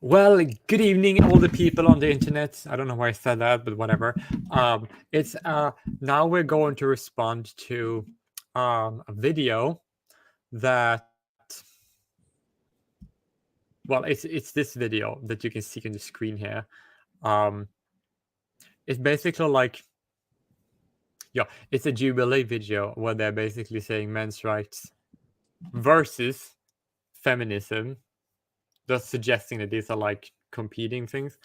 Well, good evening, all the people on the internet. I don't know why I said that, but whatever. It's now we're going to respond to a video that. Well, it's this video that you can see on the screen here. It's basically like, it's a Jubilee video where they're basically saying men's rights versus feminism, just suggesting that these are like competing things.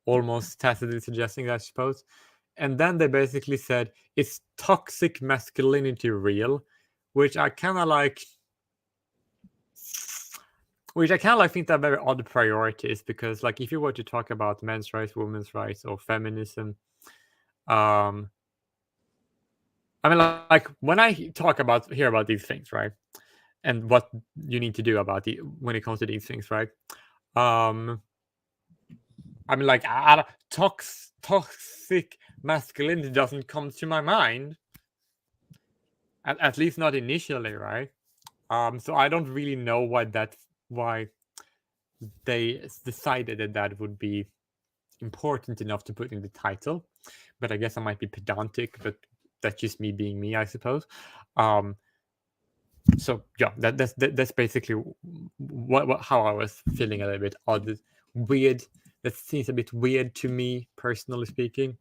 Almost tacitly suggesting that, I suppose. And then they basically said, is toxic masculinity real? Which I kind of like think they're very odd priorities, because like if you were to talk about men's rights, women's rights, or feminism, I mean, like when I hear about these things, right, and what you need to do about when it comes to these things, right? I mean, like, toxic masculinity doesn't come to my mind, at least not initially, right? So I don't really know why they decided that would be important enough to put in the title. But I guess I might be pedantic, but that's just me being me, I suppose. So yeah, that's basically how I was feeling a little bit odd, weird. That seems a bit weird to me, personally speaking.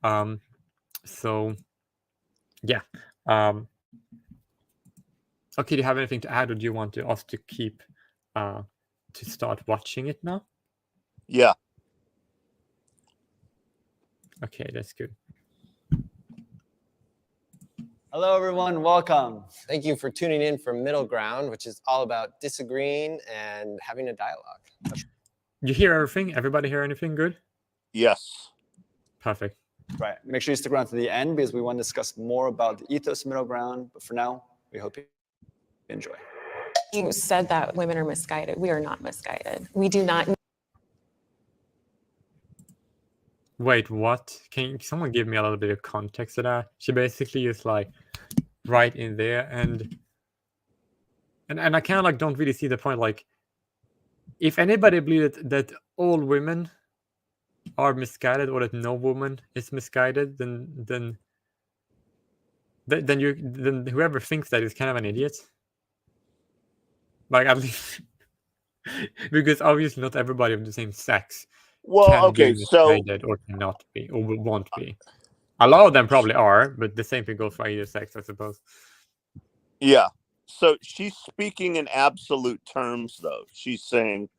So yeah. Okay, do you have anything to add, or do you want us to keep to start watching it now? Yeah. Okay, that's good. Hello, everyone. Welcome. Thank you for tuning in for Middle Ground, which is all about disagreeing and having a dialogue. You hear everything? Everybody hear anything good? Yes. Perfect. Right. Make sure you stick around to the end because we want to discuss more about the ethos of Middle Ground. But for now, we hope you enjoy. You said that women are misguided. We are not misguided. We do not. Wait, what? Can someone give me a little bit of context to that? She basically is like right in there, and I kind of like don't really see the point. Like, if anybody believes that all women are misguided, or that no woman is misguided, then whoever thinks that is kind of an idiot. Like, at least because obviously not everybody of the same sex can be misguided, or cannot be, or won't be. A lot of them probably are, but the same thing goes for either sex, I suppose. Yeah. So she's speaking in absolute terms, though. She's saying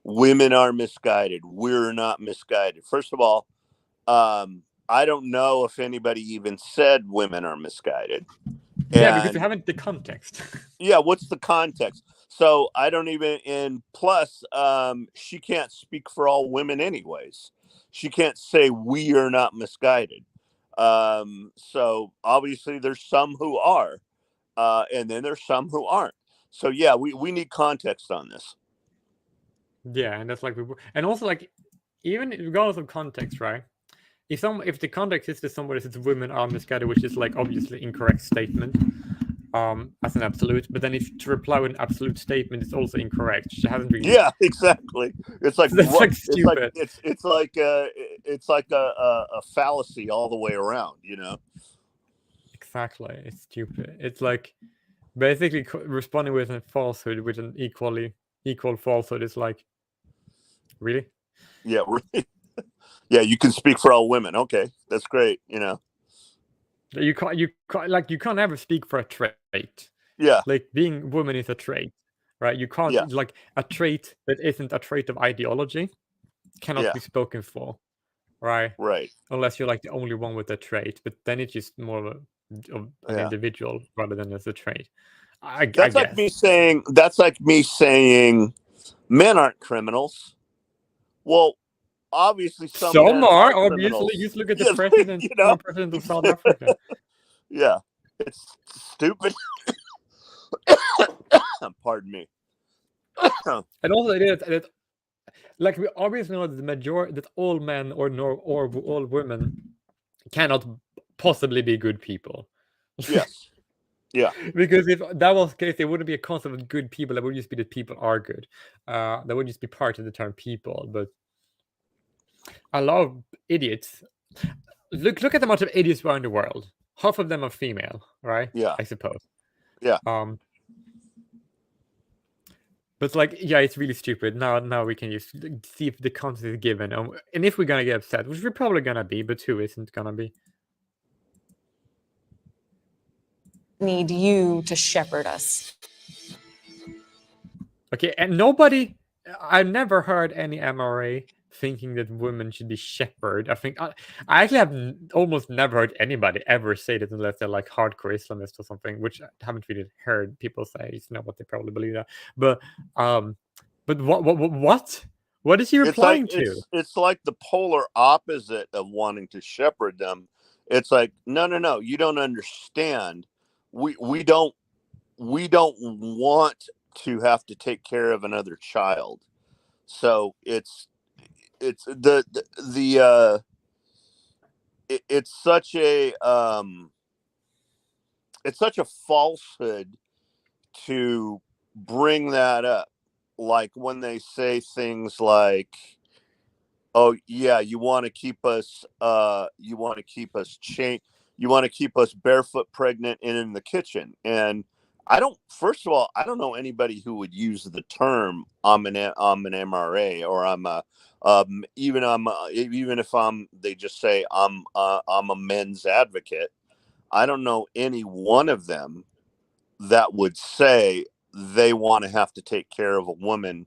women are misguided. We're not misguided. First of all, I don't know if anybody even said women are misguided. Yeah, because we haven't the context. Yeah, what's the context? So I don't even, and plus, she can't speak for all women anyways. She can't say we are not misguided. So obviously there's some who are, and then there's some who aren't. So yeah, we need context on this. Yeah, and that's like, and also like, even regardless of context, right? If the context is that somebody says women are misguided, which is like obviously incorrect statement, as an absolute, but then if to reply with an absolute statement, it's also incorrect. She hasn't really. Yeah, exactly. It's like that's like stupid. It's like a fallacy all the way around, you know. Exactly, it's stupid. It's like basically responding with a falsehood with an equal falsehood is like, really? Yeah, really. Yeah, you can speak for all women. Okay, that's great. You know, you can't ever speak for a trait. Yeah, like being woman is a trait, right? You can't like a trait that isn't a trait of ideology cannot be spoken for, right? Right. Unless you're like the only one with a trait, but then it's just more of an individual rather than as a trait. That's like me saying. That's like me saying, men aren't criminals. Well, obviously some are obviously. Just look at the president, the president of South Africa. Yeah, it's stupid. Pardon me. And also that like we obviously know that that all men or all women cannot possibly be good people. Yes. Yeah. Because if that was the case, there wouldn't be a concept of good people. That would just be that people are good. That would just be part of the term people. But a lot of idiots. Look at the amount of idiots around the world. Half of them are female, right? Yeah. I suppose. Yeah. But like, yeah, it's really stupid. Now we can just see if the content is given, and if we're gonna get upset, which we're probably gonna be, but who isn't gonna be? Need you to shepherd us. Okay, and I've never heard any MRA thinking that women should be shepherded. I think I actually have almost never heard anybody ever say that unless they're like hardcore Islamist or something, which I haven't really heard people say. It's not what they probably believe that. But what? What is he replying to? It's like the polar opposite of wanting to shepherd them. It's like, no, you don't understand. We don't want to have to take care of another child. So it's such a falsehood to bring that up. Like when they say things like, oh yeah, you want to keep us barefoot, pregnant, and in the kitchen. And first of all, I don't know anybody who would use the term I'm an MRA, or even if they just say I'm a men's advocate. I don't know any one of them that would say they want to have to take care of a woman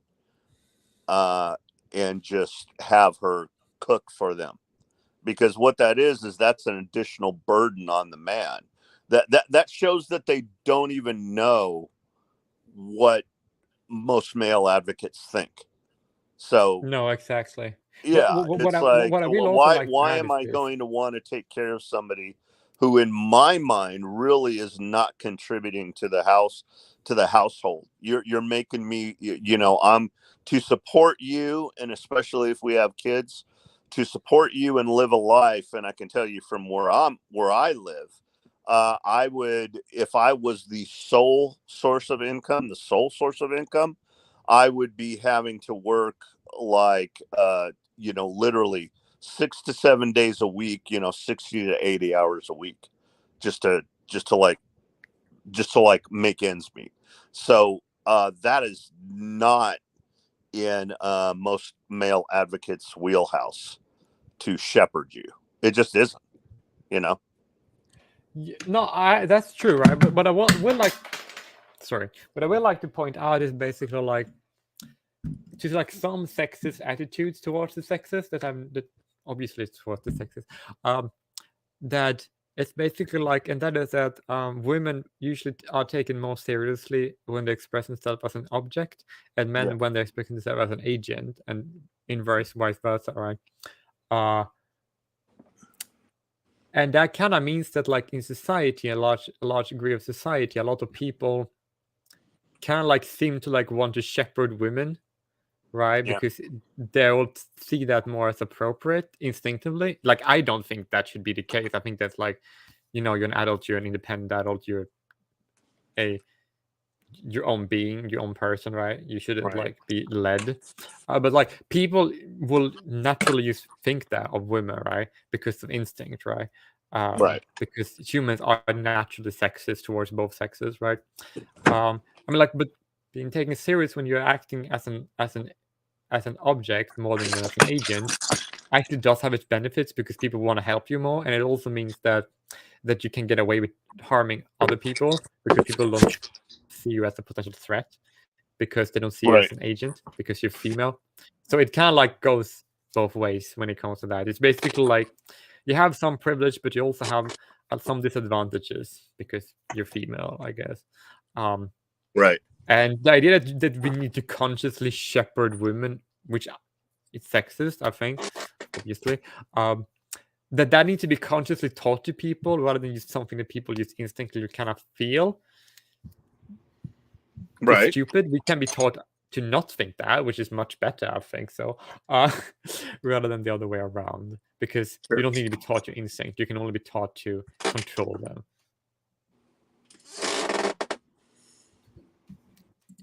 and just have her cook for them. Because what that is that's an additional burden on the man. That shows that they don't even know what most male advocates think. So No, exactly. yeah, What it's what I will also like to why add am is I this. going to want to take care of somebody who, in my mind, really is not contributing to the household? You're making me, I'm to support you, and especially if we have kids, to support you and live a life. And I can tell you from where I live, I would, if I was the sole source of income, I would be having to work like literally 6 to 7 days a week, 60 to 80 hours a week, just to make ends meet. So that is not in most male advocates' wheelhouse to shepherd you. It just isn't, No, that's true, right? But I will like, sorry, what I will like to point out is basically like just like some sexist attitudes towards the sexist that obviously it's towards the sexist, that it's basically like, and that is that women usually are taken more seriously when they express themselves as an object, and men when they express themselves as an agent, and inverse vice versa, right? And that kind of means that, like, in society, a large degree of society, a lot of people kind of like seem to like want to shepherd women, right? Yeah. Because they'll see that more as appropriate instinctively. Like, I don't think that should be the case. I think that's like, you're an adult, you're an independent adult, you're your own being, your own person, right? You shouldn't like be led. But like, people will naturally just think that of women, right? Because of instinct, right? Because humans are naturally sexist towards both sexes, right? I mean, like, but being taken serious when you're acting as an object more than as an agent actually does have its benefits, because people want to help you more, and it also means that you can get away with harming other people because people don't see you as a potential threat, because they don't see you as an agent because you're female. So it kind of like goes both ways when it comes to that. It's basically like you have some privilege, but you also have some disadvantages because you're female, I guess. And the idea that we need to consciously shepherd women, which it's sexist, I think, obviously, that needs to be consciously taught to people rather than just something that people just instinctively kind of feel. It's stupid. We can be taught to not think that, which is much better, I think so, rather than the other way around, because you don't need to be taught your instinct. You can only be taught to control them.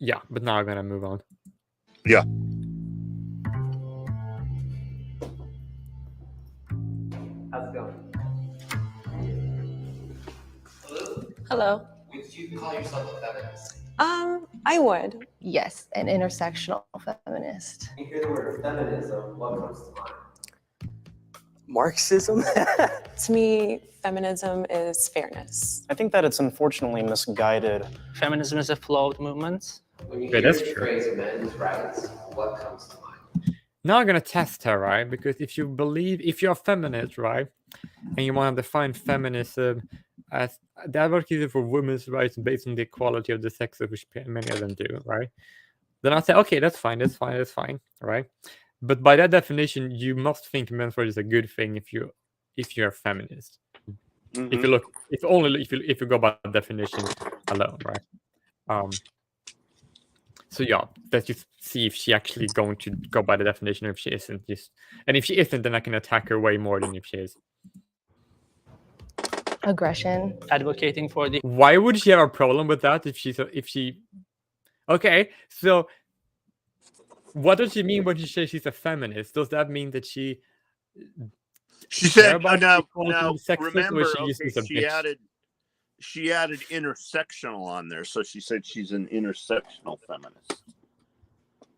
Yeah, but now I'm gonna move on. Yeah. How's it going? Hello. Would you call yourself a feminist? I would. Yes, an intersectional feminist. When you hear the word feminism, what comes to mind? Marxism? To me, feminism is fairness. I think that it's unfortunately misguided. Feminism is a flawed movement. When you Yeah, hear that's the true. phrase men's rights, what comes to mind? Now I'm gonna test her, right? Because if you're a feminist, right, and you want to define feminism as the advocacy for women's rights based on the equality of the sexes, which many of them do, right? Then I'll say, okay, that's fine, right? But by that definition, you must think men's rights is a good thing if you're a feminist. Mhm. If you go by the definition alone, right? So yeah, let's just see if she actually going to go by the definition or if she isn't. And if she isn't, then I can attack her way more than if she is. Aggression. Advocating for the Why would she have a problem with that if she? Okay, so what does she mean when she says she's a feminist? Does that mean that she said, about now equality of sexes, or remember, she just is a bitch? she added intersectional on there, so she said she's an intersectional feminist.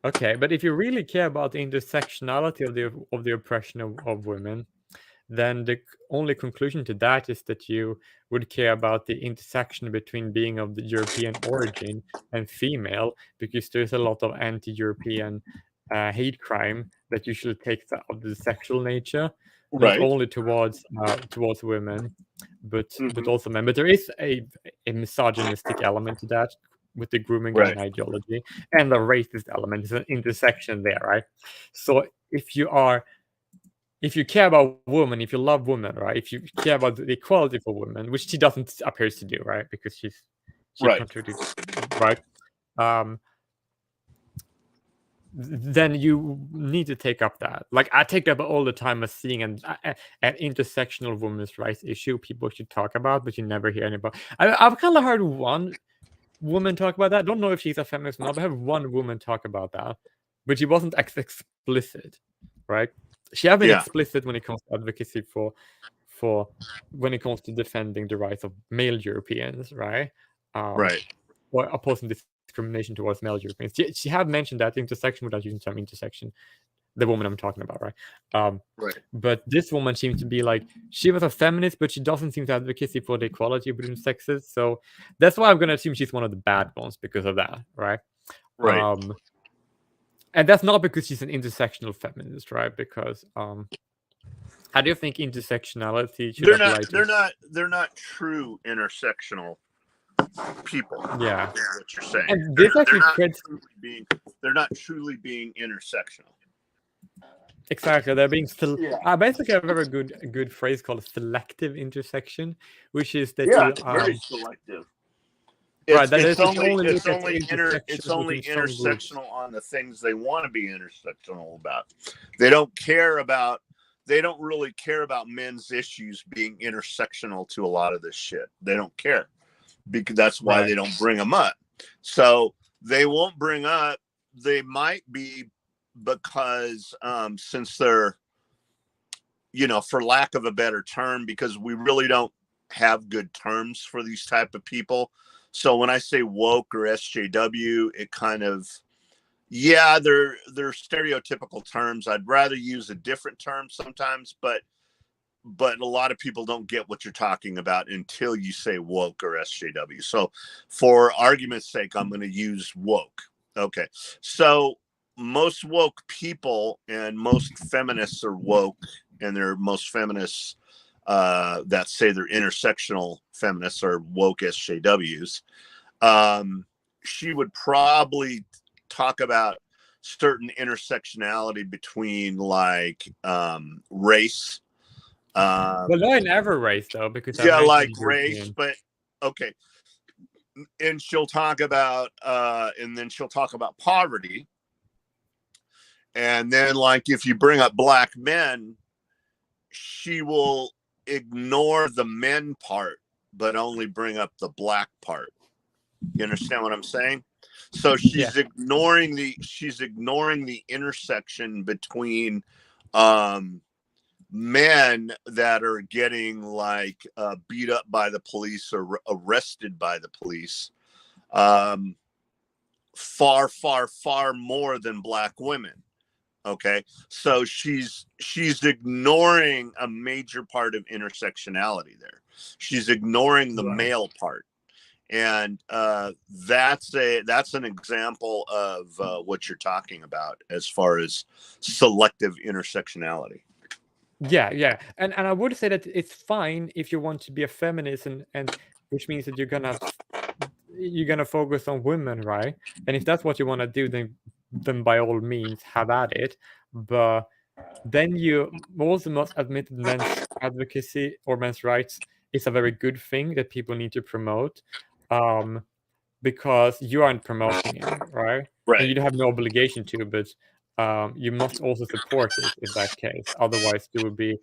Okay, but if you really care about the intersectionality of the oppression of women, then the only conclusion to that is that you would care about the intersection between being of the European origin and female, because there's a lot of anti-European hate crime that usually takes of the sexual nature, not only towards women, but also men. But there is a misogynistic element to that with the grooming gun ideology, and the racist element is an intersection there, right? So if you care about women, if you love women, right? If you care about the equality for women, which she doesn't appears to do, right? Because she contradicts, right? Then you need to take up that. Like I take up all the time as seeing an intersectional women's rights issue people should talk about, but you never hear anybody. I've kind of heard one woman talk about that. I don't know if she's a feminist or not, but I have one woman talk about that, but she wasn't explicit, right? She has been explicit when it comes to advocacy for when it comes to defending the rights of male Europeans, right? Or opposing discrimination towards male Europeans. She had mentioned that intersection without using the term intersection. The woman I'm talking about, right? But this woman seems to be like, she was a feminist, but she doesn't seem to advocacy for the equality between sexes. So that's why I'm going to assume she's one of the bad ones because of that, right? And that's not because she's an intersectional feminist, right? Because how do you think intersectionality should apply to? They're not true intersectional people. Yeah, is what you're saying. And this they're not truly being intersectional. Exactly, they're being basically a very good phrase called selective intersection, which is that very selective. It's only intersectional on the things they want to be intersectional about. They don't really care about men's issues being intersectional to a lot of this shit. They don't care, because that's why they don't bring them up. So they won't bring up. They might be because since they're, for lack of a better term, because we really don't have good terms for these type of people. So when I say woke or SJW, it kind of, they're stereotypical terms. I'd rather use a different term sometimes, but a lot of people don't get what you're talking about until you say woke or SJW. So for argument's sake, I'm going to use woke. Okay. So most woke people and most feminists are woke, and they're most feminists that say they're intersectional feminists are woke SJWs. She would probably talk about certain intersectionality between like race. Well, not in every race though, because like race, but okay. And she'll talk about and then she'll talk about poverty. And then like if you bring up black men, she will ignore the men part, but only bring up the black part. You understand what I'm saying? So she's Yeah. ignoring the intersection between men that are getting like beat up by the police or arrested by the police far more than black women. Okay, so she's ignoring a major part of intersectionality there. She's ignoring the male part, and that's an example of what you're talking about as far as selective intersectionality. Yeah. And I would say that it's fine if you want to be a feminist, and which means that you're gonna focus on women, right? And if that's what you want to do, then by all means have at it. But then you also must admit that men's advocacy or men's rights is a very good thing that people need to promote, because you aren't promoting it, right? And Right. you have no obligation to, but you must also support it in that case. Otherwise, it would be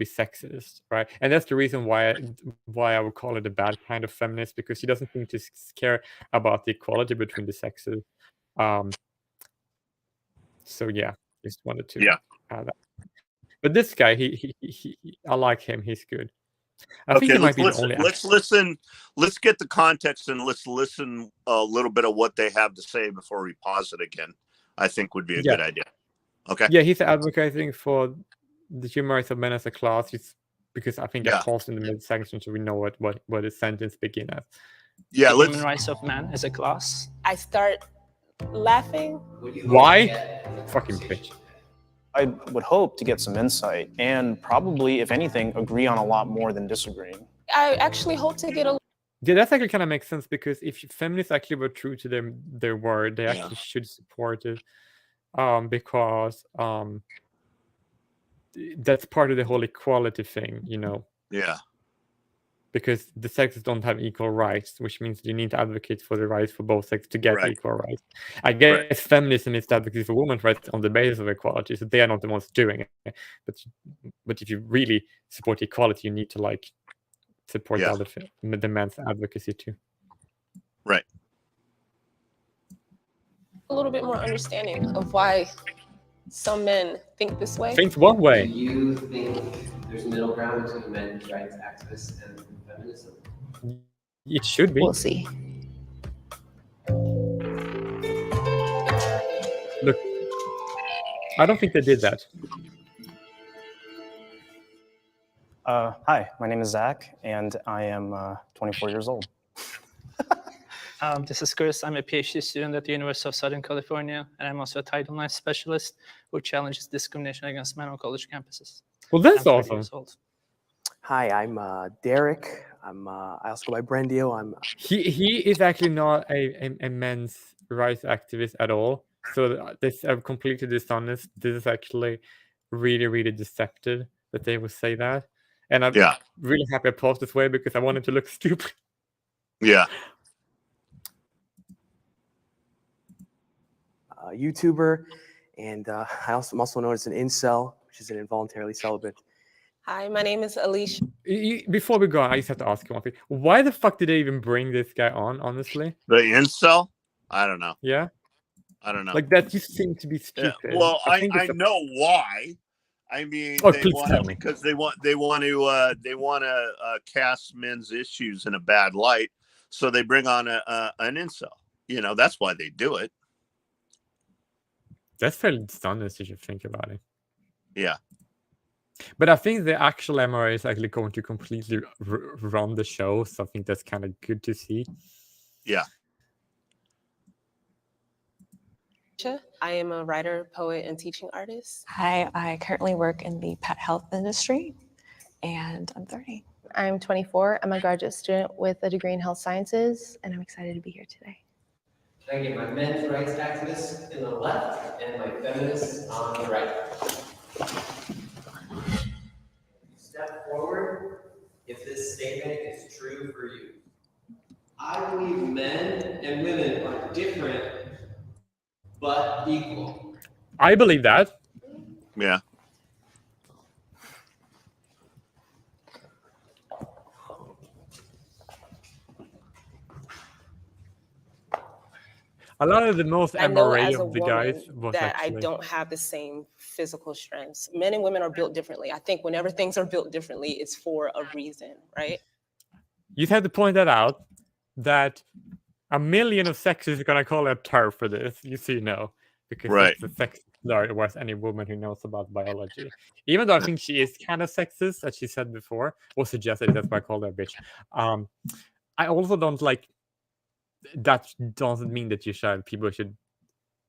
sexist, right? And that's the reason why I would call it a bad kind of feminist, because she doesn't seem to care about the equality between the sexes. So yeah, just wanted to add that. But this guy, he I like him. He's good. I think he might be the only. Let's listen. Let's get the context and let's listen a little bit of what they have to say before we pause it again. I think would be a good idea. Okay. Yeah, he's advocating for the human rights of men as a class. Because I think that calls in the midsection, so we know what his sentence begins as. Yeah, the human rights of man as a class. I start laughing. Why? Fucking bitch. I would hope to get some insight and probably, if anything, agree on a lot more than disagreeing. I actually hope to get a. Yeah, that's actually kind of makes sense, because if feminists actually were true to their word, they actually should support it, because that's part of the whole equality thing, you know. Yeah. Because the sexes don't have equal rights, which means you need to advocate for the rights for both sexes to get equal rights. I guess feminism is advocacy for women's rights on the basis of equality, so they are not the ones doing it. But if you really support equality, you need to like support the men's advocacy too. Right. A little bit more understanding of why some men think this way. Think one way. Do you think there's a middle ground between men's rights activists and feminism? It should be. We'll see. Look, I don't think they did that. Hi, my name is Zach, and I am 24 years old. This is Chris. I'm a PhD student at the University of Southern California, and I'm also a Title IX specialist who challenges discrimination against men on college campuses. Well, that's I'm 30 awesome. years old. Hi, I'm Derek. I also go by Brendio. He is actually not a men's rights activist at all. So this are completely dishonest. This is actually really, really deceptive that they would say that. And I'm really happy I paused this way, because I wanted to look stupid. Yeah. YouTuber, and I'm also known as an incel, which is an involuntarily celibate. Hi, my name is Alicia. Before we go, I just have to ask you one thing. Why the fuck did they even bring this guy on, honestly? The incel? I don't know. Yeah? I don't know. Like, that just seems to be stupid. Yeah. Well, I know why. I mean, please tell me. Because they want to cast men's issues in a bad light, so they bring on an incel. You know, that's why they do it. That's fairly dishonest if you think about it. Yeah. But I think the actual MRA is actually going to completely run the show, so I think that's kind of good to see. Yeah. I am a writer, poet, and teaching artist. Hi, I currently work in the pet health industry, and I'm 30. I'm 24. I'm a graduate student with a degree in health sciences, and I'm excited to be here today. Can I get my men's rights activists in the left and my feminists on the right? Step forward if this statement is true for you. I believe men and women are different but equal. I believe that. Yeah. A lot of the most I know MRA as a of the guys woman was that I actually. don't have the same physical strengths. Men and women are built differently. I think whenever things are built differently, it's for a reason, right? You'd have to point that out, that a million of sexes are gonna call a turf for this. You see, no, because Right. it's a sexist slur towards any woman who knows about biology. Even though I think she is kind of sexist, as she said before, or suggested, that's why I called her a bitch. I also don't like. That doesn't mean that people should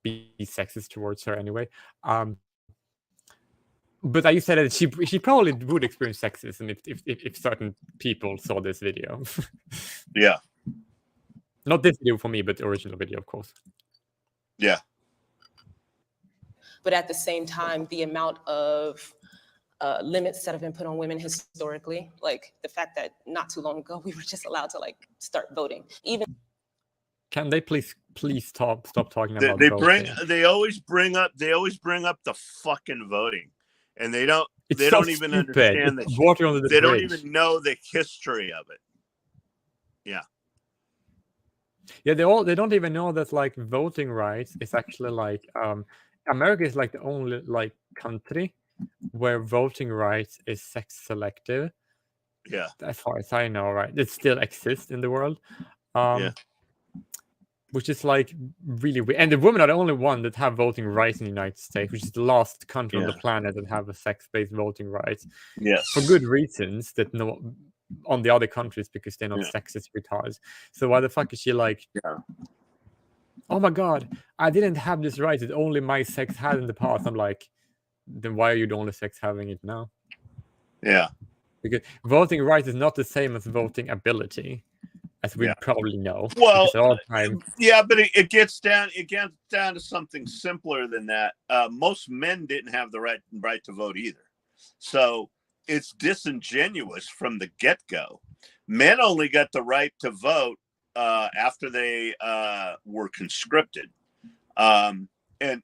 be sexist towards her anyway. But you said that she probably would experience sexism if certain people saw this video. Yeah. Not this video for me, but the original video, of course. Yeah. But at the same time, the amount of limits that have been put on women historically, like the fact that not too long ago we were just allowed to like start voting. Even Can they please stop talking about They voting? always bring up the fucking voting, and they don't even stupid. understand It's water under the they don't bridge. even know the history of it. Yeah. Yeah, they don't even know that like voting rights is actually like America is like the only like country where voting rights is sex selective. Yeah. As far as I know, right? It still exists in the world. Yeah. Which is like really weird. And the women are the only one that have voting rights in the United States, which is the last country on the planet that have a sex-based voting rights. Yes. For good reasons that no on the other countries, because they're not sexist retards. So why the fuck is she like, oh my god, I didn't have this right that only my sex had in the past? I'm like, then why are you the only sex having it now? Yeah. Because voting rights is not the same as voting ability, as we probably know. Well, time... yeah, but it gets down to something simpler than that. Most men didn't have the right to vote either. So it's disingenuous from the get-go. Men only got the right to vote after they were conscripted. And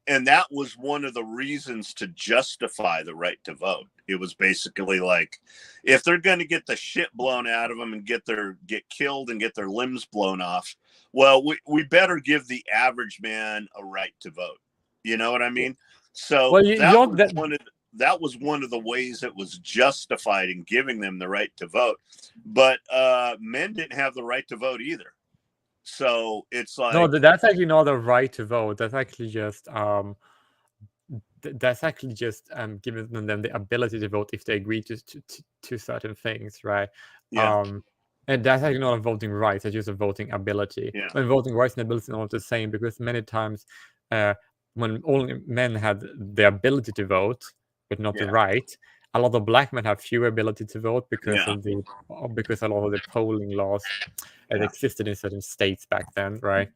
that was one of the reasons to justify the right to vote. It was basically like, if they're going to get the shit blown out of them and get killed and get their limbs blown off, well, we better give the average man a right to vote. You know what I mean? So that was one of the ways it was justified in giving them the right to vote. But men didn't have the right to vote either. So it's like, no, that's actually not a right to vote. That's actually just giving them the ability to vote if they agree to certain things, right? Yeah. And that's actually not a voting right. It's just a voting ability. Yeah. And voting rights and ability are not the same, because many times when only men had the ability to vote but not the right, a lot of black men have fewer ability to vote because because a lot of the polling laws that existed in certain states back then, right?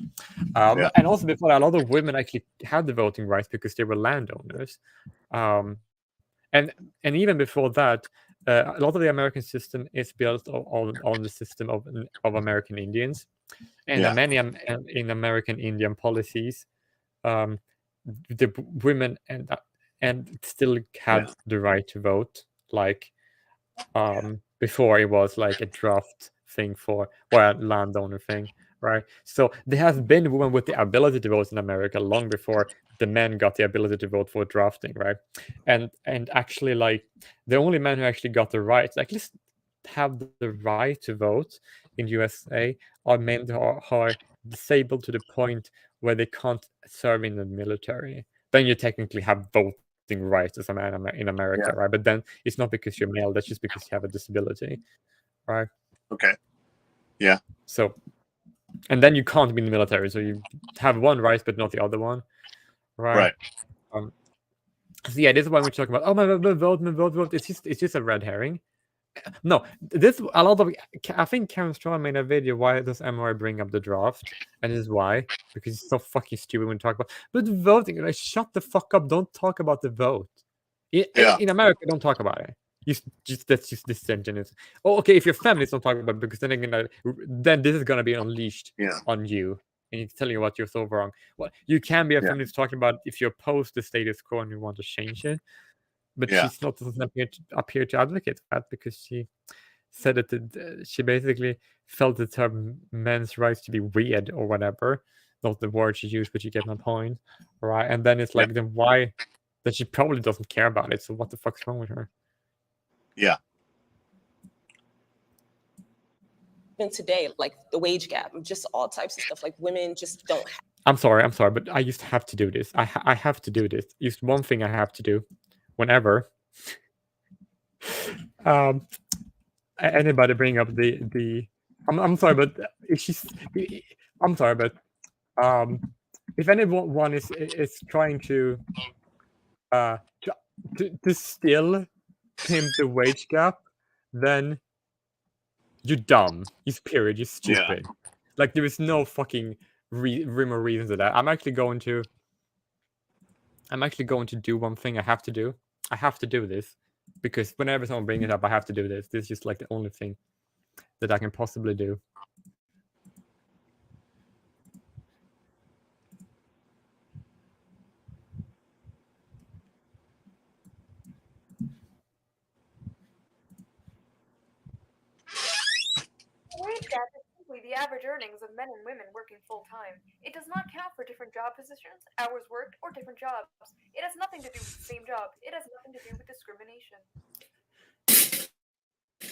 And also before, a lot of women actually had the voting rights because they were landowners, and even before that, a lot of the American system is built on the system of American Indians, and many in American Indian policies, the women and still had the right to vote, like before it was like a draft thing or a landowner thing, right? So there has been women with the ability to vote in America long before the men got the ability to vote for drafting, right? And actually, like, the only men who actually got the right, like, have the right to vote in USA are men who are disabled to the point where they can't serve in the military. Then you technically have voting rights as a man in America, right? But then it's not because you're male, that's just because you have a disability, right? Okay. Yeah. So, and then you can't be in the military, so you have one right but not the other one, right? So yeah, this is why we talk about, oh my god, vote. It's just a red herring. No, I think Karen Straw made a video, why does MRI bring up the draft, and this is why, because it's so fucking stupid when we talk about, but voting, like, shut the fuck up, don't talk about the vote. In America, don't talk about it. That's just disingenuous. Oh, okay, if you're feminist, don't talk about it, because then this is gonna be unleashed on you, and it's telling you what you're so wrong. Well, you can be a feminist talking about if you oppose the status quo and you want to change it, but she's not appear to advocate that, because she said that she basically felt that her men's rights to be weird or whatever, not the word she used, but you get my point, right? And then it's like, then why? That she probably doesn't care about it. So what the fuck's wrong with her? Yeah. Even today, like the wage gap, just all types of stuff. Like women just don't have. I'm sorry, but I used to have to do this. I have to do this. Just one thing I have to do, whenever anybody bring up the I'm sorry, but if she's I'm sorry, but if anyone is trying to still pimp the wage gap, then you're dumb. You're stupid. Like there is no fucking rhyme or reason to that. I'm actually going to do one thing I have to do. I have to do this because whenever someone brings it up, I have to do this. This is just like the only thing that I can possibly do. Wage gap is simply the average earnings of men and women working full-time. It does not count for different job positions, hours worked, or different jobs. It has nothing to do with the same job. It has nothing to do with discrimination.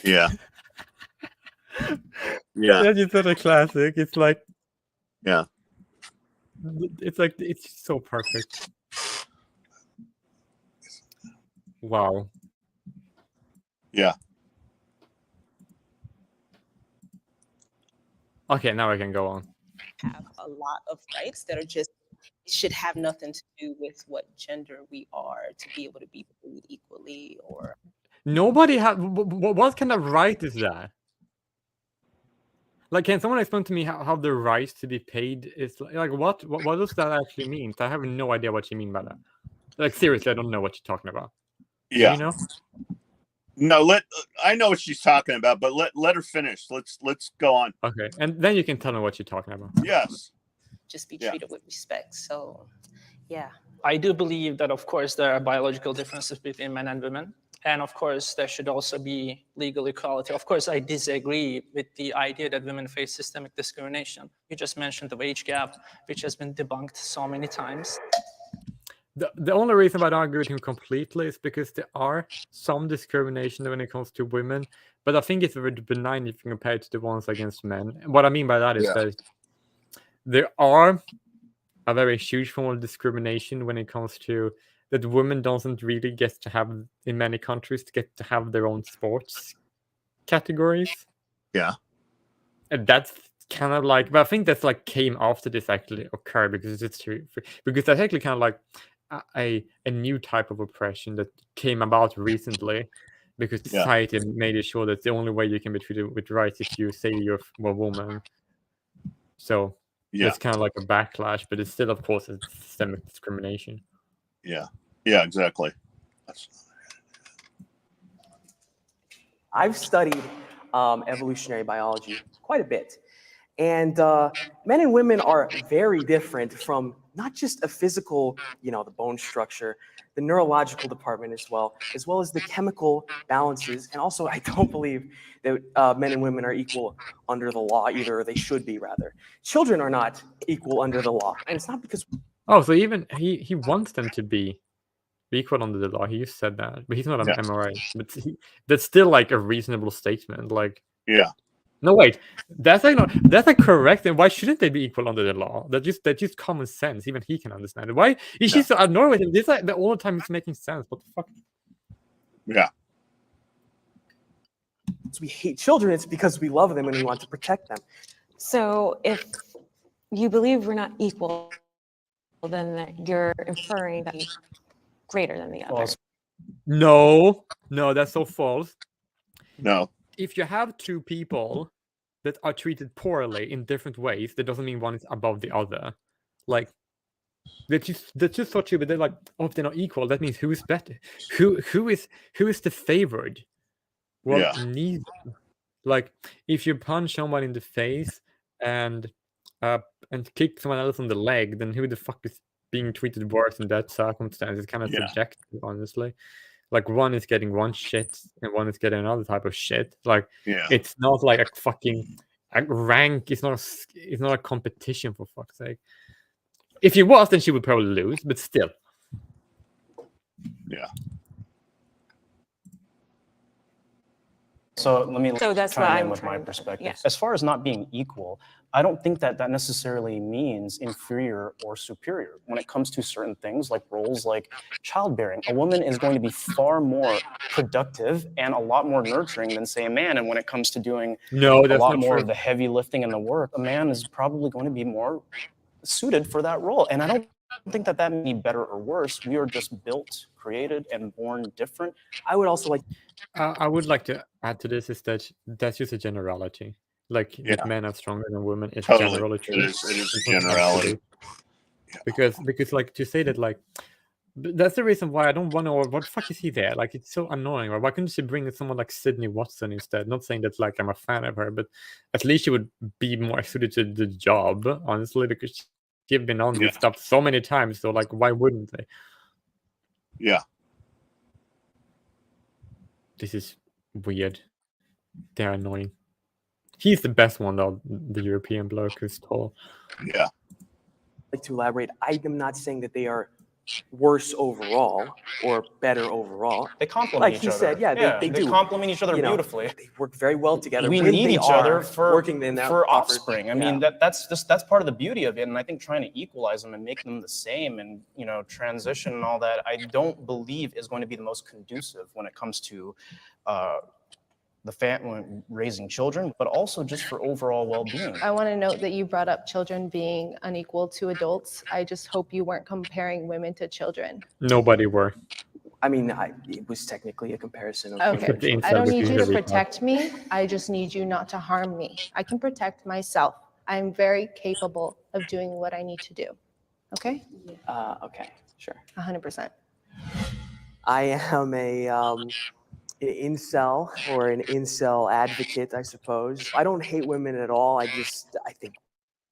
Yeah. Yeah. That's just such a classic. It's like, yeah. It's like, it's so perfect. Wow. Yeah. Okay, now I can go on. Have a lot of rights that are just should have nothing to do with what gender we are to be able to be paid equally or. Nobody has. What kind of right is that? Like, can someone explain to me how the right to be paid is like? What does that actually mean? I have no idea what you mean by that. Like, seriously, I don't know what you're talking about. Yeah. Do you know? No, I know what she's talking about, but let her finish. Let's go on. Okay, and then you can tell me what you're talking about. Yes. Just be treated with respect. So, yeah. I do believe that, of course, there are biological differences between men and women. And of course, there should also be legal equality. Of course, I disagree with the idea that women face systemic discrimination. You just mentioned the wage gap, which has been debunked so many times. The only reason why I don't agree with him completely is because there are some discrimination when it comes to women, but I think it's very benign if you compare it to the ones against men. What I mean by that is that there are a very huge form of discrimination when it comes to that women doesn't really get to have, in many countries, to get to have their own sports categories. Yeah. And that's kind of like, but I think that's like came after this actually occurred because it's true. Because that's actually kind of like a new type of oppression that came about recently because society made it sure that the only way you can be treated with rights if you say you're a woman. So it's kind of like a backlash, but it's still, of course, a systemic discrimination. Yeah. Yeah, exactly. I've studied evolutionary biology quite a bit. And men and women are very different from not just a physical, the bone structure, the neurological department as well as the chemical balances. And also, I don't believe that men and women are equal under the law either, or they should be rather. Children are not equal under the law. And it's not because... Oh, so even he wants them to be equal under the law. He said that, but he's not an MRA. But that's still like a reasonable statement. Like, no, wait, that's like correct. And why shouldn't they be equal under the law? That's just common sense. Even he can understand it. Why is she so annoyed with him? This like the whole time it's making sense. What the fuck? Yeah. We hate children. It's because we love them and we want to protect them. So if you believe we're not equal, then you're inferring that you're greater than the other. No, that's so false. No. If you have two people that are treated poorly in different ways, that doesn't mean one is above the other. Like, that's just so true. But they're like, oh, if they're not equal, that means who is better? Who is the favored? Well, neither. Like, if you punch someone in the face and kick someone else on the leg, then who the fuck is being treated worse in that circumstance? It's kind of subjective, honestly. Like, one is getting one shit and one is getting another type of shit. Like, it's not like a fucking rank is not a competition, for fuck's sake. If it was, then she would probably lose, but still. Yeah. So let me So that's what chime in I'm with my trying to- perspective. yeah. As far as not being equal, I don't think that that necessarily means inferior or superior. When it comes to certain things like roles like childbearing, a woman is going to be far more productive and a lot more nurturing than, say, a man. And when it comes to doing No, a that's lot not more true. of the heavy lifting and the work, a man is probably going to be more suited for that role. And I don't think that that may be better or worse. We are just built, created, and born different. I would also like I would like to add to this is that that's just a generality. Like Yeah. that men are stronger than women is Totally. generally It true. is a It's not generality. absolute. Because like to say that like that's the reason why I don't want to. What the fuck is he there? Like it's so annoying. Or why couldn't she bring someone like Sydney Watson instead? Not saying that like I'm a fan of her, but at least she would be more suited to the job, honestly, because she's been on Yeah. this stuff so many times. So like, why wouldn't they? Yeah. This is weird. They're annoying. He's the best one though, the European bloke who's tall. Yeah. to elaborate. I am not saying that they are worse overall or better overall. They complement Like each he other. said, yeah, they do. complement each other You know, beautifully. They work very well together. We when need they each other are for working in that for proper- offspring. I yeah. mean, that's part of the beauty of it. And I think trying to equalize them and make them the same and transition and all that, I don't believe is going to be the most conducive when it comes to the family raising children, but also just for overall well-being. I want to note that you brought up children being unequal to adults. I just hope you weren't comparing women to children. Nobody were. I mean, it was technically a comparison of Okay, Except the I inside, don't which need is you to very bad. protect me. I just need you not to harm me. I can protect myself. I'm very capable of doing what I need to do. Okay? Okay, sure. 100%. I am an incel or an incel advocate, I suppose. I don't hate women at all. I think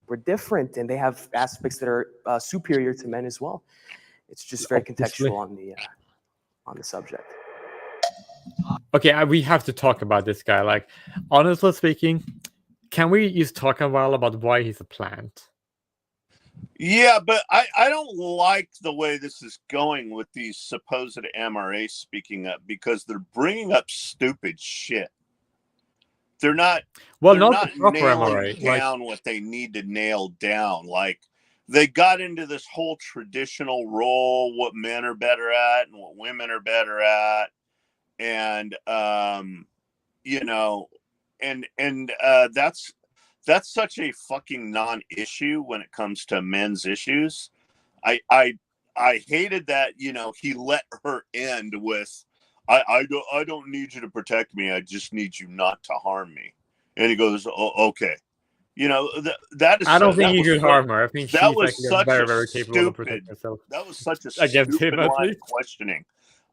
we're different and they have aspects that are superior to men as well. It's just very Obviously. contextual on the subject. Okay, we have to talk about this guy. Like, honestly speaking, can we just talk a while about why he's a plant? Yeah, but I don't like the way this is going with these supposed MRAs speaking up because they're bringing up stupid shit. They're not. Well, they're not the proper nailing MRA, like- down what they need to nail down. Like they got into this whole traditional role, what men are better at and what women are better at, and that's such a fucking non-issue when it comes to men's issues. I hated that, he let her end with, I don't need you to protect me. I just need you not to harm me. And he goes, oh, okay. That is. I don't think that he was could so- harm her. I think that she's was actually such very, a very capable of protecting stupid. herself. That was such a Against him, stupid at line least. of questioning.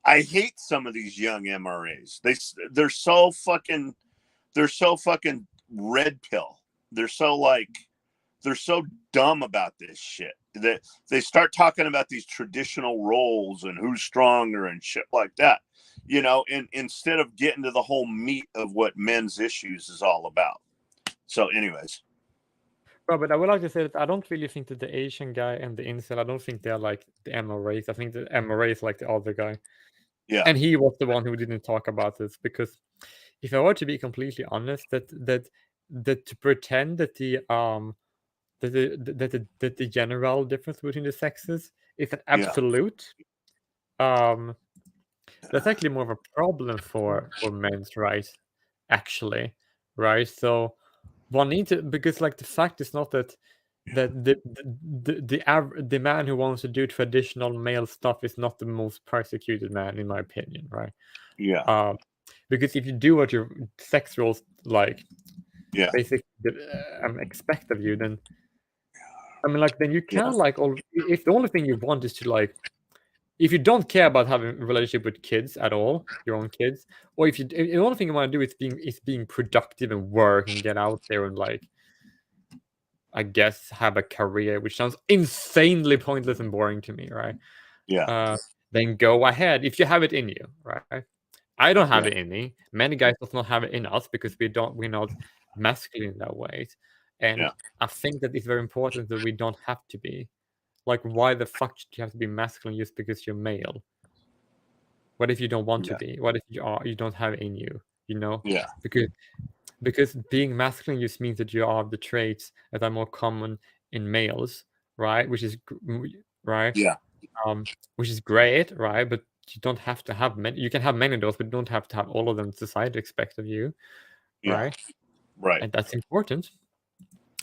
I hate some of these young MRAs. They're so fucking red pill. They're so dumb about this shit that they start talking about these traditional roles and who's stronger and shit like that, and instead of getting to the whole meat of what men's issues is all about. So anyways. Robert, I would like to say that I don't really think that the Asian guy and the incel, I don't think they're like the MRAs. I think the MRA is like the other guy. Yeah. And he was the one who didn't talk about this because if I were to be completely honest, that to pretend that the general difference between the sexes is an absolute, that's actually more of a problem for men's rights, actually, right? So one needs to, because like the fact is not that the man who wants to do traditional male stuff is not the most persecuted man, in my opinion, right? Yeah. Because if you do what your sex roles like, yeah, basically expect of you, then I mean, like, then you can if the only thing you want is to like, if you don't care about having a relationship with kids at all, your own kids, or if the only thing you want to do is being productive and work and get out there and like, I guess, have a career, which sounds insanely pointless and boring to me, right? Yeah. Then go ahead if you have it in you, right? I don't have it in me. Many guys does not have it in us because we're not masculine in that way. And Yeah. I think that it's very important that we don't have to be. Like, why the fuck should you have to be masculine just because you're male? What if you don't want to be? What if you don't have it in you? You know? Yeah. Because being masculine just means that you have the traits that are more common in males, right? Which is right. Yeah. Which is great, right? But you don't have to have many. You can have many of those, but you don't have to have all of them. Society expects of you, Yeah. right? Right. And that's important.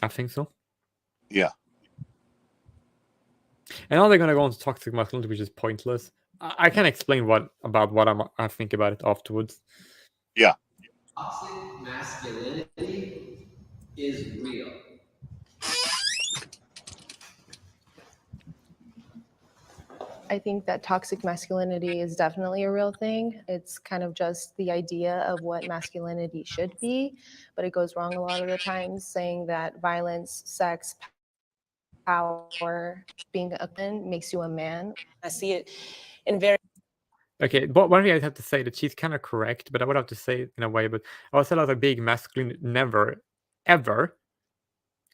I think so. Yeah. And now they're gonna go on to toxic masculinity, which is pointless. I can explain what I think about it afterwards. Yeah. Toxic masculinity is real. I think that toxic masculinity is definitely a real thing. It's kind of just the idea of what masculinity should be, but it goes wrong a lot of the times, saying that violence, sex, power, being a man makes you a man. I see it in very Okay, but one thing I have to say that she's kind of correct, but I would have to say it in a way. But I was like being masculine never, ever,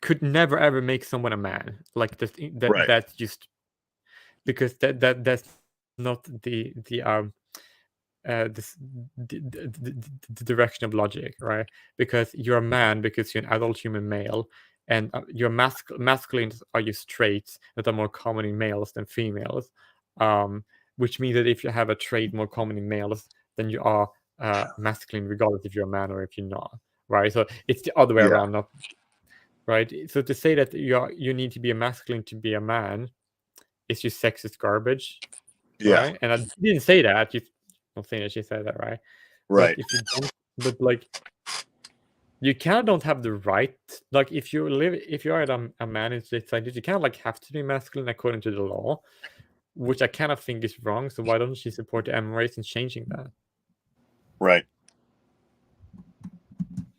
could never ever make someone a man. Like that's just because that's not the direction of logic, right? Because you're a man because you're an adult human male, and your masculines are just traits that are more common in males than females. Which means that if you have a trait more common in males, then you are masculine, regardless if you're a man or if you're not, right? So it's the other way around, not right. So to say that you need to be a masculine to be a man is just sexist garbage, right? And I didn't say that. You don't think that she said that, right? Right. But if you don't, but like, you kind of don't have the right. Like, if you're a man in society, you kind of like have to be masculine according to the law, which I kind of think is wrong. So why don't she support the M-race in changing that? Right.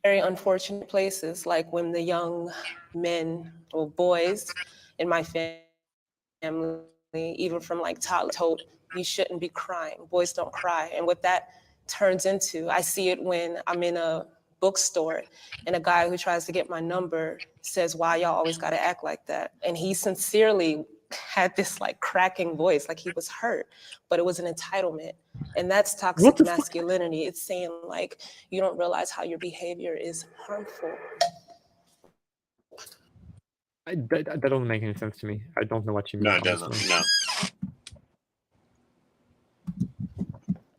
very unfortunate places, like when the young men or boys in my family, even from like told, you shouldn't be crying. Boys don't cry. And what that turns into, I see it when I'm in a bookstore and a guy who tries to get my number says, why y'all always got to act like that? And he sincerely had this like cracking voice, like he was hurt, but it was an entitlement. And that's toxic masculinity. It's saying like, you don't realize how your behavior is harmful. That doesn't make any sense to me. I don't know what you mean. No, it doesn't. No.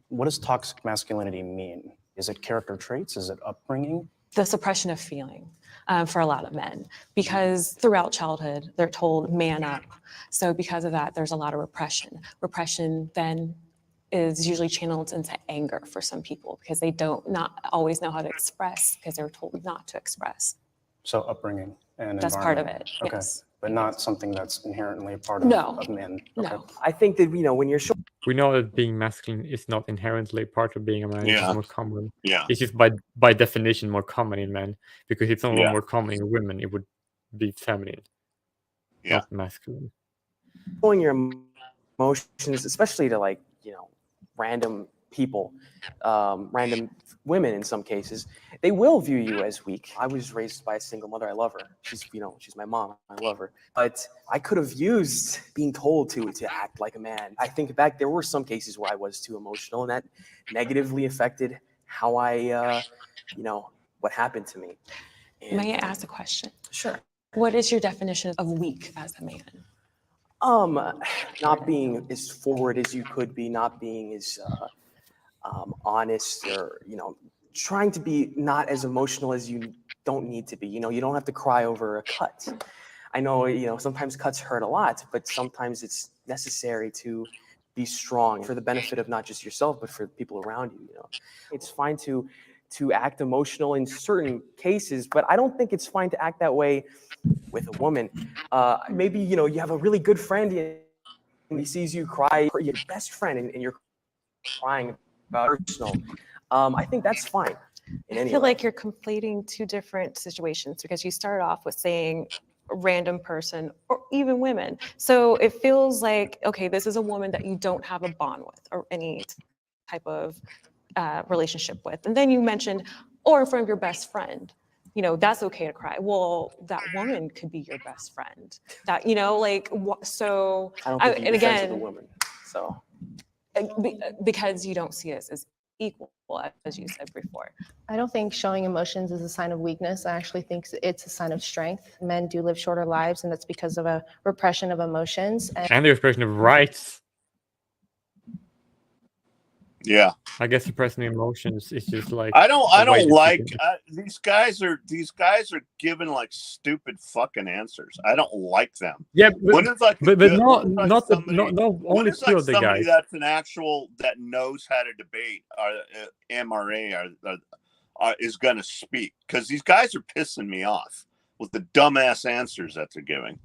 What does toxic masculinity mean? Is it character traits? Is it upbringing? The suppression of feeling for a lot of men, because throughout childhood, they're told man up. So because of that, there's a lot of repression. Repression then is usually channeled into anger for some people because they not always know how to express because they're told not to express. So upbringing and that's part of it. Okay, yes. But not something that's inherently a part of men. Okay. No. I think that, when you're short. We know that being masculine is not inherently part of being a man. It's just more common. Yeah. It's just by definition more common in men, because if someone were more common in women, it would be feminine, not masculine. Showing your emotions, especially to random people, random women in some cases, they will view you as weak. I was raised by a single mother. I love her. She's my mom. I love her. But I could have used being told to act like a man. I think back, there were some cases where I was too emotional, and that negatively affected how I, what happened to me. And, May I ask a question? Sure. What is your definition of weak as a man? Not being as forward as you could be, not being as honest, or trying to be not as emotional as you don't need to be. You don't have to cry over a cut. I know sometimes cuts hurt a lot, but sometimes it's necessary to be strong for the benefit of not just yourself but for the people around you. It's fine to act emotional in certain cases, but I don't think it's fine to act that way with a woman. Maybe you have a really good friend and he sees you cry, your best friend, and you're crying about personal. I think that's fine. I feel like you're conflating two different situations, because you started off with saying a random person or even women. So it feels like, okay, this is a woman that you don't have a bond with or any type of relationship with. And then you mentioned, or in front of your best friend, you know, that's okay to cry. Well, that woman could be your best friend. That, you know, like, so, I don't think you and defend the again, woman. So because you don't see us as equal, as you said before. I don't think showing emotions is a sign of weakness. I actually think it's a sign of strength. Men do live shorter lives, and that's because of a repression of emotions. And the expression of rights. Yeah. I guess suppressing emotions is just like I don't that like these guys are given like stupid fucking answers. I don't like them. Yeah, when is like but not when only is two like of the somebody guys. that's an actual that knows how to debate MRA is going to speak, because these guys are pissing me off with the dumbass answers that they're giving.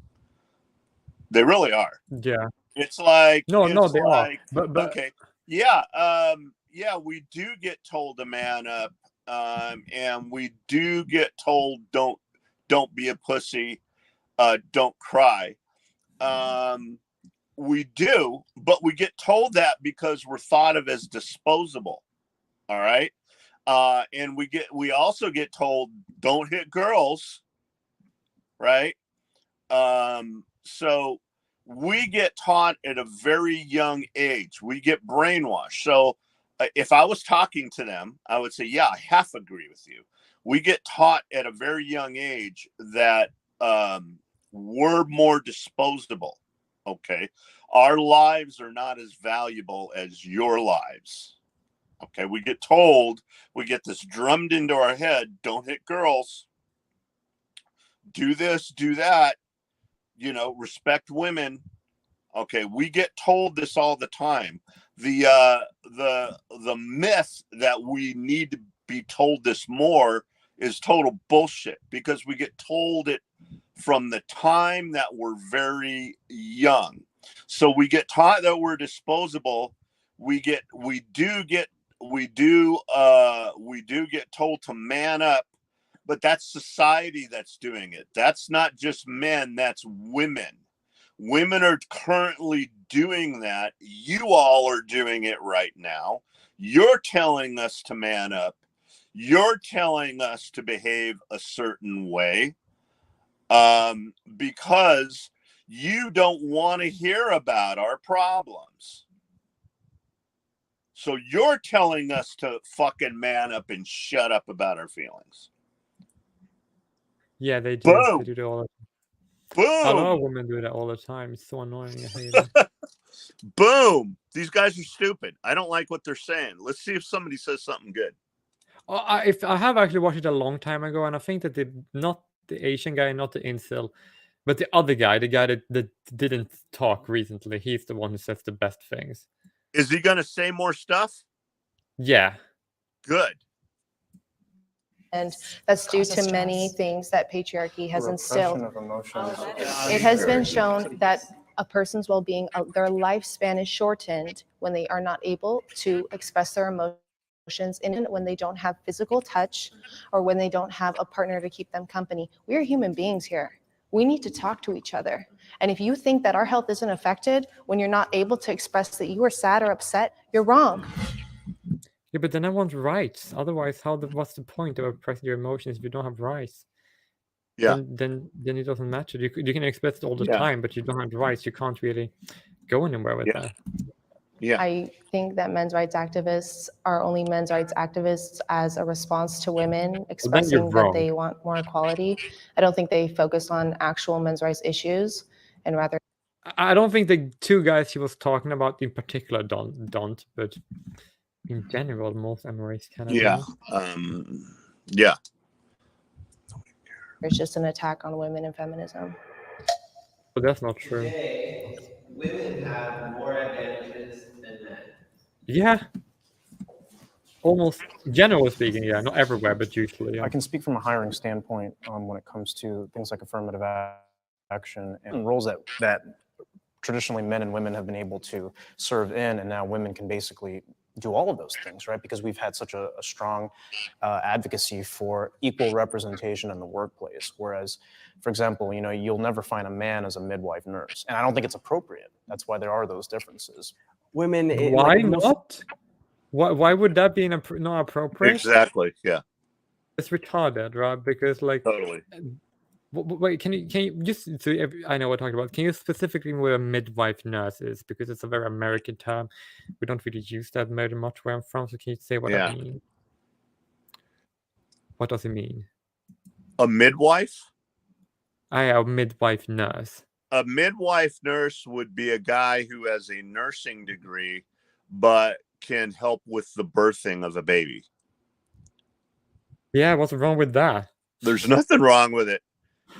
They really are. Yeah. It's like No, it's they like are. But okay, yeah, yeah, we do get told to man up, and we do get told don't be a pussy, don't cry. We do, but we get told that because we're thought of as disposable. All right, and we also get told don't hit girls, right? So we get taught at a very young age. We get brainwashed. So if I was talking to them, I would say, yeah, I half agree with you. We get taught at a very young age that we're more disposable. Okay. Our lives are not as valuable as your lives. Okay. We get told, we get this drummed into our head, don't hit girls, do this, do that, you know, respect women. Okay, we get told this all the time. The myth that we need to be told this more is total bullshit, because we get told it from the time that we're very young. So we get taught that we're disposable. We do get told to man up, but that's society that's doing it. That's not just men, that's women. Women are currently doing that. You all are doing it right now. You're telling us to man up. You're telling us to behave a certain way, because you don't want to hear about our problems. So you're telling us to fucking man up and shut up about our feelings. yeah, they do. Boom. They do that all the time. Boom. A lot of women do that all the time. It's so annoying. I hate it. Boom. These guys are stupid. I don't like what they're saying. Let's see if somebody says something good. I have actually watched it a long time ago, and I think that not the Asian guy, not the incel, but the other guy, the guy that didn't talk recently, he's the one who says the best things. Is he going to say more stuff? Yeah. Good. And that's due to many things that patriarchy has instilled. Of emotions. It has been shown that a person's well-being, their lifespan is shortened when they are not able to express their emotions, and when they don't have physical touch, or when they don't have a partner to keep them company. We are human beings here. We need to talk to each other. And if you think that our health isn't affected when you're not able to express that you are sad or upset, you're wrong. Yeah, but then I want rights. Otherwise, what's the point of expressing your emotions if you don't have rights? Yeah. Then it doesn't matter. You can express it all the Yeah. time, but you don't have rights. You can't really go anywhere with that. Yeah. I think that men's rights activists are only men's rights activists as a response to women expressing that wrong. they want more equality. I don't think they focus on actual men's rights issues, and rather I don't think the two guys he was talking about in particular don't, but in general, most MRAs kind of Yeah. do. Yeah. it's just an attack on women and feminism. But that's not true. Today, women have more advantages than men. Yeah. Almost, generally speaking, yeah. Not everywhere, but usually, yeah. I can speak from a hiring standpoint when it comes to things like affirmative action and roles that traditionally men and women have been able to serve in, and now women can basically do all of those things, right? Because we've had such a strong advocacy for equal representation in the workplace. Whereas, for example, you know, you'll never find a man as a midwife nurse, and I don't think it's appropriate. That's why there are those differences. Women. Why not? Why would that be not appropriate? Exactly. Yeah. It's retarded, right? Because like, Totally. wait, can you just so I know what I'm talking about? Can you specifically what a midwife nurse is? Because it's a very American term. We don't really use that very much where I'm from. So can you say what that means? What does it mean? A midwife? A midwife nurse. A midwife nurse would be a guy who has a nursing degree, but can help with the birthing of a baby. Yeah, what's wrong with that? There's nothing wrong with it.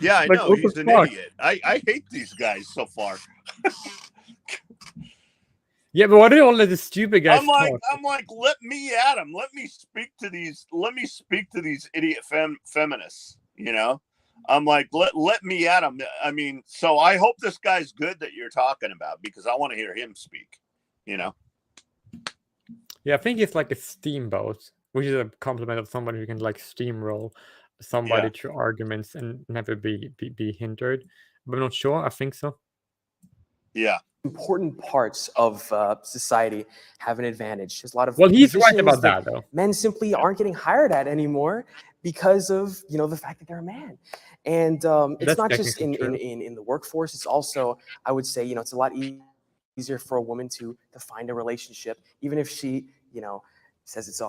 Yeah, I Like, know. what He's the an fuck? idiot. I hate these guys so far. Yeah, but why do all of the stupid guys I'm talk? like, let me at him. Let me speak to these idiot feminists, you know? I'm like, let me at him. I mean, so I hope this guy's good that you're talking about, because I want to hear him speak, you know? Yeah, I think it's like a steamboat, which is a compliment of somebody who can like steamroll somebody Yeah. through arguments and never be hindered. But I'm not sure. I think so. Yeah. Important parts of society have an advantage. There's a lot of Well, he's right positions about that, though. men simply aren't getting hired at anymore because of the fact that they're a man. And it's That's not just technically true. in the workforce. It's also, I would say, it's a lot easier for a woman to find a relationship, even if she says it's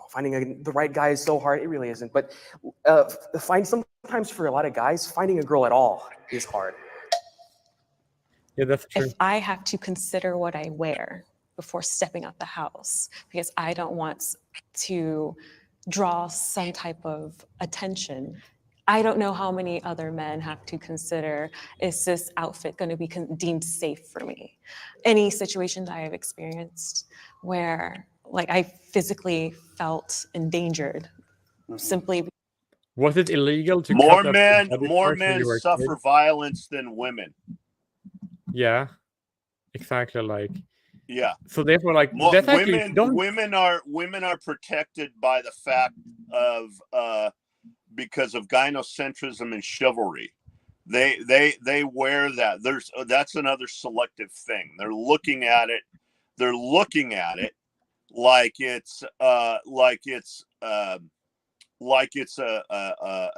finding the right guy is so hard. It really isn't. But sometimes for a lot of guys, finding a girl at all is hard. Yeah, that's true. If I have to consider what I wear before stepping out the house, because I don't want to draw some type of attention, I don't know how many other men have to consider, is this outfit going to be deemed safe for me? Any situations I have experienced where like I physically felt endangered simply. Was it illegal to More cut up men body parts when you were a suffer kid? violence than women. Yeah, exactly. Like, yeah. So therefore, like, that's actually women are protected by the fact of because of gynocentrism and chivalry. They wear that. That's another selective thing. They're looking at it like it's a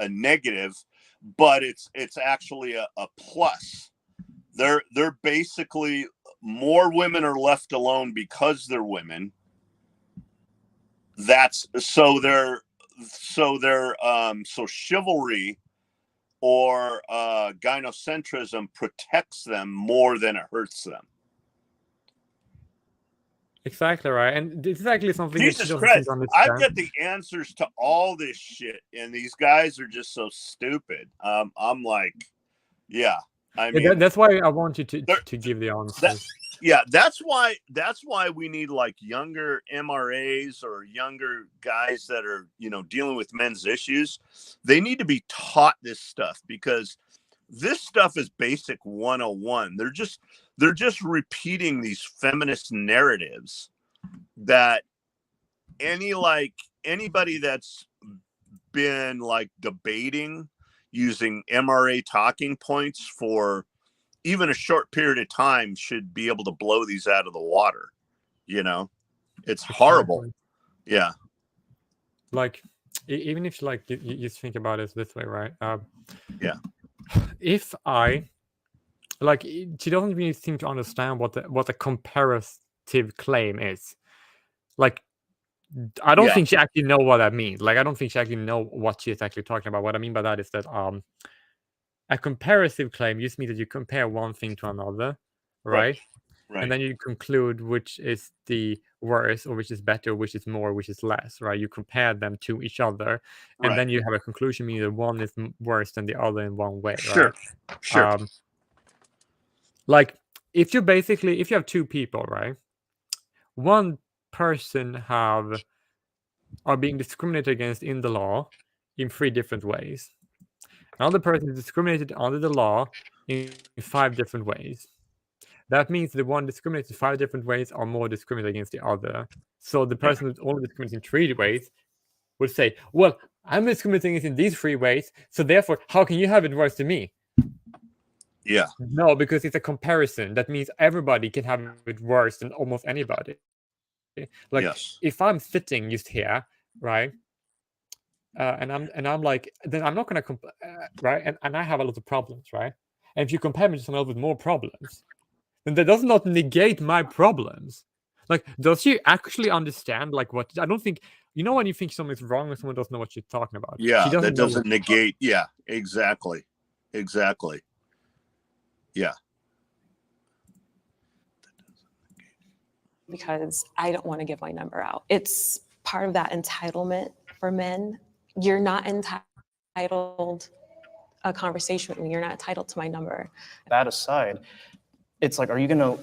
negative, but it's actually a plus. They're basically, more women are left alone because they're women. So chivalry or gynocentrism protects them more than it hurts them. Exactly right, and this is actually something Jesus that Christ, understand. I've got the answers to all this shit, and these guys are just so stupid. I'm like, yeah. I mean, that's why I want you to give the answers. That's why we need like younger MRAs or younger guys that are dealing with men's issues. They need to be taught this stuff, because this stuff is basic 101. They're just repeating these feminist narratives that anybody that's been like debating using MRA talking points for even a short period of time should be able to blow these out of the water. It's horrible. Yeah. Like, even if like you think about it this way, right? Yeah. If I like, she doesn't really seem to understand what the comparative claim is. Like, I don't think she actually know what that means. Like, I don't think she actually know what she is actually talking about. What I mean by that is that a comparative claim just means that you compare one thing to another, right? And then you conclude which is the worse, or which is better, which is more, which is less, right? You compare them to each other, and then you have a conclusion, meaning that one is worse than the other in one way, right? Sure. Like, if you have two people, right? One person are being discriminated against in the law in 3 different ways. Another person is discriminated under the law in 5 different ways. That means the one discriminated 5 different ways are more discriminated against the other. So the person who's only discriminated in 3 ways would say, well, I'm discriminating in these 3 ways, so therefore, how can you have it worse than me? Yeah. No, because it's a comparison. That means everybody can have it worse than almost anybody. Like Yes. if I'm sitting just here, right, and I'm like, then I'm not gonna right, and I have a lot of problems, right, and if you compare me to someone else with more problems, then that does not negate my problems. Like, does she actually understand like what? I don't think, you know, when you think something's wrong and someone doesn't know what you're talking about. She Yeah, doesn't that know doesn't negate. Yeah, exactly. Exactly. Yeah. because I don't want to give my number out. It's part of that entitlement for men. You're not entitled a conversation with me. You're not entitled to my number. That aside, it's like, are you gonna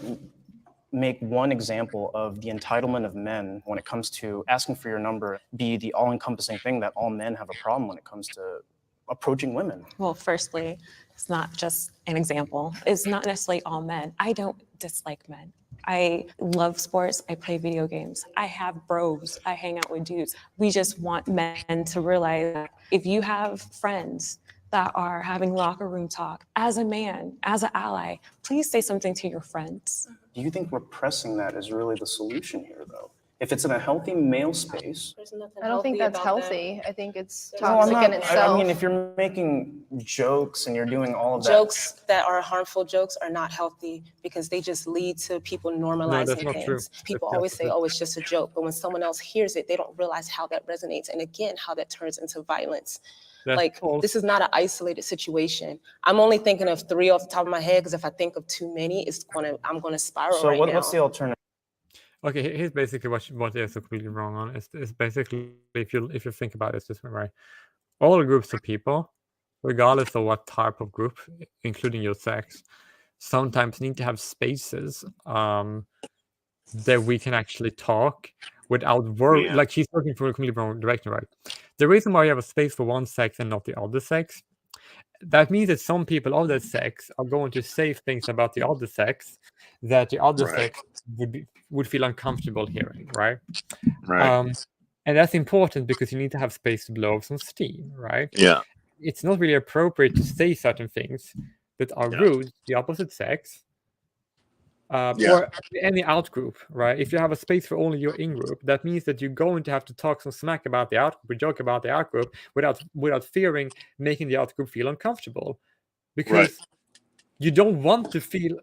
make one example of the entitlement of men when it comes to asking for your number be the all-encompassing thing that all men have a problem when it comes to approaching women? Well, firstly, it's not just an example. It's not necessarily all men. I don't dislike men. I love sports. I play video games. I have bros. I hang out with dudes. We just want men to realize that if you have friends that are having locker room talk, as a man, as an ally, please say something to your friends. Do you think repressing that is really the solution here, though? If it's in a healthy male space. I don't think that's healthy. I think it's No, I'm toxic not, in itself. I mean, if you're making jokes and you're doing all of that. Jokes that are harmful jokes are not healthy because they just lead to people normalizing that's not things. true. People That's always say, not true. oh, it's just a joke. But when someone else hears it, they don't realize how that resonates. And again, how that turns into violence. That's Like, false. this is not an isolated situation. I'm only thinking of 3 off the top of my head because if I think of too many, I'm gonna spiral So right now. what's the alternative? Okay, here's basically what is completely wrong on. It's basically, if you think about it, it's this way, right? All groups of people, regardless of what type of group, including your sex, sometimes need to have spaces that we can actually talk without worry. Yeah. Like, she's working from a completely wrong direction, right? The reason why you have a space for one sex and not the other sex, that means that some people of that sex are going to say things about the other sex that the other Right. sex would feel uncomfortable hearing, right? Right. And that's important because you need to have space to blow off some steam, right? Yeah. It's not really appropriate to say certain things that are Yeah. rude to the opposite sex, Yeah. or any out group, right? If you have a space for only your in group, that means that you're going to have to talk some smack about the out group, or joke about the out group, without fearing making the out group feel uncomfortable, because you don't want to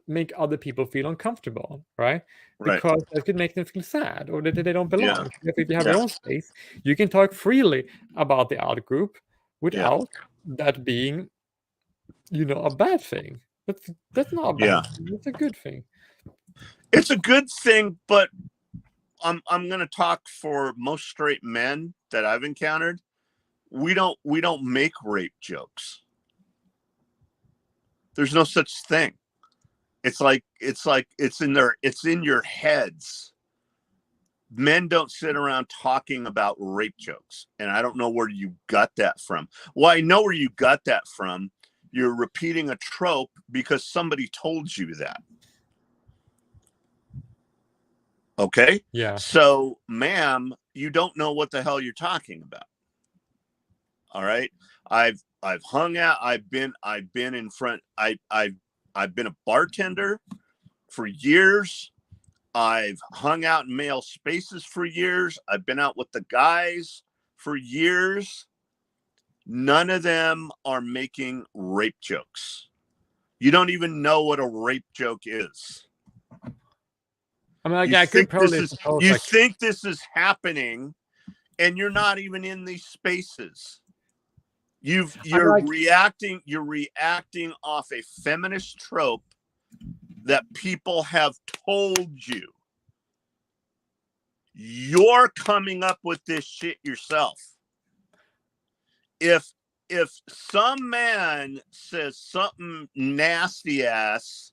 make other people feel uncomfortable, right? Right. Because that could make them feel sad or that they don't belong. Yeah. If you have Yeah. your own space, you can talk freely about the out group without that being, a bad thing. That's not a bad Yeah. thing. It's a good thing. It's a good thing, but I'm going to talk for most straight men that I've encountered. We don't make rape jokes. There's no such thing. It's in your heads. Men don't sit around talking about rape jokes, and I don't know where you got that from. Well, I know where you got that from. You're repeating a trope because somebody told you that. Okay? Yeah. So, ma'am, you don't know what the hell you're talking about. All right? I've hung out, I've been in front, I've been a bartender for years. I've hung out in male spaces for years. I've been out with the guys for years. None of them are making rape jokes. You don't even know what a rape joke is. I mean, like, You I could think probably this is suppose, you like, think this is happening, and you're not even in these spaces. You're like- reacting off a feminist trope that people have told you. You're coming up with this shit yourself. If some man says something nasty ass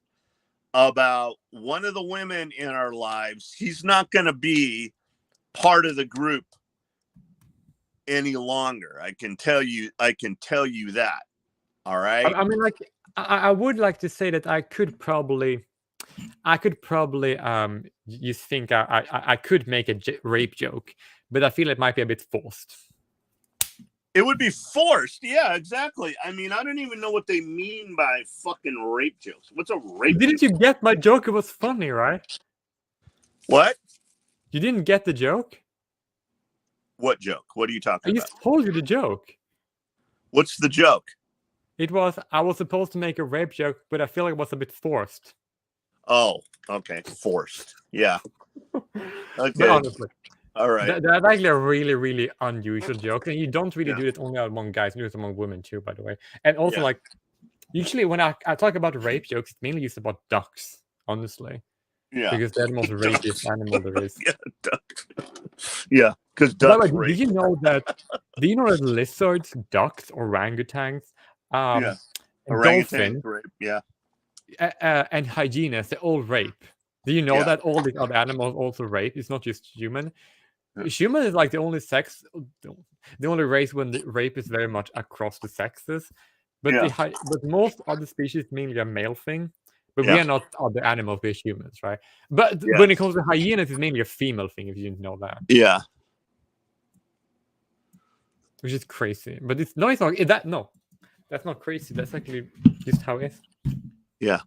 about one of the women in our lives, he's not going to be part of the group any longer. I can tell you that. All right. I mean, like, I would like to say that I could probably you think I could make a rape joke, but I feel it might be a bit forced. It would be forced. Yeah, exactly. I mean, I don't even know what they mean by fucking rape jokes. What's a rape Didn't joke? you get my joke? It was funny, right? What? You didn't get the joke? What joke? What are you I talking just about? told you the joke. What's the joke? It was, I was supposed to make a rape joke, but I feel like it was a bit forced. Oh, okay. Forced. Yeah. But Okay. honestly, All right. that's actually a really, really unusual joke. And you don't really Yeah. do it only among guys, you do it among women too, by the way. And also, Yeah. like, usually when I talk about rape jokes, it's mainly used about ducks, honestly. Yeah. Because they're the most rapiest animal there is. Yeah, ducks. Yeah, because By the way, ducks rape. did you know that lizards, ducks, orangutans, Yeah. and Orangutans dolphins, rape. Yeah. and hyena, they all rape? Do you know Yeah. that all these other animals also rape? It's not just human. Yeah. Human is like the only sex, the only race when the rape is very much across the sexes. But Yeah. but most other species mainly a male thing. But we Yeah. are not other animals, we're humans, right? But Yes. when it comes to hyenas, it's mainly a female thing, if you didn't know that. Yeah. Which is crazy. But it's no, it's not that no. That's not crazy. That's actually just how it is. Yeah.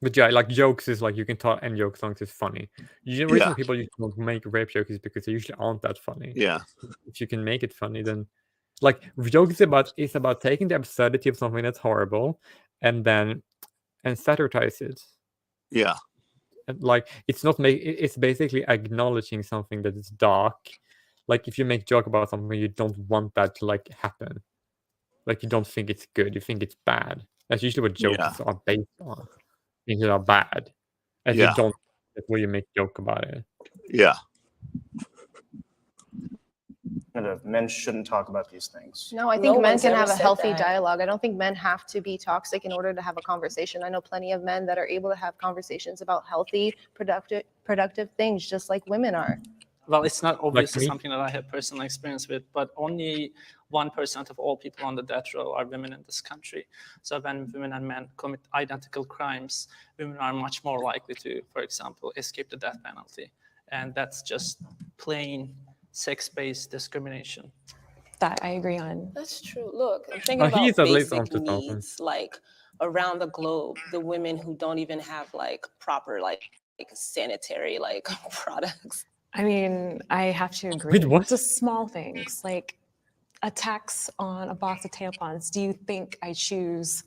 But yeah, like jokes is like you can talk and joke songs is funny. The reason Yeah. people usually don't make rape jokes is because they usually aren't that funny. Yeah. If you can make it funny, then like jokes is about taking the absurdity of something that's horrible and satirize it. Yeah. And like it's not it's basically acknowledging something that is dark. Like if you make joke about something, you don't want that to like happen. Like you don't think it's good, you think it's bad. That's usually what jokes Yeah. are based on. Things that are bad. And Yeah. you don't, that's where you make joke about it. Yeah. Men shouldn't talk about these things. No, I No think men one's can ever have a said healthy that. dialogue. I don't think men have to be toxic in order to have a conversation. I know plenty of men that are able to have conversations about healthy, productive things, just like women are. Well, it's not obviously me? something that I have personal experience with, but only 1% of all people on the death row are women in this country. So when women and men commit identical crimes, women are much more likely to, for example, escape the death penalty. And that's just plain sex-based discrimination. That I agree on. That's true. Look, I'm thinking He's about at least basic onto something. needs, like around the globe, the women who don't even have like proper like sanitary like products. I mean, I have to agree. Wait, what? Just small things like a tax on a box of tampons. Do you think I choose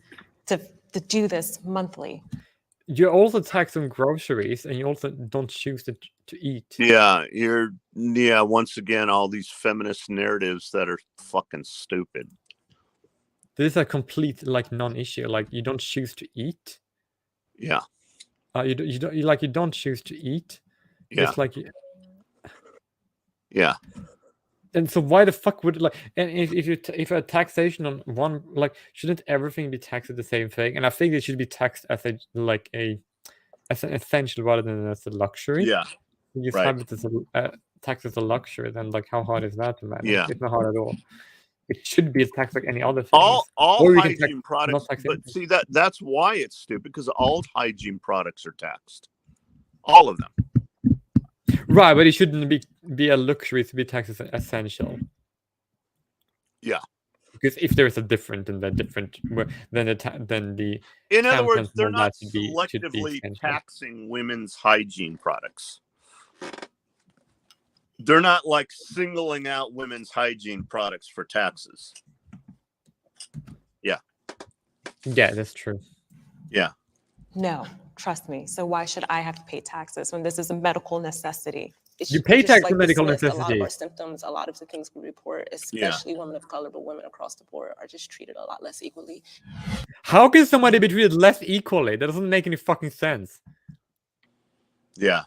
to do this monthly? You're also taxed on groceries, and you also don't choose to eat. Yeah. Once again, all these feminist narratives that are fucking stupid. This is a complete like non-issue. Like you don't choose to eat. Yeah. You don't choose to eat. Yeah. It's like Yeah. and so why the fuck would like and if a taxation on one like shouldn't everything be taxed at the same thing? And I think it should be taxed as an essential rather than as a luxury. Yeah. You just Right. have it as a tax as a luxury, then like how hard is that to manage? Yeah. It's not hard at all. It should be taxed like any other thing. All Or you can hygiene tax- products, not tax but anything. see that's why it's stupid, because all hygiene products are taxed. All of them. Right, but it shouldn't be a luxury to be taxed as essential. Yeah. Because if there is a different, then the In other tampons words, they're and all not that should be selectively essential. taxing women's hygiene products. They're not like singling out women's hygiene products for taxes. Yeah, that's true. Yeah. No, trust me. So why should I have to pay taxes when this is a medical necessity? It's You pay just tax like for medical dismissed. A lot of necessity. our symptoms, a lot of the things we report, especially women of color, but women across the board are just treated a lot less equally. How can somebody be treated less equally? That doesn't make any fucking sense. Yeah.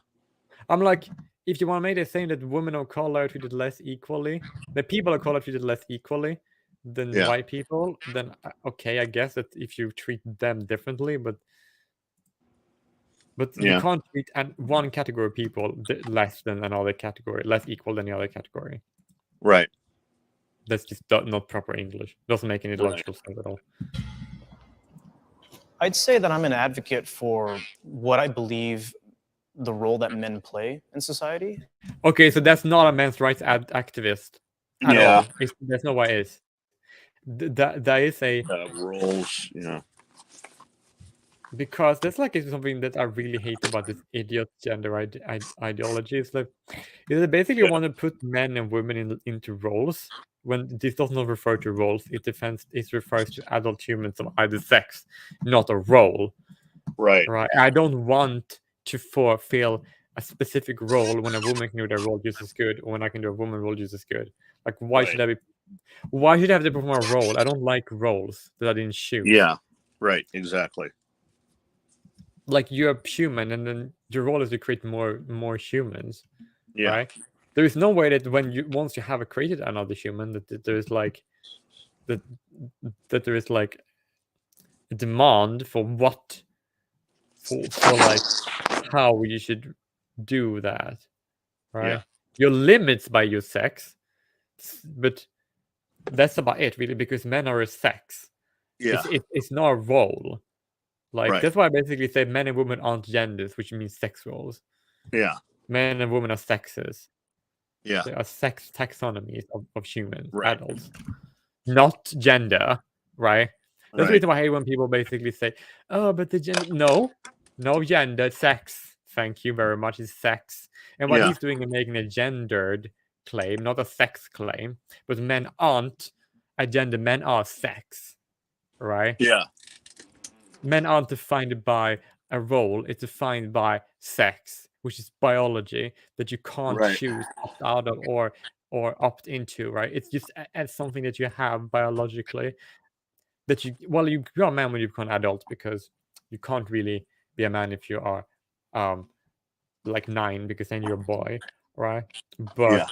I'm like, if you want to make it saying that women of color are treated less equally, that people of color are treated less equally than Yeah. white people, then okay, I guess that if you treat them differently, but Yeah. you can't treat one category of people less than another category, less equal than the other category. Right. That's just not proper English. Doesn't make any Right. logical sense at all. I'd say that I'm an advocate for what I believe the role that men play in society. Okay, so that's not a men's rights activist at Yeah. all. That's not what it is. That is a Roles. Yeah. because that's like something that I really hate about this idiot gender ideology. It's like they basically want to put men and women into roles when this does not refer to roles. It refers to adult humans of either sex, not a role. Right. Right. I don't want to fulfill a specific role when a woman can do their role just as good, or when I can do a woman role just as good. Like, why should I be? Why should I have to perform a role? I don't like roles that I didn't choose. Yeah. Right. Exactly. Like, you're a human, and then your role is to create more humans. Yeah. Right. There is no way that once you have created another human that there is like that there is like a demand for what for like how you should do that, right? Yeah. You're limits by your sex, but that's about it, really, because men are a sex. Yeah. It's not a role. Like, Right. that's why I basically say men and women aren't genders, which means sex roles. Yeah. Men and women are sexes. Yeah. They are sex taxonomies of humans, Right. adults, not gender, right? That's the Right. reason why I hate when people basically say, "Oh, but the gender." No gender, sex. Thank you very much. It's sex, and what Yeah. he's doing is making a gendered claim, not a sex claim. But men aren't a gender. Men are sex, right? Yeah. Men aren't defined by a role. It's defined by sex, which is biology that you can't Right. choose, opt out of, or opt into, right? It's just as something that you have biologically. That you're a man when you become an adult, because you can't really be a man if you are like 9, because then you're a boy, right? But Yeah.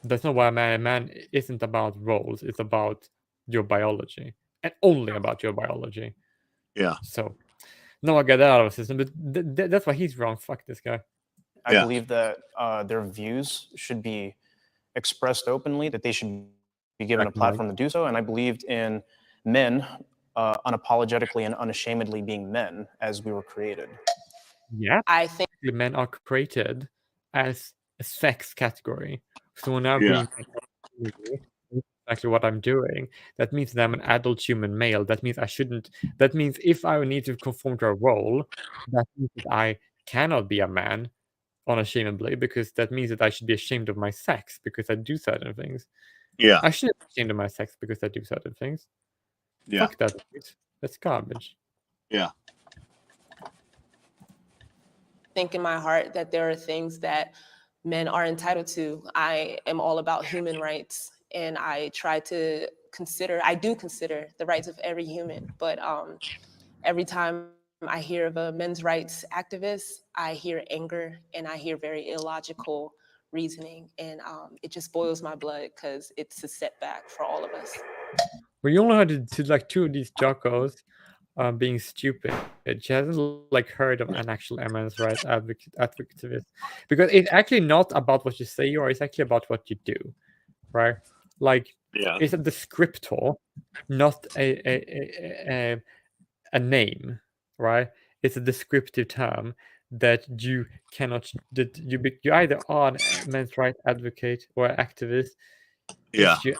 that's not why a man isn't about roles. It's about your biology, and only about your biology. Yeah. So no, I get that out of the system, but that's why he's wrong. Fuck this guy. I believe that their views should be expressed openly, that they should be given a platform to do so. And I believed in men unapologetically and unashamedly being men as we were created. Yeah. I think Men are created as a sex category. So now Yeah. being exactly what I'm doing, that means that I'm an adult human male. That means I shouldn't. That means if I need to conform to a role, that means that I cannot be a man unashamedly, because that means that I should be ashamed of my sex because I do certain things. Yeah. I shouldn't be ashamed of my sex because I do certain things. Yeah. Fuck that. That's garbage. Yeah. think in my heart that there are things that men are entitled to. I am all about human rights, and I do consider the rights of every human. But every time I hear of a men's rights activist, I hear anger and I hear very illogical reasoning, and it just boils my blood because it's a setback for all of us. Well, you only heard to like 2 of these jockos being stupid. She hasn't like heard of an actual men's rights advocate, because it's actually not about what you say, or it's actually about what you do, right? Like, it's a descriptor, not a name, right? It's a descriptive term that you cannot, that you either are a men's rights advocate or an activist. Yeah. If you're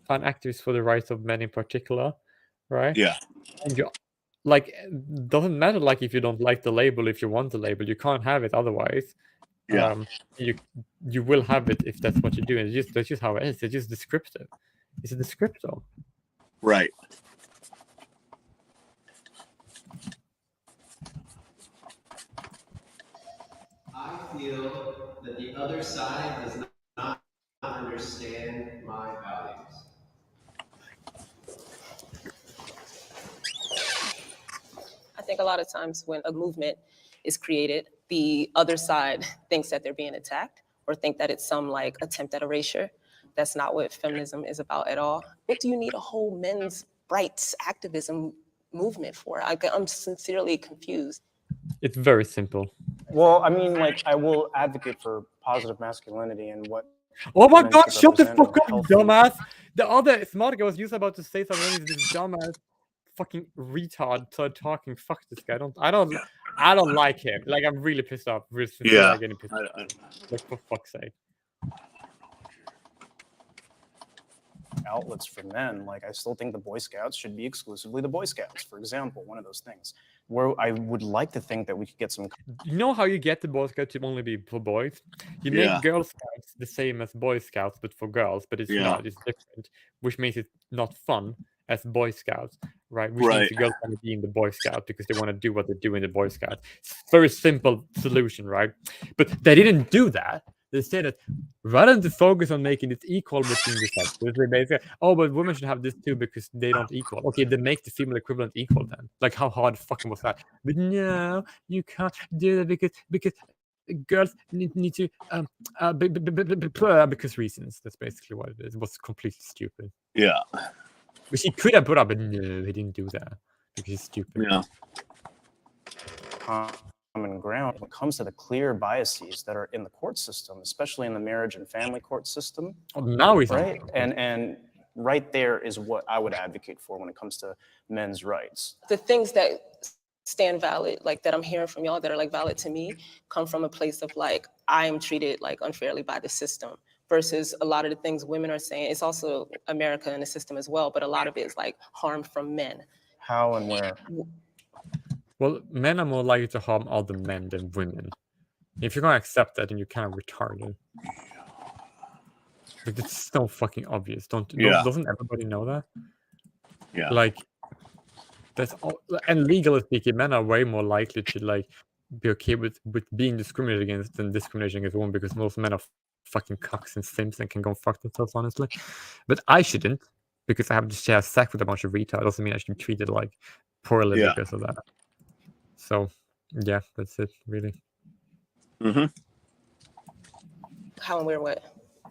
an activist for the rights of men in particular, right? Yeah. And you like, doesn't matter like if you don't like the label, if you want the label, you can't have it otherwise. Yeah. You will have it if that's what you do. And that's just how it is. It's just descriptive. It's a descriptor. Right. I feel that the other side does not understand my values. I think a lot of times when a movement is created, the other side thinks that they're being attacked or think that it's some like attempt at erasure. That's not what feminism is about at all. What do you need a whole men's rights activism movement for? I'm sincerely confused. It's very simple. Well, I mean, like, I will advocate for positive masculinity and what. Oh my men god, should shut the represent fuck up, and you healthy. dumbass! The other smart guy was just about to say something, and this dumbass fucking retard started talking. Fuck this guy. I don't like him. Like, I'm really pissed off. Really sincerely, Yeah. like, getting pissed off. Like, for fuck's sake. outlets for men. Like I still think the Boy Scouts should be exclusively the Boy Scouts, for example, one of those things. Where I would like to think that we could get some. You know how you get the Boy Scouts to only be for boys? You Yeah. make Girl Scouts the same as Boy Scouts, but for girls, but it's Yeah. not. It's different, which makes it not fun as Boy Scouts, right? Which means Right. the girls want to be in the Boy Scout because they want to do what they do in the Boy Scouts. It's a very simple solution, right? But they didn't do that. They said that rather than to focus on making it equal between the sexes, they basically, oh, but women should have this too because they don't equal. Okay, then make the female equivalent equal then. Like, how hard fucking was that? But no, you can't do that because girls need to because reasons. That's basically what it is. It was completely stupid. Yeah. Which he could have put up, but no, he didn't do that because he's stupid. Yeah. Common ground when it comes to the clear biases that are in the court system, especially in the marriage and family court system. Oh, now he's right, and right there is what I would advocate for when it comes to men's rights. The things that stand valid, like that I'm hearing from y'all that are like valid to me, come from a place of like, I am treated like unfairly by the system, versus a lot of the things women are saying. It's also America and the system as well, but a lot of it is like harm from men. How and where? Well, men are more likely to harm other men than women. If you're gonna accept that, then you're kind of retarded. Like, it's so fucking obvious. Doesn't everybody know that? Yeah. Like, that's all. And legally speaking, men are way more likely to like be okay with being discriminated against than discriminating against women, because most men are fucking cocks and simps and can go fuck themselves, honestly. But I shouldn't, because I have to share sex with a bunch of retards. It doesn't mean I should be treated like poorly because of that. So, yeah, that's it, really. Mm-hmm. How and where, what?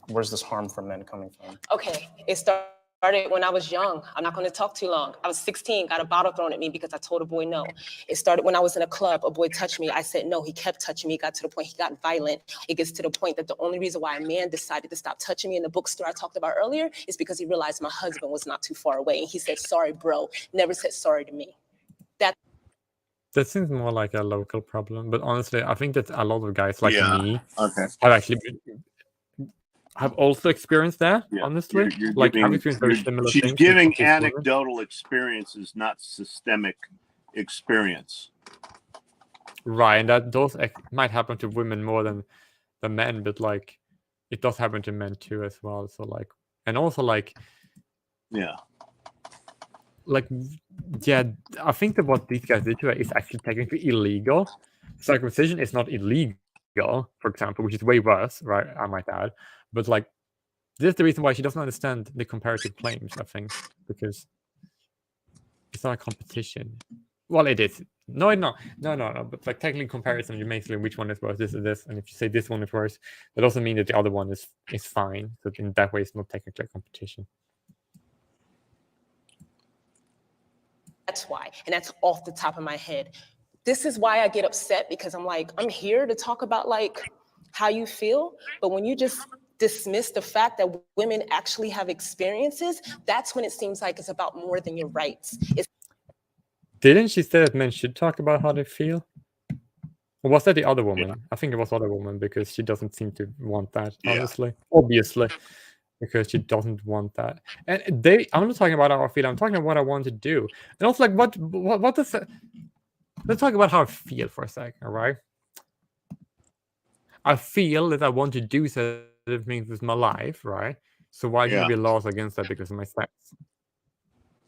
Where's this harm from men coming from? Okay, it started when I was young. I'm not going to talk too long. I was 16, got a bottle thrown at me because I told a boy no. It started when I was in a club. A boy touched me. I said no. He kept touching me. It got to the point he got violent. It gets to the point that the only reason why a man decided to stop touching me in the bookstore I talked about earlier is because he realized my husband was not too far away. And he said, sorry, bro. Never said sorry to me. That seems more like a local problem, but honestly, I think that a lot of guys like me have actually have also experienced that. Yeah. Honestly, You're like giving, I've experienced very similar she's things. giving anecdotal experiences, not systemic experience. Right, and that those might happen to women more than the men, but like it does happen to men too as well. So like, and also like, yeah. Like, yeah, I think that what these guys did to her is actually technically illegal. Circumcision is not illegal, for example, which is way worse, right? I might add. But like, this is the reason why she doesn't understand the comparative claims, I think, because it's not a competition. Well, it is. No. But like technically comparison, you make which one is worse, this or this, and if you say this one is worse, that doesn't mean that the other one is fine. So in that way, it's not technically a competition. That's why, and that's off the top of my head. This is why I get upset, because I'm like, I'm here to talk about like how you feel, but when you just dismiss the fact that women actually have experiences, that's when it seems like it's about more than your rights. Didn't she say that men should talk about how they feel? Or was that the other woman? Yeah. I think it was the other woman, because she doesn't seem to want that, honestly. Obviously. Because she doesn't want that. And I'm not talking about how I feel, I'm talking about what I want to do. And also, like, what does that... Let's talk about how I feel for a second, all right? I feel that I want to do certain things with my life, right? So why should there be laws against that because of my sex?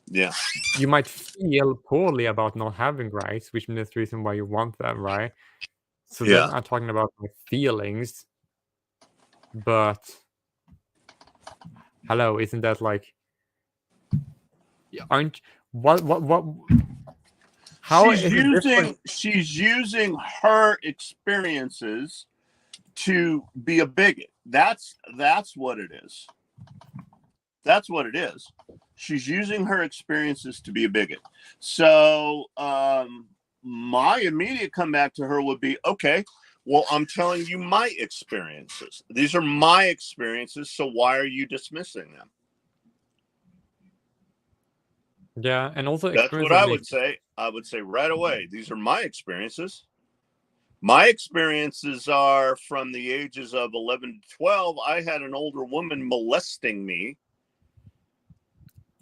Yeah. You might feel poorly about not having rights, which means the reason why you want that, right? So then I'm talking about my feelings, but... Hello, isn't that like? Aren't what? How she's using her experiences to be a bigot. That's what it is. That's what it is. She's using her experiences to be a bigot. So my immediate comeback to her would be, okay, well, I'm telling you my experiences. These are my experiences, so why are you dismissing them? Yeah, and also that's what I would say. I would say right away, these are my experiences. My experiences are from the ages of 11 to 12. I had an older woman molesting me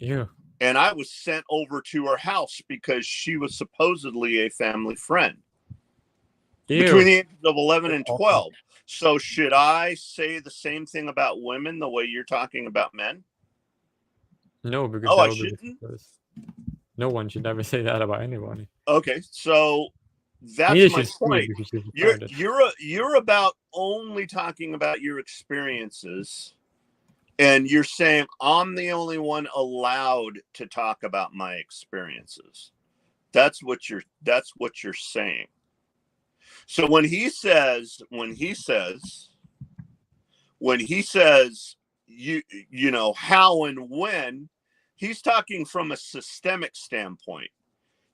Yeah. And I was sent over to her house because she was supposedly a family friend between the ages of 11 and 12. So should I say the same thing about women the way you're talking about men? No, because Oh, that I would be shouldn't? ridiculous. No one should ever say that about anybody. Okay, so that's Neither my should she, point. because she's You're retarded. you're about only talking about your experiences, and you're saying I'm the only one allowed to talk about my experiences. That's what you're saying. So when he says you know how and when, he's talking from a systemic standpoint.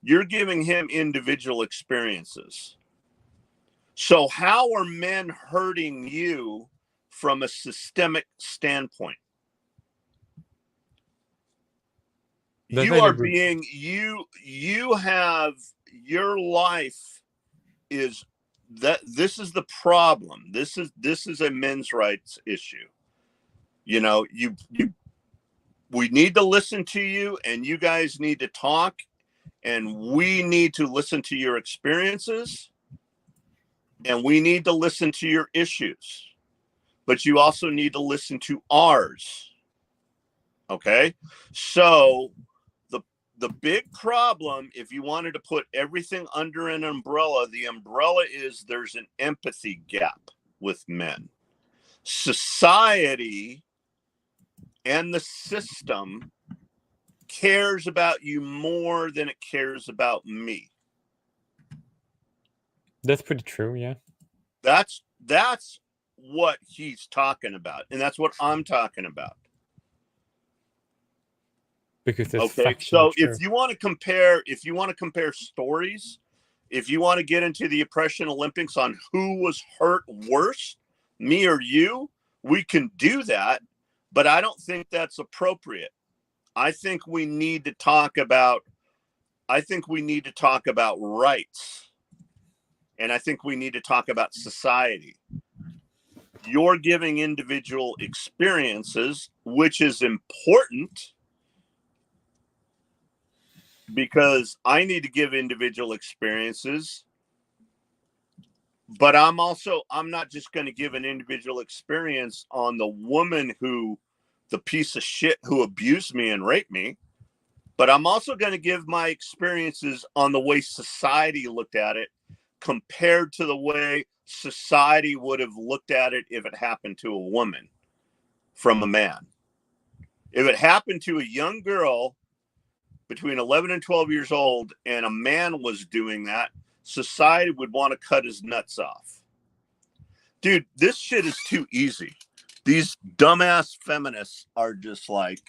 You're giving him individual experiences. So how are men hurting you from a systemic standpoint? That's You very are good. being you have your life is that this is the problem. This is a men's rights issue. You know, we need to listen to you, and you guys need to talk, and we need to listen to your experiences, and we need to listen to your issues, but you also need to listen to ours. Okay? So the big problem, if you wanted to put everything under an umbrella, the umbrella is there's an empathy gap with men. Society and the system cares about you more than it cares about me. That's pretty true, yeah. That's what he's talking about, and that's what I'm talking about. Because that's Okay, so if you want to compare stories, if you want to get into the oppression Olympics on who was hurt worse, me or you, we can do that, but I don't think that's appropriate. I think we need to talk about rights, and I think we need to talk about society. You're giving individual experiences, which is important, because I need to give individual experiences, but I'm not just going to give an individual experience on the woman the piece of shit who abused me and raped me, but I'm also going to give my experiences on the way society looked at it compared to the way society would have looked at it if it happened to a woman from a man. If it happened to a young girl between 11 and 12 years old and a man was doing that, society would want to cut his nuts off. Dude, this shit is too easy. These dumbass feminists are just like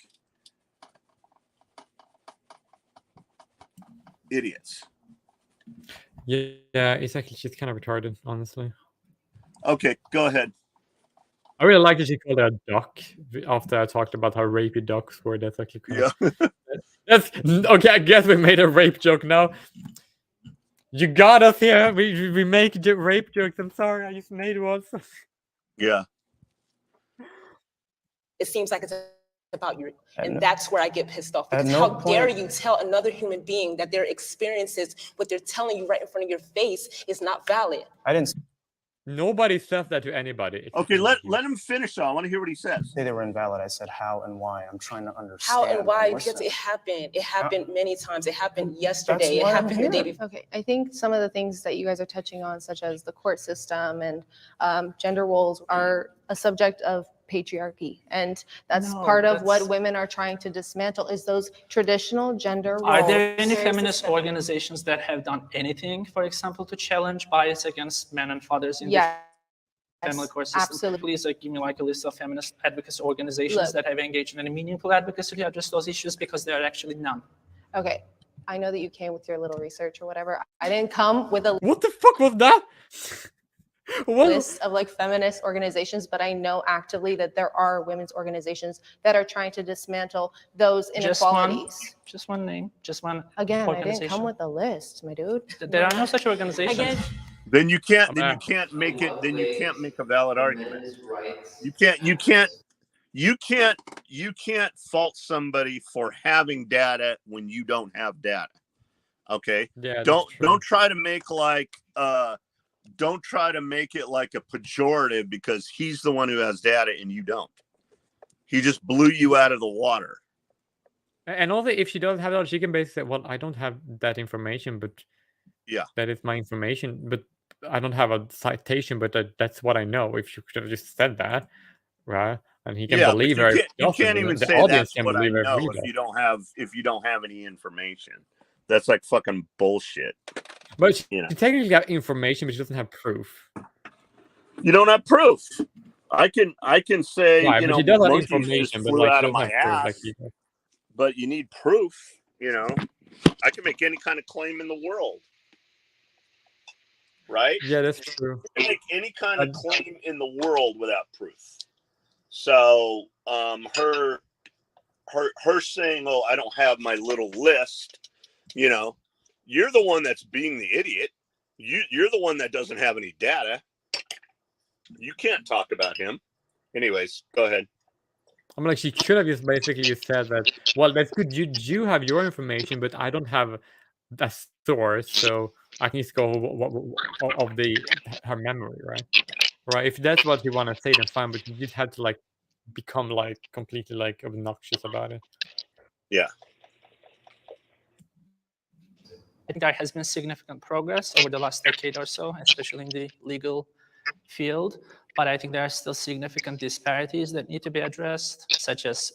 idiots. Yeah, it's actually just kind of retarded, honestly. Okay, go ahead. I really like that she called her a duck after I talked about how rapey ducks were. That's actually kind of... That's okay. I guess we made a rape joke now. You got us here. We make rape jokes. I'm sorry, I just made one. Yeah. It seems like it's about you, and that's where I get pissed off. Because no how point- dare you tell another human being that their experiences, what they're telling you right in front of your face, is not valid? I didn't Nobody says that to anybody. Okay, let him finish. I want to hear what he says. say they were invalid. I said how and why. I'm trying to understand. How and why? Because listen. it happened. It happened many times. It happened yesterday. It why I'm happened the day here. before. Okay, I think some of the things that you guys are touching on, such as the court system and gender roles, are a subject of patriarchy, and that's part of what women are trying to dismantle, is those traditional gender roles. Are there any Very feminist systemic. organizations that have done anything, for example, to challenge bias against men and fathers in Yes, the family court system? absolutely. Please give me like a list of feminist advocacy organizations Look. that have engaged in any meaningful advocacy to address those issues, because there are actually none. Okay, I know that you came with your little research or whatever. I didn't come with a What the fuck was that? What? list of like feminist organizations, but I know actively that there are women's organizations that are trying to dismantle those inequalities. Just one name, just one Again, I didn't organization. come with a list, my dude. There are no such organizations. Again, Then you can't Okay. make a valid argument. Women's rights. You can't you can't fault somebody for having data when you don't have data. Okay. Yeah, Don't try to make don't try to make it like a pejorative because he's the one who has data and you don't. He just blew you out of the water. And also, if she doesn't have that, she can basically say, "Well, I don't have that information, but yeah, that is my information. But I don't have a citation, but that's what I know." If she could have just said that, right? And he can believe her. You can't even the say audience that's can what I believe her know either. if you don't have any information. That's like fucking bullshit. But she technically got information, but she doesn't have proof. You don't have proof. I can say, right, you but know, she does have monkeys information, just but flew like out she of doesn't my have proof, ass. like But you need proof. You know, I can make any kind of claim in the world, right? Yeah, that's true. I can make any kind of claim in the world without proof. So, her saying, "Oh, I don't have my little list," you know, you're the one that's being the idiot. You're the one that doesn't have any data. You can't talk about him. Anyways, go ahead. I'm like, she should have just basically said that, well, that's good. You have your information, but I don't have a source, so I can just go of her memory, right? Right. If that's what you want to say, then fine. But you just had to like become like completely like obnoxious about it. Yeah. I think there has been significant progress over the last decade or so, especially in the legal field. But I think there are still significant disparities that need to be addressed, such as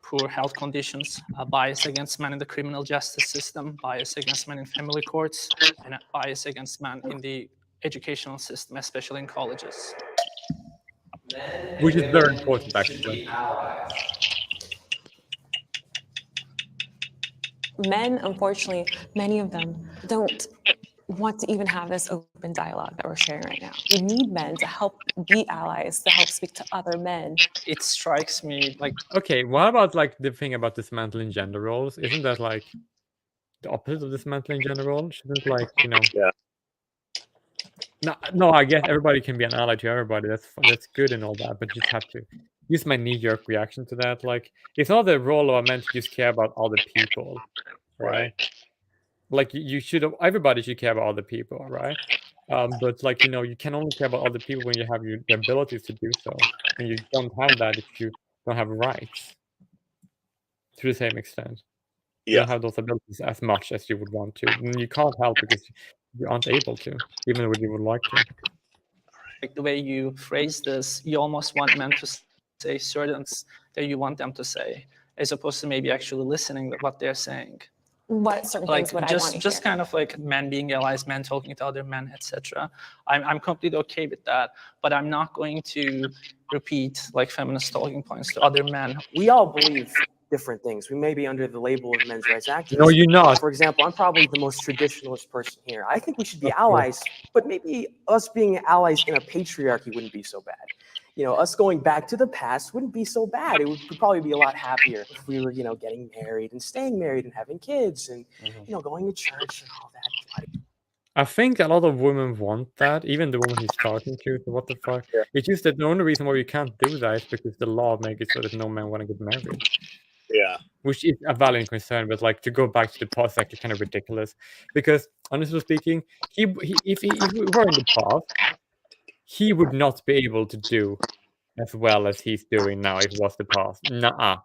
poor health conditions, bias against men in the criminal justice system, bias against men in family courts, and bias against men in the educational system, especially in colleges. Which is very important, actually. Men, unfortunately, many of them don't want to even have this open dialogue that we're sharing right now. We need men to help be allies, to help speak to other men. It strikes me like... Okay, what about like the thing about dismantling gender roles? Isn't that like the opposite of dismantling gender roles? Shouldn't like, you know... Yeah. No, I guess everybody can be an ally to everybody. That's good and all that, but you just have to use my knee-jerk reaction to that. Like, it's not the role of a man to just care about other people, right? Like, you should... everybody should care about other people, right? But like, you know, you can only care about other people when you have the abilities to do so, and you don't have that if you don't have rights to the same extent. You don't have those abilities as much as you would want to, and you can't help because you aren't able to, even when you would like to. Like the way you phrase this, you almost want men to say certain things that you want them to say, as opposed to maybe actually listening to what they're saying. What certain things would I want to hear? Just kind of like men being allies, men talking to other men, etc. I'm completely okay with that, but I'm not going to repeat like feminist talking points to other men. We all believe different things. We may be under the label of men's rights activists. No, you're not. For example, I'm probably the most traditionalist person here. I think we should be allies, but maybe us being allies in a patriarchy wouldn't be so bad. You know, us going back to the past wouldn't be so bad. It would probably be a lot happier if we were, you know, getting married and staying married and having kids and, you know, going to church and all that. I think a lot of women want that, even the woman he's talking to. So what the fuck? It's just that the only reason why we can't do that is because the law makes it so that no men want to get married. Yeah. Which is a valid concern, but like to go back to the past is actually kind of ridiculous. Because honestly speaking, if we were in the past, he would not be able to do as well as he's doing now if it was the past. Nuh-uh.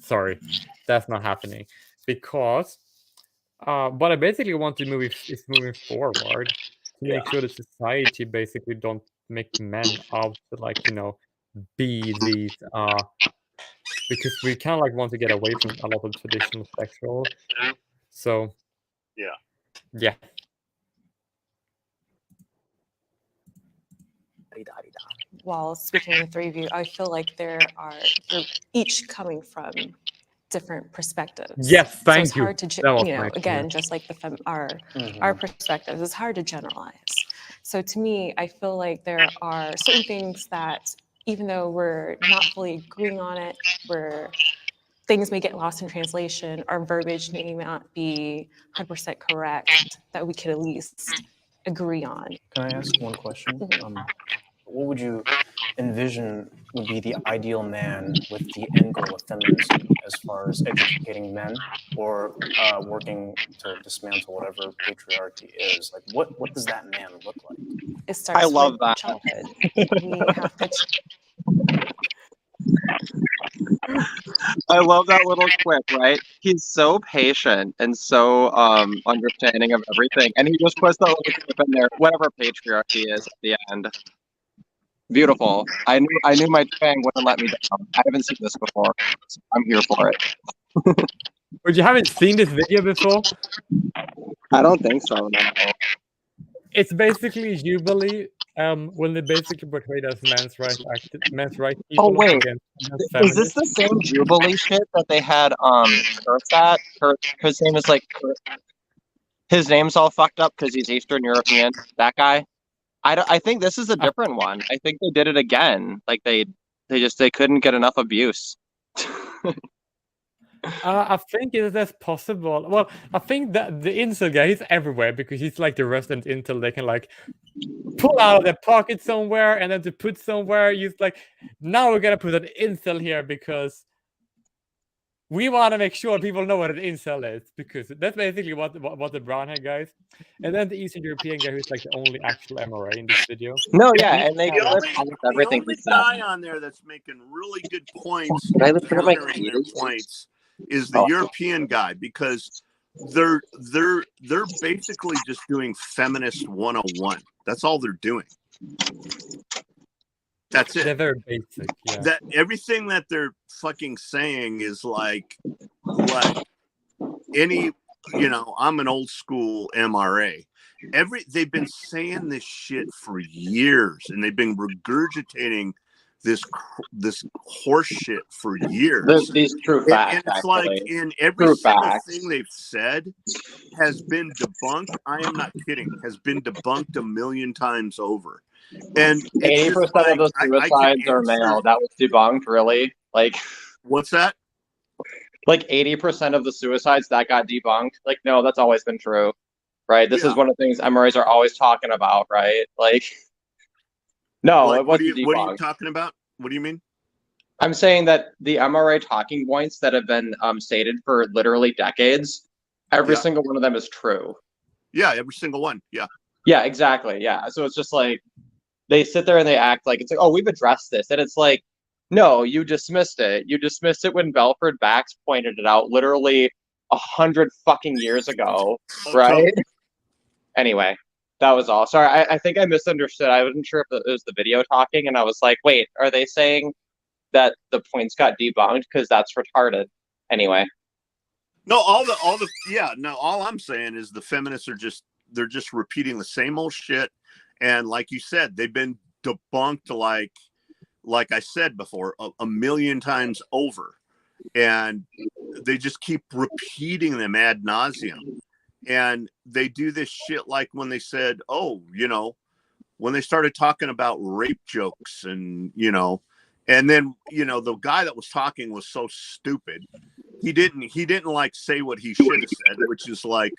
Sorry. That's not happening. Because what I basically want to move is moving forward to make sure that society basically don't make men out to like, you know, be these because we kind of like want to get away from a lot of traditional sexual. So yeah. While speaking with three of you, I feel like you're each coming from different perspectives. Yes, thank so it's hard to, you know, again, just like our perspectives, it's hard to generalize. So to me, I feel like there are certain things that, even though we're not fully agreeing on it, things may get lost in translation, our verbiage may not be 100% correct, that we could at least agree on. Can I ask one question? what would you envision would be the ideal man with the end goal of feminism, as far as educating men or working to dismantle whatever patriarchy is? Like, what does that man look like? It starts love with that. childhood. We have to I love that little quip, right? He's so patient and so understanding of everything, and he just puts that little quip in there, whatever patriarchy is at the end. Beautiful. I knew my twang wouldn't let me down. I haven't seen this before. So I'm here for it. But you haven't seen this video before? I don't think so. No. It's basically Jubilee, when they basically portrayed as men's rights people Oh wait, against is this feminists. the same Jubilee shit that they had Kurt's at? His name is like Kurt. His name's all fucked up because he's Eastern European. That guy. I think this is a different one. I think they did it again. Like they couldn't get enough abuse. I think it is possible. Well, I think that the incel guy, he's everywhere because he's like the resident incel. They can like pull out of their pocket somewhere and then to put somewhere. He's like, now we're gonna put an incel here because we want to make sure people know what an incel is, because that's basically what the brown hair guy is. And then the Eastern European guy, who's like the only actual MRA in this video. No, yeah, and they The clip only, almost the everything only he said. guy on there that's making really good points, Did I look at my countering their keys? points, is the European guy, because they're basically just doing feminist 101. That's all they're doing. That's it. They're very basic. Yeah. That everything that they're fucking saying is like any, I'm an old school MRA. They've been saying this shit for years, and they've been regurgitating this horse shit for years. These true facts, and it's actually. like in every True single facts. thing they've said has been debunked. I am not kidding. Has been debunked 1,000,000 times over. And 80% of the suicides are male. That was debunked, really? Like, what's that? Like 80% of the suicides that got debunked. Like, no, that's always been true, right? This is one of the things MRAs are always talking about, right? Like, no, Like, it wasn't what are you debunked. talking about? What do you mean? I'm saying that the MRA talking points that have been stated for literally decades, every single one of them is true. Yeah, every single one. Yeah. Yeah, exactly. Yeah. So it's just like they sit there and they act like it's like, oh, we've addressed this. And it's like, no, you dismissed it. You dismissed it when Belford Bax pointed it out literally 100 fucking years ago, right? Anyway, that was all. Sorry, I think I misunderstood. I wasn't sure if it was the video talking, and I was like, wait, are they saying that the points got debunked? Because that's retarded. Anyway. No, all I'm saying is the feminists are they're just repeating the same old shit. And like you said, they've been debunked like I said before, a million times over. And they just keep repeating them ad nauseum. And they do this shit like when they said, when they started talking about rape jokes and then, the guy that was talking was so stupid. He didn't like say what he should have said, which is like,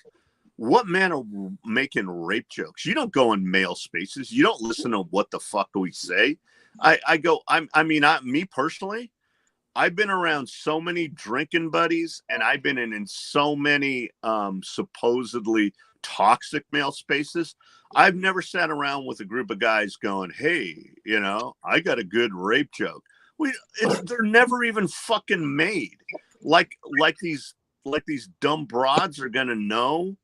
what men are making rape jokes? You don't go in male spaces. You don't listen to what the fuck we say. Me personally, I've been around so many drinking buddies, and I've been in so many supposedly toxic male spaces. I've never sat around with a group of guys going, hey, I got a good rape joke. They're never even fucking made. Like these dumb broads are gonna know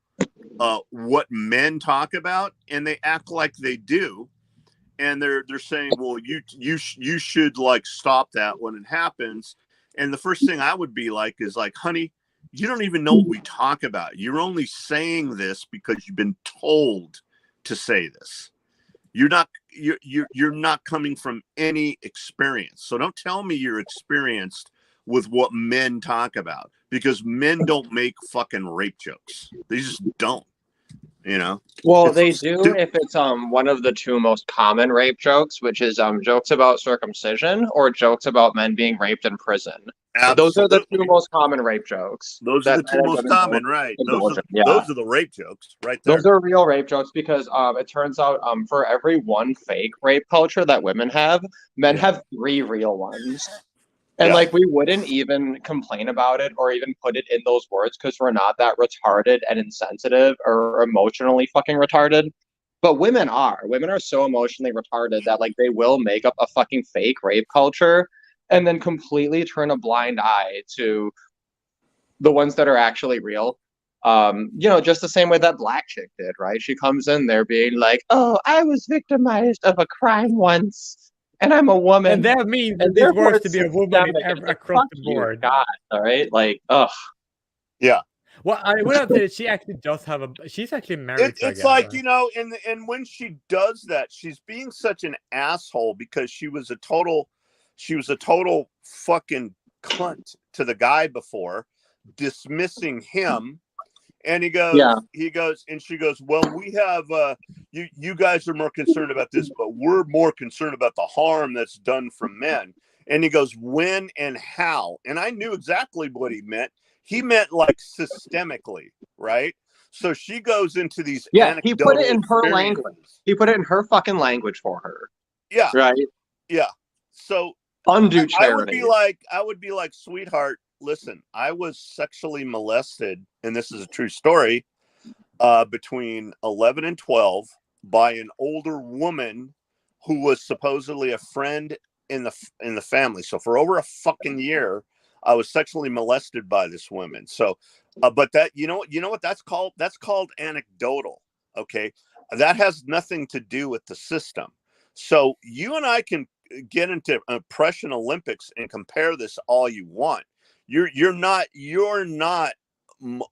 what men talk about, and they act like they do, and they're saying, well, you should like stop that when it happens. And the first thing I would be like is like, honey, you don't even know what we talk about. You're only saying this because you've been told to say this. You're not coming from any experience. So don't tell me you're experienced with what men talk about, because men don't make fucking rape jokes. They just don't. You know. Well, It's they stu- do if it's one of the two most common rape jokes, which is jokes about circumcision or jokes about men being raped in prison. Those are the two Absolutely. most common rape jokes Those are that the men two and most women both common, right? indulge in. Yeah. Those are the rape jokes right there. Those are real rape jokes because it turns out for every one fake rape culture that women have, men Yeah. have 3 real ones. And Yeah. like we wouldn't even complain about it or even put it in those words because we're not that retarded and insensitive or emotionally fucking retarded. But women are. Women are so emotionally retarded that like they will make up a fucking fake rape culture and then completely turn a blind eye to the ones that are actually real. Just the same way that black chick did, right? She comes in there being like, "Oh, I was victimized of a crime once, and I'm a woman, And that means and this therefore works to it's be a woman in systemic." And it's like, across fuck the you, board. God, all right? Like, ugh. Yeah. Well, I would have said that she actually does have a. She's actually married to a It's guy, like, right? you know, and when she does that, she's being such an asshole because she was a total fucking cunt to the guy before, dismissing him. And he goes, and she goes, well, we have, you guys are more concerned about this, but we're more concerned about the harm that's done from men. And he goes, when and how? And I knew exactly what he meant. He meant like systemically, right? So she goes into these Yeah, he put it in her experiences. language. He put it in her fucking language for her. Yeah. Right? Yeah. So undue I would charity. be like, sweetheart, listen, I was sexually molested, and this is a true story, between 11 and 12 by an older woman who was supposedly a friend in the family. So for over a fucking year, I was sexually molested by this woman. So, but that, you know what that's called? That's called anecdotal. Okay. That has nothing to do with the system. So you and I can get into oppression Olympics and compare this all you want. You're not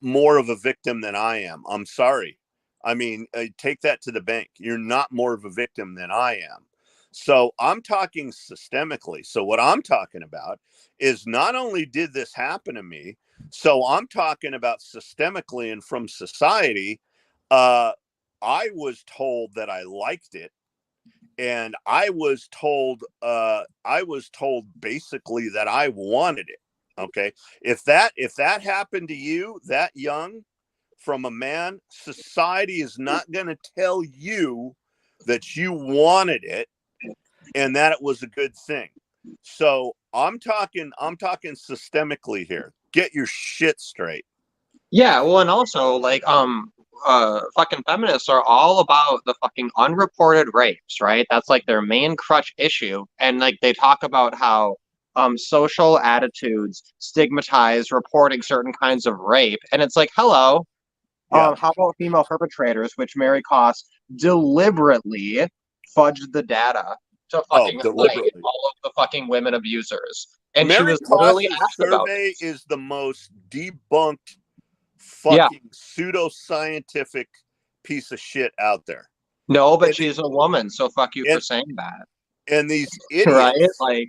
more of a victim than I am. I'm sorry. I mean, take that to the bank. You're not more of a victim than I am. So I'm talking systemically. So what I'm talking about is not only did this happen to me, so I'm talking about systemically and from society. I was told that I liked it. And I was told basically that I wanted it. Okay. If that happened to you that young from a man, society is not going to tell you that you wanted it and that it was a good thing. So I'm talking systemically here. Get your shit straight. Yeah, well, and also like fucking feminists are all about the fucking unreported rapes, right? That's like their main crutch issue. And like they talk about how social attitudes stigmatize reporting certain kinds of rape. And it's like, hello, how about female perpetrators, which Mary Koss deliberately fudged the data to fucking hide all of the fucking women abusers. And Mary she was literally Koss's asked about survey this. is the most debunked fucking pseudoscientific piece of shit out there. No, but she's a woman, so fuck you for saying that. And these idiots, right? Like,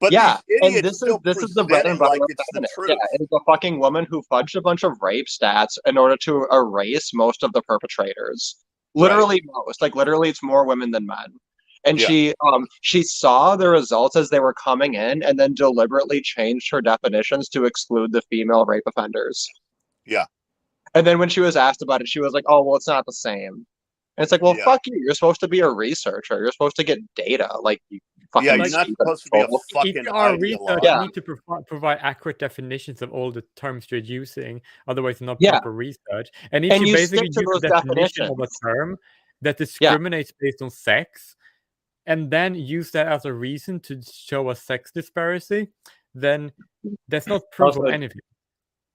but yeah, these and idiots this is the bread and butter like of it's the feminists. truth. Yeah, it's a fucking woman who fudged a bunch of rape stats in order to erase most of the perpetrators. Literally most, like literally, it's more women than men. And she saw the results as they were coming in, and then deliberately changed her definitions to exclude the female rape offenders. Yeah. And then when she was asked about it, she was like, "Oh, well, it's not the same." And it's like, well, fuck you. You're supposed to be a researcher. You're supposed to get data. Like, you fucking you're not supposed to be a fucking if you are a researcher, ideologue. you need to provide accurate definitions of all the terms you're using. Otherwise, it's not proper research. And if you basically stick to use those a definition of a definitions. term that discriminates based on sex, and then use that as a reason to show a sex disparity, then that's not proof of anything.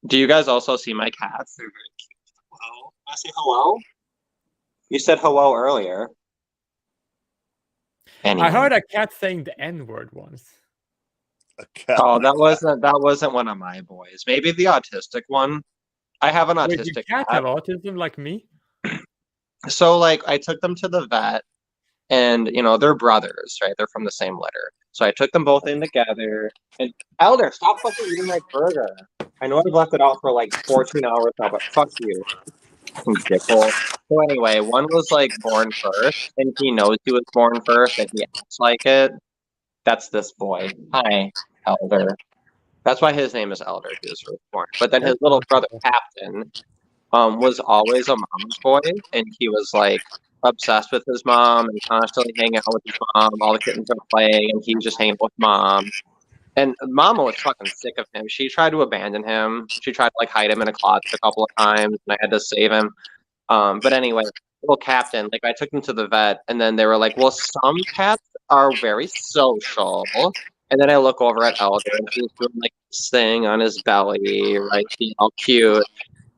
Do you guys also see my cats? They're very cute. Hello? I say hello? You said hello earlier. Anyway. I heard a cat saying the N-word once. Oh, that wasn't one of my boys. Maybe the autistic one. I have an Wait, autistic your cats have autism like me? So like I took them to the vet, and they're brothers, right? They're from the same litter. So I took them both in together. And Elder, stop fucking eating my burger. I know I've left it out for like 14 hours now, but fuck you. Dipple. So anyway, one was like born first, and he knows he was born first, and he acts like it. That's this boy. Hi, Elder. That's why his name is Elder. He was firstborn. But then his little brother Captain was always a mama's boy, and he was like obsessed with his mom and constantly hanging out with his mom. All the kittens are playing, and he was just hanging out with mom. And Mama was fucking sick of him. She tried to abandon him. She tried to like hide him in a closet a couple of times, and I had to save him. But anyway, little Captain, like I took him to the vet, and then they were like, "Well, some cats are very social." And then I look over at Elder, and he's doing like this thing on his belly, right, being all cute.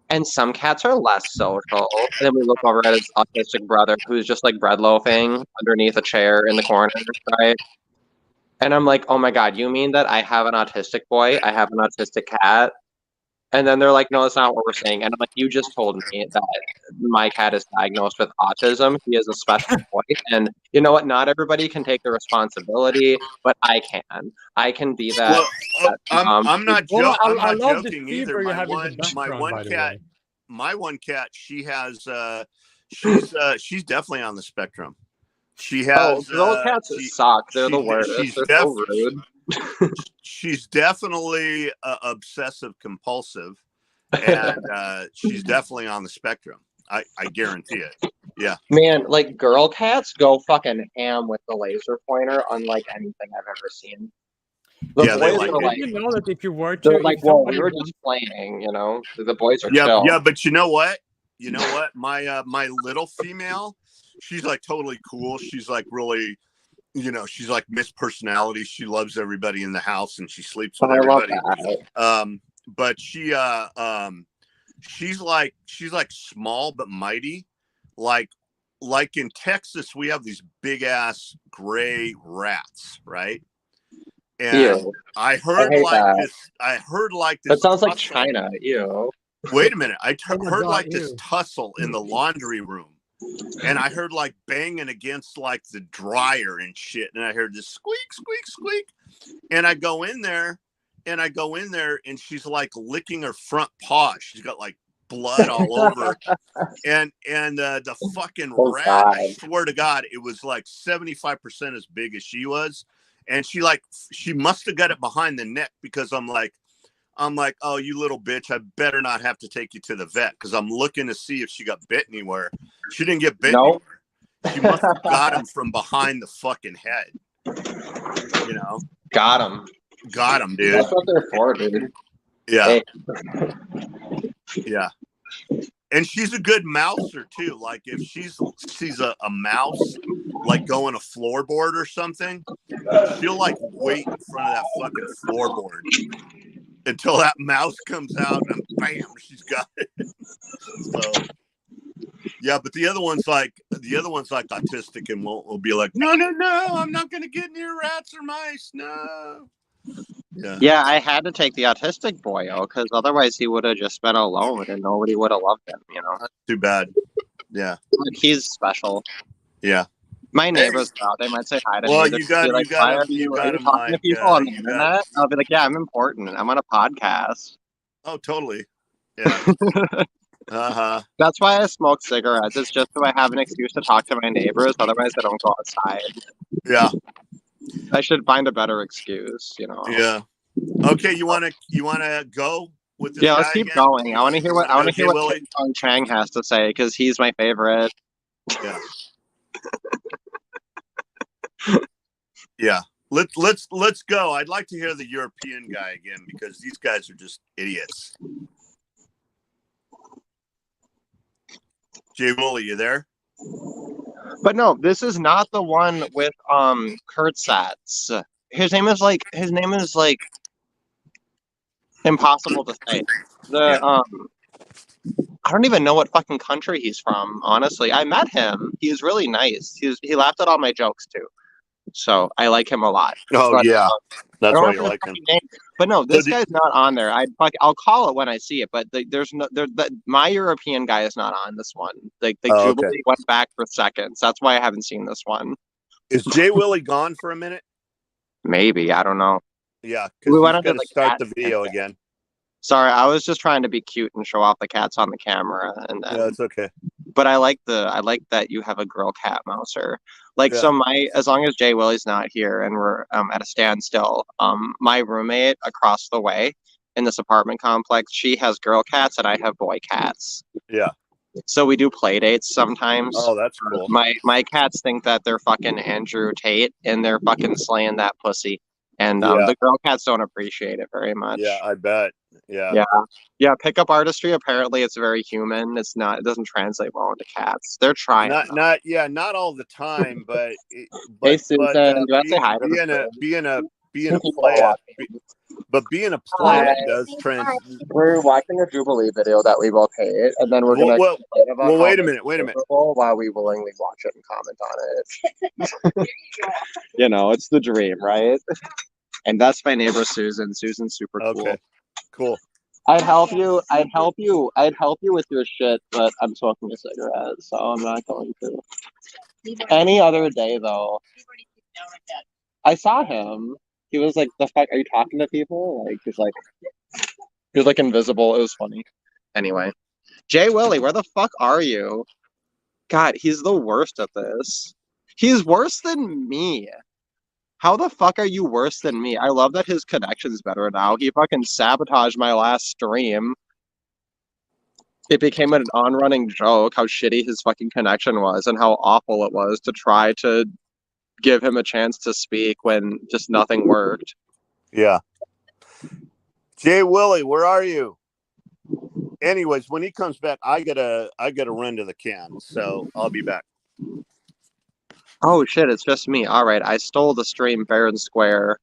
And some cats are less social. And then we look over at his autistic brother, who's just like bread loafing underneath a chair in the corner, right? And I'm like, oh my God, you mean that I have an autistic boy? I have an autistic cat? And then they're like, no, that's not what we're saying. And I'm like, you just told me that my cat is diagnosed with autism. He is a special boy. And you know what? Not everybody can take the responsibility, but I can. I can be that. Well, I'm not I love the joking either. fever you have in the background, by the way. My one cat, she has she's definitely on the spectrum. She has girl cats suck. They're the worst. They're so rude. She's definitely obsessive compulsive, and she's definitely on the spectrum. I guarantee it. Yeah, man, like girl cats go fucking ham with the laser pointer, unlike anything I've ever seen. The boys are like, you know that if you were they're like, well, we were just playing, you know. The boys are chill. Yeah, but you know what? My my little female, she's like totally cool. She's like really, you know, she's like Miss Personality. She loves everybody in the house and she sleeps with everybody. But she's like small but mighty. Like in Texas, we have these big ass gray rats, right? And Ew. I heard like this. That sounds like China. Ew. Wait a minute. Heard like this tussle in the laundry room. And I heard like banging against like the dryer and shit. And I heard this squeak, squeak, squeak. And I go in there and she's like licking her front paw. She's got like blood all over. And the fucking rat, I swear to God, it was like 75% as big as she was. And she must have got it behind the neck because I'm like, oh, you little bitch, I better not have to take you to the vet because I'm looking to see if she got bit anywhere. She didn't get bit anywhere. She must have got him from behind the fucking head. You know? Got him, dude. That's what they're for, dude. Yeah. Hey. Yeah. And she's a good mouser too. Like if she sees a mouse like going a floorboard or something, she'll like wait in front of that fucking floorboard until that mouse comes out and bam, she's got it. So yeah, but the other one's like autistic and will be like, no, I'm not gonna get near rats or mice. No. Yeah, I had to take the autistic boyo because otherwise he would have just been alone and nobody would have loved him, you know. That's too bad. Yeah. He's special. Yeah. My neighbors out, they might say hi to me. Well, They're you got like, why are you talking to people on the internet? I'll be like, yeah, I'm important. I'm on a podcast. Oh, totally. Yeah. Uh-huh. That's why I smoke cigarettes. It's just so I have an excuse to talk to my neighbors. Otherwise, I don't go outside. Yeah. I should find a better excuse, you know. Yeah. Okay, you wanna go with this? Yeah, let's keep again? going. I want to hear what Tong Chang has to say because he's my favorite. Yeah. Yeah. Let's go. I'd like to hear the European guy again because these guys are just idiots. Jay Woolley, you there? But no, this is not the one with Kurtzatz. His name is like impossible to say. I don't even know what fucking country he's from, honestly. I met him. He's really nice. He laughed at all my jokes too. So I like him a lot. Oh, but, yeah. That's why you like him. But no, this guy's not on there. I'll call it when I see it, but my European guy is not on this one. Jubilee went back for seconds. That's why I haven't seen this one. Is Jay Willie gone for a minute? Maybe. I don't know. Yeah, because he's going to start the video again. Sorry, I was just trying to be cute and show off the cats on the camera, and then. Yeah, it's okay. But I like that you have a girl cat mouser. Like, Yeah. so as long as Jay Willie's not here and we're at a standstill, my roommate across the way in this apartment complex, she has girl cats and I have boy cats. Yeah. So we do play dates sometimes. Oh, that's cool. My cats think that they're fucking Andrew Tate and they're fucking slaying that pussy. And Yeah. the girl cats don't appreciate it very much. Yeah, I bet. Yeah. Yeah, pickup artistry, apparently it's very human. It doesn't translate well into cats. They're trying. Not all the time, but Hey Susan, do I say hi to being a player, but being a player does We're watching a Jubilee video that we both hate, and then we're gonna well, wait a minute. While we willingly watch it and comment on it. You know, it's the dream, right? And that's my neighbor Susan. Susan's super cool. Okay. Cool. I'd help you with your shit, but I'm smoking a cigarette, so I'm not going to. Any other day though. I saw him. He was like, "The fuck are you talking to people?" Like he was like invisible. It was funny. Anyway. Jay Willie, where the fuck are you? God, he's the worst at this. He's worse than me. How the fuck are you worse than me? I love that his connection's better now. He fucking sabotaged my last stream. It became an on-running joke how shitty his fucking connection was and how awful it was to try to give him a chance to speak when just nothing worked. Yeah. Jay Willie, where are you? Anyways, when he comes back, I gotta run to the can, so I'll be back. Oh shit, it's just me. Alright, I stole the stream fair and square.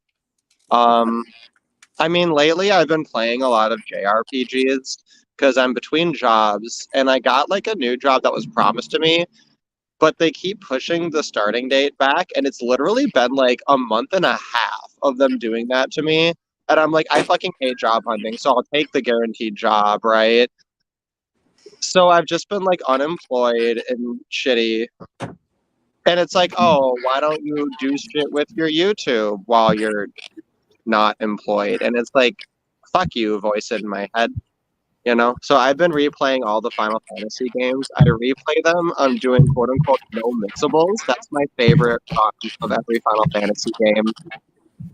I mean, lately I've been playing a lot of JRPGs because I'm between jobs, and I got like a new job that was promised to me, but they keep pushing the starting date back, and it's literally been like a month and a half of them doing that to me. And I'm like, I fucking hate job hunting, so I'll take the guaranteed job, right? So I've just been like unemployed and shitty. And it's like, oh, why don't you do shit with your YouTube while you're not employed? And it's like, fuck you, voice in my head. You know? So I've been replaying all the Final Fantasy games. I replay them. I'm doing quote unquote no mixables. That's my favorite of every Final Fantasy game.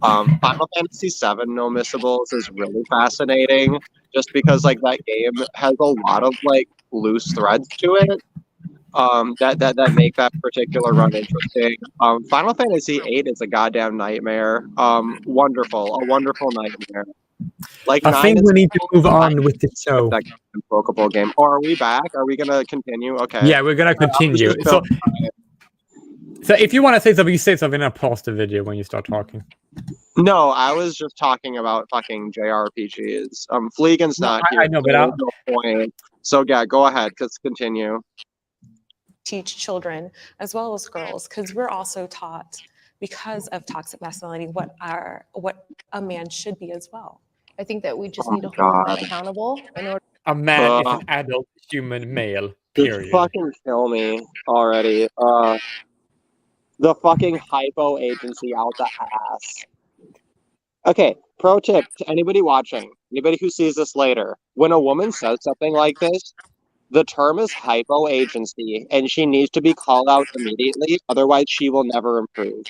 Final Fantasy VII no missables is really fascinating just because like that game has a lot of like loose threads to it. That make that particular run interesting. Final Fantasy VIII is a goddamn nightmare. A wonderful nightmare. Like I think we need to move on with the show. That Pokeball game. Oh, are we back? Are we gonna continue? Okay. Yeah, we're gonna continue. So if you want to say something, you say something, and I'll pause the video when you start talking. No, I was just talking about fucking JRPGs. Fleegan's not here. I know, but no point. So yeah, go ahead. Continue. Teach children as well as girls, because we're also taught, because of toxic masculinity, what a man should be as well. I think that we just need to hold men accountable in order. A man is an adult human male. Period. Just fucking kill me already. The fucking hypo agency out the ass. Okay, pro tip to anybody watching, anybody who sees this later, when a woman says something like this, the term is hypo agency, and she needs to be called out immediately, otherwise she will never improve.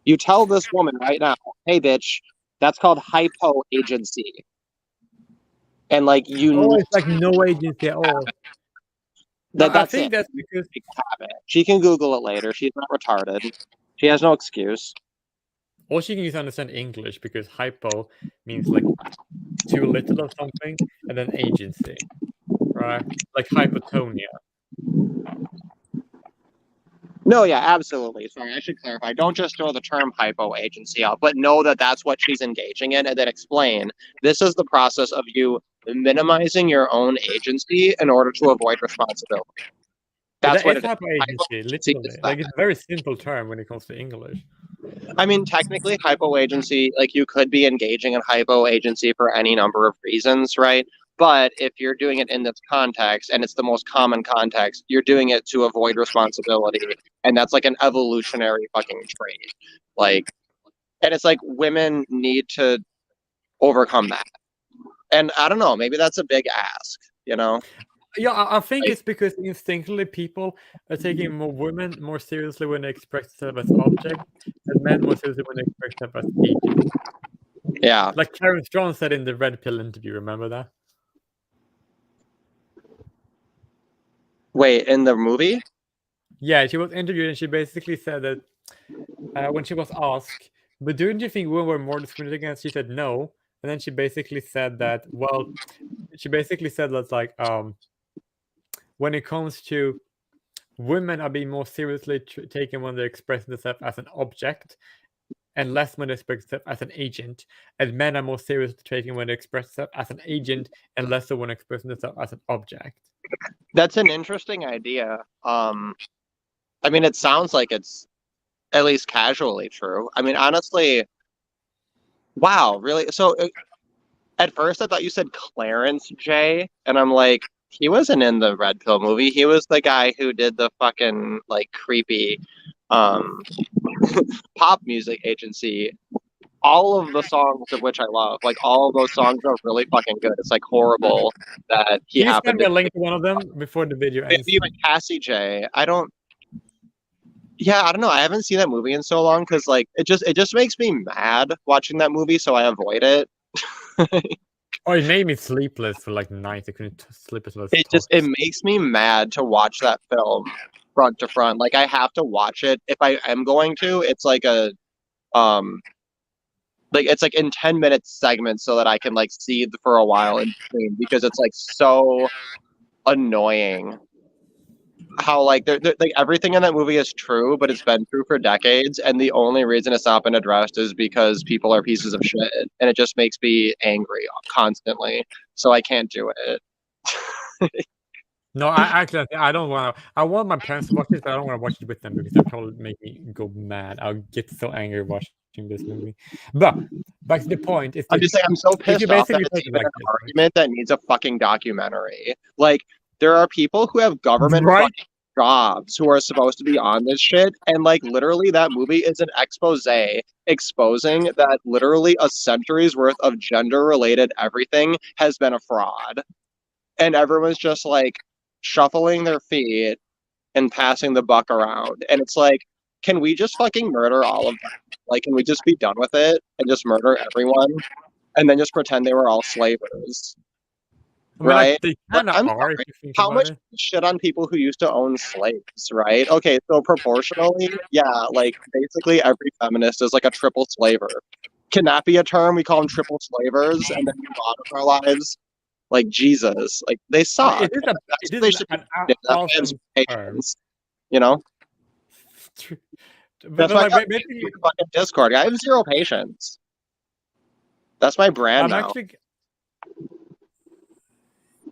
You tell this woman right now, hey bitch, that's called hypo agency. And like it's like no agency at all. That's because she can Google it later. She's not retarded. She has no excuse. Or she can just understand English because hypo means like too little of something, and then agency, right? Like hypotonia. No, yeah, absolutely. Sorry, I should clarify. Don't just throw the term hypo agency out, but know that that's what she's engaging in, and then explain this is the process of you minimizing your own agency in order to avoid responsibility. That's what it is. Hypo agency, literally. Like it's a very simple term when it comes to English. I mean, technically, hypo agency, like you could be engaging in hypo agency for any number of reasons, right? But if you're doing it in this context, and it's the most common context, you're doing it to avoid responsibility, and that's like an evolutionary fucking trait. Like, and it's like women need to overcome that. And I don't know, maybe that's a big ask, you know? Yeah, I think it's because instinctively people are taking women more seriously when they express themselves as object, and men more seriously when they express themselves as agent. Yeah. Like Karen Strong said in the Red Pill interview, remember that? Wait, in the movie? Yeah, she was interviewed and she basically said that when she was asked, but don't you think women were more discriminated against? She said no. And then she basically said that, well, she basically said that, like, when it comes to women are being more seriously taken when they express themselves as an object, and less when they express themselves as an agent. And men are more seriously taken when they express themselves as an agent, and less so when expressing themselves as an object. That's an interesting idea. I mean, it sounds like it's at least casually true. I mean, honestly, wow, really? So at first I thought you said Clarence J, and I'm like, he wasn't in the Red Pill movie. He was the guy who did the fucking like creepy pop music agency. All of the songs of which I love, like all of those songs are really fucking good. It's like horrible that he Can you happened send me to a link to one of them before the video ends? maybe even Cassie J. I don't know. I haven't seen that movie in so long because like it just makes me mad watching that movie, so I avoid it. Oh, it made me sleepless for like nights. I couldn't sleep as well. It makes me mad to watch that film front to front. Like I have to watch it if I am going to. It's like a like it's like in 10-minute segments so that I can like see for a while in between because it's like so annoying how like like everything in that movie is true, but it's been true for decades, and the only reason it's not been addressed is because people are pieces of shit, and it just makes me angry constantly. So I can't do it. No, I don't want to. I want my parents to watch this, but I don't want to watch it with them because they'll probably make me go mad. I'll get so angry watching this movie. But back to the point. I'm just saying, I'm so pissed off that it's even like an argument that needs a fucking documentary. Like, there are people who have government Right? fucking jobs who are supposed to be on this shit, and like literally that movie is an expose exposing that literally a century's worth of gender-related everything has been a fraud. And everyone's just like shuffling their feet and passing the buck around. And it's like, can we just fucking murder all of them? Like, can we just be done with it and just murder everyone and then just pretend they were all slavers? I mean, Right? like, they kind of I'm are. sorry, If you think how about much it. shit on people who used to own slaves, right? Okay, so proportionally, yeah, like basically every feminist is like a triple slaver. Can that be a term? We call them triple slavers and then move on with our lives. Like Jesus, like they suck. It is a, That's it what they is should an do. That awesome man's term. patience, you know. That's why I got basically, fucking Discord. I have zero patience. That's my brand I'm now. actually.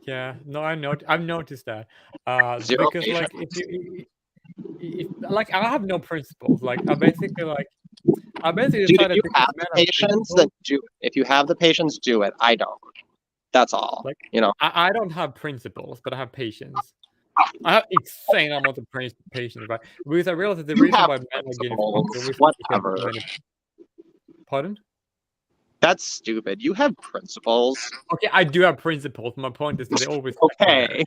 Yeah, no, I've noticed that. Zero Because patience. like like I have no principles. Like I basically Dude, decided if you have the patience, then do it. If you have the patience, do it. I don't. That's all. Like, you know. I don't have principles, but I have patience. I have insane amount of patience, right? Because I realize that the You reason have why men are getting principles, fucked over is whatever. because Pardon? That's stupid. You have principles. Okay, I do have principles. My point is that they always Okay.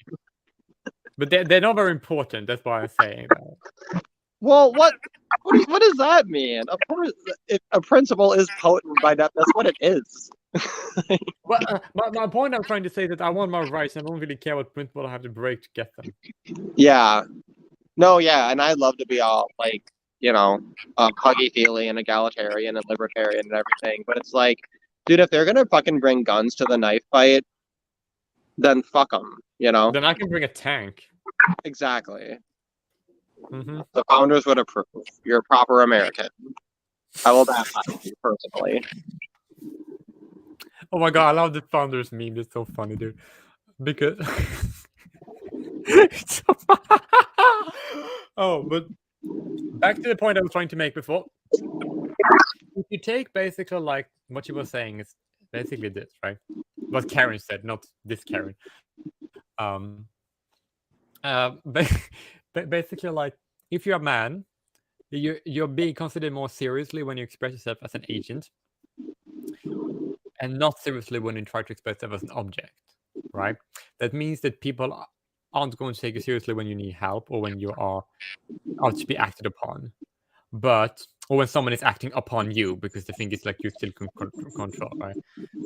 But they're not very important. That's why I'm saying that. Well, what does that mean? Of course, if a principle is potent by that. That's what it is. Well, my point I'm trying to say is that I want my rights. And I don't really care what principle I have to break to get them. Yeah. No, yeah, and I'd love to be all like, you know, huggy-feely and egalitarian and libertarian and everything. But it's like, dude, if they're gonna fucking bring guns to the knife fight, then fuck them, you know? Then I can bring a tank. Exactly. Mm-hmm. The founders would approve. You're a proper American. I will baptize you personally. Oh my god, I love the founders meme. It's so funny, dude. Because oh, but back to the point I was trying to make before. If you take basically like what she was saying is basically this, right? What Karen said, not this Karen. Basically, like if you're a man, you're being considered more seriously when you express yourself as an agent. and not seriously when you try to express yourself as an object, right? That means that people aren't going to take you seriously when you need help or when you are out to be acted upon, or when someone is acting upon you because they think it's like you still can control, right?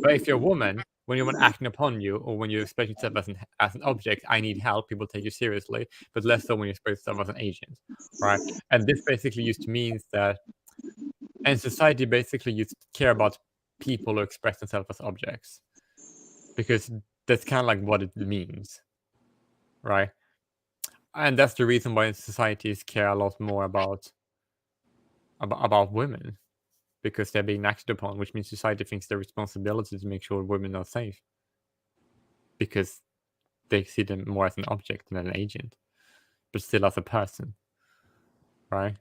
But if you're a woman, when you're acting upon you, or when you express yourself as an object, I need help, people take you seriously, but less so when you express yourself as an agent, right? And this basically used to means that, and society basically used to care about people who express themselves as objects, because that's kind of like what it means, right? And that's the reason why societies care a lot more about women, because they're being acted upon, which means society thinks their responsibility to make sure women are safe, because they see them more as an object than an agent, but still as a person, right?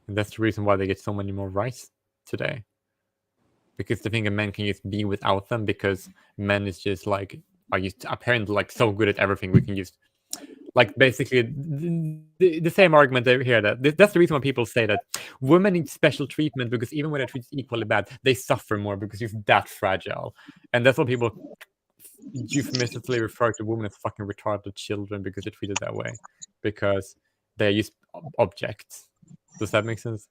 And that's the reason why they get so many more rights today, because they think a man can just be without them, because men is just like are just apparently like so good at everything. We can just like basically the same argument they hear, that that's the reason why people say that women need special treatment, because even when they're treated equally bad, they suffer more because you're that fragile. And that's what people euphemistically refer to women as fucking retarded children, because they're treated that way, because they're just objects. Does that make sense?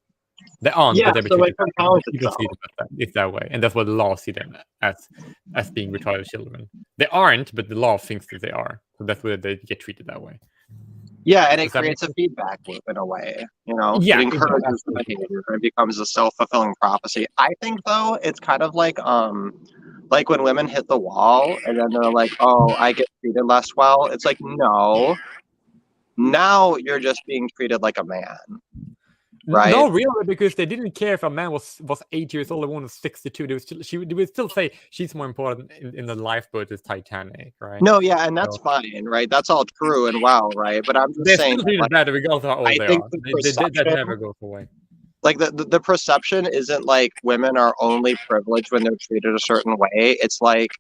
They aren't, Yeah, but they're so treated it compounds people see itself. them it's that way, and that's what the law see them as being retarded children. They aren't, but the law thinks that they are, so that's why they get treated that way. Yeah, and it Does that make creates a feedback loop in a way. You know, Yeah, it it does, encourages the absolutely. behavior. It becomes a self-fulfilling prophecy. I think though, it's kind of like when women hit the wall and then they're like, "Oh, I get treated less well." It's like, no, now you're just being treated like a man, right? No, really, because they didn't care if a man was 8 years old, a woman was 62. They would still say she's more important in the lifeboat as Titanic, right? No, yeah, and that's So fine, right? That's all true and well, right? But I'm just they're saying, still treated like, better regardless of how old I they think are. the That perception, never goes away. like the perception isn't like women are only privileged when they're treated a certain way. It's like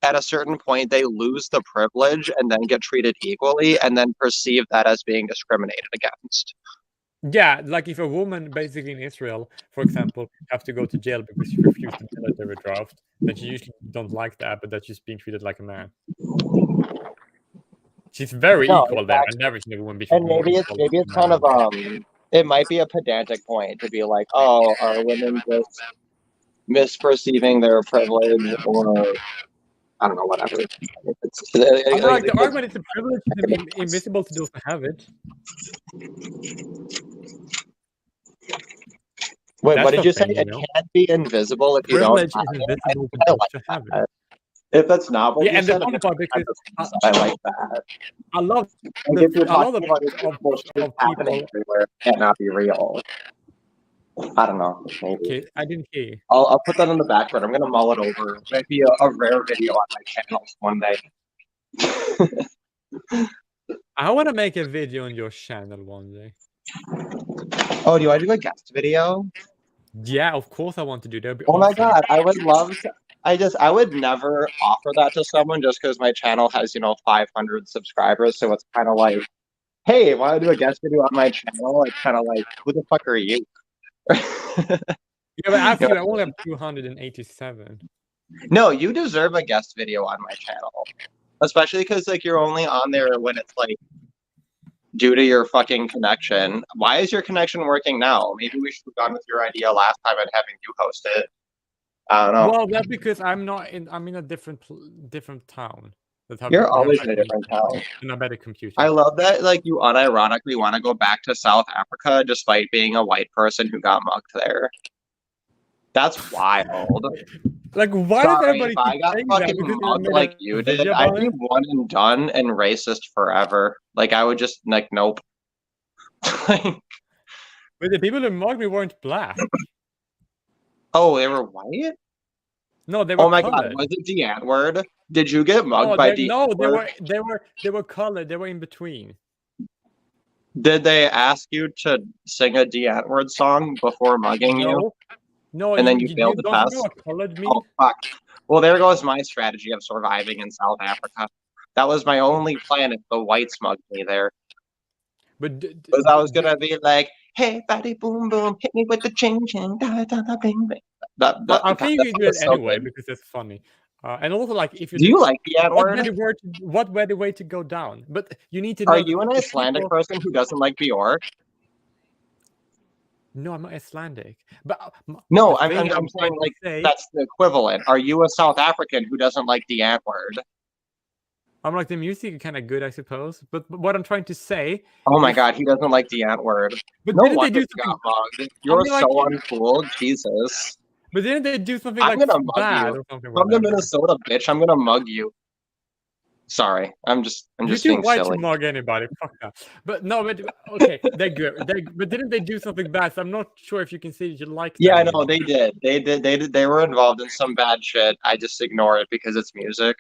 at a certain point they lose the privilege and then get treated equally and then perceive that as being discriminated against. Yeah, like if a woman basically in Israel, for example, have to go to jail because she refused the military draft, then she usually don't like that, but that's just being treated like a man. She's very No, equal there. I've never seen a woman be and treated more maybe equal it's than kind a of man. it might be a pedantic point to be like, oh, are women just misperceiving their privilege, or I don't know, whatever. I mean, like the argument is a privilege is invisible to those who have it. Wait, That's what did the you say? thing, you It know. can't be invisible if you don't Privilege have is it. invisible to I those like who have that. it. If that's not what Yeah, you and the said, funny part, because I like that. I love Like if you're a lot talking about it, of happening people. everywhere, it cannot be real. I don't know. Maybe. Okay, I didn't hear you. I'll put that on the back burner. I'm gonna mull it over. Maybe a rare video on my channel one day. I want to make a video on your channel one day. Oh, do you want to do a guest video? Yeah, of course I want to do that. Oh my god, I would love to. I would never offer that to someone just because my channel has 500 subscribers. So it's kind of like, hey, want to do a guest video on my channel? It's kind of like, who the fuck are you? Yeah, but after I only have 287. No, you deserve a guest video on my channel, especially because like you're only on there when it's like due to your fucking connection. Why is your connection working now? Maybe we should have gone with your idea last time and having you host it. I don't know. Well, that's because I'm in a different town. You're always in a different town. And a better computer. I love that, like, you unironically want to go back to South Africa despite being a white person who got mugged there. That's wild. Like, why does everybody if I keep got saying fucking that? mugged like you did, I'd be one and done and racist forever. Like, I would just, like, nope. But the people who mugged me weren't black. Oh, they were white? No, they were Oh my colored. god, was it the N-word? Did you get mugged by the No, N-word? they were colored. They were in between. Did they ask you to sing a D-N-word song before mugging you? No, and then you failed the don't test? you know what colored mean? Oh, fuck. Well, there goes my strategy of surviving in South Africa. That was my only plan if the whites mugged me there. But I was gonna be like, hey, fatty boom boom, hit me with the ching ching, da da da bing bing. I think you do it so anyway good. because it's funny. And also, like, if you Do you like the N what word? better way to go down? But you need to Are know you an the Icelandic people. person who doesn't like Bjork? No, I'm not Icelandic. But No, the I'm thing saying trying to like say, that's the equivalent. Are you a South African who doesn't like the N word? I'm like, the music is kind of good, I suppose. But what I'm trying to say Oh my is, God, he doesn't like the N word. but No didn't they wonder do you something? got mugged. I You're mean, so like, uncool, Jesus. but didn't they do something I'm like gonna mug bad you. or something? Come to Whatever. Minnesota, bitch. I'm gonna mug you. Sorry, I'm just You're too being white silly. to mug anybody. Fuck that. But no, but okay, they're good. But didn't they do something bad? So I'm not sure if you can say that you like them. Yeah, I know anymore. they did. They did. They were involved in some bad shit. I just ignore it because it's music.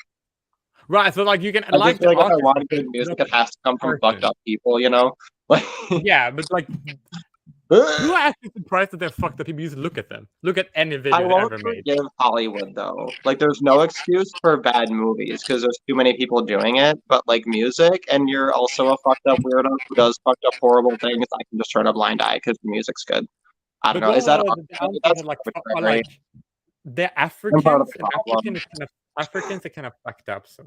Right. So like you can I like just feel the like if I artist, want good music, it has to come from fucked up people, you know? Like, yeah, but like, who are actually surprised that they're fucked up people? You just look at them. Look at any I video they won't ever made. forgive Hollywood though. Like, there's no excuse for bad movies because there's too many people doing it. But like music, and you're also a fucked up weirdo who does fucked up horrible things, I can just turn a blind eye because the music's good. I don't But know. Is that the answer that's is like, arbitrary? they're I'm part of Africans, the and problem. Africans are kind of fucked up. So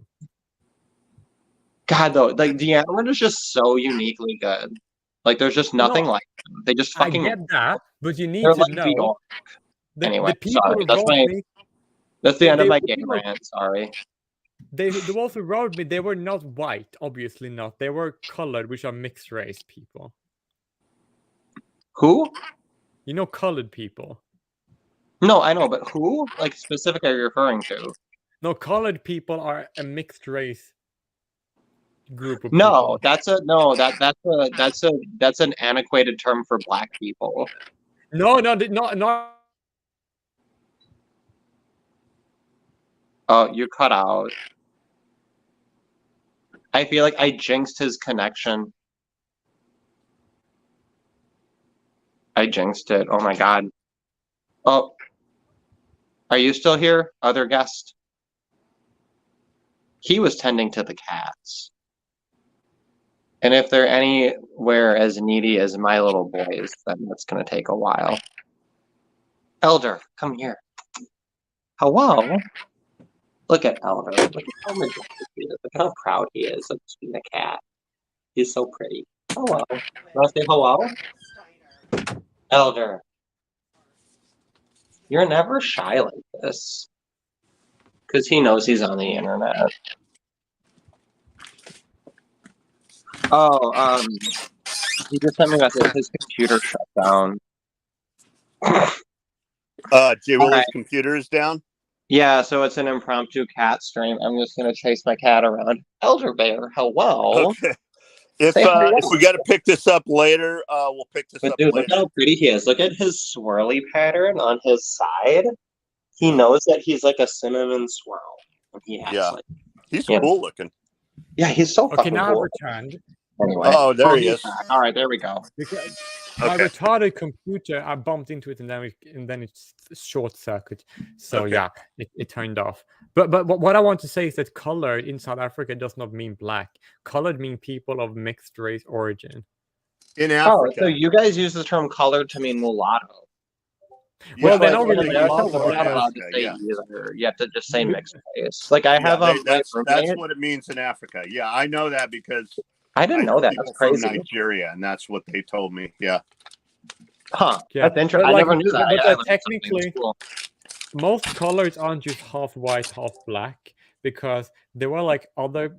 God, though, like the N-word is just so uniquely good. Like, there's just nothing no, like them. They just I fucking. get that, but you need They're to like know Bjork. Anyway, the people sorry. who wrote me. That's the end of my The gay people, rant. Sorry. they also wrote me. They were not white, obviously not. They were colored, which are mixed race people. Who? You know, colored people. No, I know, but who? Like, specific are you referring to? No, colored people are a mixed race group of No, people. that's an antiquated term for black people. No. Oh, you cut out. I feel like I jinxed his connection. I jinxed it. Oh my God. Oh, are you still here, other guest? He was tending to the cats. And if they're anywhere as needy as my little boys, then that's going to take a while. Elder, come here. Hello? Look at Elder. Look at how majestic he is. Look how proud he is of being a cat. He's so pretty. Hello. Want to say hello? Elder. You're never shy like this. Because he knows he's on the internet. Oh, he just sent me a message. His computer shut down. J. Will's computer is down? Yeah, so it's an impromptu cat stream. I'm just gonna chase my cat around. Elder Bear, hello. Okay. If we got to pick this up later, we'll pick this up dude, later. look how pretty he is. Look at his swirly pattern on his side. He knows that he's like a cinnamon swirl. And he has he's cool looking. Yeah, he's so Okay, fucking now cool. I've returned. Anyway. Oh, there he he's is. back. All right, there we go. Because my retarded computer, I bumped into it and then it's short circuit. So yeah, it turned off. But what I want to say is that colored in South Africa does not mean black. Colored mean people of mixed race origin. In Africa. Oh, so you guys use the term colored to mean mulatto. Well, they're But not really in America, mulatto, we're not because- allowed to say either. You have to just say mixed race. Like I have my that's roommate. what it means in Africa. Yeah, I know that because I didn't know that. people That's crazy. from Nigeria, and that's what they told me. Yeah. Huh. Yeah, That's interesting. but I never knew that. But I learned something. technically, That's cool. most colors aren't just half white, half black, because there were like other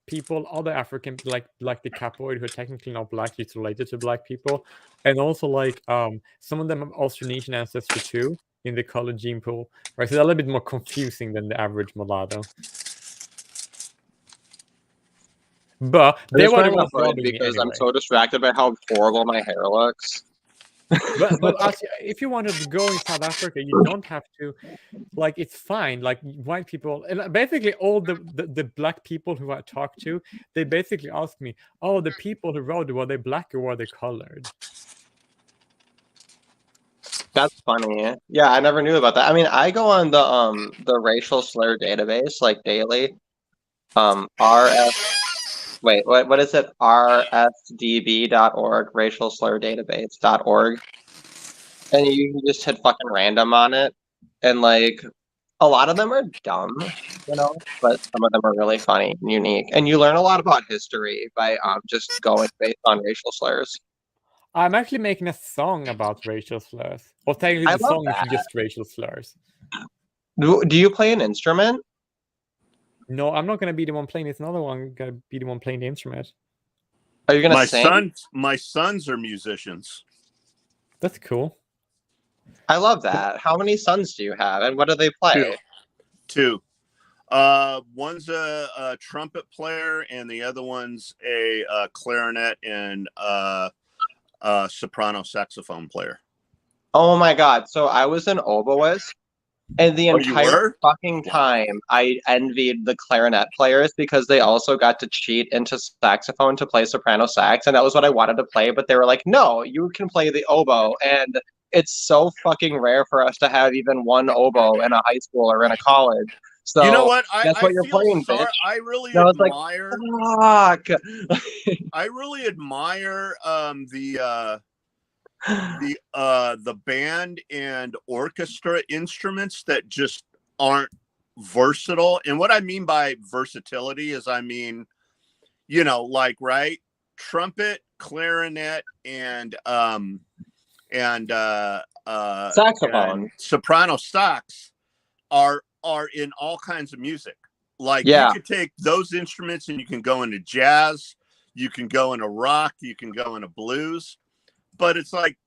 people, other African, like the Capoid, who are technically not black, it's related to black people, and also like some of them have Austronesian ancestry too in the color gene pool, right? So they're a little bit more confusing than the average mulatto. But they were the ones robbing me because I'm anyway. so distracted by how horrible my hair looks. But actually, if you wanted to go in South Africa, you don't have to. Like, it's fine. Like, white people, and basically all the black people who I talk to, they basically ask me, "Oh, the people who rode, were they black or were they colored?" That's funny. Yeah, I never knew about that. I mean, I go on the racial slur database like daily. Wait, what is it? rsdb.org, racial slur database.org. And you can just hit fucking random on it. and like a lot of them are dumb, but some of them are really funny and unique. And you learn a lot about history by just going based on racial slurs. I'm actually making a song about racial slurs. Or technically, I the love song that. is just racial slurs. Do you play an instrument? No, I'm not going to be the one playing. It's another one going to be the one playing the instrument. Are you gonna sing? My sons are musicians. That's cool. I love that. How many sons do you have, and what do they play? Two. One's a trumpet player, and the other one's a clarinet and soprano saxophone player. Oh my god! So I was an oboist, and the Oh, you entire were? fucking time I envied the clarinet players because they also got to cheat into saxophone to play soprano sax, and that was what I wanted to play. But they were like, "No, you can play the oboe," and it's so fucking rare for us to have even one oboe in a high school or in a college. So You know what? that's what you're playing, bitch. I really And I was admire. Like, fuck. I really admire the band and orchestra instruments that just aren't versatile. And what I mean by versatility is, I mean, like, right, trumpet, clarinet, and saxophone, and soprano sax are in all kinds of music. Like, yeah, you could take those instruments and you can go into jazz, you can go into rock, you can go into blues, but it's like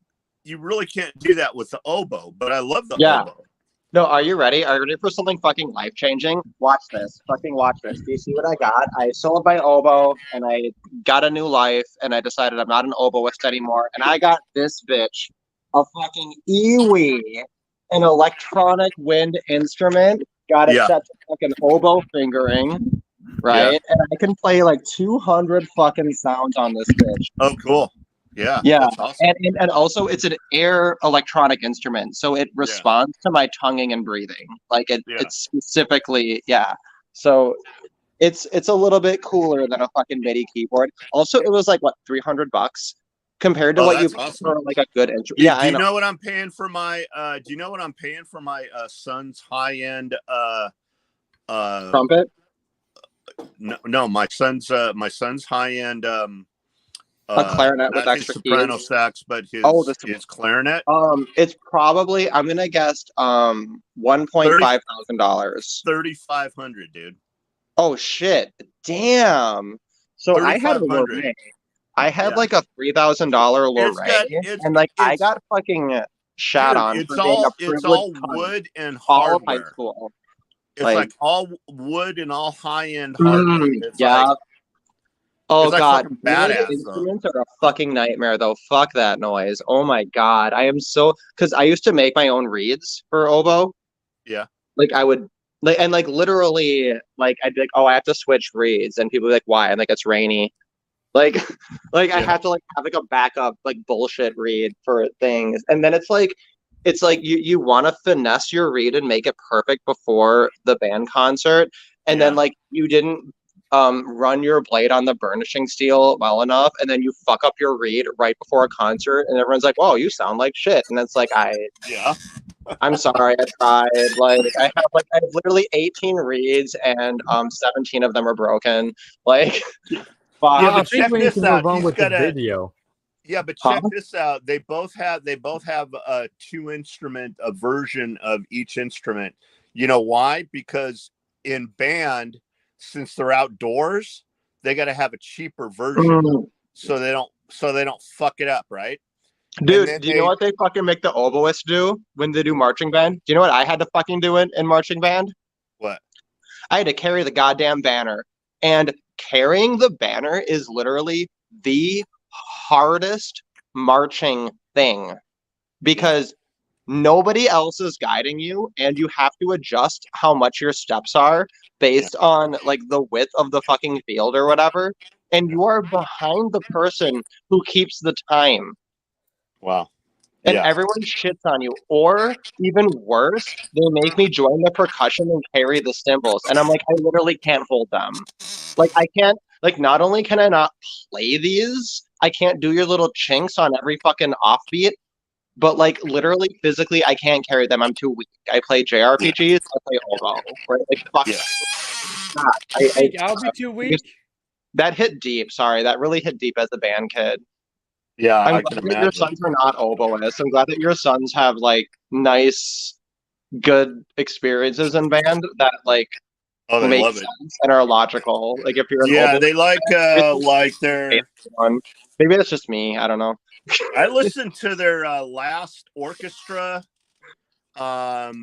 you really can't do that with the oboe. But I love the oboe. No, are you ready? Are you ready for something fucking life-changing? Watch this. Fucking watch this. Do you see what I got? I sold my oboe, and I got a new life, and I decided I'm not an oboist anymore, and I got this bitch, a fucking Iwi, an electronic wind instrument. Got it set to fucking oboe fingering, right? Yeah. And I can play like 200 fucking sounds on this bitch. Oh, cool. Yeah. Yeah. That's awesome. And also it's an air electronic instrument, so it responds to my tonguing and breathing. Like it's specifically, so it's a little bit cooler than a fucking MIDI keyboard. Also, it was like what, $300 compared to what you pay for like a good instrument. Do I you know. know what I'm paying for my son's high-end trumpet? No, my son's high-end a clarinet with not extra his soprano keys. sax, but his clarinet. It's probably, I'm gonna guess $1.5 thousand. $3,500, dude. Oh shit! Damn. So I had a Lorraine. I had like a $3,000 Lorraine, and like I got fucking shot on. It's for being a it's all privileged cunt wood and all of hardware. high school. It's like all wood and all high-end hardware. It's yeah. Oh it's like god, fucking wood badass. instruments are a fucking nightmare though. Fuck that noise. Oh my god, I am so, because I used to make my own reeds for oboe. Yeah. Like I would like literally like I'd be like, oh, I have to switch reeds, and people would be like, why? I'm like, it's rainy. Like I have to like have like a backup like bullshit reed for things, and then it's like you want to finesse your reed and make it perfect before the band concert, and then like you didn't run your blade on the burnishing steel well enough, and then you fuck up your reed right before a concert, and everyone's like, "Whoa, you sound like shit," and it's like I'm sorry, I tried. Like I have literally 18 reeds, and 17 of them are broken. Like, fuck. Yeah, but check this out. With the video. Yeah, but check this out. They both have a a version of each instrument. You know why? Because in band, since they're outdoors, they got to have a cheaper version so they don't fuck it up, right? Dude, do you know what they fucking make the oboists do when they do marching band? Do you know what I had to fucking do in marching band? What? I had to carry the goddamn banner. And carrying the banner is literally the hardest marching thing because nobody else is guiding you, and you have to adjust how much your steps are based on like the width of the fucking field or whatever. And you are behind the person who keeps the time. Wow. And everyone shits on you. Or even worse, they make me join the percussion and carry the cymbals. And I'm like, I literally can't hold them. Like I can't, like not only can I not play these, I can't do your little chinks on every fucking offbeat. but like literally physically, I can't carry them. I'm too weak. I play JRPGs. I play oboe. Right? Like fuck. Yeah. God, I'll be too weak. that hit deep. Sorry, that really hit deep as a band kid. Yeah, I'm I glad can that your imagine. sons are not oboists. I'm glad that your sons have like nice, good experiences in band that like Oh, they make love it. sense and are logical. Like if you're an Yeah, oboe, they like their. maybe that's just me. I don't know. I listened to their last orchestra concert.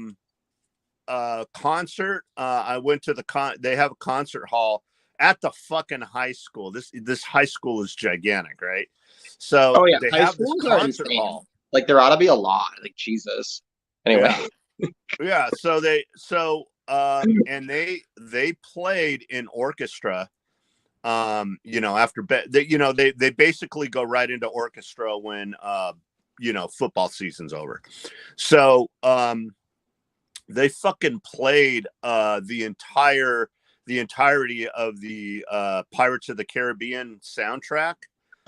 I went to they have a concert hall at the fucking high school. This high school is gigantic, right? So Oh yeah, they high have this schools are concert insane. hall. Like there ought to be a lot. Like Jesus. Anyway. Yeah. And they played in orchestra. After they basically go right into orchestra when football season's over. So they fucking played the entirety of the Pirates of the Caribbean soundtrack.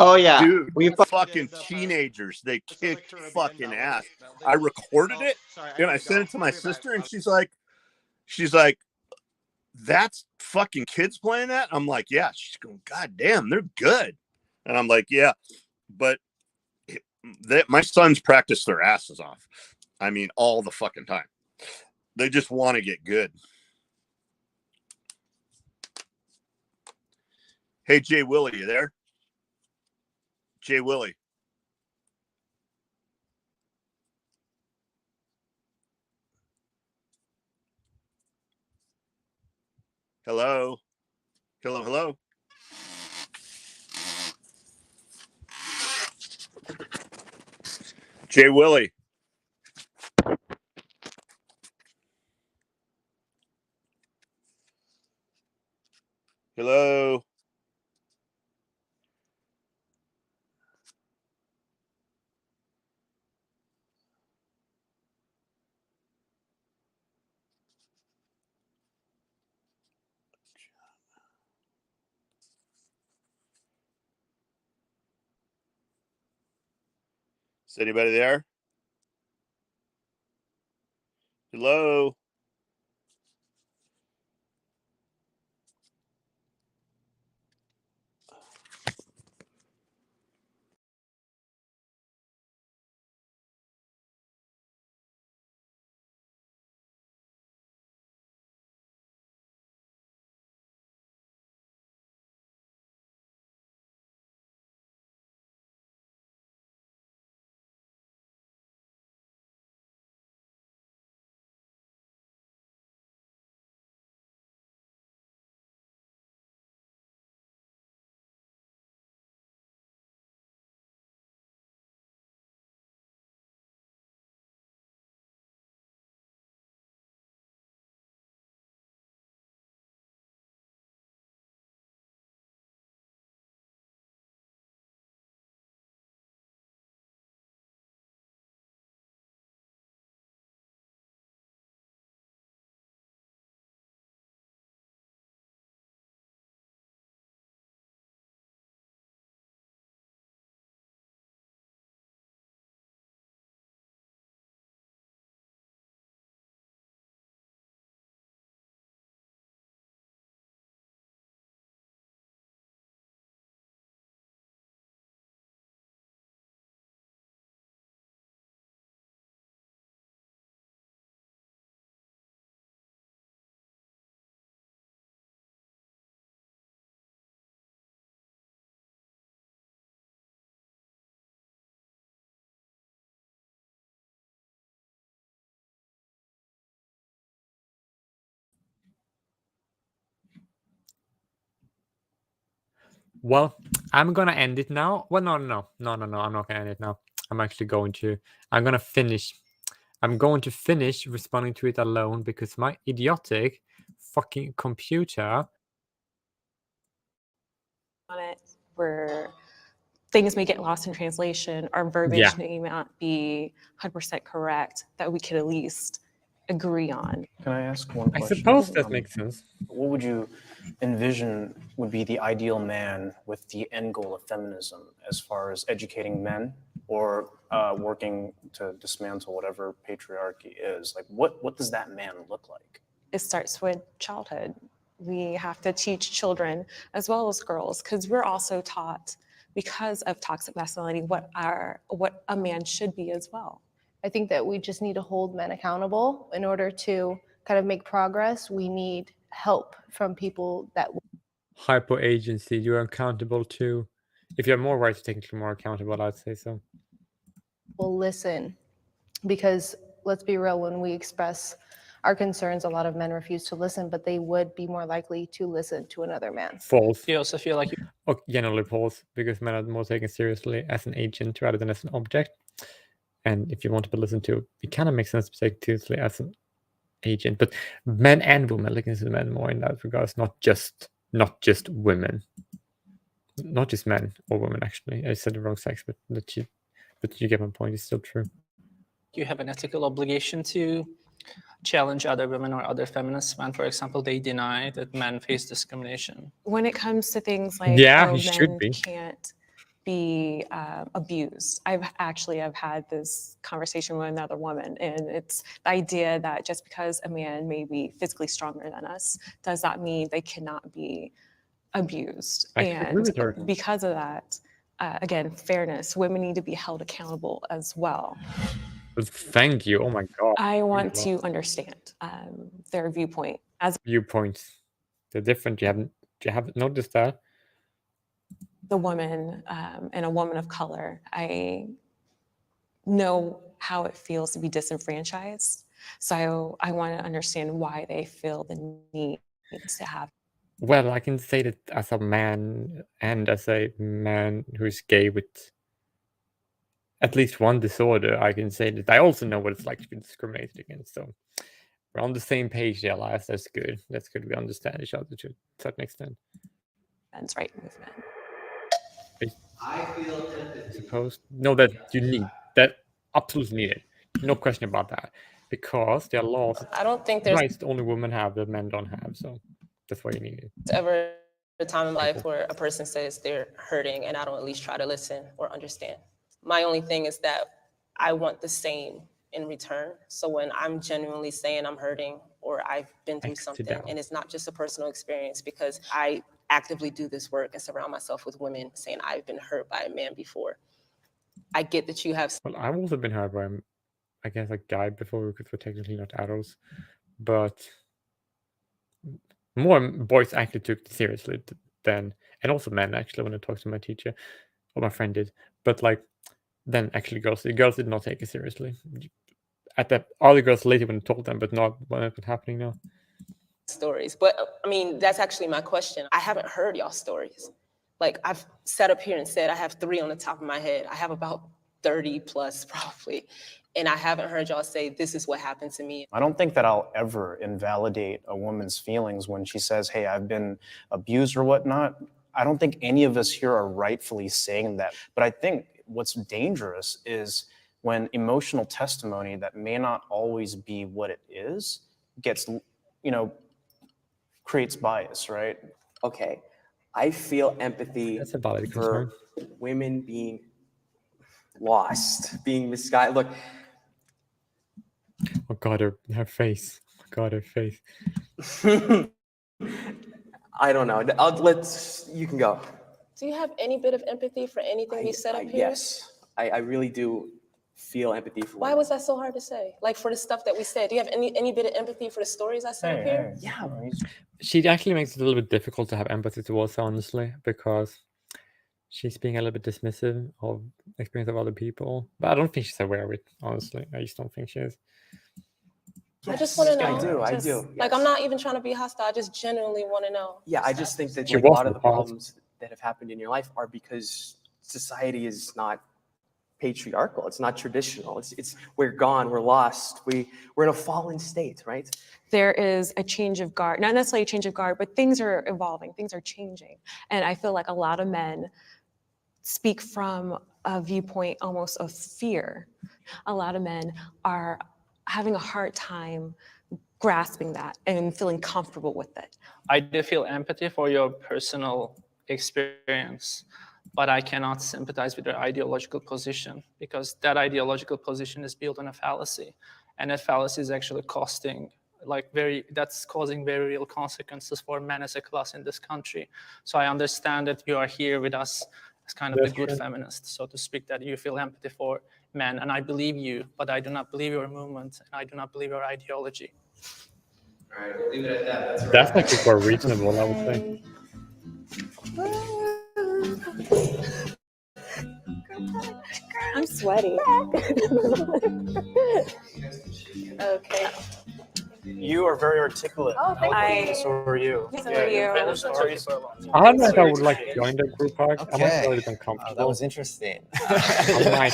Oh yeah, dude, we fucking teenagers. They kicked fucking ass. I recorded it and I sent it to my sister, and she's like, "That's fucking kids playing that?" I'm like, "Yeah." She's going, "God damn, they're good." And I'm like, "Yeah," but my sons practice their asses off. I mean, all the fucking time. They just want to get good. Hey, Jay Willie, you there? Jay Willie. Hello. Hello, hello. Jay Willie. Hello. Is anybody there? Hello. Well, I'm gonna end it now. Well, no. I'm not gonna end it now. I'm actually going to. I'm gonna finish. I'm going to finish responding to it alone because my idiotic fucking computer On it where things may get lost in translation, our verbiage Yeah. may not be 100% correct, that we could at least agree on. Can I ask one I question? suppose that makes sense. What would you envision would be the ideal man with the end goal of feminism as far as educating men? Or working to dismantle whatever patriarchy is. Like, what does that man look like? It starts with childhood. We have to teach children as well as girls, because we're also taught, because of toxic masculinity, what a man should be as well. I think that we just need to hold men accountable. In order to kind of make progress, we need help from people that Hyper agency, you're accountable to. If you have more rights, technically more accountable, I'd say so. will listen. Because let's be real, when we express our concerns, a lot of men refuse to listen, but they would be more likely to listen to another man. False. Do you also feel like Generally false, because men are more taken seriously as an agent rather than as an object. And if you want to be listened to, it kind of makes sense to take seriously as an agent. But men and women looking to men more in that regards, not just women, not just men or women. Actually, I said the wrong sex, but you get my point. It's still true. you have an ethical obligation to challenge other women or other feminists when, for example, they deny that men face discrimination? When it comes to things like, Yeah, oh, he should men be. can't be abused. I've had this conversation with another woman, and it's the idea that just because a man may be physically stronger than us, does that mean they cannot be abused? I agree with her. And because of that, again, fairness, women need to be held accountable as well. Thank you. Oh my God. I want to understand their viewpoint as Viewpoints. They're different. You haven't noticed that? the woman and a woman of color. I know how it feels to be disenfranchised. So I want to understand why they feel the need to have. Well, I can say that as a man and as a man who's gay with at least one disorder, I can say that I also know what it's like to be discriminated against. So we're on the same page there, Elias. That's good. That's good. We understand each other to a certain extent. Men's right movement. I feel empathy. Suppose no, that you need that absolutely needed. No question about that, because there are laws. I don't think there's rights that only women have that men don't have. So that's why you need it. ever a time in life where a person says they're hurting and I don't at least try to listen or understand. My only thing is that I want the same in return. So when I'm genuinely saying I'm hurting or I've been through something, and it's not just a personal experience, because I actively do this work and surround myself with women saying I've been hurt by a man before. I get that you have. Well, I've also been hurt by, I guess, a guy before, because we're technically not adults, but more boys actually took it seriously than, and also men actually, when I talked to my teacher, or my friend did, but like, then actually girls did not take it seriously. At that, other girls later when I told them, but not when it was happening now. Stories, but I mean, that's actually my question. I haven't heard y'all stories. Like, I've sat up here and said I have 3 on the top of my head. I have about 30 plus probably. And I haven't heard y'all say, this is what happened to me. I don't think that I'll ever invalidate a woman's feelings when she says, hey, I've been abused or whatnot. I don't think any of us here are rightfully saying that. But I think what's dangerous is when emotional testimony that may not always be what it is gets, creates bias, right? Okay, I feel empathy That's a valid for women being lost, being misguided. Look. Oh God, her face. Oh God, her face. I don't know. You can go. Do you have any bit of empathy for anything we said up here? Yes, I really do feel empathy for Why women. was that so hard to say? Like, for the stuff that we said, do you have any bit of empathy for the stories I said up here? Yeah. She actually makes it a little bit difficult to have empathy towards her, honestly, because she's being a little bit dismissive of the experience of other people. But I don't think she's aware of it, honestly. I just don't think she is. I just want to know. I do. Like, I'm not even trying to be hostile. I just genuinely want to know. Yeah, I just think that She like, a was lot of the in the past. problems that have happened in your life are because society is not patriarchal. It's not traditional. It's we're gone. We're lost. We're in a fallen state, right? There is a change of guard, not necessarily a change of guard, but things are evolving, things are changing. And I feel like a lot of men speak from a viewpoint almost of fear. A lot of men are having a hard time grasping that and feeling comfortable with it. I do feel empathy for your personal experience, but I cannot sympathize with their ideological position, because that ideological position is built on a fallacy, and that fallacy is actually causing very real consequences for men as a class in this country. So I understand that you are here with us as kind of the good feminist, so to speak, that you feel empathy for men, and I believe you, but I do not believe your movement, and I do not believe your ideology. All right, we'll leave it at that. That's actually quite reasonable, I would say. I'm sweaty. Okay. You are very articulate. Oh, thank eloquent, you. So are you. So are you. Your stories. I don't know if I would like to join the group hug. I might feel a bit uncomfortable. That was interesting.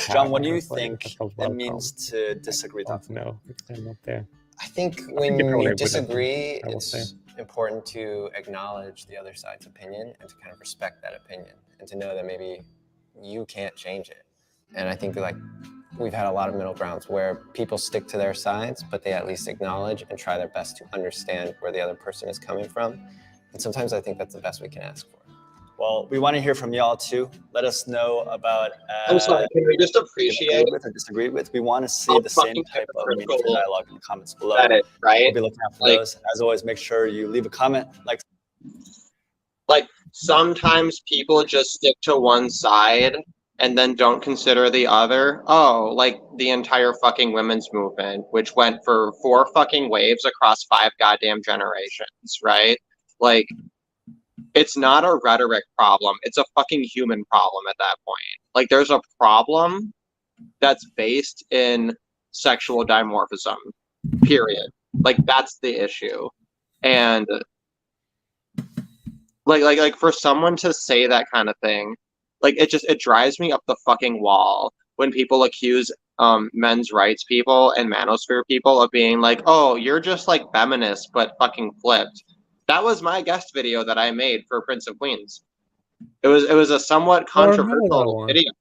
John, what do you think it means to disagree? No, they're not there. I think I when think you probably you would have disagree, been, I will say. it's important to acknowledge the other side's opinion and to kind of respect that opinion and to know that maybe you can't change it. And I think like we've had a lot of middle grounds where people stick to their sides, but they at least acknowledge and try their best to understand where the other person is coming from. And sometimes I think that's the best we can ask for. Well, we want to hear from y'all too. Let us know about. I'm sorry, can we just appreciate agree with or disagree with? We want to see the same type of meaningful dialogue in the comments below. That it, right? We'll be looking out for those. As always, make sure you leave a comment, like sometimes people just stick to one side and then don't consider the other. Oh, like the entire fucking women's movement, which went for 4 fucking waves across 5 goddamn generations, right? Like, it's not a rhetoric problem. It's a fucking human problem at that point. Like, there's a problem that's based in sexual dimorphism, period. Like, that's the issue. And like for someone to say that kind of thing, like it drives me up the fucking wall when people accuse men's rights people and manosphere people of being like, oh, you're just like feminist but fucking flipped. That was my guest video that I made for Prince of Queens. It was a somewhat controversial video.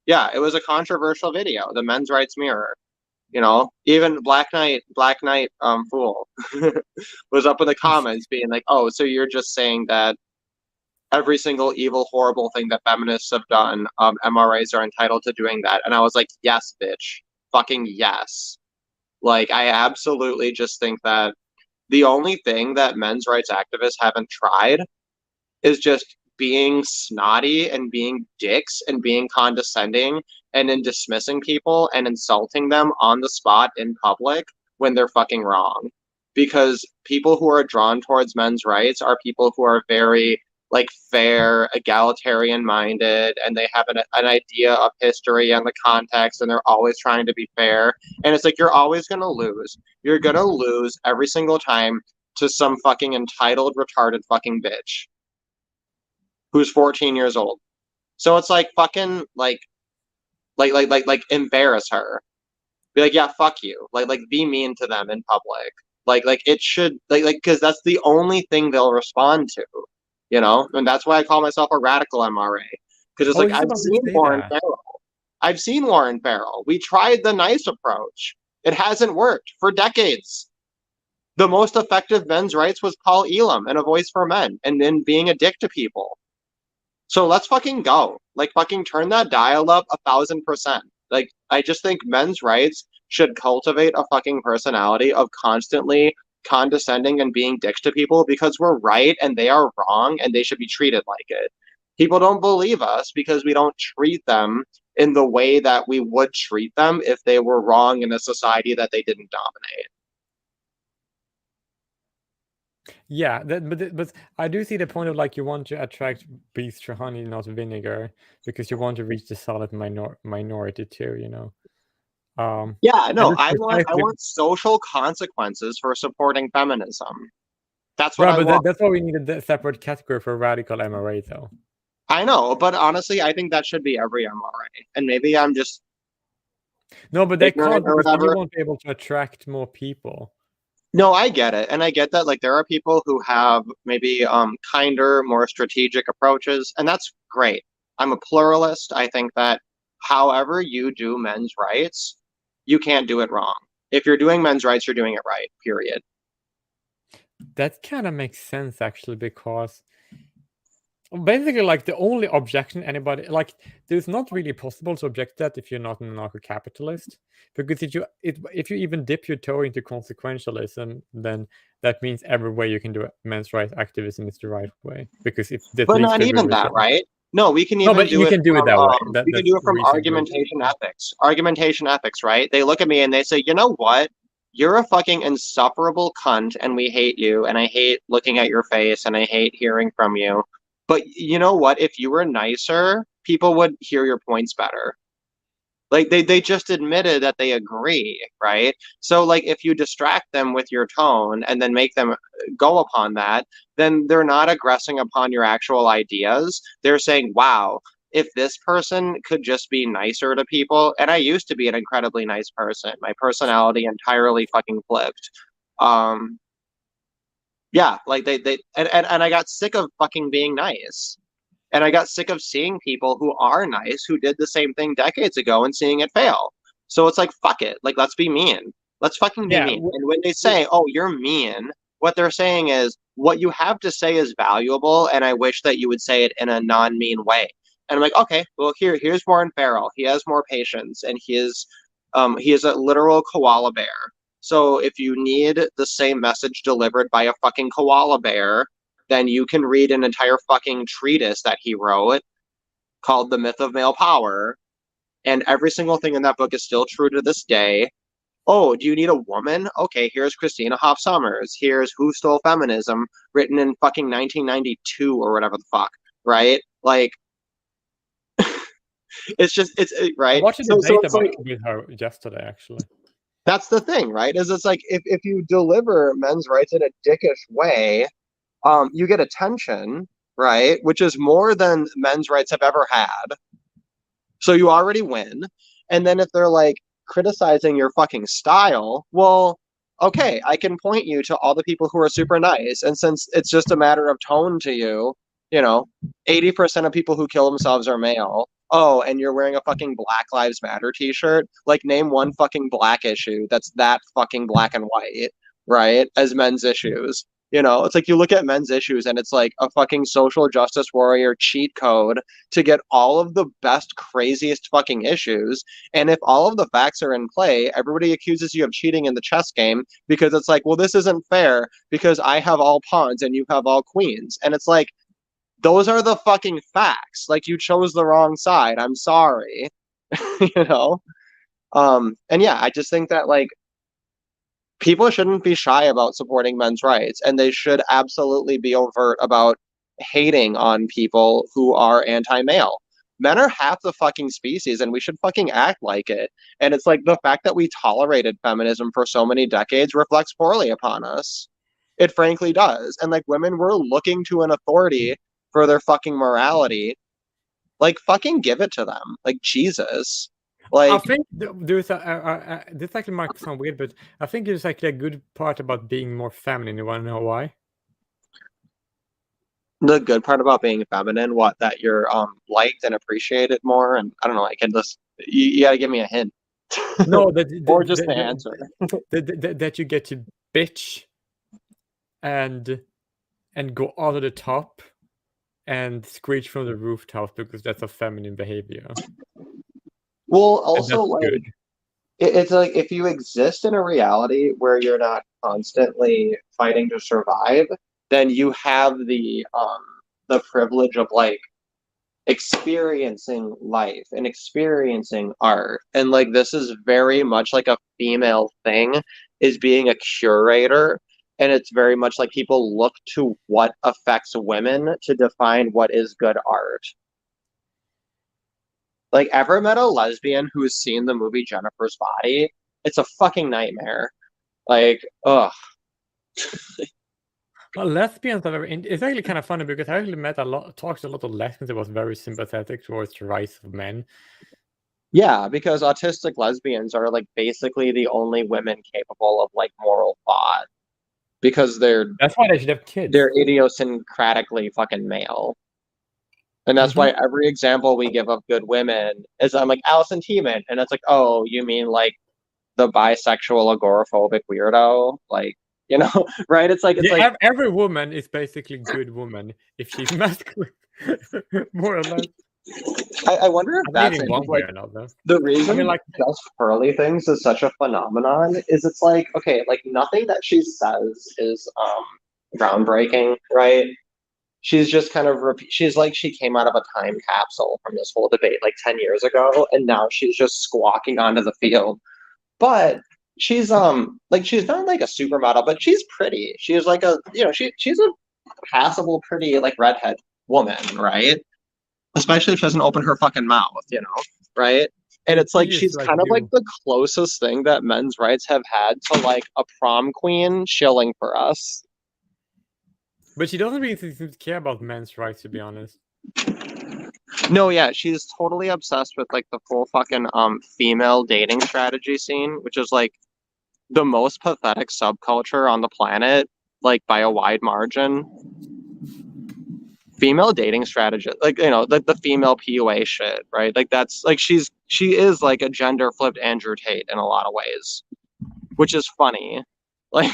Yeah, it was a controversial video, the men's rights mirror. You know, even Black Knight Fool was up in the comments being like, oh, so you're just saying that every single evil, horrible thing that feminists have done, MRAs are entitled to doing that. And I was like, yes, bitch. Fucking yes. Like, I absolutely just think that the only thing that men's rights activists haven't tried is just being snotty and being dicks and being condescending and then dismissing people and insulting them on the spot in public when they're fucking wrong. Because people who are drawn towards men's rights are people who are very like fair, egalitarian minded, and they have an idea of history and the context, and they're always trying to be fair. And it's like, you're always going to lose. You're going to lose every single time to some fucking entitled, retarded fucking bitch who's 14 years old. So it's like fucking like embarrass her. Be like, yeah, fuck you. Like be mean to them in public. Like it should like because that's the only thing they'll respond to. You know, and that's why I call myself a radical MRA. Because it's like I've seen Warren Farrell. I've seen Warren Farrell. We tried the nice approach. It hasn't worked for decades. The most effective men's rights was Paul Elam and A Voice for Men, and then being a dick to people. So let's fucking go. Like fucking turn that dial up 1,000%. Like I just think men's rights should cultivate a fucking personality of constantly condescending and being dicks to people because we're right and they are wrong and they should be treated like it. People don't believe us because we don't treat them in the way that we would treat them if they were wrong in a society that they didn't dominate. Yeah, but I do see the point of like you want to attract bees through honey, not vinegar, because you want to reach the solid minority too. You know. Yeah, no, I want social consequences for supporting feminism. That's what I want. That's why we need a separate category for radical MRA, though. I know, but honestly, I think that should be every MRA, and maybe I'm just no, but they can't or because you whatever. won't be able to attract more people. No, I get it, and I get that. Like, there are people who have maybe kinder, more strategic approaches, and that's great. I'm a pluralist. I think that however you do men's rights, you can't do it wrong. If you're doing men's rights, you're doing it right, period. That kind of makes sense, actually, because basically, like, the only objection anybody, like, there's not really possible to object that if you're not an anarcho-capitalist, because if you even dip your toe into consequentialism, then that means every way you can do men's rights activism is the right way, because if the But least not good even that, result. right? No, we can No, even but do you it can do it from, that way. we can That's do it from reasonably. argumentation ethics. Argumentation ethics, right? They look at me and they say, you know what? You're a fucking insufferable cunt and we hate you and I hate looking at your face and I hate hearing from you. But you know what? If you were nicer, people would hear your points better. Like they just admitted that they agree, right? So like if you distract them with your tone and then make them go upon that, then they're not aggressing upon your actual ideas. They're saying, wow, if this person could just be nicer to people, and I used to be an incredibly nice person. My personality entirely fucking flipped. Yeah, like and I got sick of fucking being nice. And I got sick of seeing people who are nice who did the same thing decades ago and seeing it fail. So it's like, fuck it. Like, let's be mean. Let's fucking be Yeah. mean. And when they say, oh, you're mean, what they're saying is, what you have to say is valuable, and I wish that you would say it in a non-mean way. And I'm like, okay, well, here's Warren Farrell. He has more patience, and he is a literal koala bear. So if you need the same message delivered by a fucking koala bear, then you can read an entire fucking treatise that he wrote called The Myth of Male Power. And every single thing in that book is still true to this day. Oh, do you need a woman? Okay, here's Christina Hoff Sommers. Here's Who Stole Feminism, written in fucking 1992 or whatever the fuck, right? Like, it's right. I watched a So debate it's about like, with her yesterday, actually. that's the thing, right? Is it's like if you deliver men's rights in a dickish way, you get attention, right? Which is more than men's rights have ever had. So you already win. And then if they're like criticizing your fucking style, well, okay, I can point you to all the people who are super nice. And since it's just a matter of tone to you, 80% of people who kill themselves are male. Oh, and you're wearing a fucking Black Lives Matter t-shirt? Like, name one fucking black issue that's that fucking black and white, right? As men's issues. It's like you look at men's issues and it's like a fucking social justice warrior cheat code to get all of the best, craziest fucking issues. And if all of the facts are in play, everybody accuses you of cheating in the chess game because it's like, well, this isn't fair because I have all pawns and you have all queens. And it's like, those are the fucking facts. Like, you chose the wrong side. I'm sorry. And yeah, I just think that, like, people shouldn't be shy about supporting men's rights, and they should absolutely be overt about hating on people who are anti-male. Men are half the fucking species, and we should fucking act like it. And it's like the fact that we tolerated feminism for so many decades reflects poorly upon us. It frankly does. And like, women were looking to an authority for their fucking morality. Like, fucking give it to them. Like, Jesus. I Like, think there's this actually might sound weird, but I think there's actually a good part about being more feminine. You want to know why? the good part about being feminine, what, that you're liked and appreciated more, and I don't know, I can just you gotta give me a hint. No, or just the answer. that you get to bitch and go out of the top and screech from the rooftop because that's a feminine behavior. Well, And also, that's like, good. it's like if you exist in a reality where you're not constantly fighting to survive, then you have the privilege of like experiencing life and experiencing art. And like, this is very much like a female thing, is being a curator. And it's very much like people look to what affects women to define what is good art. Like, ever met a lesbian who's seen the movie Jennifer's Body? It's a fucking nightmare. Like, ugh. Well, lesbians are very. It's actually kind of funny because I actually talked to a lot of lesbians that was very sympathetic towards the rights of men. Yeah, because autistic lesbians are like basically the only women capable of like moral thought. Because that's why they should have kids. They're idiosyncratically fucking male. And that's why every example we give of good women is, I'm like, Alison Tiemann. And it's like, oh, you mean like the bisexual agoraphobic weirdo? Like, you know, right? It's like every woman is basically good woman if she's masculine, more or less. I wonder if that's Leading it. one way Like, or another. the reason like just Pearly things is such a phenomenon is it's like, okay, like nothing that she says is groundbreaking, right? She's just kind of she's like she came out of a time capsule from this whole debate like 10 years ago, and now she's just squawking onto the field. But she's like she's not like a supermodel, but she's pretty. She's like a she's a passable, pretty like redhead woman, right? Especially if she doesn't open her fucking mouth, right? And it's like she's kind of like the closest thing that men's rights have had to like a prom queen shilling for us. But she doesn't really seem to care about men's rights, to be honest. No, yeah, she's totally obsessed with like the full fucking female dating strategy scene, which is like the most pathetic subculture on the planet, like by a wide margin. Female dating strategy, like the female PUA shit, right? Like that's like she is like a gender flipped Andrew Tate in a lot of ways, which is funny. Like,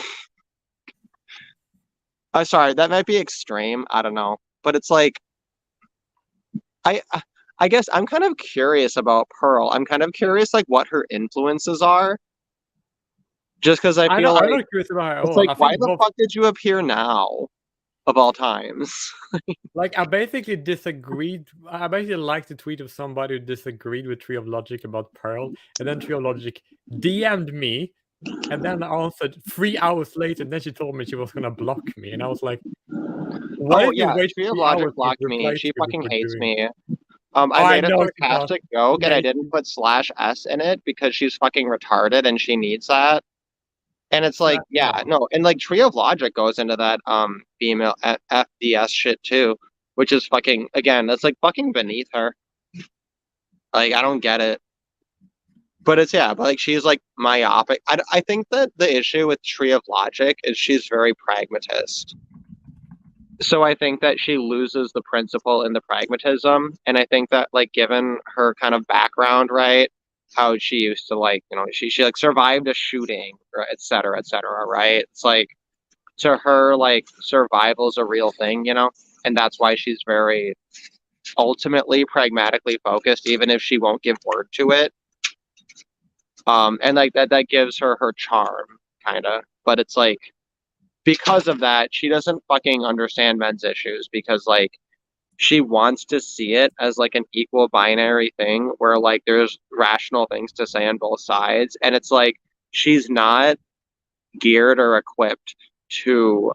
I'm sorry, that might be extreme. I don't know, but it's like, I guess I'm kind of curious about Pearl. I'm kind of curious like what her influences are. Just because I feel like I'm not curious about her at it's all. like, why the fuck did you appear now? Of all times. Like I basically disagreed. I basically liked the tweet of somebody who disagreed with Tree of Logic about Pearl, and then Tree of Logic DM'd me, and then I answered 3 hours later, and then she told me she was gonna block me, and I was like, "Why did you wait Tree of 3 Logic hours blocked to me. reply She to me fucking before hates doing me. it?" I made a know, sarcastic joke and I didn't put /s in it because she's fucking retarded and she needs that. And it's like, yeah, no, and like Tree of Logic goes into that female FDS shit too, which is fucking, again, that's like fucking beneath her. Like I don't get it. But it's but like she's like myopic. I think that the issue with Tree of Logic is she's very pragmatist. So I think that she loses the principle in the pragmatism, and I think that like given her kind of background, right, how she used to like she like survived a shooting, right, et cetera, right? It's like to her like survival's a real thing, and that's why she's very ultimately pragmatically focused, even if she won't give word to it. And like that gives her her charm, kind of, but it's like because of that, she doesn't fucking understand men's issues because like she wants to see it as like an equal binary thing where like there's rational things to say on both sides, and it's like she's not geared or equipped to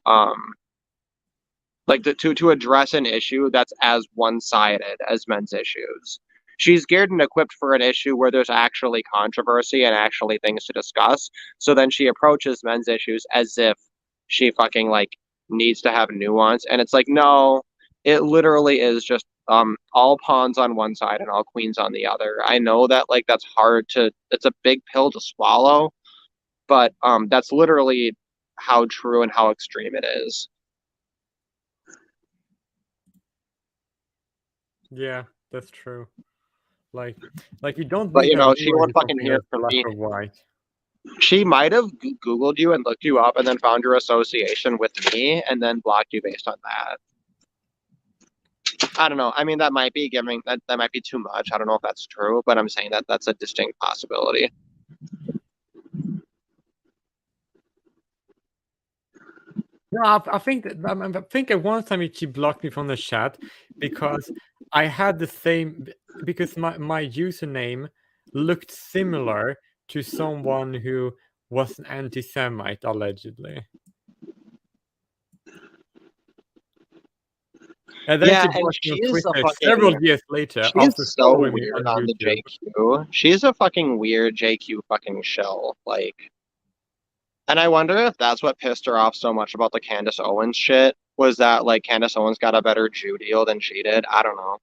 like to address an issue that's as one-sided as men's issues. She's geared and equipped for an issue where there's actually controversy and actually things to discuss. So then she approaches men's issues as if she fucking like needs to have nuance, and it's like, no, it literally is just all pawns on one side and all queens on the other. I know that like that's it's a big pill to swallow, but that's literally how true and how extreme it is. Yeah, that's true. Like you don't. But need to have she won't fucking hear from black me. or white. She might have Googled you and looked you up and then found your association with me and then blocked you based on that. I don't know. I mean, that might be that might be too much. I don't know if that's true, but I'm saying that that's a distinct possibility. No, I think at one time she blocked me from the chat because I had the same, because my username looked similar to someone who was an anti-Semite, allegedly. And then she blocked me on Twitter several years later. She's so weird on the JQ. She's a fucking weird JQ fucking shell, like. And I wonder if that's what pissed her off so much about the Candace Owens shit, was that like Candace Owens got a better Jew deal than she did. I don't know.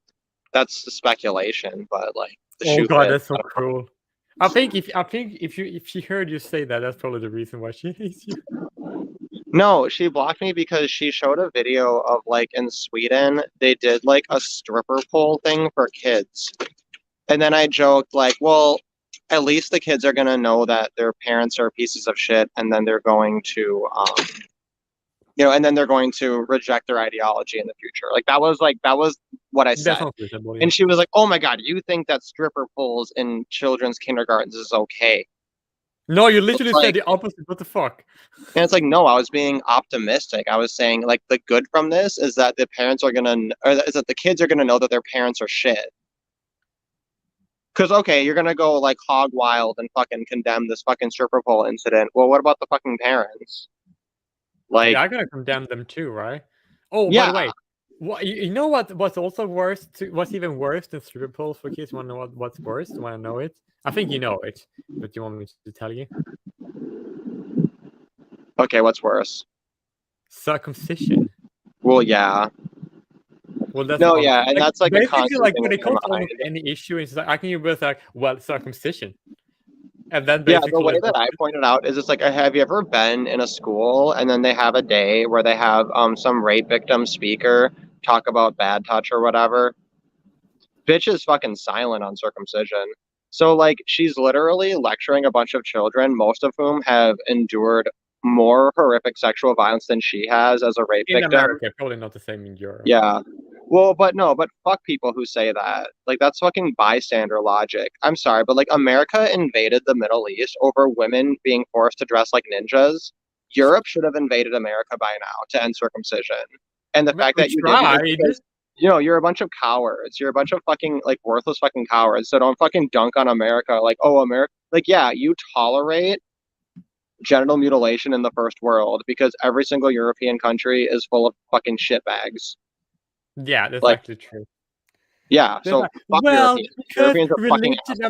That's the speculation, but like the oh god, that's so cruel. I think if she heard you say that, that's probably the reason why she hates you. No, she blocked me because she showed a video of like in Sweden, they did like a stripper pole thing for kids. And then I joked like, well, at least the kids are gonna know that their parents are pieces of shit, and then they're going to and then they're going to reject their ideology in the future. Like that was what I That said. sounds reasonable. Yeah. And she was like, "Oh my god, you think that stripper poles in children's kindergartens is okay?" No, you literally like- said the opposite. What the fuck? And it's like, no, I was being optimistic. I was saying like the good from this is that the parents are is that the kids are gonna know that their parents are shit. Because okay, you're gonna go like hog wild and fucking condemn this fucking stripper pole incident. Well, what about the fucking parents? Like, Yeah, I'm gonna condemn them too, right? Oh, by yeah, the way, you know what's also worse? What's even worse than stripper poles for kids? Want to know what's worse? Do you want to know it? I think you know it, but you want me to tell you? okay, what's worse? Circumcision. Well, yeah, Well, that's no, wrong. yeah, and that's like a basically constant like thing when in it my comes to mind. almost any issue, it's like I can both like, well, circumcision, and then Yeah, basically the way that I pointed out is it's like, have you ever been in a school and then they have a day where they have some rape victim speaker talk about bad touch or whatever? Bitch is fucking silent on circumcision. So like she's literally lecturing a bunch of children, most of whom have endured more horrific sexual violence than she has as a rape in victim. America, probably not the same in Europe. Yeah. Well, but fuck people who say that. Like, that's fucking bystander logic. I'm sorry, but like, America invaded the Middle East over women being forced to dress like ninjas. Europe should have invaded America by now to end circumcision. And the fact that you didn't is because, you're a bunch of cowards. You're a bunch of fucking, like, worthless fucking cowards. So don't fucking dunk on America. Like, oh, America. Like, yeah, you tolerate genital mutilation in the first world because every single European country is full of fucking shitbags. Yeah, that's Like, actually true. Yeah, They're so like, fuck well, Europeans. because Europeans are fucking religion, assholes.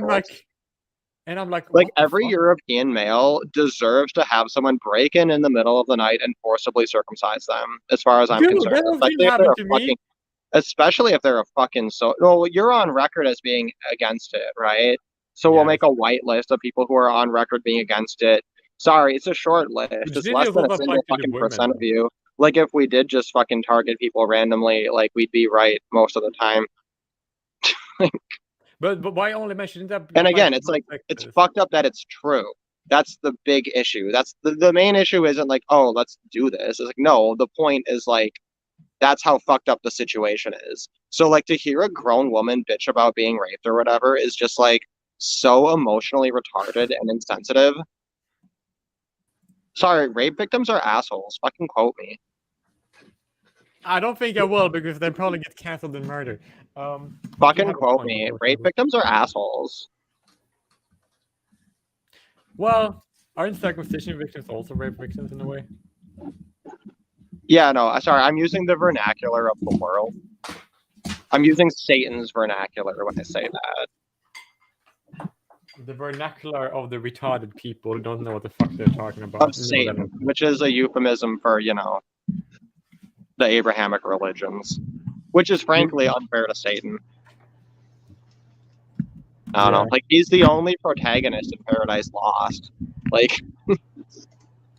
I'm like, Like, what the every fuck? European male deserves to have someone break in the middle of the night and forcibly circumcise them, as far as I'm Dude, concerned. that Especially didn't if they're happen a to fucking, me. especially if they're a fucking well, you're on record as being against it, right? So we'll Yes. make a white list of people who are on record being against it. Sorry, it's a short list. Which It's really less is than a also single applied to the fucking women, percent of though. you. Like, if we did just fucking target people randomly, like, we'd be right most of the time. But why only mentioning that? And again, it's like, it's fucked up that it's true. That's the big issue. That's the main issue isn't like, oh, let's do this. It's like, no, the point is like, that's how fucked up the situation is. So like to hear a grown woman bitch about being raped or whatever is just like so emotionally retarded and insensitive. Sorry, rape victims are assholes. Fucking quote me. I don't think I will because they probably get canceled in murder. Fucking quote me. Rape victims are assholes. Well, aren't circumcision victims also rape victims in a way? Yeah, no, sorry, I'm using the vernacular of the world. I'm using Satan's vernacular when I say that. The vernacular of the retarded people who don't know what the fuck they're talking about. Of Satan, which is a euphemism for, the Abrahamic religions, which is frankly unfair to Satan. I don't know. Like, he's the only protagonist in Paradise Lost. Like,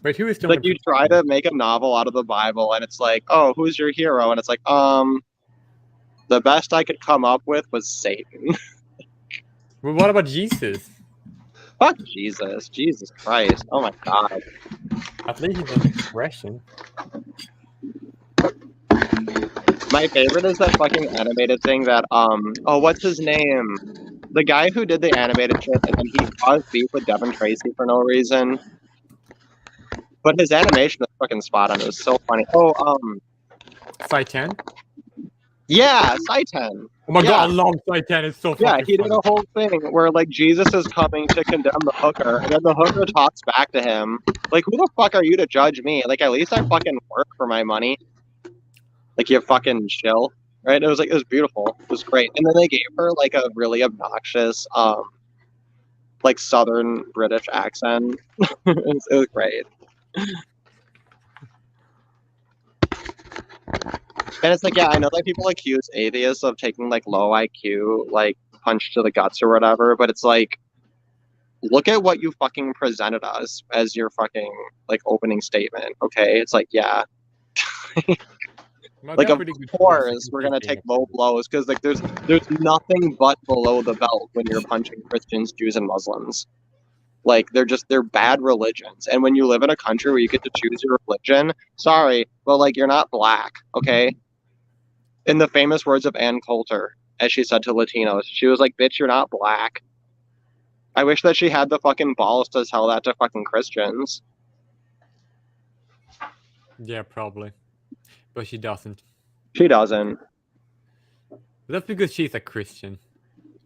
wait, who is the like you try to make a novel out of the Bible, and it's like, oh, who's your hero? And it's like, the best I could come up with was Satan. Well, what about Jesus? Fuck Jesus. Jesus Christ. Oh my god. At least he's an expression. My favorite is that fucking animated thing that, oh, what's his name? The guy who did the animated shit, and then he caused beef with Devin Tracy for no reason. But his animation is fucking spot on. It was so funny. Oh, Saitan? Yeah, Saitan. Oh my Yeah. god, I love Saitan. It's so fucking Yeah, he did funny. a whole thing where, like, Jesus is coming to condemn the hooker, and then the hooker talks back to him. Like, who the fuck are you to judge me? Like, at least I fucking work for my money. Like, you fucking chill. Right? It was beautiful. It was great. And then they gave her, like, a really obnoxious, like, Southern British accent. it was great. And it's like, yeah, I know that people accuse atheists of taking, like, low IQ, like, punch to the guts or whatever, but it's like, look at what you fucking presented us as your fucking, like, opening statement, okay? It's like, yeah. Well, Like, they're of pretty good course, choices, we're gonna keeping take low blows because like there's nothing but below the belt when you're punching Christians, Jews, and Muslims. Like they're bad religions, and when you live in a country where you get to choose your religion, sorry, but like you're not black, okay? In the famous words of Ann Coulter, as she said to Latinos, she was like, "Bitch, you're not black." I wish that she had the fucking balls to tell that to fucking Christians. Yeah, probably. But she doesn't. She doesn't. That's because she's a Christian.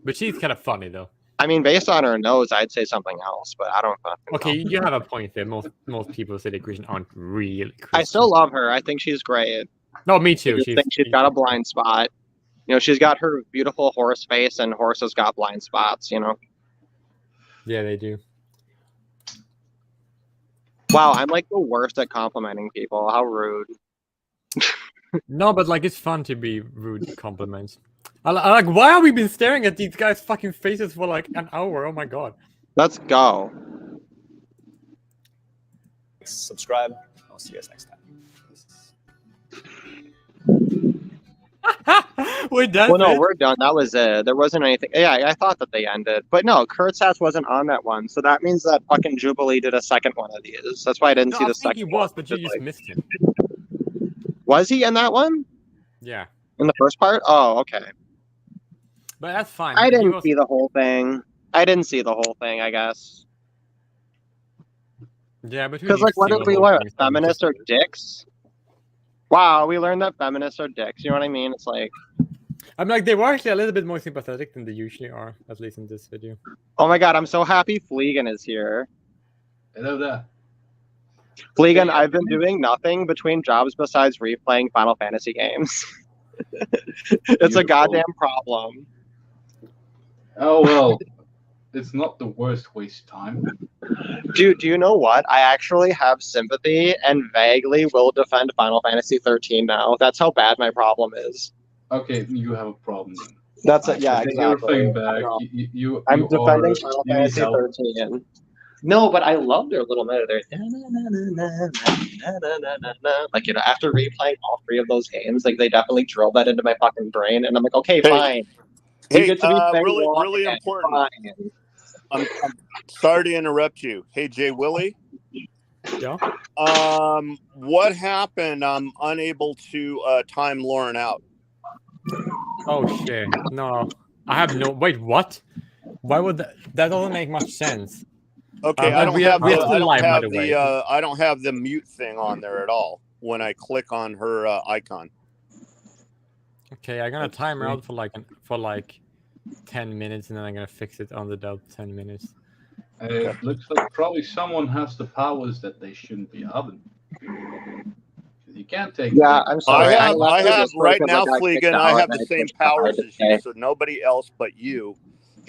But she's kind of funny though. I mean, based on her nose, I'd say something else, but I don't fucking Okay, know. you have a point there. Most people who say they're Christian aren't really Christian. I still love her. I think she's great. No, me I too. just think she's got a blind spot. You know, she's got her beautiful horse face, and horses got blind spots, you know? Yeah, they do. Wow, I'm like the worst at complimenting people. How rude. No, but like it's fun to be rude compliments. I like, why have we been staring at these guys' fucking faces for like an hour? Oh my god. Let's go. Subscribe. I'll see you guys next time. We're done. Well, no, we're done. That was it. There wasn't anything. Yeah, I thought that they ended. But no, Kurtzatz wasn't on that one. So that means that fucking Jubilee did a second one of these. That's why I didn't see the second he was, one. but you just missed him. Was he in that one? Yeah. In the first part? Oh, okay. But that's fine. I He didn't was- see the whole thing. I didn't see the whole thing, I guess. Yeah, but Because, like, what did we learn? Feminists are dicks? Wow, we learned that feminists are dicks. You know what I mean? It's like, I'm like, they were actually a little bit more sympathetic than they usually are, at least in this video. oh my god, I'm so happy Fleegan is here. Hello there. Fleegan, I've been doing nothing between jobs besides replaying Final Fantasy games. It's a goddamn problem. Oh, well, it's not the worst waste of time. Do you know what? I actually have sympathy and vaguely will defend Final Fantasy 13 now. That's how bad my problem is. Okay, you have a problem then. That's I it. Yeah, take exactly. everything back. I know. You I'm defending are, Final you need Fantasy help. 13. No, but I love their little melody. Like, you know, after replaying all three of those games, like they definitely drilled that into my fucking brain, and I'm like, okay, fine. You Hey, get to be really, Feng really Wong, important. fine. I'm sorry to interrupt you. Hey, Jay Willie. Yeah. What happened? I'm unable to time Lauren out. Oh shit. No. I have no wait, what? Why would that doesn't make much sense. Okay, I don't have I don't have the mute thing on there at all when I click on her icon. Okay, I'm gonna time her out for like 10 minutes and then I'm gonna fix it on the dot 10 minutes. It looks like probably someone has the powers that they shouldn't be having. You can't take. Yeah, I'm sorry. I have just right because now, I got kicked Fleegan. out I have and the I same pushed hard powers to as stay. you, so nobody else but you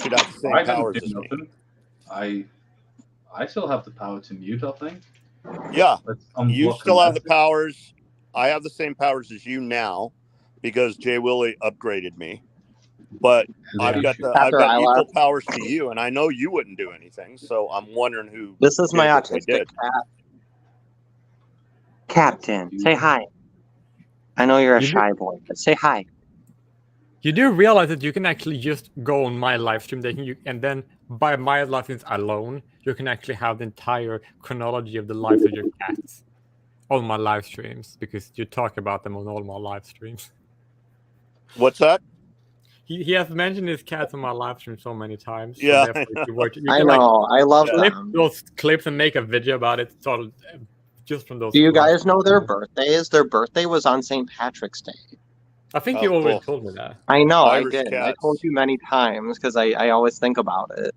should have the same I didn't powers do as me. nothing. I still have the power to mute, I think. Yeah, Let's you unblock still have the message. powers. I have the same powers as you now because Jay Willie upgraded me. But I've got After I equal left. powers to you, and I know you wouldn't do anything. So I'm wondering who. This is my Jay Willie autistic did. cat. Captain, say hi. I know you're a shy boy, but say hi. You do realize that you can actually just go on my live stream and then by my live streams alone, you can actually have the entire chronology of the lives of your cats on my live streams because you talk about them on all my live streams. What's that? He has mentioned his cats on my live stream so many times. Yeah, so I know. I love clip them. those clips and make a video about it. Sort of, just from those. Do you live guys know their birthdays? Their birthday was on St. Patrick's Day. I think Oh, you already cool. told me that. I know, Irish I did. I cats. told you many times because I always think about it.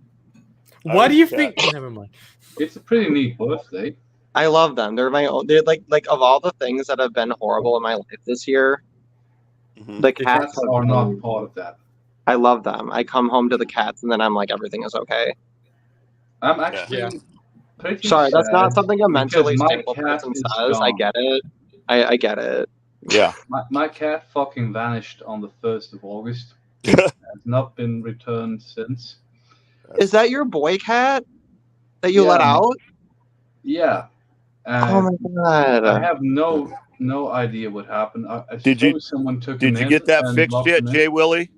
Why do you Irish think? cats. Never mind. It's a pretty neat birthday. I love them. They're my own. They're like of all the things that have been horrible in my life this year, Mhm. the The cats cats have are not been- part of that. I love them. I come home to the cats and then I'm like, everything is okay. I'm actually Yeah. pretty Sorry, that's not sad something a because mentally my stable cat person is says. I gone. get it. I get it. Yeah. My cat fucking vanished on the 1st of August. Has not been returned since. Is that your boy cat that you let Yeah. out? Yeah. Oh my god. I have no no idea what happened. I Did you- suppose someone took Did him you in get that and fixed locked yet, him in. Jay Willie?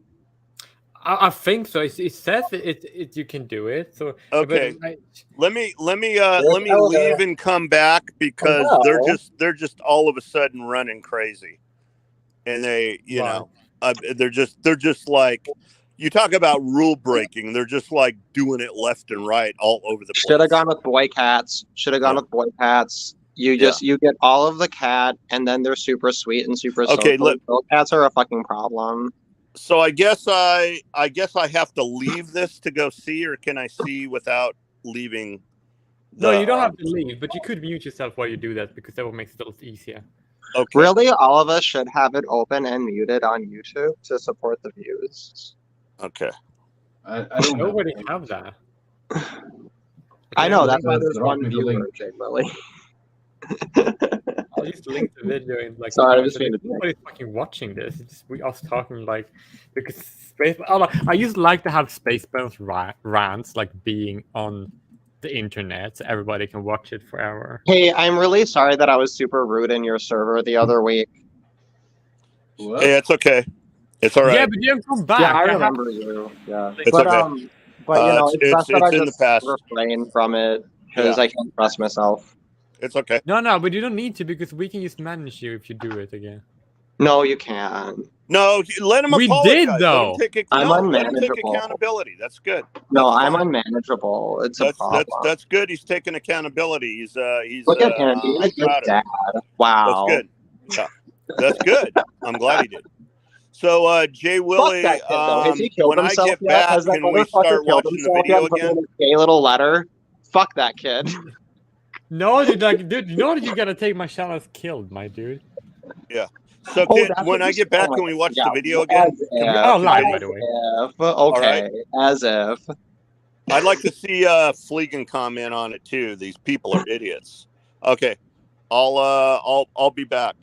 I think so. It says it you can do it. So Okay. but Let me leave and come back because they're just all of a sudden running crazy, and they they're just like, you talk about rule breaking. They're just like doing it left and right all over the place. Should have gone with boy cats. Should have gone with boy cats. You just you get all of the cat, and then they're super sweet and super Okay, social. Girl cats are a fucking problem. So I guess I have to leave this to go see, or can I see without leaving? No, you don't have to leave, but you could mute yourself while you do that because that will make it a little easier. Okay. Really, all of us should have it open and muted on YouTube to support the views. Okay. I don't Nobody have that. I know, that's why Drop there's one me the viewer, link. Jake Lily. I'll just link the video in like. Sorry, comments, I'm just being a dick. nobody's fucking watching this. It's just we us talking like because space. I used to like to have Spaceballs rants like being on the internet so everybody can watch it forever. Hey, I'm really sorry that I was super rude in your server the other week. What? Hey, it's okay. It's all right. Yeah, but you haven't come back. Yeah, I remember you. Yeah, It's but okay. but you know, it's best that I in the just past. refrain from it because Yeah. I can't trust myself. It's okay. No, but you don't need to because we can just manage you if you do it again. No, you can't. No, let him We apologize. did, though. Let him take, I'm let him take unmanageable. accountability. That's good. No, That's I'm fine. unmanageable. It's a problem. That's good. He's taking accountability. He's Look at him being a I'm good proud of him. dad. Wow. That's good. Yeah, that's good. I'm glad he did. So, Jay Willie, Fuck that kid, though. Has he killed when I himself get yet? back, Has that can we motherfucker start killed watching the himself video yet? Put him again? in a gay little letter. Fuck that kid. No, dude, you know that you gotta take my channel as killed, my dude. Yeah. So Oh, can, that's when what I you're get back, saying. can we watch Yeah, the video again? as if. Oh, live, by the way. If. Okay, as if. I'd like to see Fleegan comment on it too. These people are idiots. Okay, I'll be back.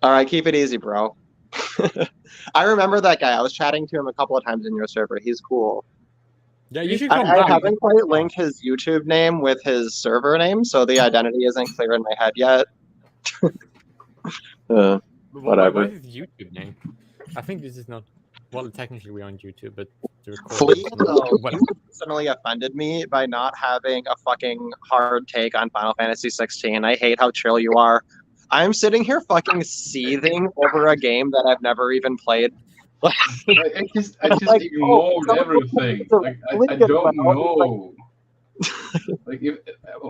All right, keep it easy, bro. I remember that guy. I was chatting to him a couple of times in your server. He's cool. Yeah, you should come I back. haven't quite linked his YouTube name with his server name, so the identity isn't clear in my head yet. Whatever. What is his YouTube name? I think this is not. Well, technically we're on YouTube, but the Flea, recording. though, Well, he personally offended me by not having a fucking hard take on Final Fantasy 16. I hate how chill you are. I'm sitting here fucking seething over a game that I've never even played. I just Like, ignored oh, everything. Like, I don't know. Like,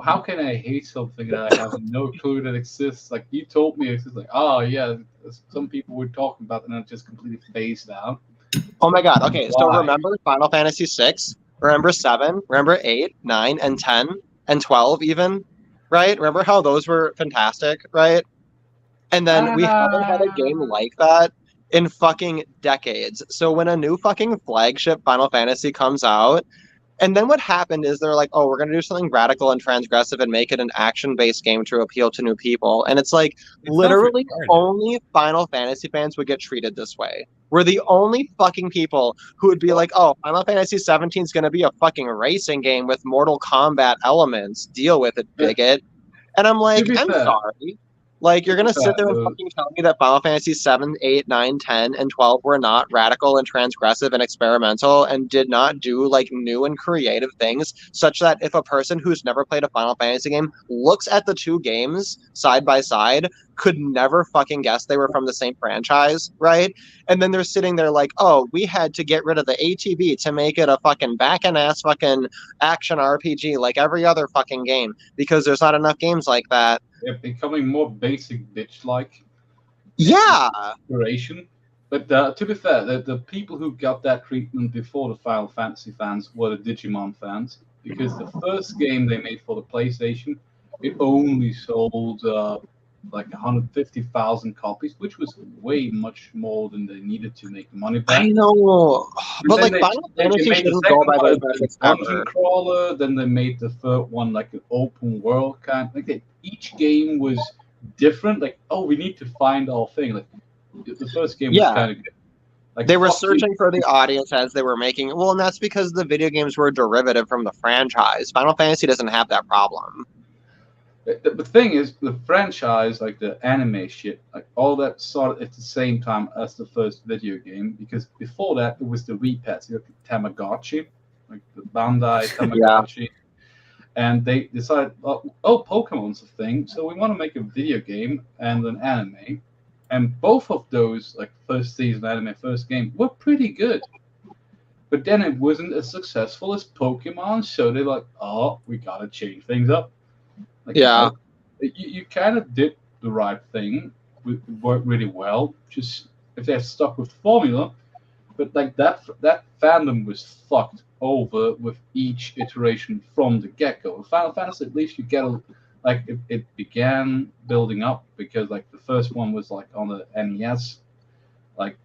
how can I hate something that I have no clue that exists? Like, you told me, it's just like, oh yeah, some people were talking about it, and it just completely phased out. Oh my god, okay, so Why? remember Final Fantasy 6? Remember 7? Remember 8, 9, and 10? And 12 even? Right? Remember how those were fantastic, right? And then we haven't had a game like that in fucking decades. So when a new fucking flagship Final Fantasy comes out, and then what happened is they're like, oh, we're going to do something radical and transgressive and make it an action-based game to appeal to new people. And it's like, literally only Final Fantasy fans would get treated this way. We're the only fucking people who would be like, oh, Final Fantasy 17 is going to be a fucking racing game with Mortal Kombat elements. Deal with it, bigot. And I'm like, I'm sorry. Like, you're going to sit there and fucking tell me that Final Fantasy 7, 8, 9, 10, and 12 were not radical and transgressive and experimental and did not do, like, new and creative things, such that if a person who's never played a Final Fantasy game looks at the two games side by side, could never fucking guess they were from the same franchise, right? And then they're sitting there like, oh, we had to get rid of the ATB to make it a fucking back-and-ass fucking action RPG like every other fucking game, because there's not enough games like that. They're becoming more basic bitch-like. Yeah. Inspiration. But to be fair, the people who got that treatment before the Final Fantasy fans were the Digimon fans, because the first game they made for the PlayStation, it only sold like 150,000 copies, which was way much more than they needed to make the money back. I know, but like Final Fantasy made the shouldn't go by those second one metrics a dungeon ever. crawler, then they made the third one like an open world kind. Like each game was different. Like, oh, we need to find our thing. Like the first game was kind of good. Like, they were searching for the audience as they were making. Well, and that's because the video games were a derivative from the franchise. Final Fantasy doesn't have that problem. The thing is, the franchise, like the anime shit, like all that started at the same time as the first video game, because before that it was the repets, you know, Tamagotchi, like the Bandai Tamagotchi, and they decided, oh, Pokemon's a thing, so we want to make a video game and an anime, and both of those, like first season anime, first game, were pretty good. But then it wasn't as successful as Pokemon, so they're like, oh, we gotta change things up. Like, Yeah. You kind of did the right thing. It worked really well. Just if they had stuck with the formula, but like that fandom was fucked over with each iteration from the get-go. In Final Fantasy, at least you get it began building up, because like the first one was like on the NES, like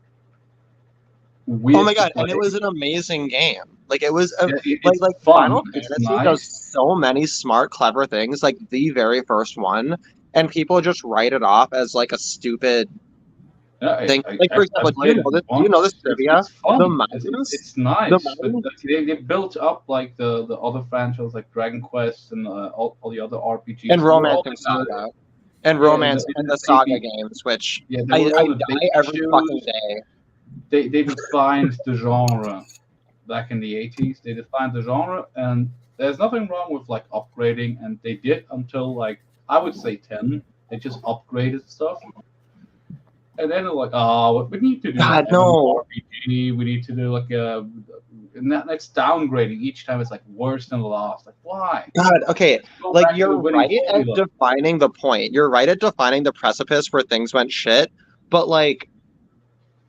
weird. Oh my god, to and it play. was an amazing game. Like it was it's like fun. Final It's Fantasy nice. does so many smart, clever things. Like the very first one, and people just write it off as like a stupid Yeah, thing. Like for example, do you know this trivia? It's fun. The mountains. It's nice, The but mountains. they built up like the other franchises like Dragon Quest and all the other RPGs. And They were all Romance in and the- Saga. And Yeah, Romance in and the the Saga baby- games, which Yeah, I they were all the die baby every shoes. fucking day. They defined the genre back in the 80s. They defined the genre, and there's nothing wrong with like upgrading, and they did until like I would say 10. They just upgraded stuff. And then they're like, oh, we need to do God, like no. RPG. We need to do like a. And that's downgrading each time. It's like worse than the last. Like, why? God, okay, Go like back to you're the winning right at formula. defining the point. You're right at defining the precipice where things went shit. But like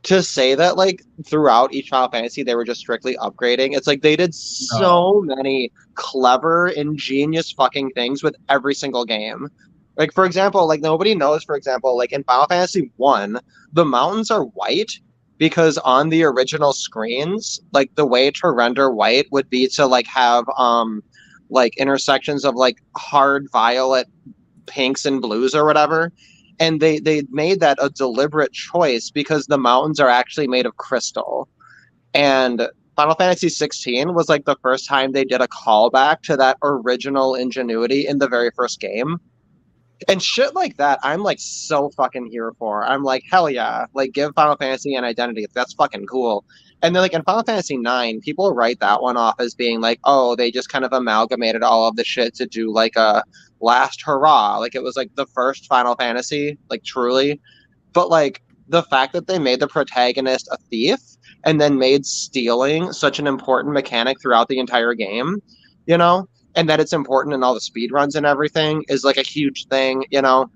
to say that like throughout each Final Fantasy they were just strictly upgrading, it's like they did so many clever, ingenious fucking things with every single game. Like for example, like nobody knows, for example, like in Final Fantasy 1, the mountains are white because on the original screens, like the way to render white would be to like have like intersections of like hard violet pinks and blues or whatever. And they made that a deliberate choice because the mountains are actually made of crystal. And Final Fantasy 16 was like the first time they did a callback to that original ingenuity in the very first game. And shit like that, I'm like so fucking here for. I'm like, hell yeah, like give Final Fantasy an identity. That's fucking cool. And then like in Final Fantasy 9, people write that one off as being like, oh, they just kind of amalgamated all of the shit to do like a last hurrah. Like it was like the first Final Fantasy, like truly. But like the fact that they made the protagonist a thief and then made stealing such an important mechanic throughout the entire game, you know? And that it's important in all the speed runs and everything is like a huge thing, you know.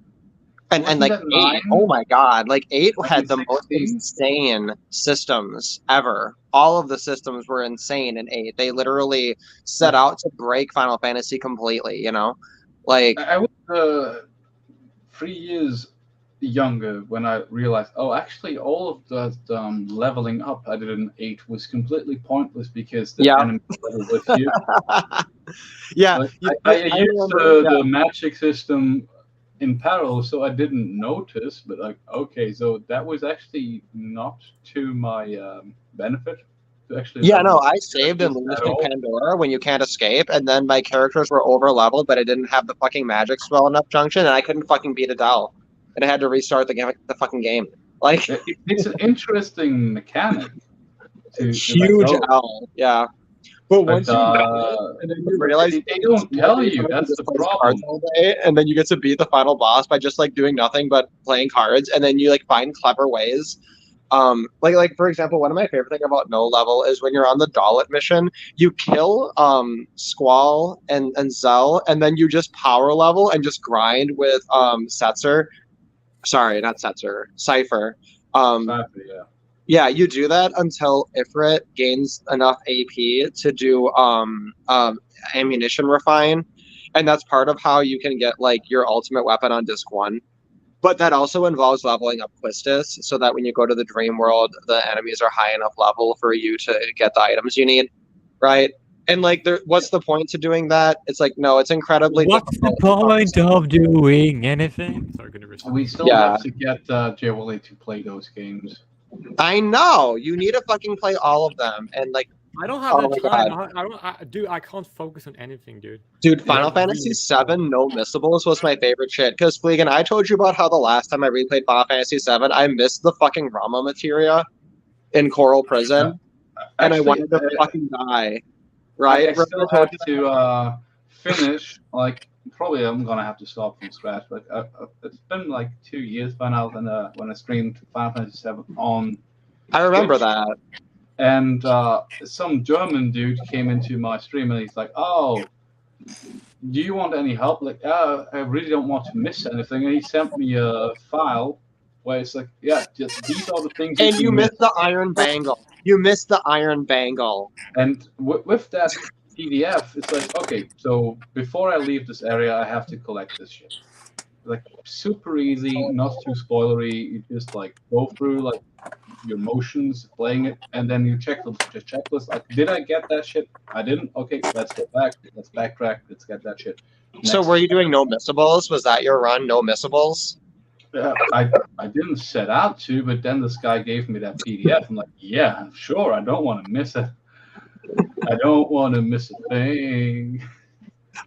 And Wasn't like that 8, 9? oh my god, like 8 had the most 16? insane systems ever. All of the systems were insane in 8. They literally set out to break Final Fantasy completely, you know. Like I was 3 years younger when I realized, oh, actually, all of that leveling up I did in 8 was completely pointless because the enemy level with you. Yeah, Like, I used the magic system in parallel, so I didn't notice. But like, okay, so that was actually not to my benefit. To actually yeah, level no, up I saved in at Lunatic all. Pandora when you can't escape, and then my characters were over leveled, but I didn't have the fucking magic spell enough junction, and I couldn't fucking beat Adele, and I had to restart the fucking game. Like It's an interesting mechanic. huge L, yeah. But once you and then you realize they don't tell you. That's the problem. cards all day, and then you get to beat the final boss by just like doing nothing but playing cards, and then you like find clever ways. Like for example, one of my favorite things about no level is when you're on the Dalit mission, you kill Squall and Zell, and then you just power level and just grind with Setzer. Sorry, not Setzer, Cypher. Yeah, you do that until Ifrit gains enough AP to do ammunition refine, and that's part of how you can get like your ultimate weapon on disc 1. But that also involves leveling up Quistis, so that when you go to the dream world, the enemies are high enough level for you to get the items you need, right? And like, what's the point to doing that? It's like, no, it's incredibly. What's the point of doing anything? Sorry, we still have to get Jay Willie to play those games. I know you need to fucking play all of them, and like I don't have Oh the my time. God. Dude, I can't focus on anything, dude. Dude, Final Like, Fantasy really. VII No Missables was my favorite shit. Because, Fleegan, I told you about how the last time I replayed Final Fantasy VII, I missed the fucking Rama materia in Coral Prison, and I Actually, wanted to fucking die. I Right? still have to finish. Like, probably I'm gonna have to start from scratch. But it's been like 2 years by now when I streamed Final Fantasy VII on. I remember Twitch. that. And some German dude came into my stream and he's like, "Oh, do you want any help?" Like, I really don't want to miss anything. And he sent me a file where it's like, "Yeah, just these are the things And you can miss." missed the Iron Bangle. You missed the Iron Bangle. And with that PDF, it's like, okay, so before I leave this area, I have to collect this shit. Like, super easy, not too spoilery. You just like go through like your motions, playing it, and then you check the checklist. Like, did I get that shit? I didn't. Okay, let's go back. Let's backtrack. Let's get that shit. So were you doing No Missables? Was that your run, No Missables? I didn't set out to, but then this guy gave me that PDF. I'm like, yeah, sure. I don't want to miss it. I don't want to miss a thing.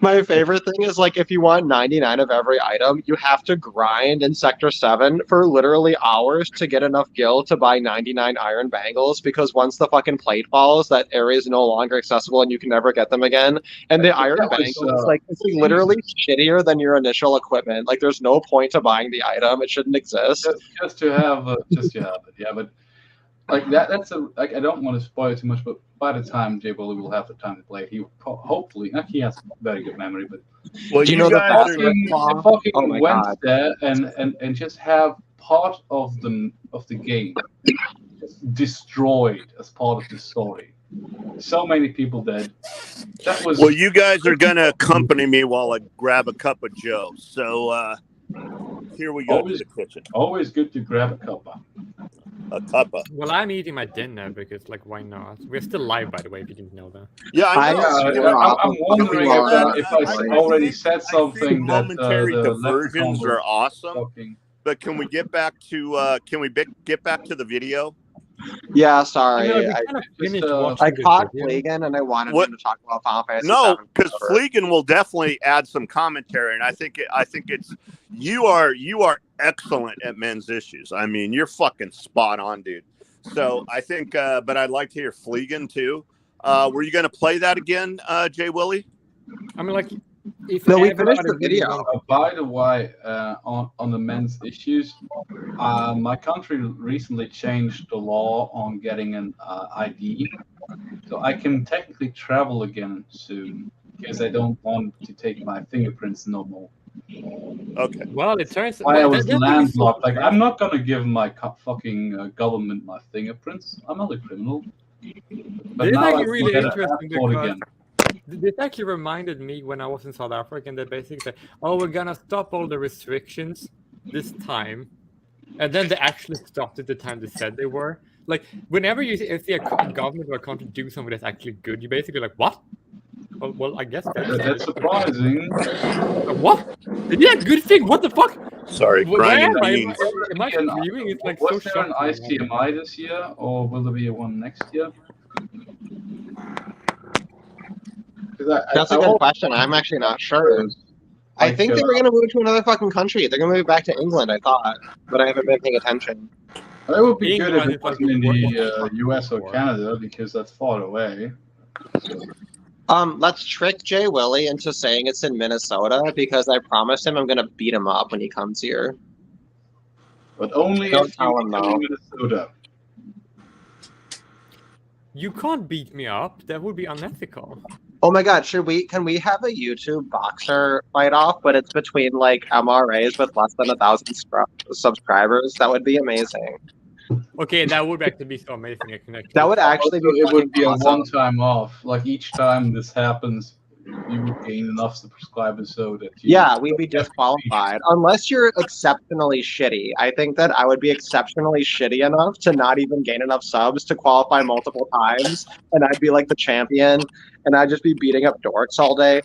My favorite thing is, like, if you want 99 of every item, you have to grind in Sector 7 for literally hours to get enough gil to buy 99 iron bangles, because once the fucking plate falls, that area is no longer accessible and you can never get them again. And the iron bangle is, like, it's literally shittier than your initial equipment. Like, there's no point to buying the item. It shouldn't exist. Just to have it. Yeah, but like that's like, I don't want to spoil too much, but by the time Jay Bully will have the time to play it, he hopefully, he has very good memory, but Well, Do you know the guys fucking Oh my went God. there and just have part of the game destroyed as part of the story. So many people dead. That was Well, you guys are gonna accompany me while I grab a cup of Joe. So here we go to the kitchen. always good to grab a cuppa. A cuppa. Well, I'm eating my dinner because, like, why not? We're still live, by the way, if you didn't know that. Yeah, I know. I'm wondering if I already said something that momentary the diversions Leprechaun are awesome. fucking- But can we get back to get back to the video? Yeah, sorry. we I, kind of finished I watching the caught video. Fleegan and I wanted What? him to talk about Final Fantasy No, VII. because Fleegan will definitely add some commentary, and I think it's you are excellent at men's issues. I mean, you're fucking spot on, dude. So I think, but I'd like to hear Fleegan too. Were you going to play that again, Jay Willie? I mean, like, if No, we ever finished I the really video. want- By the way, on the men's issues, my country recently changed the law on getting an ID, so I can technically travel again soon because I don't want to take my fingerprints no more. Okay. Well, it turns Why I well, was that really landlocked. Like, sucks. I'm not gonna give my fucking government my fingerprints. I'm not a criminal. But This is now I actually can really get a interesting passport because again. this actually reminded me when I was in South Africa, and they basically said, "Oh, we're gonna stop all the restrictions this time," and then they actually stopped at the time they said they were. Like, whenever you see a government or a country do something that's actually good, you basically like, "What? Well, I guess That's surprising. What? Yeah, good thing. What the fuck? Sorry, Where grinding am I? beans. Am I dreaming? It's like Was so there an shocking. ICMI this year, or will there be one next year? That's a good question. I'm actually not sure. I think they were going to move to another fucking country. They're going to move back to England, I thought, but I haven't been paying attention. It would be good if England it is like wasn't in the the US or Canada, because that's far away. Let's trick Jay Willie into saying it's in Minnesota, because I promised him I'm going to beat him up when he comes here. But only Don't if tell you him, live though. in Minnesota. You can't beat me up. That would be unethical. Oh my god, can we have a YouTube boxer fight off, but it's between like MRAs with less than 1,000 subscribers? That would be amazing. Okay, that would actually be so amazing. I can actually. That would actually be It would be a awesome. one-time off. Like, each time this happens, you would gain enough subscribers so that you... Yeah, we'd be disqualified. Unless you're exceptionally shitty. I think that I would be exceptionally shitty enough to not even gain enough subs to qualify multiple times, and I'd be like the champion, and I'd just be beating up dorks all day.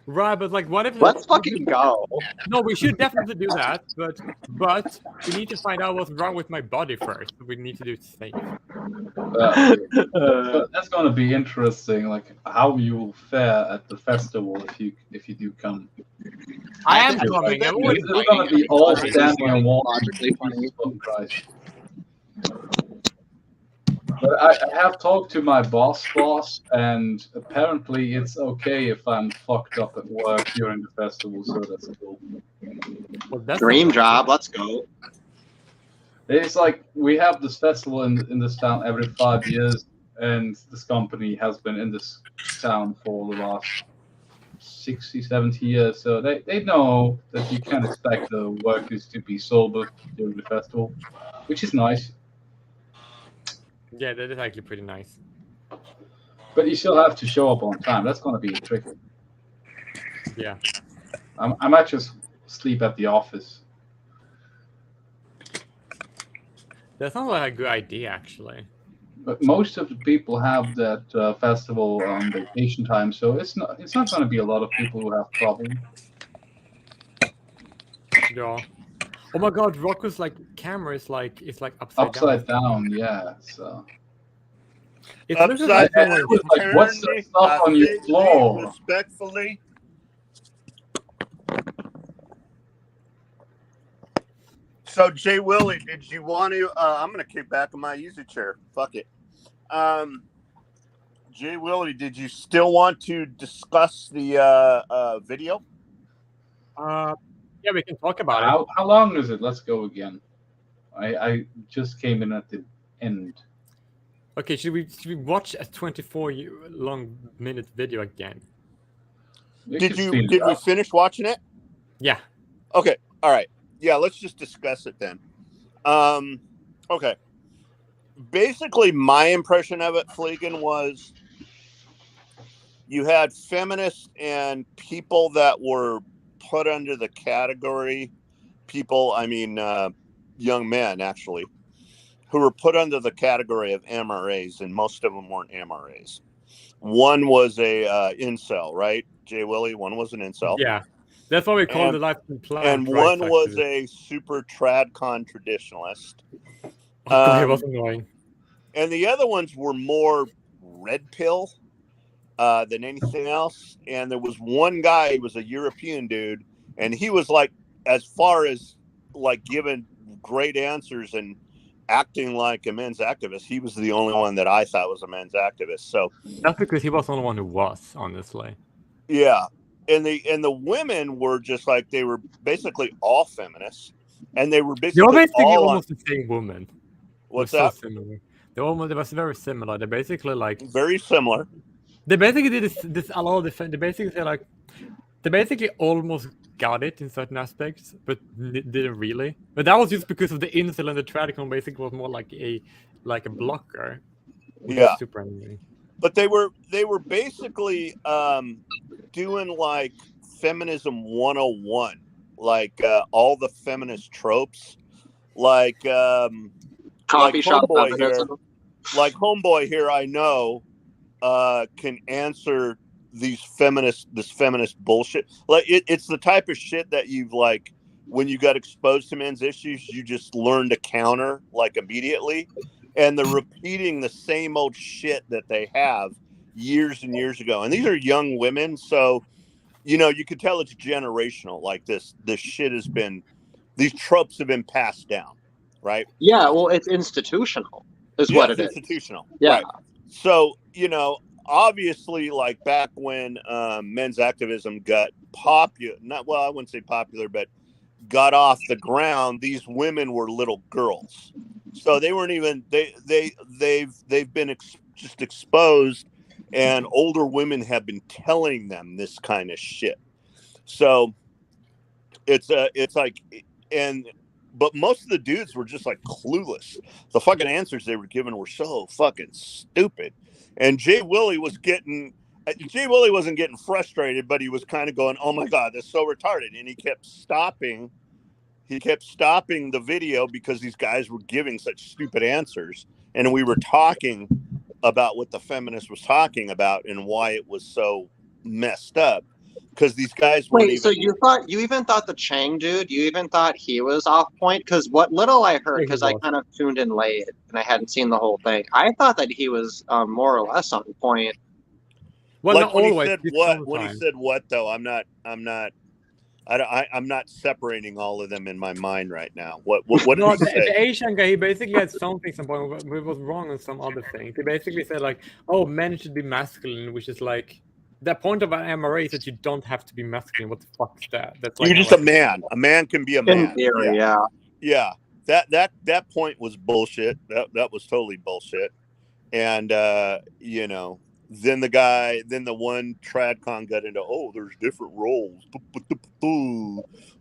Right, but like, what if? Let's fucking go. No, we should definitely do that, but we need to find out what's wrong with my body first. We need to do it safe. But that's going to be interesting, like how you will fare at the festival if you do come. I am coming. I'm always We're going to be all standing on one. Logically funny. Fucking Christ. But I have talked to my boss, and apparently it's okay if I'm fucked up at work during the festival, so that's cool. Well, that's Dream job. Let's go. It's like we have this festival in this town every 5 years, and this company has been in this town for the last 60, 70 years, so they know that you can expect the workers to be sober during the festival, which is nice. Yeah, that is actually pretty nice. But you still have to show up on time. That's going to be tricky. Yeah. I might just sleep at the office. That sounds like a good idea, actually. But most of the people have that festival on vacation time, so it's not going to be a lot of people who have trouble. Yeah. Oh my God, Rocco's like camera is like upside down. Yeah. So. It's Upside down. Like, what's the stuff on your floor? Respectfully. So Jay Willie, did you want to? I'm going to kick back in my easy chair. Fuck it. Jay Willie, did you still want to discuss the video? Yeah, we can talk about it. How long is it? Let's go again. I just came in at the end. Okay, should we watch a 24-long minute video again? Did we finish watching it? Yeah. Okay. All right. Yeah, let's just discuss it then. Okay. Basically, my impression of it, Fleegan, was you had feminists and people that were put under the category, young men, actually, who were put under the category of MRAs, and most of them weren't MRAs. One was a incel, right, Jay Willie? One was an incel. Yeah. That's what we call the life plan. And one was a super tradcon traditionalist. It was annoying. And the other ones were more red pill than anything else. And there was one guy, he was a European dude, and he was like, as far as like giving great answers and acting like a men's activist, he was the only one that I thought was a men's activist. So that's because he was the only one who was, honestly. Yeah. And the women were just like, they were basically all feminists, and they were basically all almost the same woman. What's that? So similar. They was very similar. They basically like very similar. They basically did this a lot of they basically almost got it in certain aspects, but didn't really. But that was just because of the incel and the tradical basically was more like a blocker. Yeah. Super annoying. But they were basically doing like feminism 101, like all the feminist tropes, like coffee shop feminism. Like homeboy here, I know can answer this feminist bullshit. Like it's the type of shit that you've like when you got exposed to men's issues, you just learn to counter like immediately. And they're repeating the same old shit that they have years and years ago. And these are young women. So, you know, you could tell it's generational. Like this shit has been, these tropes have been passed down. Right. Yeah. Well, it's institutional is what it is. Institutional. Yeah. Right. So, you know, obviously like back when men's activism got popular, I wouldn't say popular, but got off the ground, these women were little girls. So they weren't even they've been just exposed, and older women have been telling them this kind of shit. So it's like, but most of the dudes were just like clueless. The fucking answers they were given were so fucking stupid. And Jay Willie wasn't getting frustrated, but he was kind of going, "Oh my God, that's so retarded," and he kept stopping. He kept stopping the video because these guys were giving such stupid answers. And we were talking about what the feminist was talking about and why it was so messed up. because these guys weren't Wait, so even. you even thought the Chang dude, you even thought he was off point? Because what little I heard, Yeah, he because I was. kind of tuned in late and I hadn't seen the whole thing, I thought that he was more or less on point. Well, Like not when he always. said just what? When he sometimes. said what though? I'm not separating all of them in my mind right now. What did No, he the say? Asian guy, he basically had some things on point, but he was wrong on some other things. He basically said like, "Oh, men should be masculine," which is like the point of an MRA is that you don't have to be masculine. What the fuck is that? That's like You're just a man. A man can be a In man. theory, yeah. Yeah. That point was bullshit. That was totally bullshit. And you know, then the one tradcon got into, oh, there's different roles.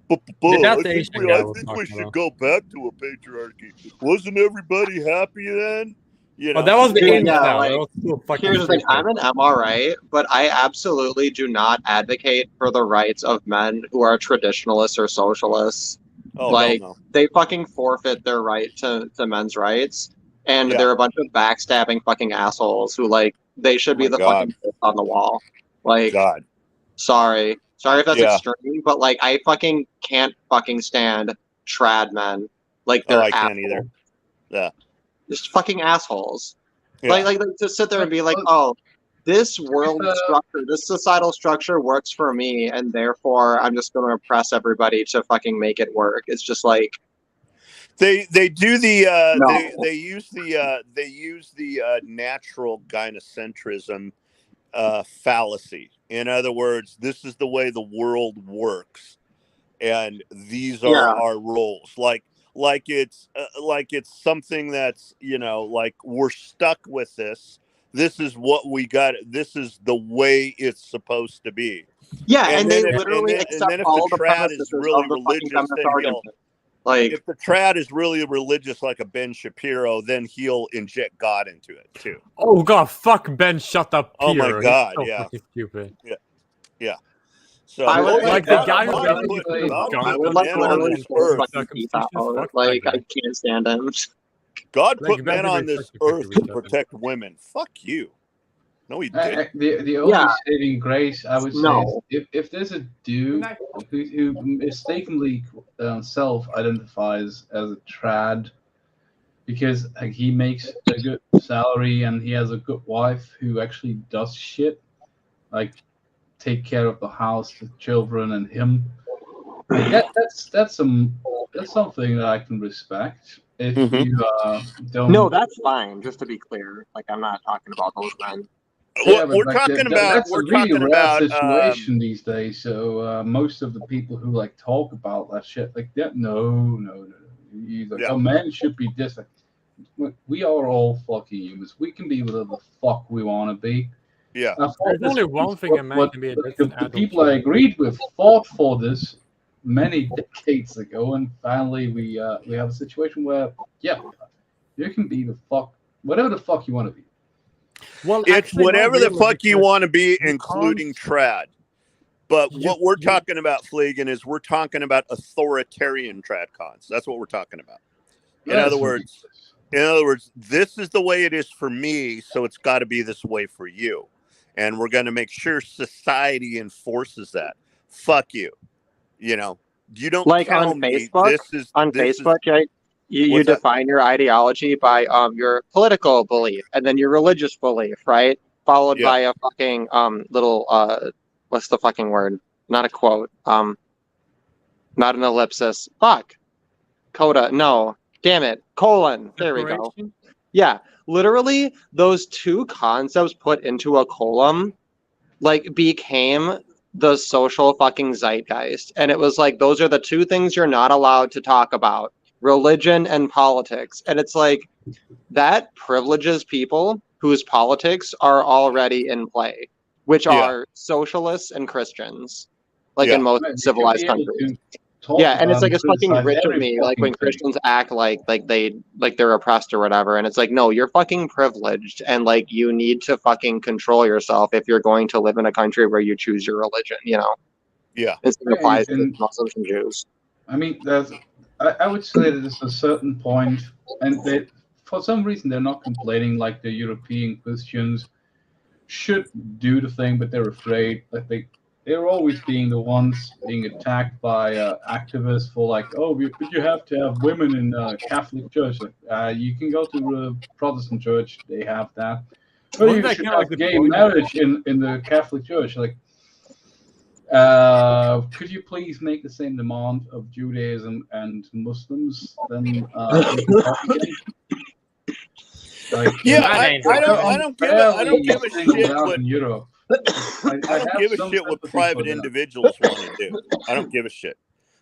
That's the Asian guy I was think we talking should about. go back to a patriarchy. Wasn't everybody happy then? You Oh, know, that was the Dude, yeah, incel. like, That was so fucking here's the thing, stupid. I'm an MRA, but I absolutely do not advocate for the rights of men who are traditionalists or socialists. Oh, Like, hell no. they fucking forfeit their right to men's rights, and Yeah. they're a bunch of backstabbing fucking assholes who, like, they should be my the God. fucking fifth on the wall. Like, God. sorry if that's Yeah. extreme, but like, I fucking can't fucking stand trad men. Like, they're I can't either. assholes. Yeah. Just fucking assholes. Yeah. Like to sit there and be like, oh, this world structure, this societal structure works for me, and therefore I'm just going to oppress everybody to fucking make it work. It's just like they do the No. they use the natural gynocentrism fallacy. In other words, this is the way the world works, and these are Yeah. our roles. Like it's something that's, you know, like we're stuck with this. This is what we got. This is the way it's supposed to be. yeah, and they then literally and accept then if all the the trad premises is really of the fucking religious, feminist then argument. Like, if the trad is really religious like a Ben Shapiro, then he'll inject God into it too. Oh god, fuck Ben, shut up. Oh my Peter. He's God, so yeah. fucking stupid. Yeah. So I would like the guy who God basically put I would like men on literally this pull his earth. fucking teeth out. Fuck Like, that I guy. can't stand him. God Like, put men basically on this fucking earth to retarded. protect women. Fuck you. No, he didn't. The only Yeah. saving grace I would say No. is if there's a dude who mistakenly self-identifies as a trad because like, he makes a good salary and he has a good wife who actually does shit, like take care of the house, the children, and him. Like, that's something that I can respect. If you don't. No, that's fine. Just to be clear, like I'm not talking about those men. Yeah, but we're like, talking about that's we're a really talking rare about situation these days. So most of the people who like talk about that shit like that, no. You like, Yeah. oh, men should be this. Like, we are all fucking humans. We can be whatever the fuck we want to be. yeah. There's only one thing a man can be, and that's an The adult people I human. agreed with fought for this many decades ago, and finally we have a situation where you can be the fuck whatever the fuck you want to be. Well, It's actually, not whatever the really, fuck you because want to be, you including can't- trad. But You- what we're you- talking about, Flagan, is we're talking about authoritarian tradcons. That's what we're talking about. In That's other words, this is the way it is for me, so it's got to be this way for you. And we're going to make sure society enforces that. Fuck you. You know, you don't Like tell on me Facebook, this is right? You What's that? define your ideology by your political belief and then your religious belief, right? Followed Yeah. by a fucking little what's the fucking word? Not a quote. Not an ellipsis. Fuck. Coda. No. Damn it. Colon. There we go. Separation? Yeah. Literally, those two concepts put into a column like became the social fucking zeitgeist. And it was like, those are the two things you're not allowed to talk about. Religion and politics. And it's like, that privileges people whose politics are already in play, which Yeah. are socialists and Christians, like Yeah. in most Man, you should civilized be able countries. to talk Yeah, and it's about like it's fucking criticize rich of every me, like when fucking thing. Christians act like they're oppressed or whatever, and it's like, no, you're fucking privileged, and like you need to fucking control yourself if you're going to live in a country where you choose your religion, you know. Yeah. This Right, applies to and- Muslims and Jews. I mean, I would say that there's a certain point, and they, for some reason, they're not complaining like the European Christians should do the thing, but they're afraid that they they're always being the ones being attacked by activists for like, oh, but you have to have women in Catholic Church. Like, you can go to the Protestant Church; they have that. Oh, Wasn't you that should kind of have like the gay point? marriage in the Catholic Church. Like, could you please make the same demand of Judaism and Muslims? Then we can talk again. Like, Yeah, That ain't I happening. don't give a singled shit out what in Europe. I don't have give a some shit what sympathy private for that. individuals want to do. I don't give a shit.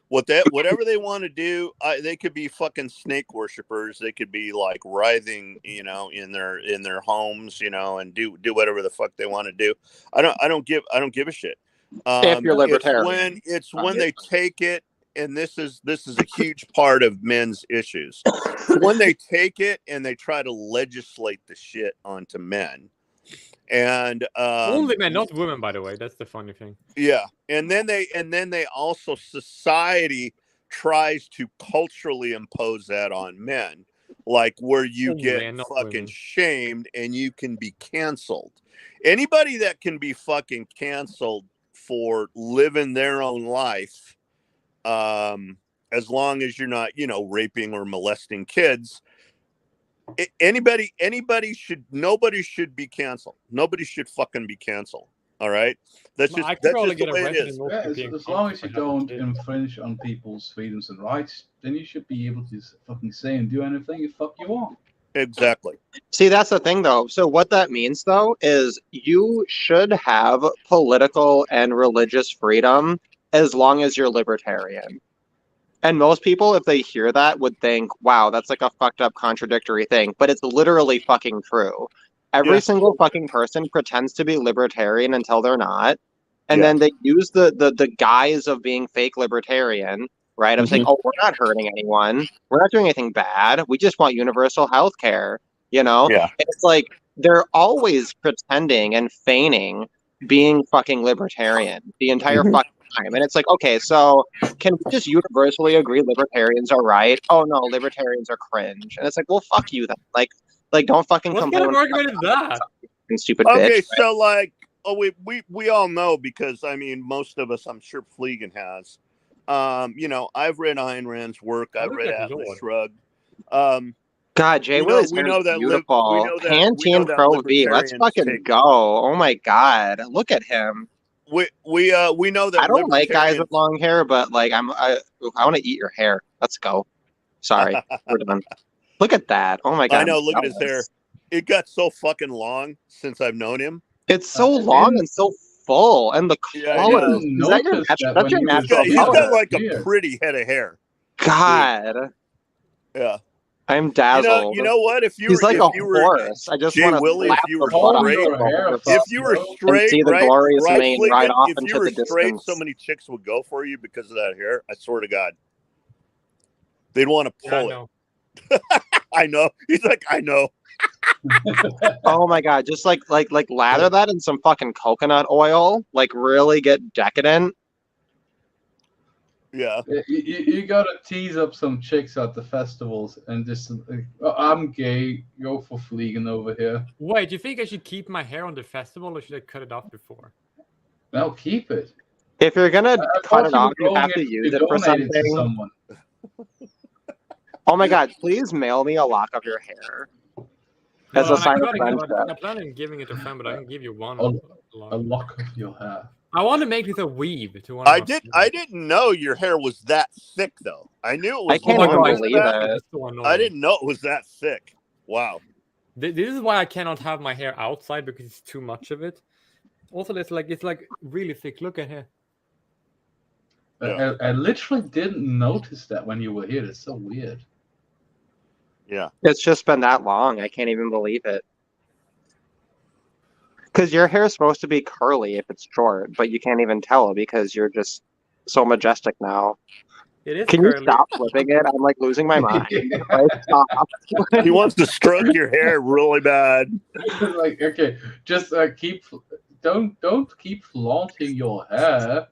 Whatever they want to do, they could be fucking snake worshippers. They could be like writhing, you know, in their homes, you know, and do whatever the fuck they want to do. I don't give a shit. If you're libertarian. It's when they take it, and this is a huge part of men's issues. When they take it and they try to legislate the shit onto men. And Only men, not women, by the way. That's the funny thing. yeah, and then they also, society tries to culturally impose that on men, like where you Only get and not fucking women. shamed and you can be canceled. Anybody that can be fucking canceled for living their own life, as long as you're not, you know, raping or molesting kids. Nobody should be canceled. Nobody should fucking be canceled. All right, that's I could just probably the get way it arrested is. and not be As long as you if I have a don't kid. infringe on people's freedoms and rights, then you should be able to fucking say and do anything the fuck you want. Exactly. See, that's the thing, though. So what that means, though, is you should have political and religious freedom as long as you're libertarian. And most people, if they hear that, would think, wow, that's like a fucked up contradictory thing. But it's literally fucking true. Every single fucking person pretends to be libertarian until they're not. And then they use the guise of being fake libertarian, right? Of saying, oh, we're not hurting anyone. We're not doing anything bad. We just want universal health care, you know? Yeah. And it's like they're always pretending and feigning being fucking libertarian the entire fucking time. And it's like, okay, so can we just universally agree libertarians are right? Oh no, libertarians are cringe. And it's like, well, fuck you then. Like don't fucking What complain. kind of argument is that? Stupid Okay, bitch. so like, we all know, because I mean, most of us, I'm sure Fleegan has. You know, I've read Ayn Rand's work. I've read Atlas Shrugged. God, Jay we Will's know hair is that beautiful. Pantene that Pro V. Let's libertarians fucking take. go. Oh my god, look at him. We know that I don't like guys with libertarians. long hair, but like I want to eat your hair. Let's go. Sorry, we're done. Look at that. Oh my god. I know. Look at his hair. It got so fucking long since I've known him. It's so long and so full, and the color. Is that your that's your natural He's color? got like a pretty head of hair. God. Dude. Yeah. I'm dazzled. You know what? If you He's were, like if a you were, horse. I just Jay want to Willie, slap if you the were butt straight, off if you were and straight, see the right, glorious right, mane Fleegan, ride off if into you were the straight, distance. so many chicks would go for you because of that hair. I swear to God, they'd want to pull it. I know. He's like, I know. Oh my god! Just like lather that in some fucking coconut oil. Like really get decadent. Yeah. You gotta tease up some chicks at the festivals and just like, oh, I'm gay. Go for Fleegan over here. Wait, do you think I should keep my hair on the festival, or should I cut it off before? No, keep it. If you're gonna cut it off, you growing have to it, use you it for donate it to something. someone. Oh my god! Please mail me a lock of your hair as a sign of friendship. I plan on giving it to a friend, but I can give you one. A lock of your hair. I want to make this a weave to one. I didn't know your hair was that thick, though. I knew it was. I can't even believe it. So I didn't know it was that thick. Wow. This is why I cannot have my hair outside, because it's too much of it. Also, it's like really thick. Look at here. I literally didn't notice that when you were here. It's so weird. Yeah. It's just been that long. I can't even believe it. Because your hair is supposed to be curly if it's short, but you can't even tell because you're just so majestic now. It is Can curly. you stop flipping it? I'm like losing my mind. Like, stop. He wants to stroke your hair really bad. Like, okay, just don't keep flaunting your hair.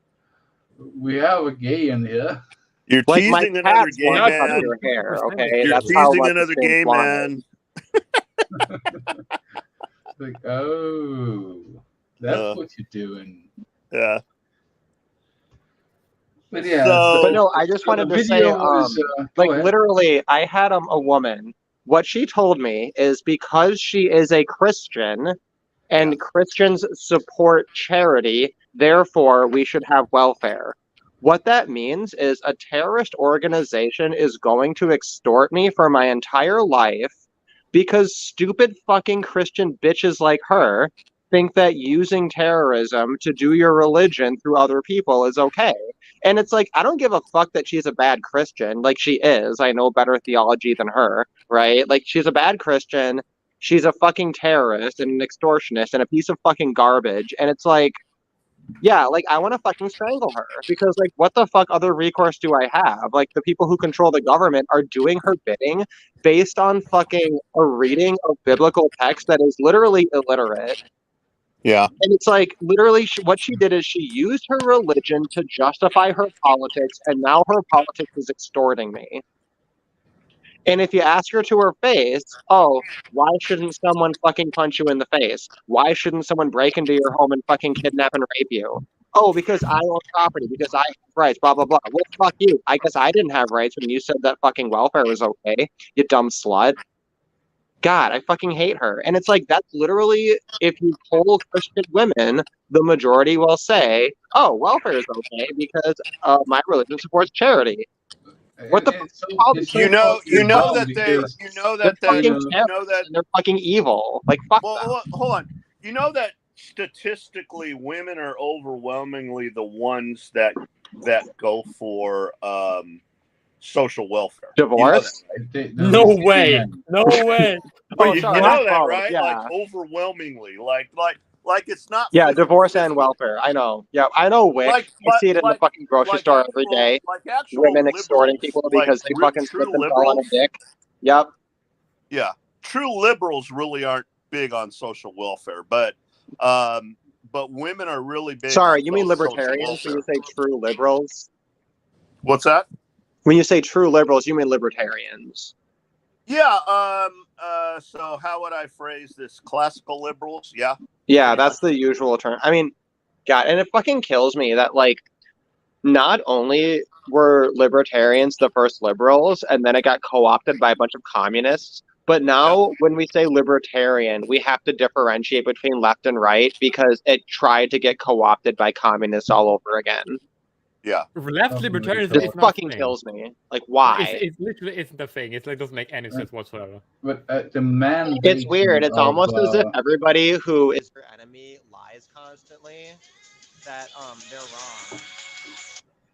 We have a gay in here. You're like teasing my another cats gay want to man. touch your hair, okay? You're That's how teasing much another it's being gay flaunted. man. Like, oh, that's what you're doing. Yeah. But yeah, So- But no, I just so the wanted to say, video is, go like ahead. literally, I had a woman. What she told me is because she is a Christian, and Christians support charity, therefore we should have welfare. What that means is a terrorist organization is going to extort me for my entire life because stupid fucking Christian bitches like her think that using terrorism to do your religion through other people is okay. And it's like, I don't give a fuck that she's a bad Christian. Like, she is. I know better theology than her, right? Like, she's a bad Christian. She's a fucking terrorist and an extortionist and a piece of fucking garbage. And it's like, yeah, like, I want to fucking strangle her because, like, what the fuck other recourse do I have? Like, the people who control the government are doing her bidding based on fucking a reading of biblical text that is literally illiterate. Yeah. And it's like, literally, what she did is she used her religion to justify her politics, and now her politics is extorting me. And if you ask her to her face, oh, why shouldn't someone fucking punch you in the face? Why shouldn't someone break into your home and fucking kidnap and rape you? Oh, because I own property, because I have rights, blah, blah, blah. Well, fuck you. I guess I didn't have rights when you said that fucking welfare was okay, you dumb slut. God, I fucking hate her. And it's like, that's literally, if you poll Christian women, the majority will say, oh, welfare is okay because my religion supports charity. What the fuck? You know that They're fucking evil. Like, fuck well, hold on. You know that statistically, women are overwhelmingly the ones that go for social welfare. Divorce? No way. No way. But you sorry. know that, Oh, right? yeah. Like overwhelmingly, like it's not. Yeah, divorce and welfare. I know. Yeah, I know WIC. I see it in the fucking grocery store every day. Women extorting people because they fucking slip and fall on a dick. Yep. Yeah, true liberals really aren't big on social welfare, but women are really big. Sorry, on you mean social libertarians when you welfare. say true liberals? What's that? When you say true liberals, you mean libertarians. Yeah. So how would I phrase this? Classical liberals? Yeah. Yeah, that's the usual term. I mean, God, and it fucking kills me that, like, not only were libertarians the first liberals, and then it got co-opted by a bunch of communists, but now when we say libertarian, we have to differentiate between left and right because it tried to get co-opted by communists all over again. Yeah. Left libertarianism This is not fucking a thing. kills me. Like, why? It's literally isn't a thing. It's like doesn't make any sense whatsoever. But the man. It's weird. It's almost as if everybody who is your enemy lies constantly. That they're wrong.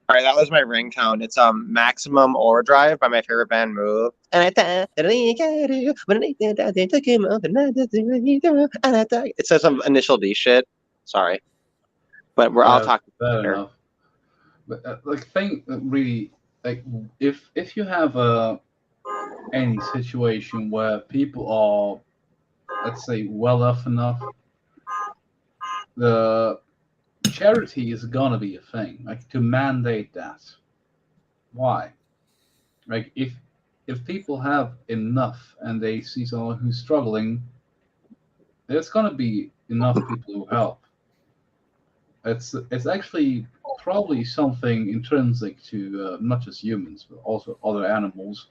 All right, that was my ringtone. It's Maximum Overdrive by my favorite band, Move. And I thought it says some Initial D shit. Sorry, but I'll talk later. Enough. But like, think really, like, if you have any situation where people are, let's say, well off enough, the charity is gonna be a thing. Like, to mandate that. Why? Like, if people have enough and they see someone who's struggling, there's gonna be enough people who help. It's actually probably something intrinsic to not just humans but also other animals.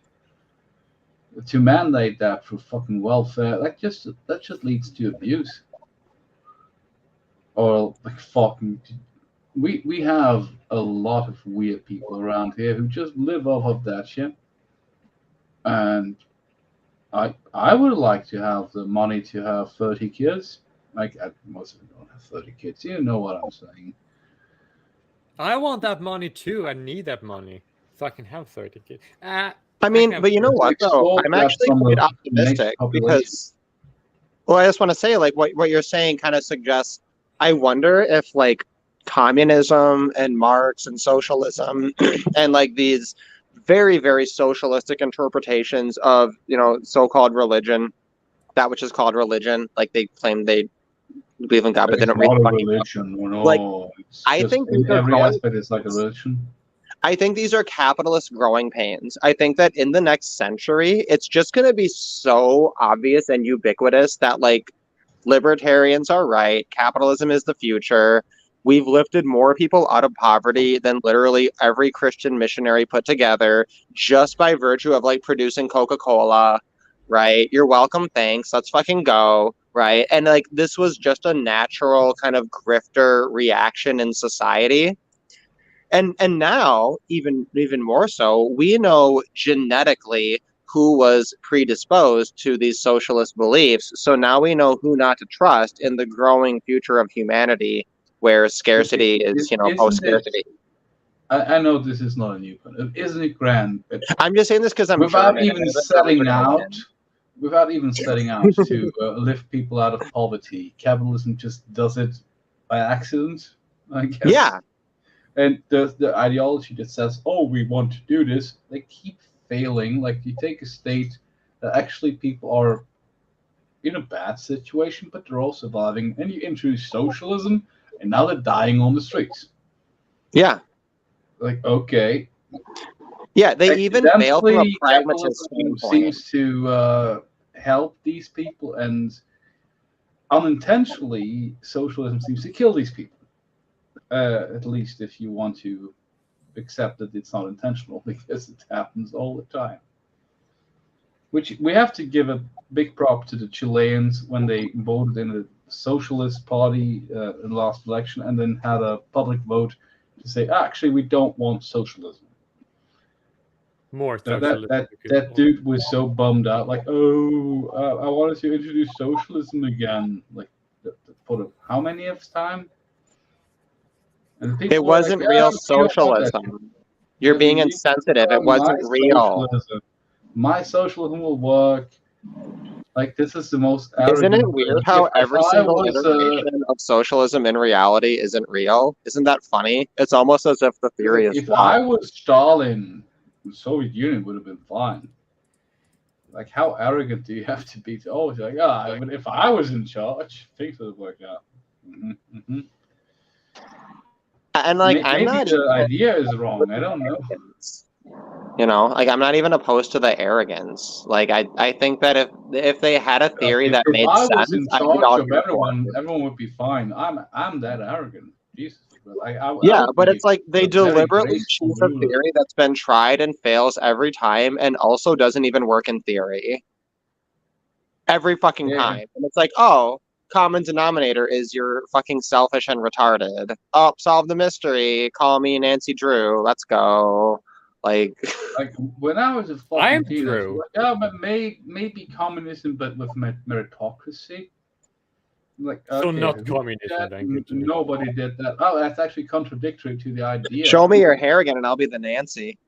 To mandate that for fucking welfare, that just leads to abuse. Or like fucking, we have a lot of weird people around here who just live off of that shit. And I would like to have the money to have 30 kids. Like, most of them don't have 30 kids. You know what I'm saying. I want that money too. I need that money so I can have 30 kids. I mean, but you know what, though? I'm actually quite optimistic because, well, I just want to say, like, what you're saying kind of suggests, I wonder if, like, communism and Marx and socialism and, like, these very, very socialistic interpretations of, you know, so-called religion, that which is called religion, like, they claim they believe in God, but they don't read the fucking religion. No, like, I think these are every aspect is like a religion. I think these are capitalist growing pains. I think that in the next century, it's just going to be so obvious and ubiquitous that, like, libertarians are right, capitalism is the future, We've lifted more people out of poverty than literally every Christian missionary put together just by virtue of like producing Coca-Cola, right? You're welcome, thanks. Let's fucking go, right? And like this was just a natural kind of grifter reaction in society. And now, even more so, we know genetically who was predisposed to these socialist beliefs. So now we know who not to trust in the growing future of humanity, where scarcity is, post-scarcity. I know this is not a new one. Isn't it grand? I'm just saying this because I'm without German, even setting out to lift people out of poverty. Capitalism just does it by accident, I guess. Yeah. And the ideology that says, "Oh, we want to do this," they keep failing. Like you take a state that actually people are in a bad situation, but they're all surviving, and you introduce socialism, and now they're dying on the streets. Yeah. Like, okay. Yeah, they even fail from a pragmatist capitalism standpoint. seems to help these people, and unintentionally, socialism seems to kill these people. At least if you want to accept that it's not intentional, because it happens all the time. Which we have to give a big prop to the Chileans when they voted in the Socialist Party in the last election, and then had a public vote to say, actually, we don't want socialism. More socialism. That dude was so bummed out, like, oh, I wanted to introduce socialism again, like for the how many of time? And it wasn't like, real socialism. You're being insensitive. It wasn't real. My socialism will work. Like, this is the most Isn't arrogant it weird thing. how If every I single was, iteration of socialism in reality isn't real? Isn't that funny? It's almost as if the theory is if flawed. I was Stalin, the Soviet Union would have been fine. Like, how arrogant do you have to be to always like, but if I was in charge, things would have worked out. And like, I'm maybe not the idea is wrong. I don't know. Like, I'm not even opposed to the arrogance. Like, I think that if they had a theory that made If I sense, was in I'd be charge all of here for it. everyone would be fine. I'm that arrogant. Jesus. Yeah, but it's like they a very deliberately graceful choose a ruler. theory that's been tried and fails every time, and also doesn't even work in theory. Every fucking time. And it's like, oh, common denominator is you're fucking selfish and retarded. Oh, solve the mystery. Call me Nancy Drew. Let's go. Like when I was a I'm fucking teenager, Drew. like, but maybe communism, but with meritocracy. Like, So okay, not who did communism, that? then. Nobody did that. Oh, that's actually contradictory to the idea. show me your hair again and I'll be the Nancy.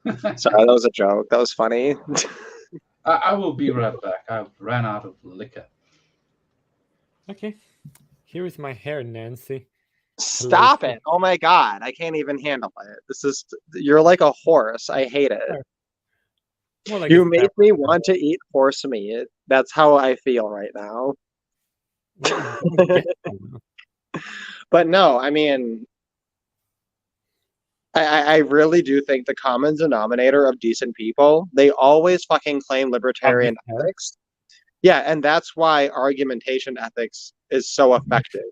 Sorry, that was a joke. That was funny. I will be right back. I ran out of liquor. Okay. Here is my hair, Nancy. Stop it. Oh my god. I can't even handle it. You're like a horse. I hate it. Like you make me want to eat horse meat. That's how I feel right now. But no, I mean, I really do think the common denominator of decent people, they always fucking claim libertarian ethics. Yeah, and that's why argumentation ethics is so effective.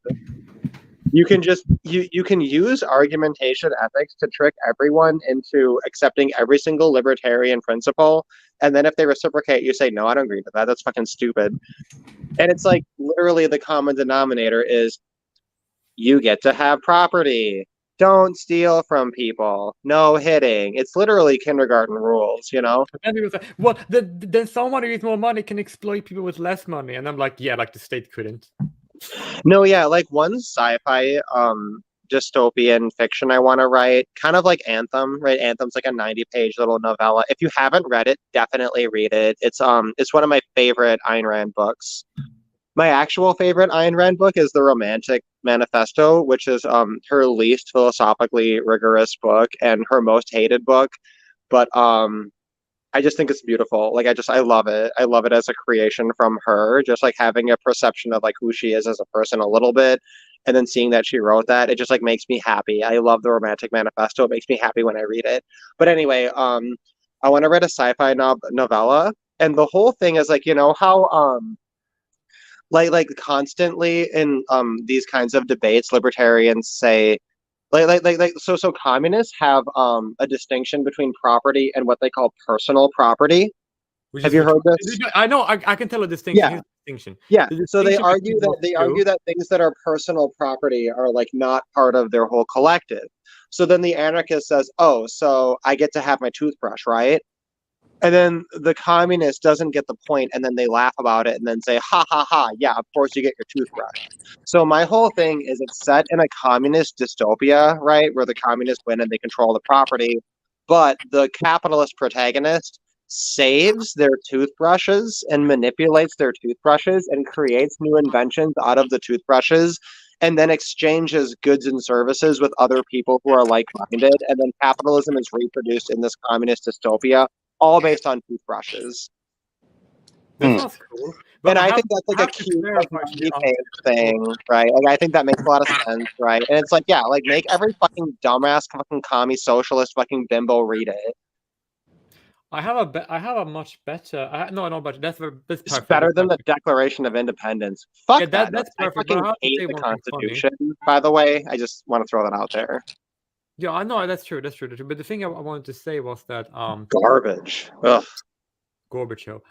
You can just you can use argumentation ethics to trick everyone into accepting every single libertarian principle, and then if they reciprocate, you say, no, I don't agree with that. That's fucking stupid. And it's like literally the common denominator is you get to have property. Don't steal from people. No hitting. It's literally kindergarten rules, you know? And then people say, well, then somebody with more money can exploit people with less money. And I'm like, yeah, like the state couldn't. No, yeah, like one sci-fi dystopian fiction I want to write, kind of like Anthem, right? Anthem's like a 90-page little novella. If you haven't read it, definitely read it. It's one of my favorite Ayn Rand books. My actual favorite Ayn Rand book is The Romantic Manifesto, which is her least philosophically rigorous book and her most hated book. But I just think it's beautiful. Like I love it. I love it as a creation from her, just like having a perception of like who she is as a person a little bit. And then seeing that she wrote that, it just like makes me happy. I love The Romantic Manifesto. It makes me happy when I read it. But anyway, I want to write a sci-fi novella. And the whole thing is like, you know how like constantly in these kinds of debates, libertarians say so communists have a distinction between property and what they call personal property. Which Have is you which heard one? this? I know. I can tell a distinction. Yeah. Here's the distinction. Yeah. The So they distinction argue between that those two. things that are personal property are like not part of their whole collective. So then the anarchist says, "Oh, so I get to have my toothbrush, right?" And then the communist doesn't get the point, and then they laugh about it and then say, "Ha ha ha, yeah, of course you get your toothbrush." So my whole thing is it's set in a communist dystopia, right, where the communists win and they control the property, but the capitalist protagonist saves their toothbrushes and manipulates their toothbrushes and creates new inventions out of the toothbrushes and then exchanges goods and services with other people who are like-minded, and then capitalism is reproduced in this communist dystopia, all based on toothbrushes. That sounds cool. But And I think that's like a have to cute, like, clarify to the money thing, right? Like, I think that makes a lot of sense, right? And it's like, yeah, like, make every fucking dumbass fucking commie socialist fucking bimbo read it. I have a much better. No, but that's It's perfect. better than the Declaration of Independence. Fuck Yeah, that. that's I perfect. But fucking I have to hate say the one thing funny. Constitution, by the way. I just want to throw that out there. Yeah, I know that's true. That's true. But the thing I wanted to say was that Garbage. Ugh. Gorbachev.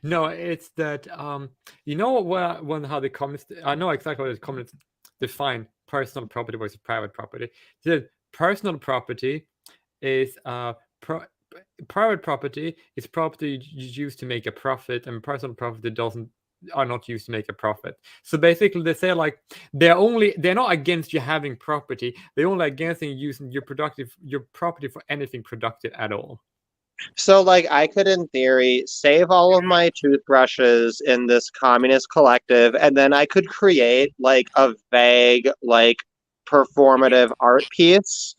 No, it's that you know how the communists. I know exactly what the communists define personal property versus private property. The personal property is private property is property used to make a profit, and personal property are not used to make a profit. So basically, they say like they're not against you having property. They're only against you using your property for anything productive at all. So, like, I could, in theory, save all of my toothbrushes in this communist collective, and then I could create, like, a vague, like, performative art piece.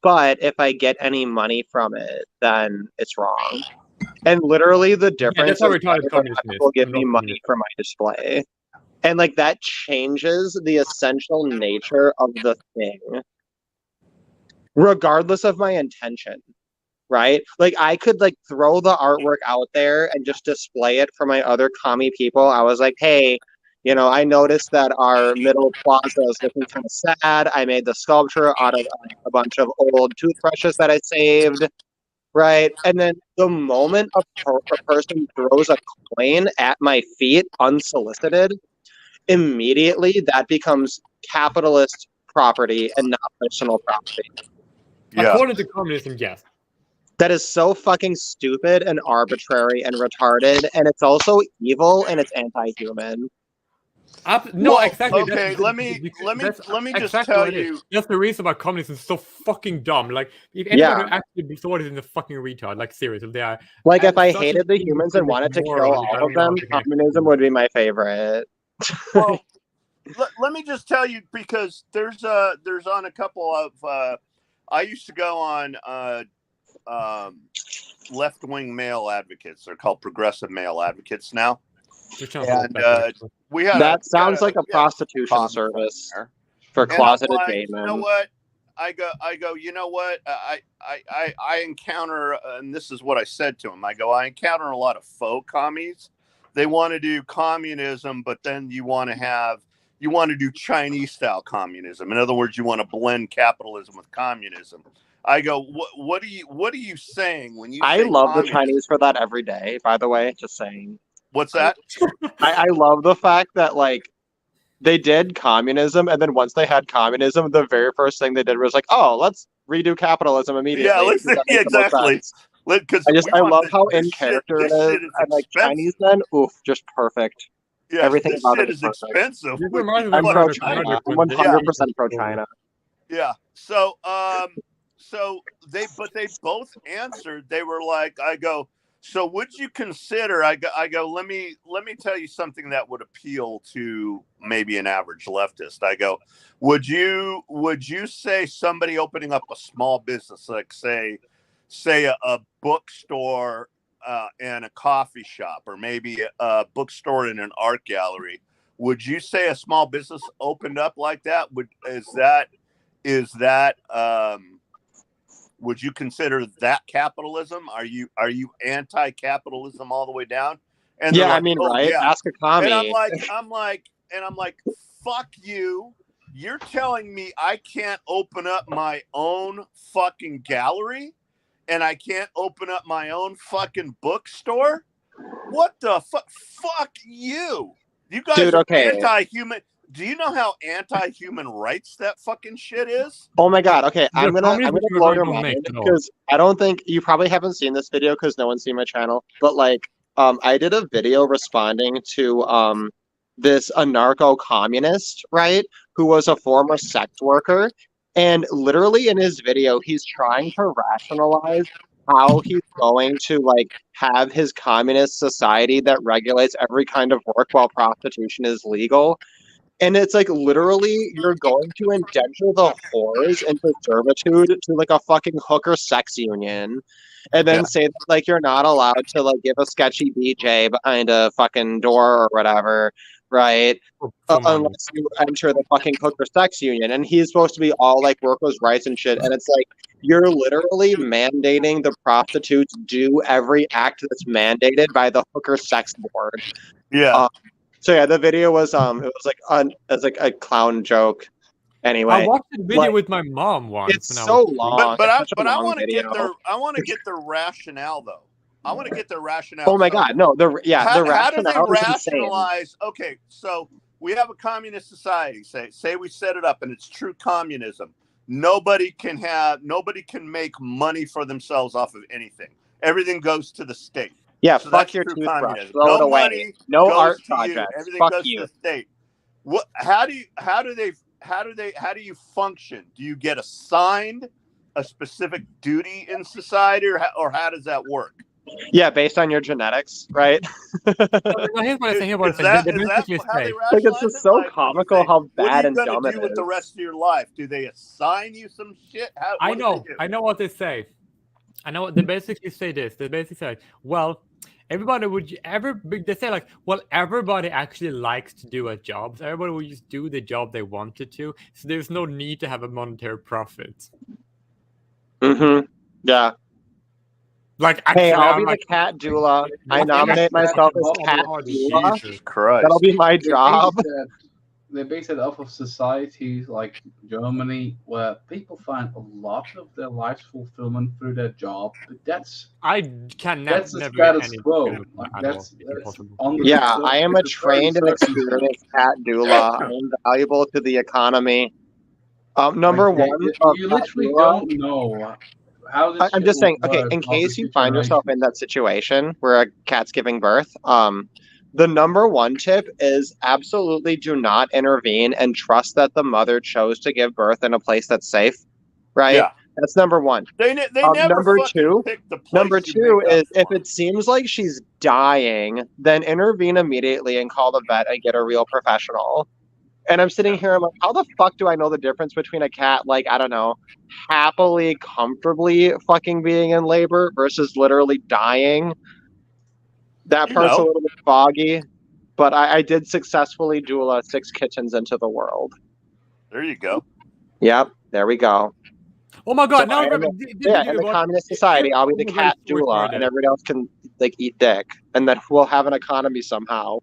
But if I get any money from it, then it's wrong. And literally, the difference that's how is retarded whether communism is. people give I'm me not money communist. for my display. And, like, that changes the essential nature of the thing, regardless of my intention. Right? Like, I could like throw the artwork out there and just display it for my other commie people. I was like, hey, I noticed that our middle plaza is looking kind of sad. I made the sculpture out of a bunch of old toothbrushes that I saved. Right? And then the moment a person throws a coin at my feet unsolicited, immediately that becomes capitalist property and not personal property. Yeah. According to communism, yes. That is so fucking stupid and arbitrary and retarded, and it's also evil and it's anti-human. No, Well, exactly. okay, let me just tell you. That's the reason why communism is so fucking dumb. Like, if anyone Yeah. actually thought it in a fucking retard, like seriously, they are. Like, if I such hated the humans and wanted to kill all of them, communism would be my favorite. Well, let me just tell you, because there's on a couple of I used to go on left-wing male advocates. They're called progressive male advocates now. And we had that sounds like a prostitution service for closeted gay men. You know what? I go. You know what? I encounter, and this is what I said to him. I go, I encounter a lot of faux commies. They want to do communism, but then you want to do Chinese style communism. In other words, you want to blend capitalism with communism. I go, what are you saying when you? I say love communism? the Chinese for that every day. By the way, just saying. What's that? I love the fact that like they did communism, and then once they had communism, the very first thing they did was like, oh, let's redo capitalism immediately. Yeah, exactly. I love how in character it is, and like Chinese men, oof, just perfect. Yeah, everything this about shit it is perfect. expensive. I'm pro China. I'm 100% pro China. Yeah. So they both answered. They were like, I go, so would you consider, I go, let me tell you something that would appeal to maybe an average leftist. I go, would you say somebody opening up a small business, like say a bookstore and a coffee shop, or maybe a bookstore and an art gallery, would you say a small business opened up like that? Would you consider that capitalism? Are you anti-capitalism all the way down? And Yeah, they're I like, mean, oh right? yeah. Ask a And I'm commie. like, fuck you. You're telling me I can't open up my own fucking gallery and I can't open up my own fucking bookstore? What the fuck? Fuck you. You guys Dude, are okay. anti-human. Do you know how anti-human rights that fucking shit is? Oh my god. Okay, I'm gonna communists blow really your don't make mind it all. because I don't think you probably haven't seen this video because no one's seen my channel. But like, I did a video responding to this anarcho-communist, right, who was a former sex worker, and literally in his video, he's trying to rationalize how he's going to like have his communist society that regulates every kind of work while prostitution is legal. And it's like literally you're going to indenture the whores into servitude to like a fucking hooker sex union and then say that, like you're not allowed to like give a sketchy BJ behind a fucking door or whatever, right? Unless you enter the fucking hooker sex union. And he's supposed to be all like workers' rights and shit. And it's like you're literally mandating the prostitutes do every act that's mandated by the hooker sex board. Yeah. So yeah, the video was it was like a clown joke. Anyway, I watched the video like, with my mom once. it's when I so was long. But I It's such a long want to get video. their rationale though. I want to get their rationale. Oh my So god, no, the how do they rationale is insane. rationalize? Okay, so we have a communist society. Say we set it up and it's true communism. Nobody can make money for themselves off of anything. Everything goes to the state. Yeah, So fuck that's your true toothbrush. communism. Throw it No away. money No goes art to you. projects. Everything Fuck goes you. to the state. What? How do you function? Do you get assigned a specific duty in society, or how does that work? Yeah, based on your genetics, right? Here's what I think. Is that how they Like, rationalize it's just it? so Like, comical how what are bad you and gonna dumb it do with the is. rest of your life? Do they assign you some shit? I know what they say. I know what they basically say. They basically say, well, they say like, well, everybody actually likes to do a job. So everybody will just do the job they wanted to. So there's no need to have a monetary profit. Mm-hmm. Yeah. Like, hey, actually, I'll I'm be like, the cat doula. I nominate myself as cat doula. Jesus Christ. That'll be my job. They base it off of societies like Germany, where people find a lot of their life's fulfillment through their job. But that's never the get status any quo. fulfillment from Like, animals. that's Impossible. on the Yeah, sur- I am it's a very trained and certain experienced cat doula. I am valuable to the economy. Number Like, one, you cat literally doula. don't know how this I'm shit just will saying, okay, work in after case you two find yourself generations. in that situation where a cat's giving birth, the number one tip is absolutely do not intervene and trust that the mother chose to give birth in a place that's safe, right? Yeah. That's number one. They never number fucking two, pick the place number you two make up is if it seems like she's dying, then intervene immediately and call the vet and get a real professional. And I'm sitting here, I'm like, how the fuck do I know the difference between a cat, like, I don't know, happily, comfortably fucking being in labor versus literally dying? That part's a little bit foggy, but I did successfully doula 6 kittens into the world. There you go. Yep, there we go. Oh my god! So Now in remember, the communist society, I'll be the cat doula, and everybody else can like eat dick, and then we'll have an economy somehow.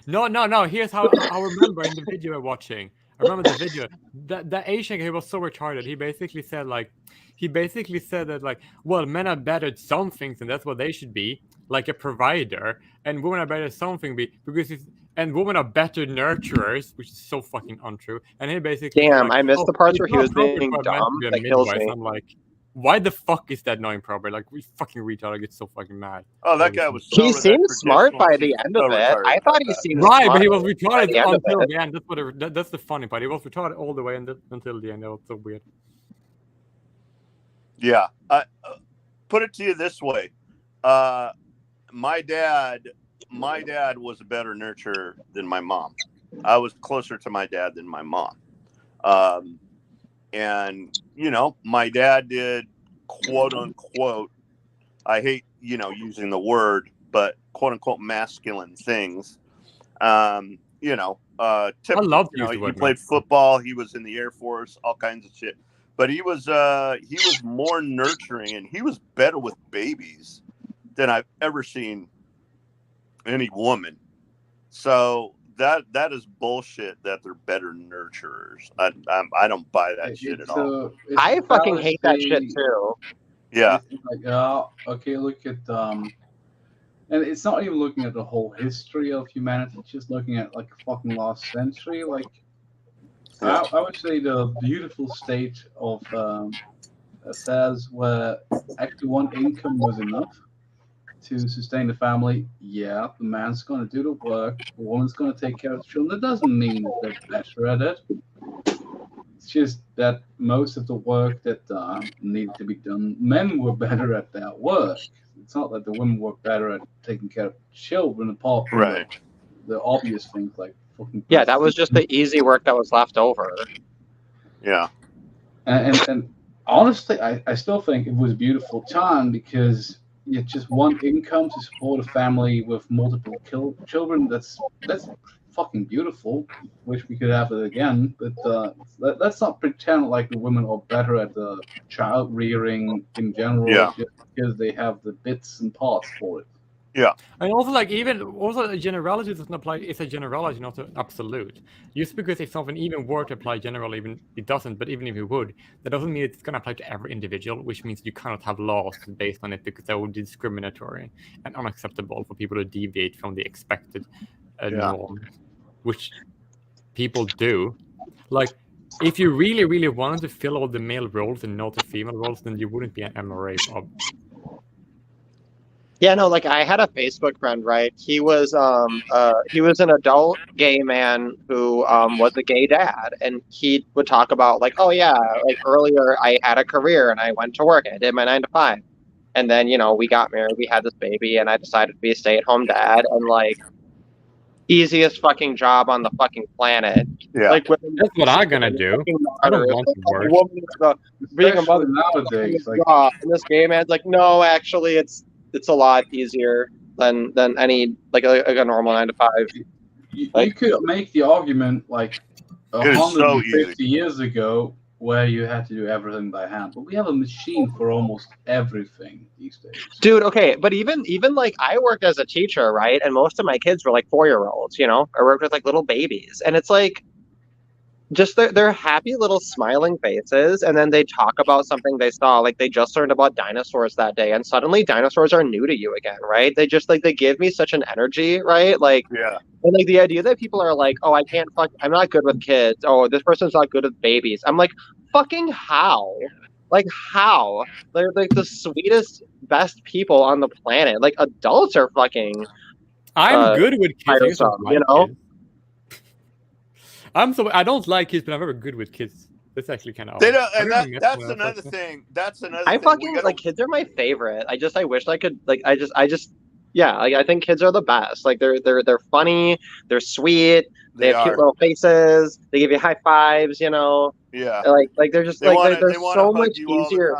No. Here's how I remember in the video we're watching. I remember the video. That Asian guy, he was so retarded. He basically said that like, well, men are better at some things, and that's what they should be, like a provider, and women are better at something and women are better nurturers, which is so fucking untrue. And he basically Damn, said, like, I missed the parts it's where he not was appropriate being for a man to dumb. be a That kills midwife. me. I'm like, why the fuck is that not appropriate? Like, we fucking retard. I get so fucking mad. Oh, that guy was He seemed smart by the end of it. I thought he seemed right, smart but he was by retarded the end of until it. the end. That's the funny part. He was retarded all the way until the end. That was so weird. Yeah, put it to you this way: my dad was a better nurturer than my mom. I was closer to my dad than my mom, and my dad did quote unquote. I hate using the word, but quote unquote masculine things. Typically, I love to use the he word played football. He was in the Air Force, all kinds of shit. But he was more nurturing, and he was better with babies than I've ever seen any woman. So that is bullshit that they're better nurturers. I don't buy that shit at all. I fucking hate that shit too. Yeah. It's like, okay, look at and it's not even looking at the whole history of humanity, just looking at like fucking last century. Like, I would say the beautiful state of affairs where actually one income was enough to sustain the family. Yeah, the man's going to do the work, the woman's going to take care of the children. That doesn't mean that they're better at it. It's just that most of the work that needed to be done, men were better at that work. It's not that the women were better at taking care of children, apart from the obvious things like fucking. Yeah, that was just the easy work that was left over. Yeah. And honestly, I still think it was a beautiful time because it's just one income to support a family with multiple children. That's fucking beautiful. Wish we could have it again, but let's not pretend like the women are better at the child rearing in general just because they have the bits and parts for it. Yeah. And also, like, even also a generality doesn't apply. It's a generality, not an absolute. Just because if something even were to apply generally, even it doesn't. But even if it would, that doesn't mean it's going to apply to every individual. Which means you cannot have laws based on it because that would be discriminatory and unacceptable for people to deviate from the expected norm, which people do. Like, if you really, really wanted to fill all the male roles and not the female roles, then you wouldn't be an MRA. Yeah, no, like I had a Facebook friend, right? He was an adult gay man who was a gay dad, and he would talk about like, oh yeah, like earlier I had a career and I went to work, I did my 9 to 5. And then, we got married, we had this baby, and I decided to be a stay-at-home dad, and like easiest fucking job on the fucking planet. Yeah. Like that's what I'm gonna do. I don't want to work. Being a mother nowadays, like, and this gay man's like, no, actually it's a lot easier than any like a normal 9 to 5. You could make the argument like 150 years ago where you had to do everything by hand, but we have a machine for almost everything these days. Dude, okay, but even like I worked as a teacher, right? And most of my kids were like 4-year-olds, I worked with like little babies, and it's like just they're happy little smiling faces, and then they talk about something they saw, like they just learned about dinosaurs that day, and suddenly dinosaurs are new to you again, right? They just like they give me such an energy, right? Like, and like the idea that people are like, oh, I'm not good with kids. Oh, this person's not good with babies. I'm like, fucking how? Like how? They're like the sweetest, best people on the planet. Like adults are fucking. I'm good with kids. I don't like kids, but I'm very good with kids. That's actually kind of. They don't, and that's another thing. That's another. I fucking like kids are my favorite. I wish I could like. Yeah. Like I think kids are the best. Like they're funny. They're sweet. They have cute little faces. They give you high fives. Yeah. Like they're just they're so much easier.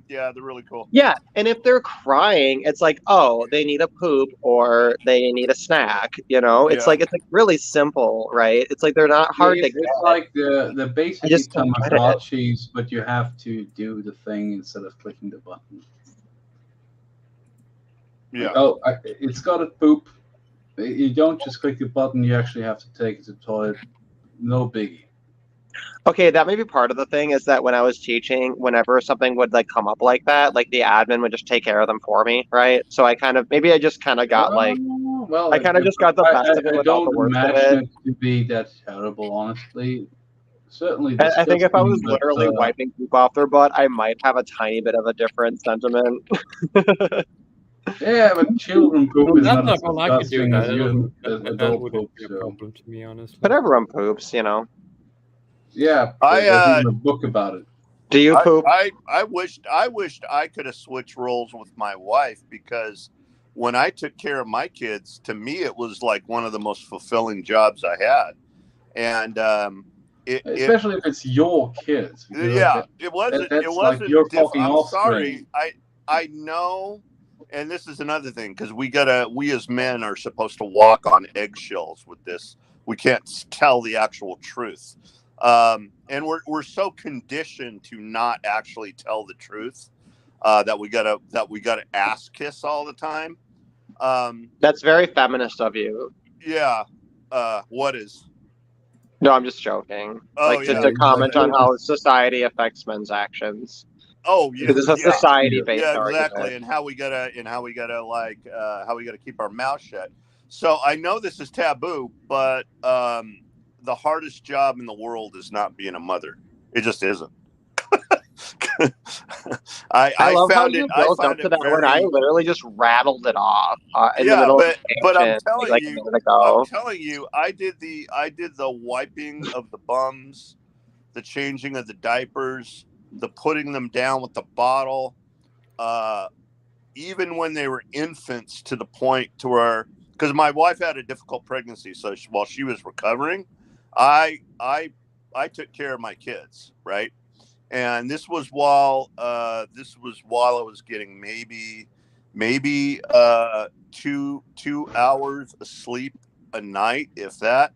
Yeah, they're really cool. Yeah, and if they're crying, it's like, oh, they need a poop or they need a snack. It's like really simple, right? It's like they're not hard to get. It's like the basic Tamagotchis, but you have to do the thing instead of clicking the button. Yeah. Like, it's got a poop. You don't just click the button. You actually have to take it to the toilet. No biggie. Okay, that may be part of the thing is that when I was teaching, whenever something would like come up like that, like the admin would just take care of them for me, right? So I kind of got like, I kind of just got the best of it without the worst of it. To be that terrible, honestly. Certainly. I think if I was literally wiping poop off their butt, I might have a tiny bit of a different sentiment. Yeah, but children poop is not as disgusting as adult poop. Be a problem to me, honestly. But everyone poops, Yeah, there's even a book about it. Do you poop? I wished I could have switched roles with my wife, because when I took care of my kids, to me it was like one of the most fulfilling jobs I had, and especially if it's your kids. Yeah, it wasn't. It wasn't. Like your fucking I'm offspring. sorry. I know. And this is another thing, because we as men are supposed to walk on eggshells with this. We can't tell the actual truth, and we're so conditioned to not actually tell the truth that we gotta ass kiss all the time. That's very feminist of you. Yeah. What is? No, I'm just joking. Oh, Like yeah. to comment on how society affects men's actions. Oh, yeah. Because it's a society-based Yeah, argument. exactly. And how we gotta like how we gotta keep our mouth shut. So I know this is taboo, but the hardest job in the world is not being a mother. It just isn't. I love how found you it. I built up found to it that when I very. literally just rattled it off in the Yeah, middle of the but I'm tangent, telling like a you, minute ago. I did the wiping of the bums, the changing of the diapers, the putting them down with the bottle, even when they were infants, to the point to where, because my wife had a difficult pregnancy, so while she was recovering, I took care of my kids, right? And this was while I was getting maybe 2 hours of sleep a night, if that.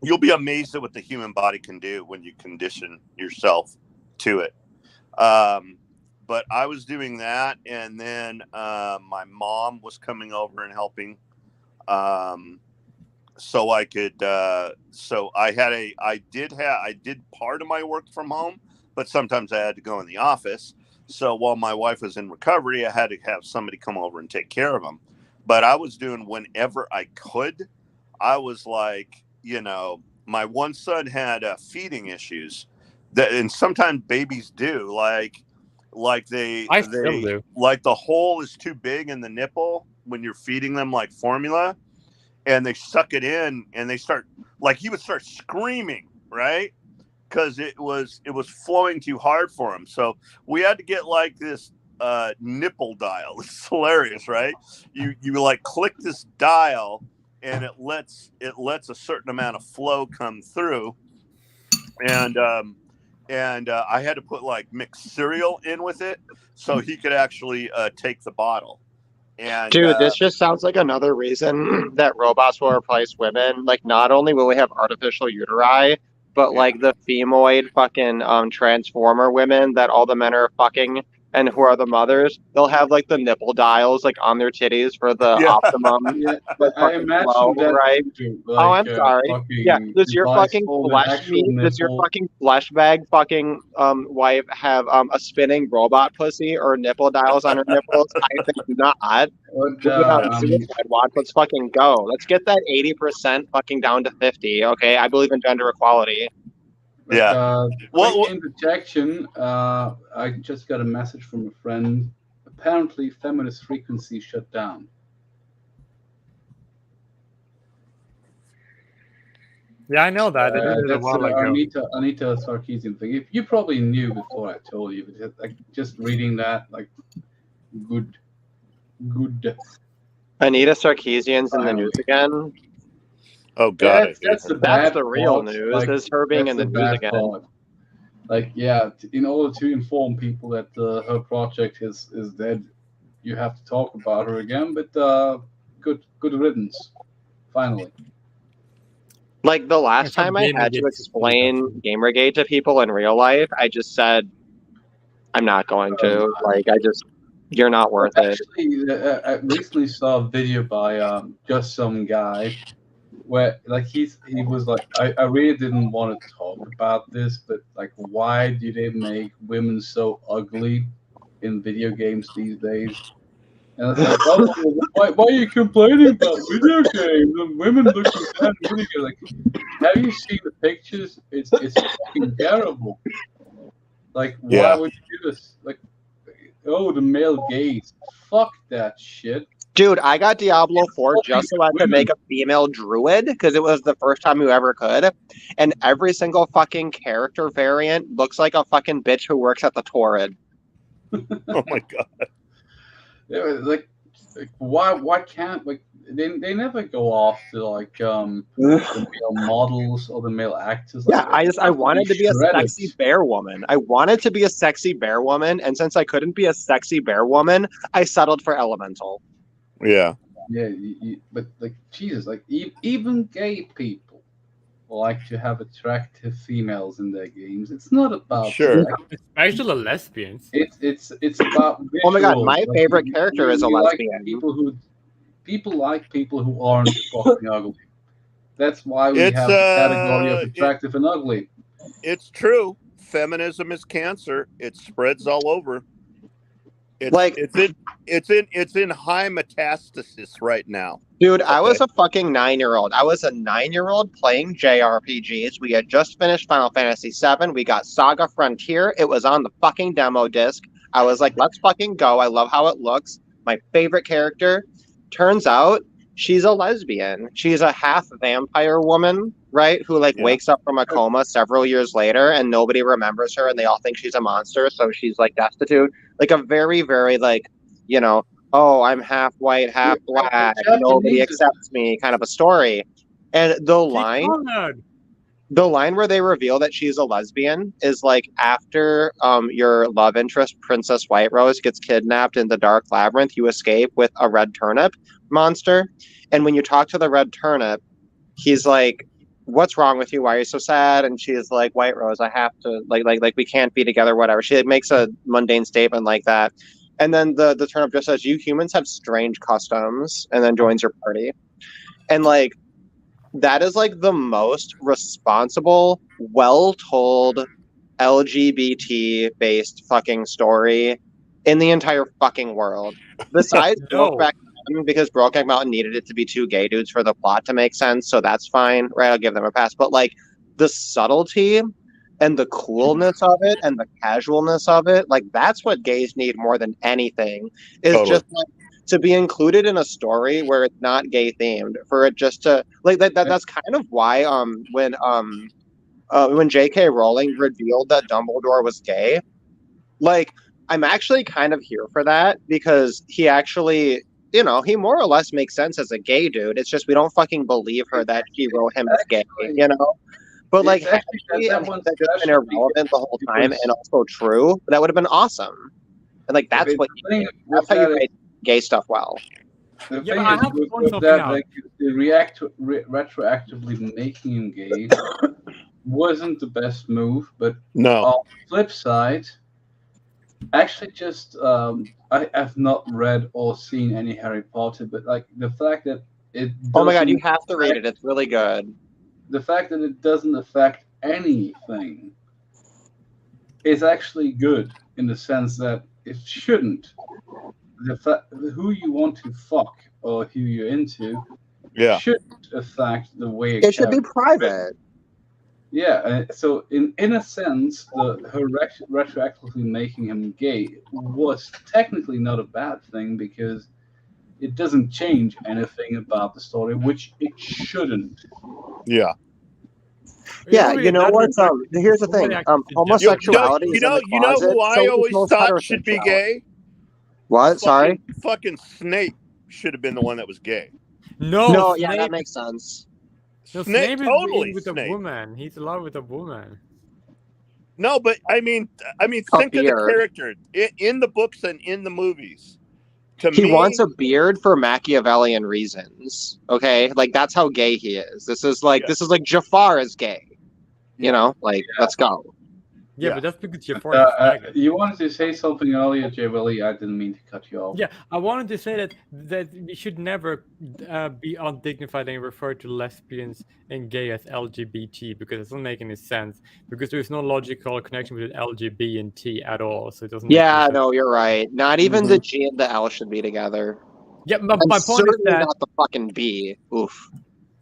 You'll be amazed at what the human body can do when you condition yourself to it. But I was doing that, and then my mom was coming over and helping. So I could. So I did part of my work from home, but sometimes I had to go in the office. So while my wife was in recovery, I had to have somebody come over and take care of them. But I was doing whenever I could. I was like, my one son had feeding issues, and sometimes babies do. Like I still do. like the hole is too big in the nipple when you're feeding them like formula, and they suck it in, and they start, like, he would start screaming, right? Because it was flowing too hard for him. So we had to get like this nipple dial. It's hilarious, right? You like click this dial, and it lets a certain amount of flow come through, and I had to put like mixed cereal in with it so he could actually take the bottle. And Dude, this just sounds like another reason that robots will replace women. Like, not only will we have artificial uteri, but like the femoid fucking transformer women that all the men are fucking and who are the mothers, they'll have like the nipple dials like on their titties for the optimum But I imagine flow, that right? too, Oh, I'm like sorry. Yeah, fucking does your device fucking for the flesh actual meat, does your nipple. fucking flesh bag fucking wife have a spinning robot pussy or nipple dials on her nipples? I think not. But, Put it on Suicide Watch. Let's fucking go. Let's get that 80% fucking down to 50. Okay, I believe in gender equality. Quick interjection. I just got a message from a friend. Apparently, feminist frequency shut down. Yeah, I know that. It did it a That's while ago. Anita Sarkeesian thing. If you probably knew before I told you, but like just reading that, like, good. Anita Sarkeesian's in the news again. Oh God, that's the That's bad the real part. news. Like, Is her being that's in the news bad again. part. Like, yeah, in order to inform people that her project is dead, you have to talk about her again. But good riddance. Finally. Like the last time I had to explain Gamergate to people in real life, I just said, I'm not going to. Like, you're not worth it. Actually, I recently saw a video by just some guy where like he was like, I really didn't want to talk about this, but like, why do they make women so ugly in video games these days? And it's like, oh, why are you complaining about video games and women looking bad in video games? Like, have you seen the pictures? It's fucking terrible. Like, why would you do this? Like, oh, the male gaze. Fuck that shit. Dude, I got Diablo 4 just so I could make a female druid because it was the first time you ever could. And every single fucking character variant looks like a fucking bitch who works at the Torrid. Oh my God. Yeah, like why can't, like, they never go after like the male models or the male actors. Like, Yeah, I wanted to be a sexy bear woman. I wanted to be a sexy bear woman, and since I couldn't be a sexy bear woman, I settled for Elemental. Yeah. Yeah, but like, Jesus, like even gay people like to have attractive females in their games. It's not about Sure. sex. Especially lesbians. It's about visuals. Oh my god, my Like, favorite character is a like lesbian. people like people who aren't fucking ugly. That's why we It's have the category of attractive and ugly. It's true. Feminism is cancer. It spreads all over. It's in high metastasis right now. Dude, I was a fucking 9-year-old. I was a 9-year-old playing JRPGs. We had just finished Final Fantasy VII. We got Saga Frontier. It was on the fucking demo disc. I was like, let's fucking go. I love how it looks. My favorite character. Turns out she's a lesbian. She's a half vampire woman, right? Who wakes up from a coma several years later and nobody remembers her and they all think she's a monster. So she's like destitute. Like a very, very oh, I'm half white, half black, nobody accepts me kind of a story. And the line where they reveal that she's a lesbian is after your love interest, Princess White Rose, gets kidnapped in the Dark Labyrinth, you escape with a red turnip monster. And when you talk to the red turnip, he's like, what's wrong with you? Why are you so sad? And she's like, White Rose, I have to, we can't be together, whatever. She makes a mundane statement like that. And then the turnip just says, you humans have strange customs, and then joins your party. And that is the most responsible, well-told LGBT-based fucking story in the entire fucking world. Besides Brokeback Mountain, because Brokeback Mountain needed it to be two gay dudes for the plot to make sense, so that's fine, right? I'll give them a pass. But the subtlety and the coolness of it and the casualness of it, that's what gays need more than anything, is just to be included in a story where it's not gay themed, for it just to that's kind of why when J.K. Rowling revealed that Dumbledore was gay, I'm actually kind of here for that, because he actually, he more or less makes sense as a gay dude. It's just we don't fucking believe her that she wrote him as gay, But had that just been irrelevant the whole time and also true, that would have been awesome. And that's how you write gay stuff well. The thing is with that, retroactively making him gay wasn't the best move. But no. On the flip side, actually, just I have not read or seen any Harry Potter, but the fact that it. Oh my god, you have to read it. It's really good. The fact that it doesn't affect anything is actually good, in the sense that it shouldn't. Who you want to fuck or who you're into shouldn't affect the way it should be private. Yeah, so in a sense, her retroactively making him gay was technically not a bad thing, because it doesn't change anything about the story, which it shouldn't. Yeah. Yeah, you know what? Here's the thing. Homosexuality is in the closet, who I always thought should be gay? What? Sorry? Fucking Snape should have been the one that was gay. No, yeah, that makes sense. No, Snape totally with Snape. a woman. He's in love with a woman. No, but I mean, think of the character in the books and in the movies. He wants a beard for Machiavellian reasons. Okay, that's how gay he is. This is like Jafar is gay. Let's go. Yeah, but that's because Jafar is faggot. You wanted to say something earlier, Jay Willie. I didn't mean to cut you off. Yeah, I wanted to say that we should never be undignified and refer to lesbians and gay as LGBT, because it doesn't make any sense, because there's no logical connection between LGB and T at all. So it doesn't. Yeah, no, you're right. Not even the G and the L should be together. Yeah, my point is that not the fucking B. Oof.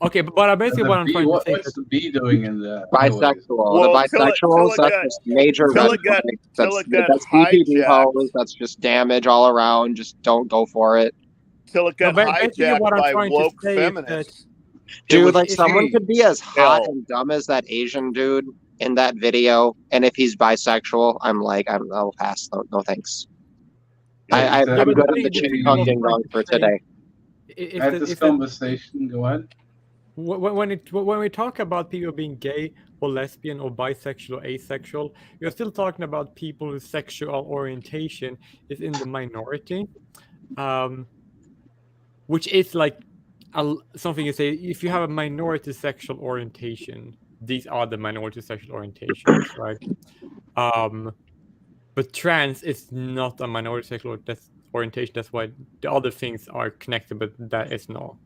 Okay, but basically what I'm trying to say what's the B doing in there? Bisexual. The bisexuals, that's just major red flags. That's BPD hoes. That's just damage all around. Just don't go for it. Till it got hijacked by woke feminists. Dude, someone could be as hot and dumb as that Asian dude in that video, and if he's bisexual, I'll pass. No thanks. I'm good at the chick ding dong for today. At this conversation, go ahead. When we talk about people being gay or lesbian or bisexual or asexual, you're still talking about people whose sexual orientation is in the minority, which is something you say, if you have a minority sexual orientation, these are the minority sexual orientations, right? But trans is not a minority sexual orientation. That's why the other things are connected, but that is not.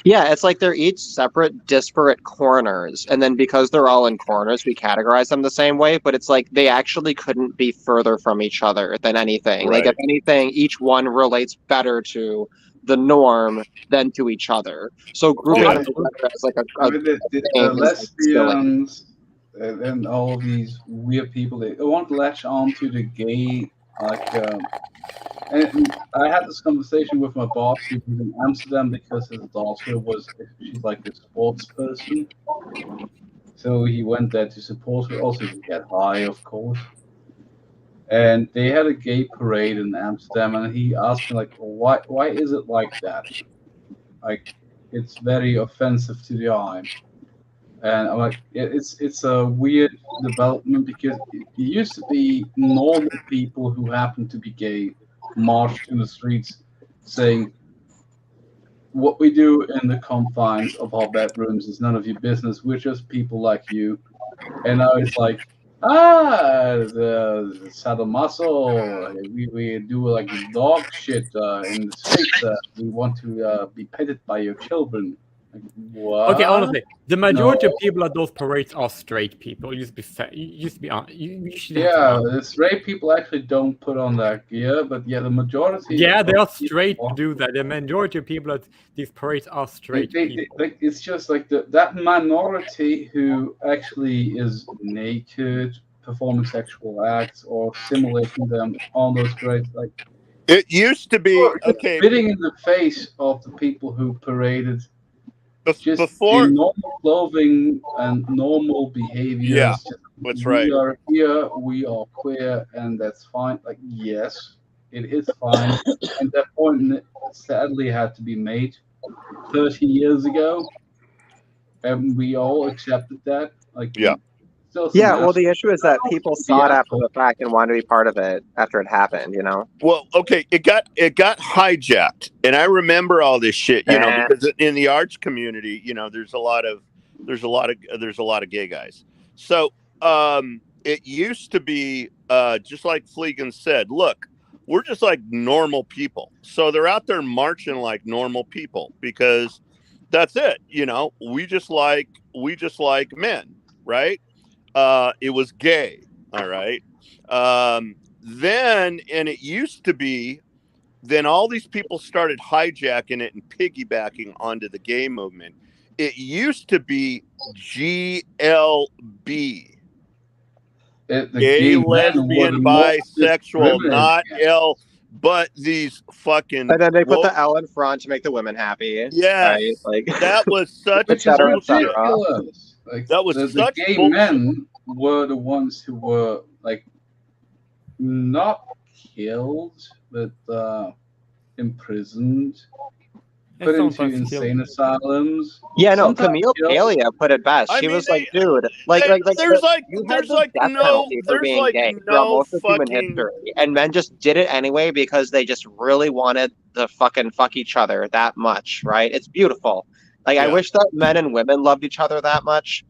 Yeah, it's like they're each separate, disparate corners, and then because they're all in corners, we categorize them the same way. But it's like they actually couldn't be further from each other than anything. Like if anything, each one relates better to the norm than to each other. So grouping them together as like I mean, the lesbians and all of these weird people, they won't latch on to the gay, like, and I had this conversation with my boss who was in Amsterdam because his daughter she's like a sports person. So he went there to support her, also to get high, of course. And they had a gay parade in Amsterdam, and he asked me, like, why is it like that? Like, it's very offensive to the eye. And I'm like, it's a weird development because it used to be normal people who happened to be gay marched in the streets saying, what we do in the confines of our bedrooms is none of your business. We're just people like you. And now it's like, the sadomaso, we do like dog shit in the streets. We want to be petted by your children. Like, what? Okay, honestly, the majority of No. people at those parades are straight people. You should be on. You should have Yeah, to the straight people actually don't put on that gear, but yeah, the majority. Yeah, they of are straight people- to do that. The majority of people at these parades are straight people. Like, it's just like that minority who actually is naked, performing sexual acts or simulating them on those parades. Like, it used to be okay. Spitting in the face of the people who paraded. Just Before in normal clothing and normal behavior. Yeah, that's right. We are here, we are queer, and that's fine. Like, yes, it is fine. And that point sadly had to be made 30 years ago. And we all accepted that. Like, yeah. Yeah, well, the issue is that people saw it after the fact and wanted to be part of it after it happened, you know? Well, okay, it got hijacked, and I remember all this shit, you know, because in the arts community, you know, there's a lot of gay guys. So it used to be just like Fleegan said, look, we're just like normal people, so they're out there marching like normal people because that's it, you know. We just like men, right? It was gay, all right. Then, and it used to be, then all these people started hijacking it and piggybacking onto the gay movement. It used to be GLB. Gay, lesbian, bisexual, not L, but these fucking. And then they put the L in front to make the women happy. Yeah, right? Like that was such ridiculous. Like, that was the such gay bullshit. men were the ones who were like not killed, but imprisoned, put into insane asylums. Yeah, no, Sometimes Camille killed. Paglia put it best. She was like, dude, there's being gay throughout most of human history, and men just did it anyway because they just really wanted to fucking fuck each other that much, right? It's beautiful. Like, I wish that men and women loved each other that much,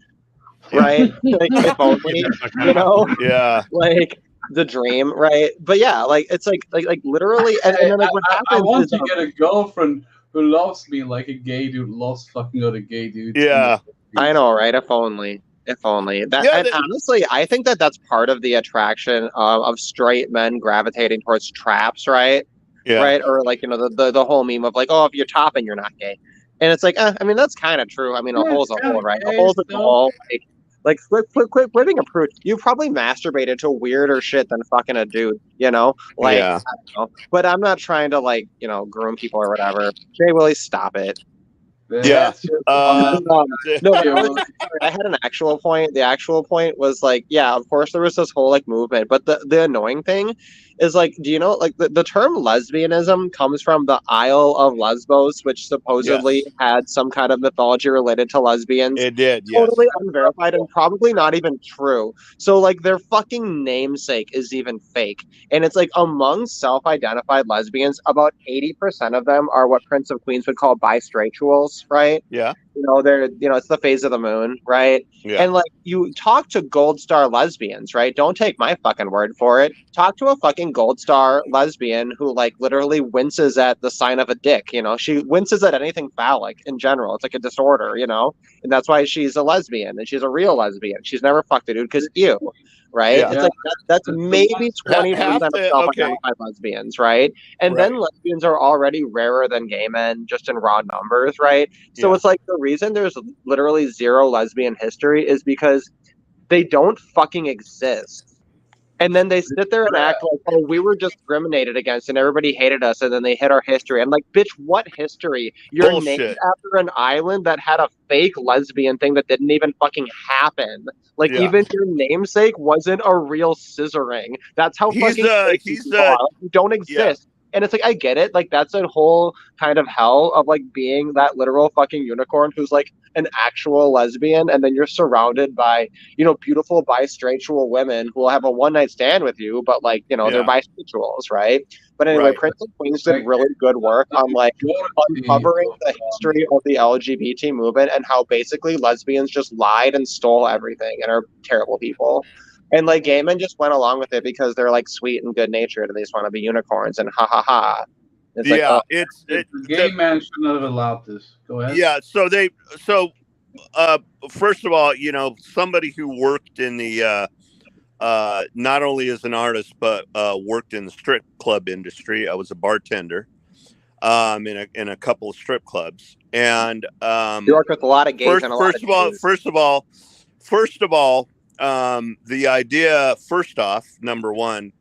right? Like, if only, you know? Yeah. Like, the dream, right? But yeah, like, it's like literally, and then like what happens I want is, to get a girlfriend who loves me like a gay dude loves fucking other gay dudes. Yeah. I know, right? If only. That, Yeah, and honestly, I think that that's part of the attraction of straight men gravitating towards traps, right? Yeah. Right? Or like, you know, the whole meme of like, oh, if you're topping, you're not gay. And it's like, I mean, that's kind of true. I mean, a hole's a hole, right? A hole's a hole. Like, quit living a prude. You probably masturbated to weirder shit than fucking a dude, you know? Like, Yeah. I don't know. But I'm not trying to, like, you know, groom people or whatever. Jay Willie, stop it. Yeah. No, I had an actual point. The actual point was like, yeah, of course there was this whole like movement, but the annoying thing is like, do you know, like the term lesbianism comes from the Isle of Lesbos, which supposedly Yes. had some kind of mythology related to lesbians. It did, yes. Totally unverified and probably not even true. So like their fucking namesake is even fake. And it's like among self-identified lesbians, about 80% of them are what Prince of Queens would call bisexuals, right? Yeah. You know, they're, you know, it's the phase of the moon, right? Yeah. And like you talk to gold star lesbians, right? Don't take my fucking word for it. Talk to a fucking gold star lesbian who like literally winces at the sign of a dick, you know? She winces at anything phallic in general. It's like a disorder, you know? And that's why she's a lesbian and she's a real lesbian. She's never fucked a dude because ew, right? Yeah. It's like that's maybe 20% Half of the, self-identified lesbians, right? And then Right. lesbians are already rarer than gay men just in raw numbers, right? So Yeah. it's like the reason there's literally zero lesbian history is because they don't fucking exist. And then they sit there and act like, oh, we were discriminated against and everybody hated us, and then they hit our history. I'm like, bitch, what history? You're named Bullshit. after an island that had a fake lesbian thing that didn't even fucking happen. Like, Yeah. even your namesake wasn't a real scissoring. That's how fucking fake these people are. Like, you don't exist. And it's like, I get it. Like, that's a whole kind of hell of like being that literal fucking unicorn who's like an actual lesbian. And then you're surrounded by, you know, beautiful bisexual women who will have a one night stand with you, but like, you know, they're bisexuals, right? But anyway, Right. Prince of Queens did really good work on like uncovering the history of the LGBT movement and how basically lesbians just lied and stole everything and are terrible people. And like gay men just went along with it because they're like sweet and good natured and they just want to be unicorns and ha ha ha. It's like, Yeah. oh, It's Gay man should not have allowed this. Go ahead. Yeah. So first of all, you know, somebody who worked in the not only as an artist but worked in the strip club industry. I was a bartender in a couple of strip clubs, and you worked with a lot of gays and a lot first of of all, gays. first of all, the idea, first off, number one,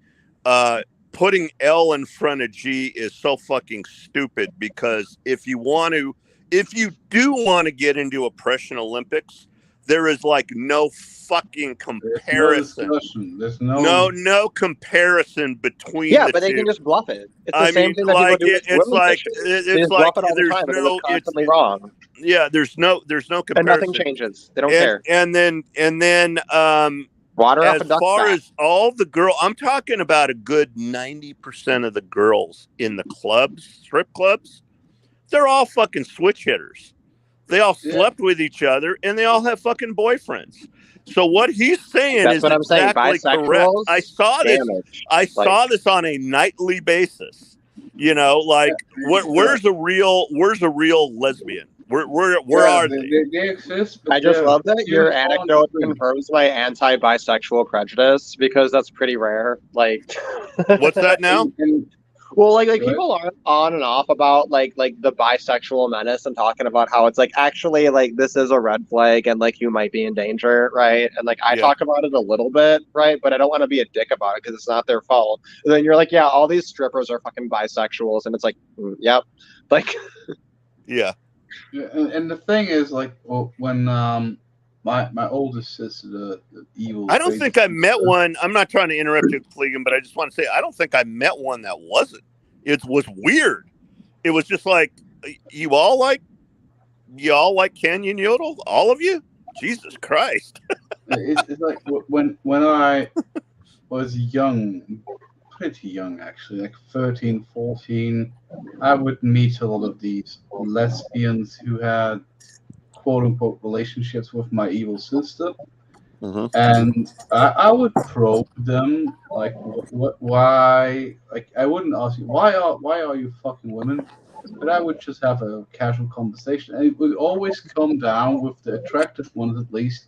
putting L in front of G is so fucking stupid, because if you do want to get into Oppression Olympics, there is like no fucking comparison. There's no comparison between Yeah, the but they two. can just bluff it. It's the I same mean, thing that people like do with it's women's like issues. They it's just like bluff it all the there's time, but it was no constantly wrong. yeah, there's no comparison. And nothing changes. They don't care. And then Water off as a duck's far back. as all the girl, I'm talking about a good 90% of the girls in the clubs, strip clubs, they're all fucking switch hitters. They all slept with each other and they all have fucking boyfriends. So what he's saying That's is what I'm saying. exactly correct. Bisexuals, I saw damage. saw this on a nightly basis. You know, like where's a real lesbian? Where are they? They exist. I just love that your anecdote confirms my anti-bisexual prejudice, because that's pretty rare. Like, what's that now? Well, like people are on and off about like the bisexual menace and talking about how it's like actually like this is a red flag and like you might be in danger, right? And like I talk about it a little bit, right? But I don't want to be a dick about it because it's not their fault. And then you're like, yeah, all these strippers are fucking bisexuals, and it's like, yep, like, yeah. And the thing is, like, when my oldest sister, the evil. I don't think I met one. I'm not trying to interrupt you, Fleegan, but I just want to say I don't think I met one that wasn't. It was weird. It was just like you all like Canyon Yodel, all of you. Jesus Christ! It's like when I was young, pretty young actually, like 13, 14, I would meet a lot of these lesbians who had quote unquote relationships with my evil sister. And I would probe them, like, why? Like, I wouldn't ask you why are you fucking women, but I would just have a casual conversation, and it would always come down with the attractive ones at least.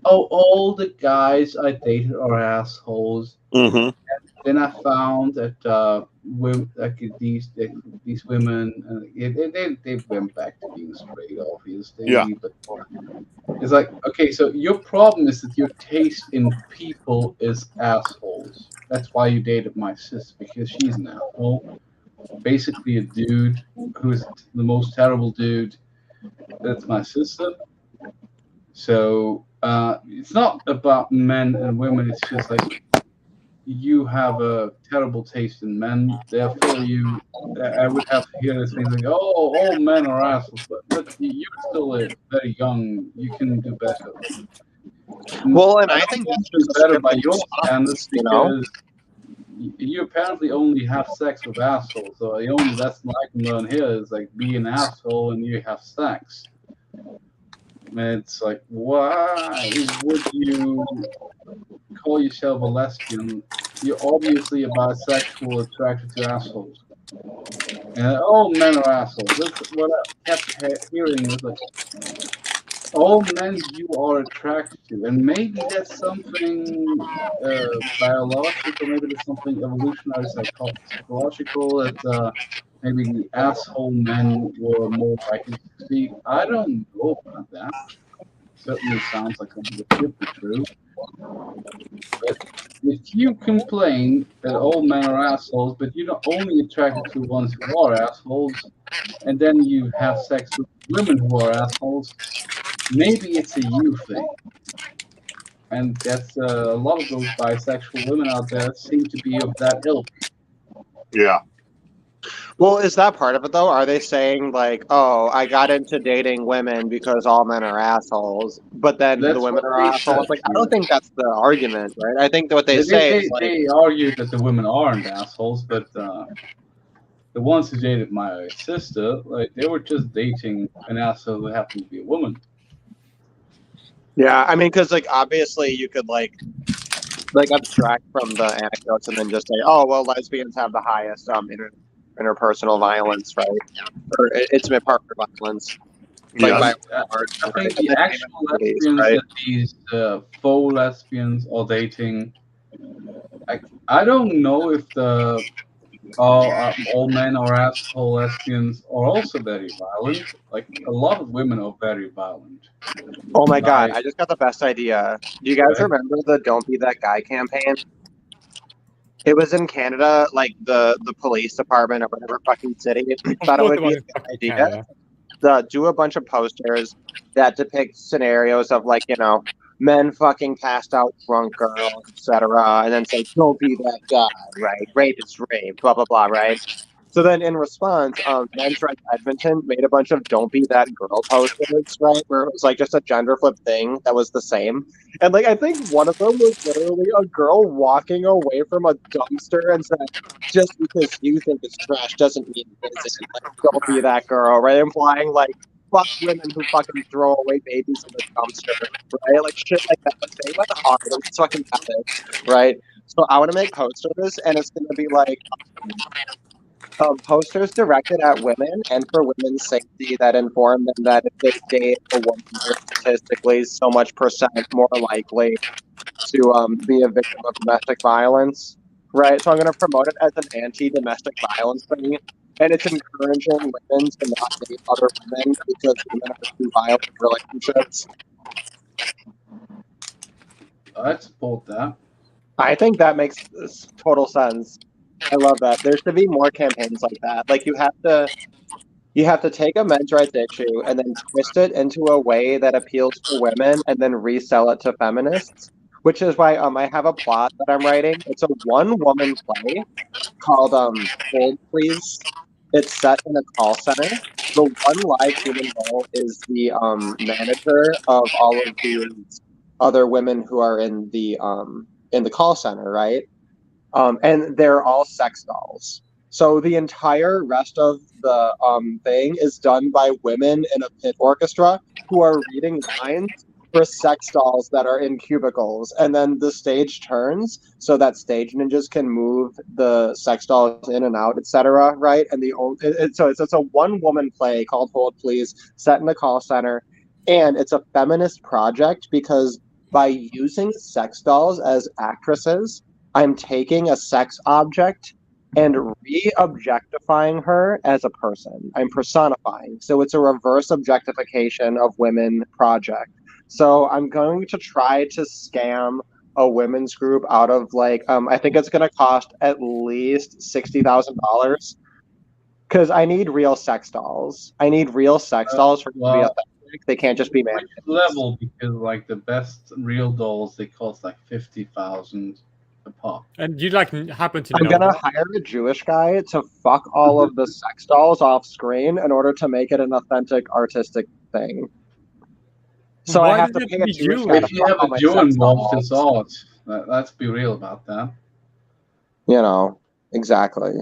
Oh, all the guys I dated are assholes. And then I found that these women, they went back to being straight, obviously. Yeah. But it's like, okay, so your problem is that your taste in people is assholes. That's why you dated my sister, because she's an asshole. Basically a dude who's the most terrible dude. That's my sister. So it's not about men and women. It's just like you have a terrible taste in men, therefore I would have to hear this thing like, oh, all men are assholes, but you're still very young, you can do better. Well, and I I don't think think that's you do just a better strip by of your standards response, you know? because you apparently only have sex with assholes. So the only lesson I can learn here is like be an asshole and you have sex. It's like, why would you call yourself a lesbian? You're obviously a bisexual attracted to assholes. And all men are assholes. That's what I kept hearing. Is like, all men you are attracted to, and maybe that's something biological, maybe there's something evolutionary psychological that maybe the asshole men were more likely to succeed. I don't know about that. Certainly sounds like something that could be true. But if you complain that all men are assholes, but you're not only attracted to ones who are assholes, and then you have sex with women who are assholes, maybe it's a you thing. And that's a lot of those bisexual women out there seem to be of that ilk. Yeah. Well, is that part of it though? Are they saying like, "Oh, I got into dating women because all men are assholes," but then the That's women what are they assholes? said. Like, I don't think that's the argument, right? I think that what they They, say they, is like, they argue that the women aren't assholes, but the ones who dated my sister, like they were just dating an asshole who happened to be a woman. yeah, I mean, because like obviously you could like abstract from the anecdotes and then just say, "Oh, well, lesbians have the highest interpersonal violence, right, or intimate partner violence, like by Yes. large, I right?" think And the then actual minorities, lesbians right? that these faux lesbians are dating, I don't know if the all men are asshole lesbians are also very violent. Like a lot of women are very violent. Oh my God, Like, I just got the best idea. Do you go guys ahead. remember the "Don't Be That Guy" campaign? It was in Canada, like the police department or whatever fucking city Of thought it course, would it be was a in good fucking idea Canada. to do a bunch of posters that depict scenarios of like, men fucking passed out drunk girls, etc., and then say, "Don't be that guy," right? Rape is rape, blah blah blah, right? So then, in response, Men's Rights Edmonton made a bunch of "Don't Be That Girl" posters, right? Where it was like just a gender flip thing that was the same. And like, I think one of them was literally a girl walking away from a dumpster and said, "Just because you think it's trash doesn't mean it isn't. Like, don't be that girl," right? Implying like, fuck women who fucking throw away babies in the dumpster, right? Like shit like that. Like they went hard. It was fucking epic, right? So I want to make posters, and it's gonna be like posters directed at women and for women's safety that inform them that if they date a woman, they're statistically so much percent more likely to be a victim of domestic violence, right? So I'm going to promote it as an anti-domestic violence thing, and it's encouraging women to not date other women because women are too violent in relationships. I'd support that. I think that makes total sense. I love that. There should be more campaigns like that. Like you have to take a men's rights issue and then twist it into a way that appeals to women and then resell it to feminists. Which is why I have a plot that I'm writing. It's a one woman play called Hold Please. It's set in a call center. The one live human role is the manager of all of these other women who are in the call center, right? And they're all sex dolls. So the entire rest of the thing is done by women in a pit orchestra who are reading lines for sex dolls that are in cubicles, and then the stage turns so that stage ninjas can move the sex dolls in and out, etc. Right? And so it's a one woman play called Hold Please, set in a call center, and it's a feminist project because by using sex dolls as actresses, I'm taking a sex object and re-objectifying her as a person. I'm personifying. So it's a reverse objectification of women project. So I'm going to try to scam a women's group out of like I think it's going to cost at least $60,000 because I need real sex dolls. I need real sex dolls for it to be Well, authentic. They can't just be which mannequins. level? Because like the best real dolls, they cost like 50,000. apart. And you like happen to I'm know gonna that? hire a Jewish guy to fuck all of the sex dolls off screen in order to make it an authentic artistic thing. So I Why have does to it pay a be Jewish guy to If you fuck have all a my Jew sex involved, it's dolls. art. Let's be real about that. You know, exactly.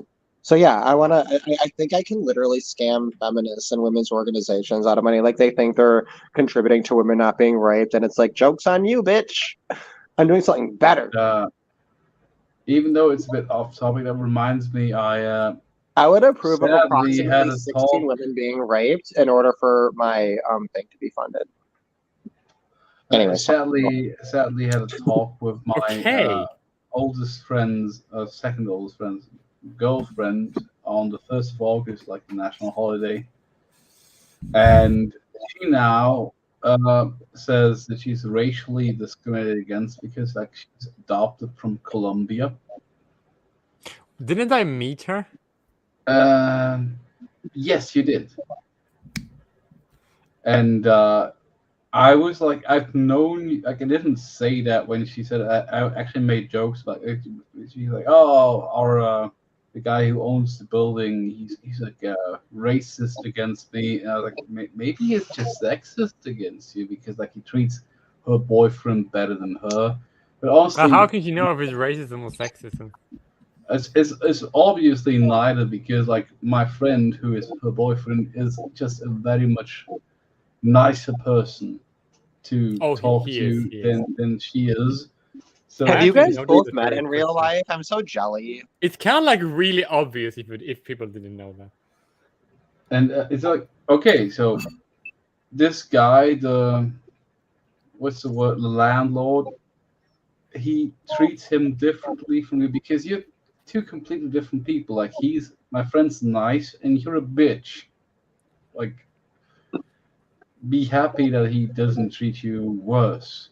So yeah, I think I can literally scam feminists and women's organizations out of money. Like they think they're contributing to women not being raped, and it's like, joke's on you, bitch. I'm doing something better. Even though it's a bit off topic, that reminds me, I would approve of sadly had approximately a 16 talk. women being raped in order for my thing to be funded. Anyway, sadly had a talk with my Okay. oldest friend's, second oldest friend's girlfriend on the 1st of August, like the national holiday. And she now says that she's racially discriminated against because like she's adopted from Colombia. Didn't I meet her? Yes, you did. And I was like, I've known, like, I didn't say that when she said it. I actually made jokes about it. She's like, oh, our the guy who owns the building, he's like racist against me. And I was like, maybe he's just sexist against you because like he treats her boyfriend better than her. But honestly, How can you know if it's racism or sexism? it's obviously neither, because like my friend who is her boyfriend is just a very much nicer person to talk to than she is. So have you guys both met in real life? I'm so jelly. It's kind of like really obvious if people didn't know that. And it's like, okay, so this guy, what's the word, the landlord, he treats him differently from you because you're two completely different people. Like my friend's nice and you're a bitch. Like, be happy that he doesn't treat you worse.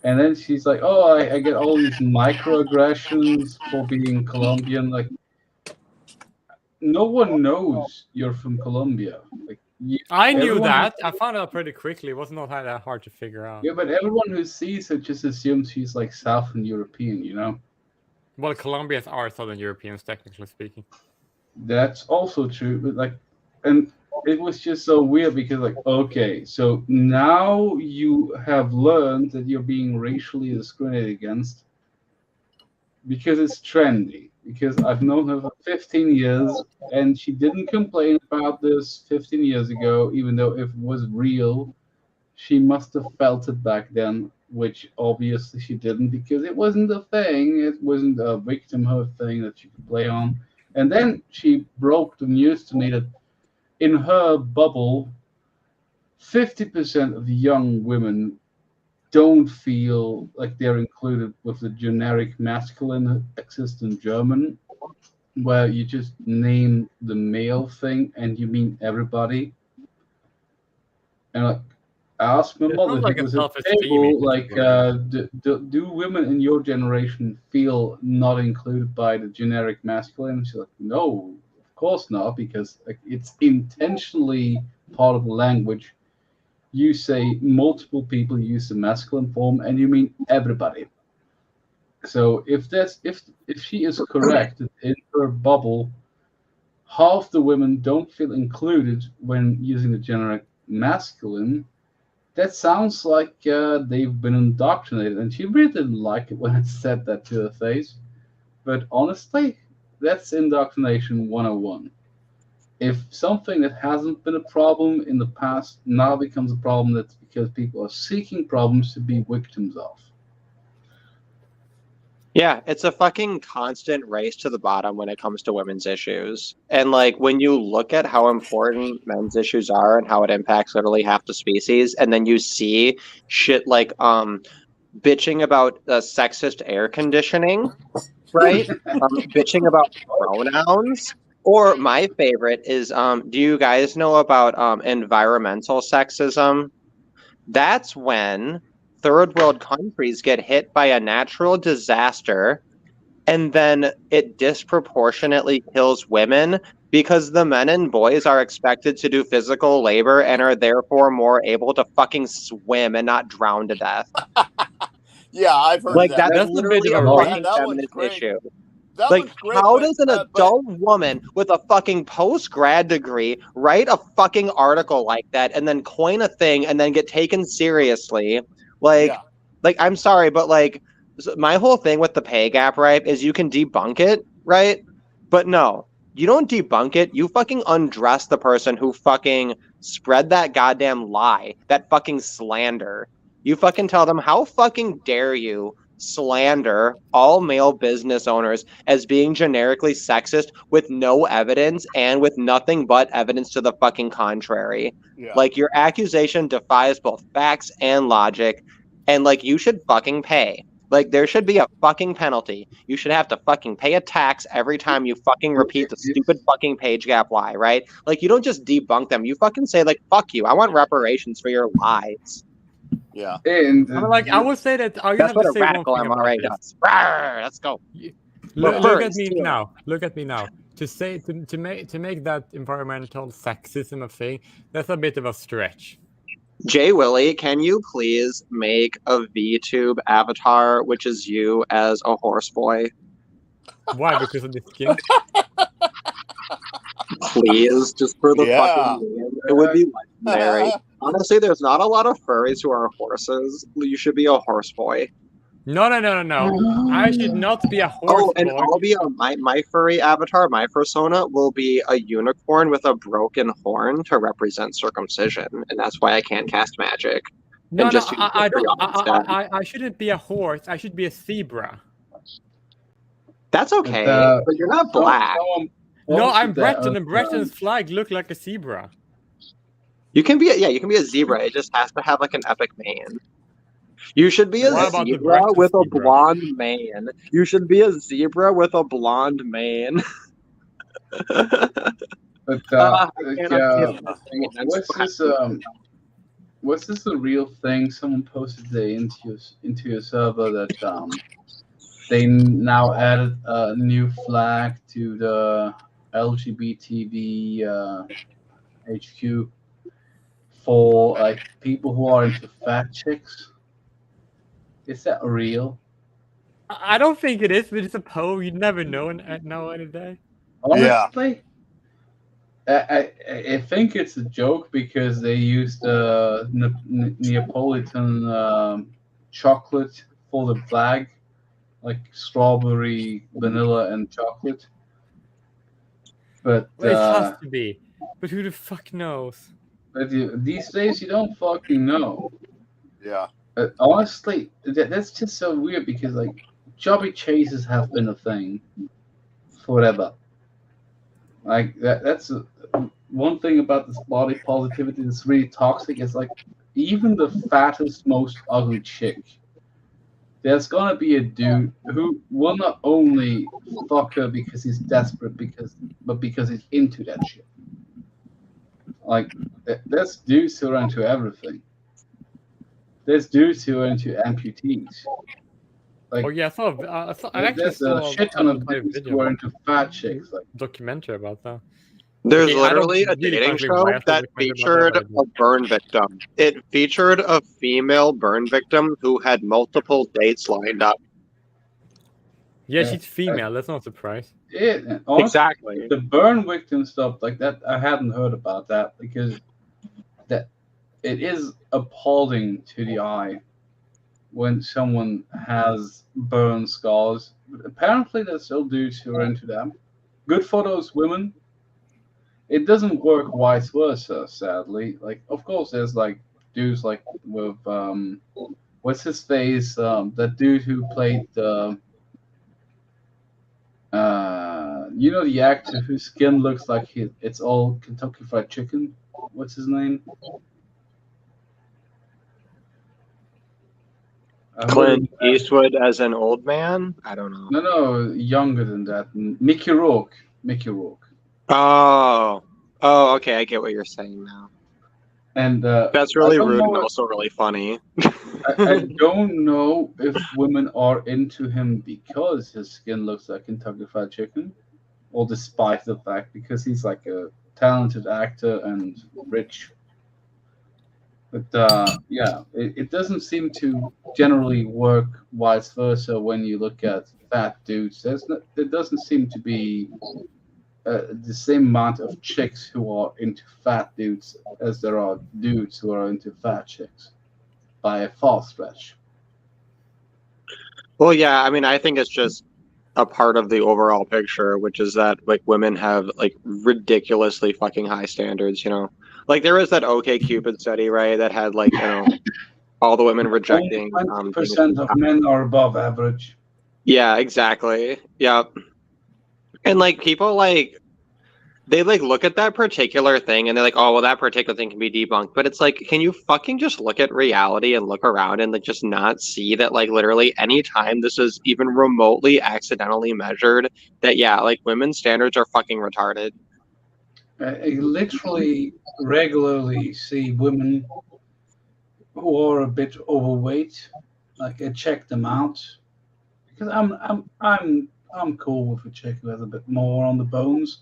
And then she's like, oh, I get all these microaggressions for being Colombian. Like, no one knows you're from Colombia. Like, I knew that. I found out pretty quickly. It was not that hard to figure out. Yeah, but everyone who sees her just assumes she's like Southern European, you know? Well, Colombians are Southern Europeans, technically speaking. That's also true, but like, and it was just so weird because like, okay, so now you have learned that you're being racially discriminated against because it's trendy. Because I've known her for 15 years and she didn't complain about this 15 years ago, even though if it was real, she must have felt it back then, which obviously she didn't because it wasn't a thing. It wasn't a victimhood thing that she could play on. And then she broke the news to me that in her bubble, 50% of young women don't feel like they're included with the generic masculine that exists in German, where you just name the male thing and you mean everybody. And like, I asked my mother like who a was at the self-esteem table, issue, like, do women in your generation feel not included by the generic masculine? She's like, no, of course not, because like, it's intentionally part of the language. You say multiple people use the masculine form, and you mean everybody. So if she is correct, in her bubble, half the women don't feel included when using the generic masculine. That sounds like they've been indoctrinated, and she really didn't like it when I said that to her face. But honestly, that's indoctrination 101. If something that hasn't been a problem in the past now becomes a problem, that's because people are seeking problems to be victims of. Yeah, it's a fucking constant race to the bottom when it comes to women's issues. And like when you look at how important men's issues are and how it impacts literally half the species, and then you see shit like bitching about sexist air conditioning, right? Bitching about pronouns. Or my favorite is do you guys know about environmental sexism? That's when third world countries get hit by a natural disaster and then it disproportionately kills women because the men and boys are expected to do physical labor and are therefore more able to fucking swim and not drown to death. Yeah, I've heard Like of that. that's That's a bit literally of a a That, reach. fucking that, That's that one's feminist great. That one's great. issue. That Like, one's great, how but does an adult woman with a fucking post-grad degree write a fucking article like that and then coin a thing and then get taken seriously? Like, yeah, I'm sorry, but like, my whole thing with the pay gap, right, is you can debunk it, right? But no, you don't debunk it. You fucking undress the person who fucking spread that goddamn lie, that fucking slander. You fucking tell them, how fucking dare you slander all male business owners as being generically sexist with no evidence and with nothing but evidence to the fucking contrary. yeah. Like, your accusation defies both facts and logic, and like, you should fucking pay. Like, there should be a fucking penalty. You should have to fucking pay a tax every time you fucking repeat the stupid fucking page gap lie, right? Like, you don't just debunk them. You fucking say, like, fuck you. I want reparations for your lies. Yeah. And I mean, like, I would say that I That's have what to a say one radical thing about MRA this. does. Rawr, let's go. Look, But look at first, me too. now. Look at me now. To make that environmental sexism a thing, that's a bit of a stretch. Jay Willie, can you please make a VTube avatar, which is you as a horse boy? Why? Because of the skin? Please, just for the Yeah. fucking name. It would be legendary. Honestly, there's not a lot of furries who are horses. You should be a horse boy. No. I should not be a horse Oh, and boy. I'll be my furry avatar, my persona will be a unicorn with a broken horn to represent circumcision, and that's why I can't cast magic. No, and just use I the don't. free instead. I shouldn't be a horse. I should be a zebra. That's okay, but you're not black. No, I'm Breton, that, and Breton's flag look like a zebra. You can be a zebra. It just has to have like an epic mane. You should be a What about the zebra Breton with a zebra? blonde mane. You should be a zebra with a blonde mane. But what's this a real thing? Someone posted today into your server that they now added a new flag to the LGBTV HQ for like people who are into fat chicks. Is that real? I don't think it is, but it's a poll. You never know any day. Honestly, I think it's a joke because they used Neapolitan chocolate for the flag, like strawberry, vanilla, and chocolate. But Well, it has to be. But who the fuck knows? But these days, you don't fucking know. Yeah. Honestly, that's just so weird because like chubby chases have been a thing forever. Like that's one thing about this body positivity that's really toxic. Is like even the fattest, most ugly chick, there's gonna be a dude who will not only fuck her because he's desperate, but because he's into that shit. Like there's dudes who are into everything. There's dudes who are into amputees. Like, Oh yeah, I actually there's saw a shit ton of entire dudes video who are about into fat chicks. Like documentary about that. There's Okay, I don't literally a really dating frankly show watch the that documentary featured about that, a burn victim. It featured a female burn victim who had multiple dates lined up. Yeah, she's female. That's not a surprise. Exactly. The burn victim stuff like that, I hadn't heard about that because that it is appalling to the eye when someone has burn scars. But apparently, there's still dudes who are into them. Good for those women. It doesn't work vice versa, sadly. Like, of course, there's like dudes like with what's his face? That dude who played the you know, the actor whose skin looks like it's all Kentucky Fried Chicken. What's his name? Clint Eastwood as an old man? I don't know. No, younger than that. Mickey Rourke. Oh, okay. I get what you're saying now. And that's really rude and also really funny. I don't know if women are into him because his skin looks like Kentucky Fried Chicken, or despite the fact because he's like a talented actor and rich. But yeah, it doesn't seem to generally work vice versa when you look at fat dudes. There doesn't seem to be the same amount of chicks who are into fat dudes as there are dudes who are into fat chicks, by a far stretch. Well, yeah, I mean, I think it's just a part of the overall picture, which is that like women have like ridiculously fucking high standards, you know. Like there was that OK Cupid study, right, that had like, you know, all the women Only rejecting 20% of men are above average. Yeah, exactly. Yeah. And like people like they like look at that particular thing and they're like, oh well, that particular thing can be debunked. But it's like, can you fucking just look at reality and look around and like just not see that like literally any time this is even remotely accidentally measured, that yeah, like women's standards are fucking retarded. I literally regularly see women who are a bit overweight. Like I check them out because I'm cool with a chick who has a bit more on the bones.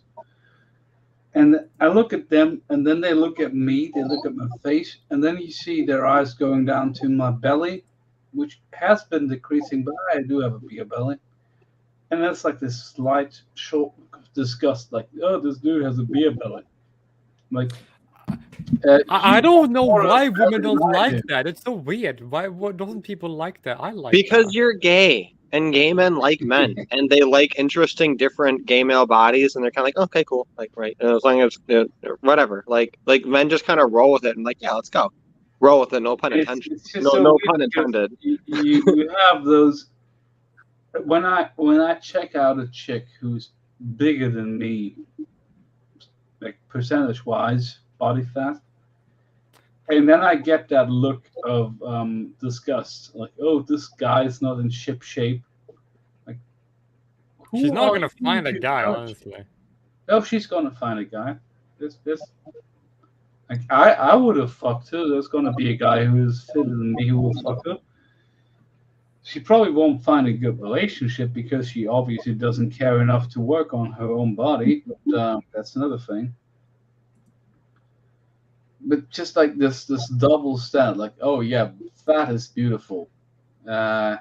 And I look at them, and then they look at me, they look at my face, and then you see their eyes going down to my belly, which has been decreasing, but I do have a bigger belly. And that's like this slight short of disgust, like, oh, this dude has a beer belly. Like, I don't know more why of women that don't than I like do. that. It's so weird. Why doesn't people like that? I like Because that. you're gay and gay men like men and they like interesting different gay male bodies and they're kind of like, okay, cool, like right, as long as whatever, like men just kind of roll with it and like, yeah, let's go, roll with it, no pun intended. It's just No, so no weird pun because intended. you have those. When I check out a chick who's bigger than me, like percentage wise, body fat, and then I get that look of disgust, like, oh, this guy's not in ship shape. Like, She's who not are gonna you find a to guy, judge? honestly. Oh, she's gonna find a guy. This like I would have fucked her. There's gonna be a guy who is fitter than me who will fuck her. She probably won't find a good relationship because she obviously doesn't care enough to work on her own body. But that's another thing. But just like this double standard, like, oh yeah, fat is beautiful. No,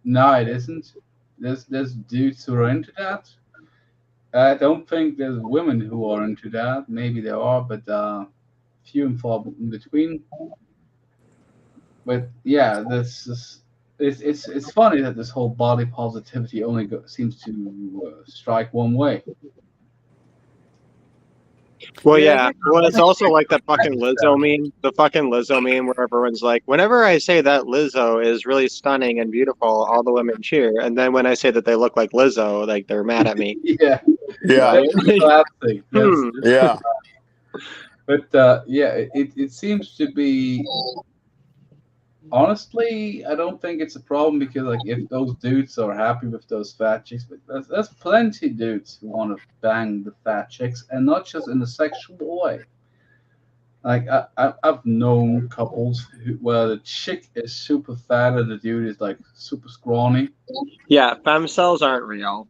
it isn't. There's dudes who are into that. I don't think there's women who are into that. Maybe there are, but few and far in between. But yeah, this is it's funny that this whole body positivity only seems to strike one way. Well, Yeah, yeah. Well, it's also like that fucking Lizzo meme, the fucking Lizzo meme where everyone's like, whenever I say that Lizzo is really stunning and beautiful, all the women cheer. And then when I say that they look like Lizzo, like they're mad at me. Yeah, Yeah. Right? that's classic. That's, Yeah. but yeah, it seems to be. Honestly, I don't think it's a problem because like if those dudes are happy with those fat chicks, but there's plenty dudes who want to bang the fat chicks and not just in a sexual way. Like I've known couples where the chick is super fat and the dude is like super scrawny. Yeah, femcells aren't real.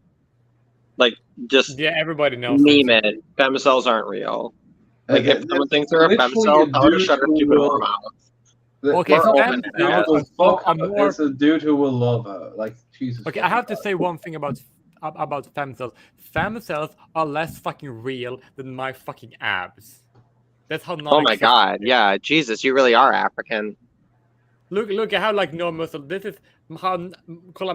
Like, just yeah, everybody knows meme it. it. Femcells aren't real. Like, if someone There's thinks they're a literally femcell, a tell her to dude shut her who stupid will- whore mouth. Okay, We're open. Dude femcells will are fuck are her. more. There's a dude who will love her. Like Jesus. Okay, I have to say one thing about femcells. Femcells are less fucking real than my fucking abs. That's how not. Oh my god, yeah, Jesus, you really are African. Look, I have like no muscle. This is how.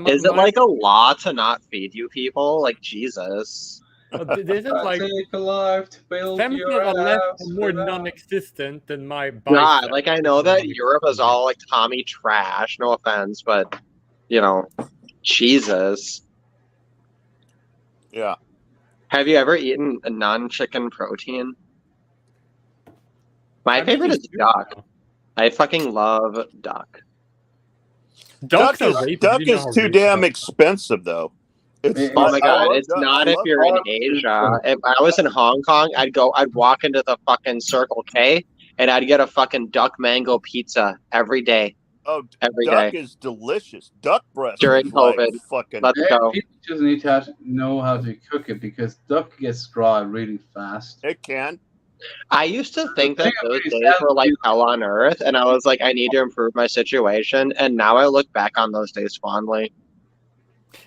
Is it like a law to not feed you people? Like, Jesus. This is like Take a life to build femcells your are less house more without- non-existent than my God, biceps. like I know that Europe is all like Tommy trash, no offense, but you know, Jesus. Yeah. Have you ever eaten a non-chicken protein? My favorite is duck. I fucking love duck. Duck is too damn expensive, though. Oh my god, it's not if you're in Asia. If I was in Hong Kong, I'd walk into the fucking Circle K and I'd get a fucking duck mango pizza every day. Oh, every duck day. is delicious. Duck breast During is like COVID. fucking. Let's go. People just need to know how to cook it because duck gets dry really fast. It can. I used to think that thing I'm those really days sad were like is- hell on earth, and I was like, I need to improve my situation. And now I look back on those days fondly.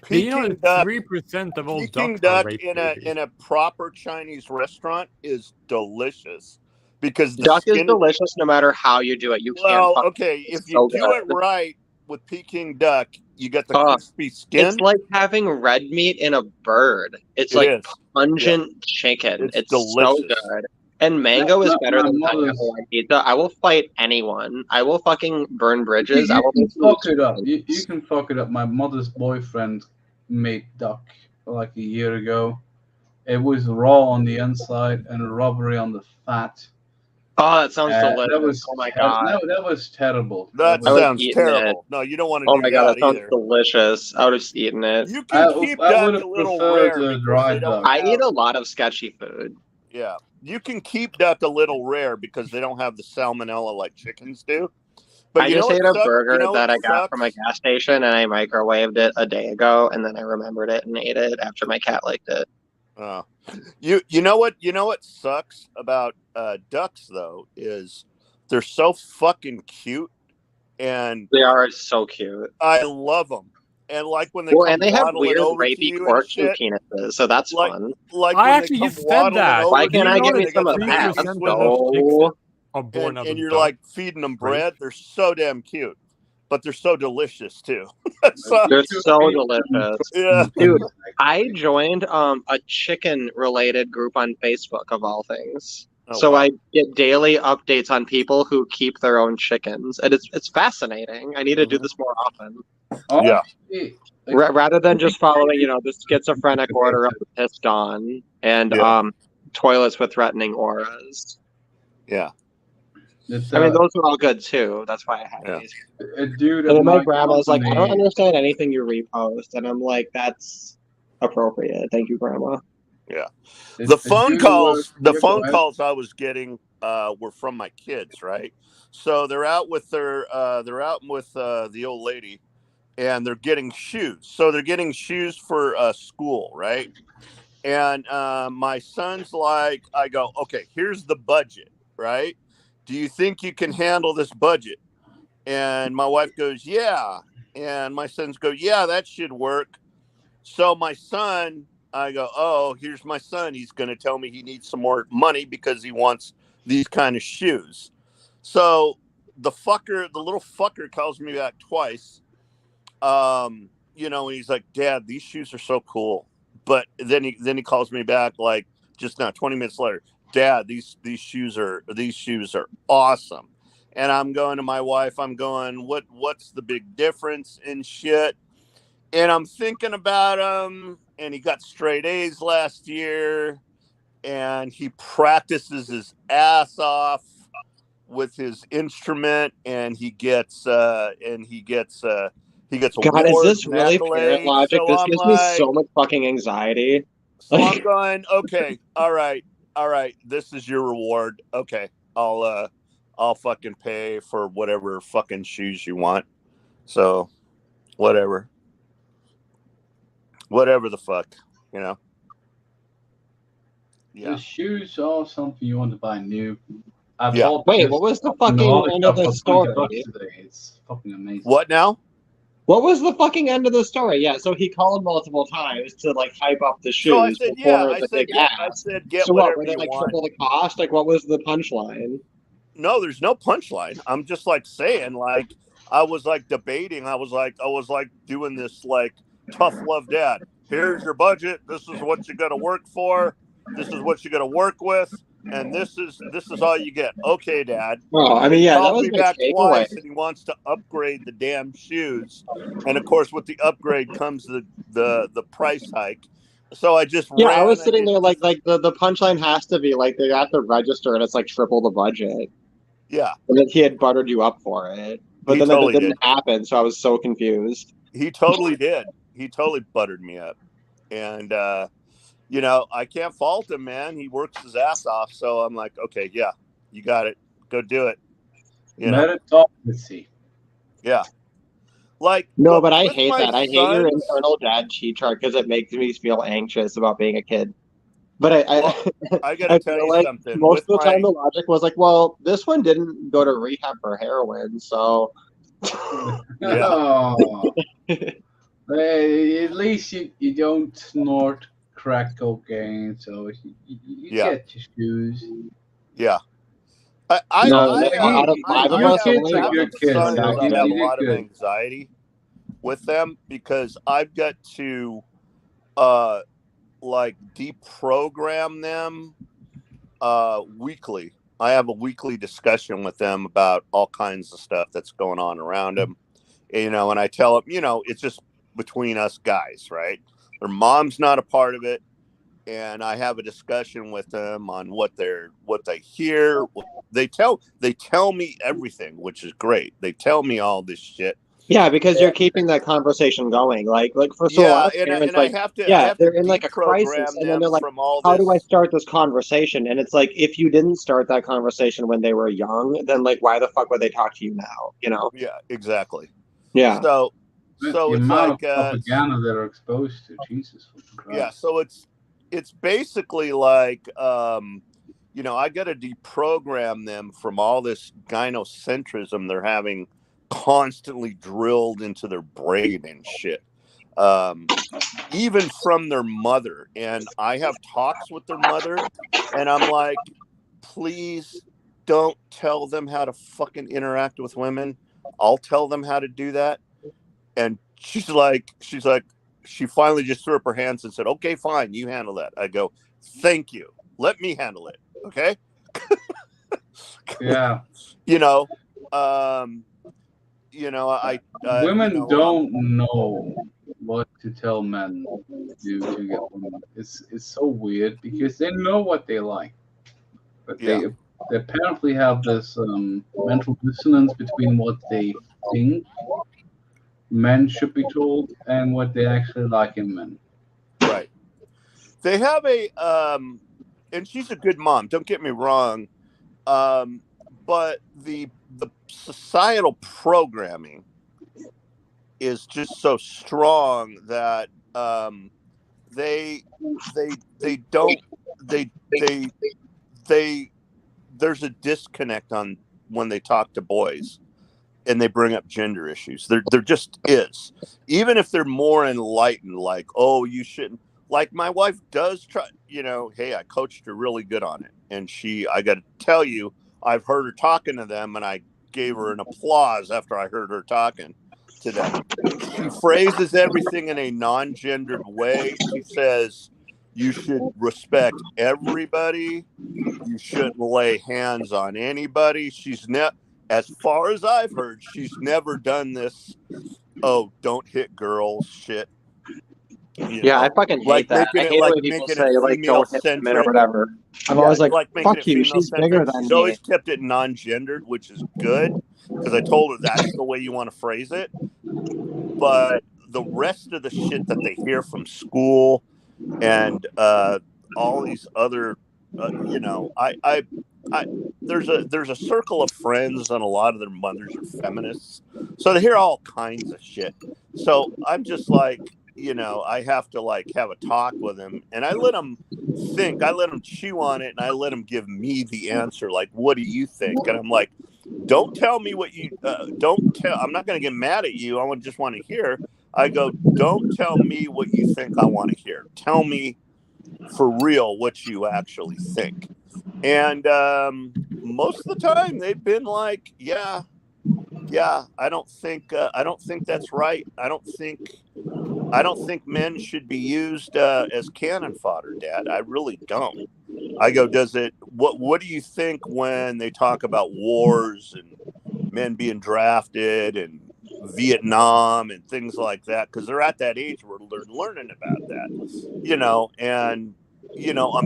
Do you know Peking that duck, 3% of all Peking ducks are duck rape in babies? a proper Chinese restaurant is delicious because the Duck is skin is delicious no matter how you do it. You can't well. fuck Okay, it's if you so do it good. right with Peking duck, you get the Uh, crispy skin. It's like having red meat in a bird. It's It like is. Yeah, pungent chicken. it's It's so delicious. good. And mango is better my than pineapple mother's. on pizza. I will fight anyone. I will fucking burn bridges. I You will can make fuck it up. You can fuck it up. My mother's boyfriend made duck like a year ago. It was raw on the inside and rubbery on the fat. Oh, that sounds delicious. That was Oh my god. no, that was terrible. That I would have sounds eaten it. terrible. No, you don't want to Oh do my god, that that sounds either. delicious. I would have just eaten it. You can keep I duck would a have little preferred rare the because dry they don't duck. I have. eat a lot of sketchy food. Yeah, you can keep duck a little rare because they don't have the salmonella like chickens do. But I you know just what ate a sucks? burger You know that what I got from a sucks? gas station and I microwaved it a day ago and then I remembered it and ate it after my cat liked it. You know what sucks about ducks though is they're so fucking cute and They are so cute. I love them. And like when they Well, come and they have waddling weird over to rapey you and quirks and shit, penises, so that's like fun. like I when they actually come just said waddling that. over Why to can't Do I you know get you, me they that some got of the 3% that? babies Let's with of them, chicks go. are born out and of you're duck? like feeding them Rape? bread. They're so damn cute, but they're so delicious too. They're so delicious. Yeah. Dude, I joined a chicken related group on Facebook of all things. Oh, So wow. I get daily updates on people who keep their own chickens. And it's fascinating. I need to do this more often. Yeah. Rather than just following, the schizophrenic order of the pissed on and toilets with threatening auras. Yeah. I mean, those are all good too. That's why I have these. A dude And at then my my grandma's like, I don't company. understand anything you repost. And I'm like, that's appropriate. Thank you, Grandma. Yeah. A The phone dude calls works- I was getting were from my kids, right? So they're out with the old lady and they're getting shoes. So they're getting shoes for school, right? And my son's like, I go, okay, here's the budget, right? Do you think you can handle this budget? And my wife goes, yeah. And my sons go, yeah, that should work. So my son, I go, oh, here's my son. He's going to tell me he needs some more money because he wants these kind of shoes. So the little fucker calls me back twice. And he's like, Dad, these shoes are so cool. But then he calls me back like just now, 20 minutes later. Dad, these shoes are awesome. And I'm going to my wife, I'm going, what's the big difference in shit? And I'm thinking about him, and he got straight A's last year, and he practices his ass off with his instrument, and he gets God, is awards this and really parent accolades. logic? So This I'm gives me like, so much fucking anxiety. so I'm going, okay, all right, this is your reward. Okay, I'll fucking pay for whatever fucking shoes you want. So, whatever the fuck, Yeah. The shoes are something you want to buy new. I Yeah. bought Wait, this what was the in the fucking auto end shop of the for 20 story? bucks today. It's fucking amazing. What now? What was the fucking end of the story? Yeah, so he called multiple times to like hype up the shoes So I said, before I the said, big ass. get So what? whatever Were they you like want. triple the cost? Like, what was the punchline? No, there's no punchline. I'm just like saying, like, I was like debating. I was like doing this like tough love dad. Here's your budget. This is what you got to work for. This is what you got to work with. And this is all you get. Okay, Dad. Oh, I And mean, he yeah, that calls was me my back takeaway. twice, and he wants to upgrade the damn shoes. And of course, with the upgrade comes the price hike. So I just Yeah, I ran. was sitting there like the punchline has to be like they got the register and it's like triple the budget. Yeah. And then he had buttered you up for it. But He then totally that didn't did. happen, so I was so confused. He totally did. He totally buttered me up. And I can't fault him, man. He works his ass off. So I'm like, okay, yeah, you got it. Go do it. Meritocracy. Yeah. Like No, but I with hate my that. I hate your sons- internal dad cheat chart because it makes me feel anxious about being a kid. But Well, I got to I tell feel you like something. most With of the time my the logic was like, well, this one didn't go to rehab for heroin, so yeah, Oh, at least you don't snort crack cocaine, so you yeah, get your shoes. yeah. no, no, out of five of You us, kids only are I one have good kids, turned sons though. out that You, have good. a you did lot of good. anxiety with them because I've got to uh like deprogram them weekly. I have a weekly discussion with them about all kinds of stuff that's going on around them. You know, and I tell them, you know, it's just between us guys, right? Their mom's not a part of it, and I have a discussion with them on what they hear. They tell me everything, which is great. They tell me all this shit. Yeah, because you're keeping that conversation going. Like for so a lot Yeah, of parents, and I like, have to yeah, they're in like a crisis, deprogram and then they're them like, from all how do I this. start this conversation? And it's like, if you didn't start that conversation when they were young, then like, why the fuck would they talk to you now? You know? Yeah, exactly. Yeah. So The it's amount like of propaganda they're exposed to, Jesus fucking Christ. yeah, so it's basically like you know, I got to deprogram them from all this gynocentrism they're having constantly drilled into their brain and shit. Um, even from their mother. And I have talks with their mother, and I'm like, please don't tell them how to fucking interact with women. I'll tell them how to do that. And she's like, she finally just threw up her hands and said, okay, fine, you handle that. I go, thank you. Let me handle it. Okay. Yeah. You know, um, I Women don't know what to tell men to get women. It's so weird because they know what they like, but they apparently have this mental dissonance between what they think men should be told and what they actually like in men. Right. They have a and she's a good mom, don't get me wrong. But the societal programming is just so strong that they don't they there's a disconnect on when they talk to boys and they bring up gender issues. There just is. Even if they're more enlightened, like, oh, you shouldn't. Like my wife does try, you know, hey, I coached her really good on it. And I got to tell you, I've heard her talking to them, and I gave her an applause after I heard her talking to them. She phrases everything in a non-gendered way. She says, you should respect everybody. You shouldn't lay hands on anybody. As far as I've heard, she's never done this. Oh, don't hit girls shit. Yeah, I fucking hate that. I hate it when people say like, don't hit women or whatever. I'm always like, fuck you, she's bigger than She's me. always kept it non-gendered, which is good because I told her that's the way you want to phrase it. But the rest of the shit that they hear from school and all these other, you know, there's a circle of friends, and a lot of their mothers are feminists, so they hear all kinds of shit. So I'm just like, you know, I have to like have a talk with them, and I let them think, I let them chew on it, and I let them give me the answer. Like, what do you think? And I'm like, don't tell me what you don't tell. I'm not going to get mad at you. I just want to hear. I go, don't tell me what you think I want to hear. Tell me for real what you actually think. And most of the time they've been like, yeah, I don't think that's right. I don't think men should be used as cannon fodder, Dad. I really don't. I go, what do you think when they talk about wars and men being drafted and Vietnam and things like that? Because they're at that age where they're learning about that, you know. And you know,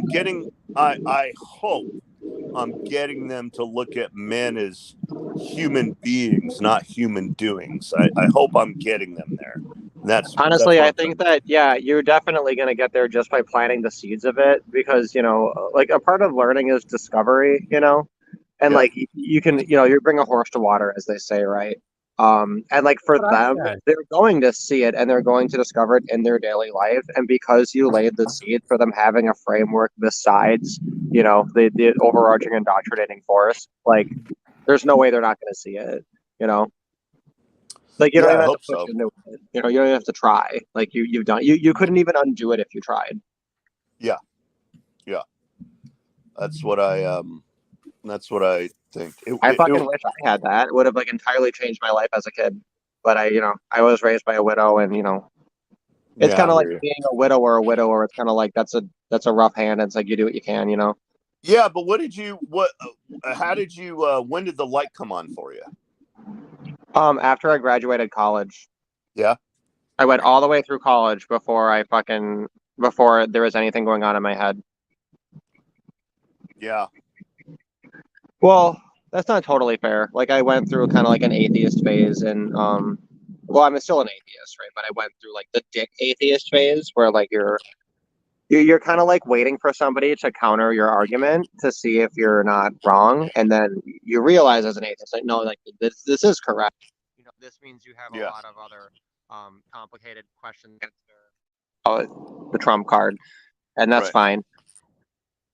I hope I'm getting them to look at men as human beings, not human doings. I hope I'm getting them there. That's Honestly, what I I'm think that, yeah, you're definitely going to get there just by planting the seeds of it because, you know, like a part of learning is discovery, you know, and like you can, you know, you bring a horse to water, as they say, right? And like for What I them, said. they're going to see it and they're going to discover it in their daily life. And because you laid the seed for them having a framework besides, you know, the overarching indoctrinating force, like there's no way they're not going to see it, you know? Like you don't Yeah, I even have to hope push so. into it. You know, you don't even have to try. Like you've done you couldn't even undo it if you tried. Yeah, yeah. That's what I think. I fucking wish I had that. It would have like entirely changed my life as a kid. But I was raised by a widow, and it's Yeah, kind I of like hear you. being a widower. It's kind of like that's a rough hand. It's like you do what you can, you know. Yeah, but how did you when did the light come on for you? After I graduated college, Yeah. I went all the way through college before there was anything going on in my head. Yeah. Well, that's not totally fair. Like I went through kind of like an atheist phase, and well, I'm still an atheist, right? But I went through like the dick atheist phase, where like you're kind of like waiting for somebody to counter your argument to see if you're not wrong, and then you realize as an atheist, like no, like this is correct. You know, this means you have a lot of other complicated questions answer the trump card, and that's fine.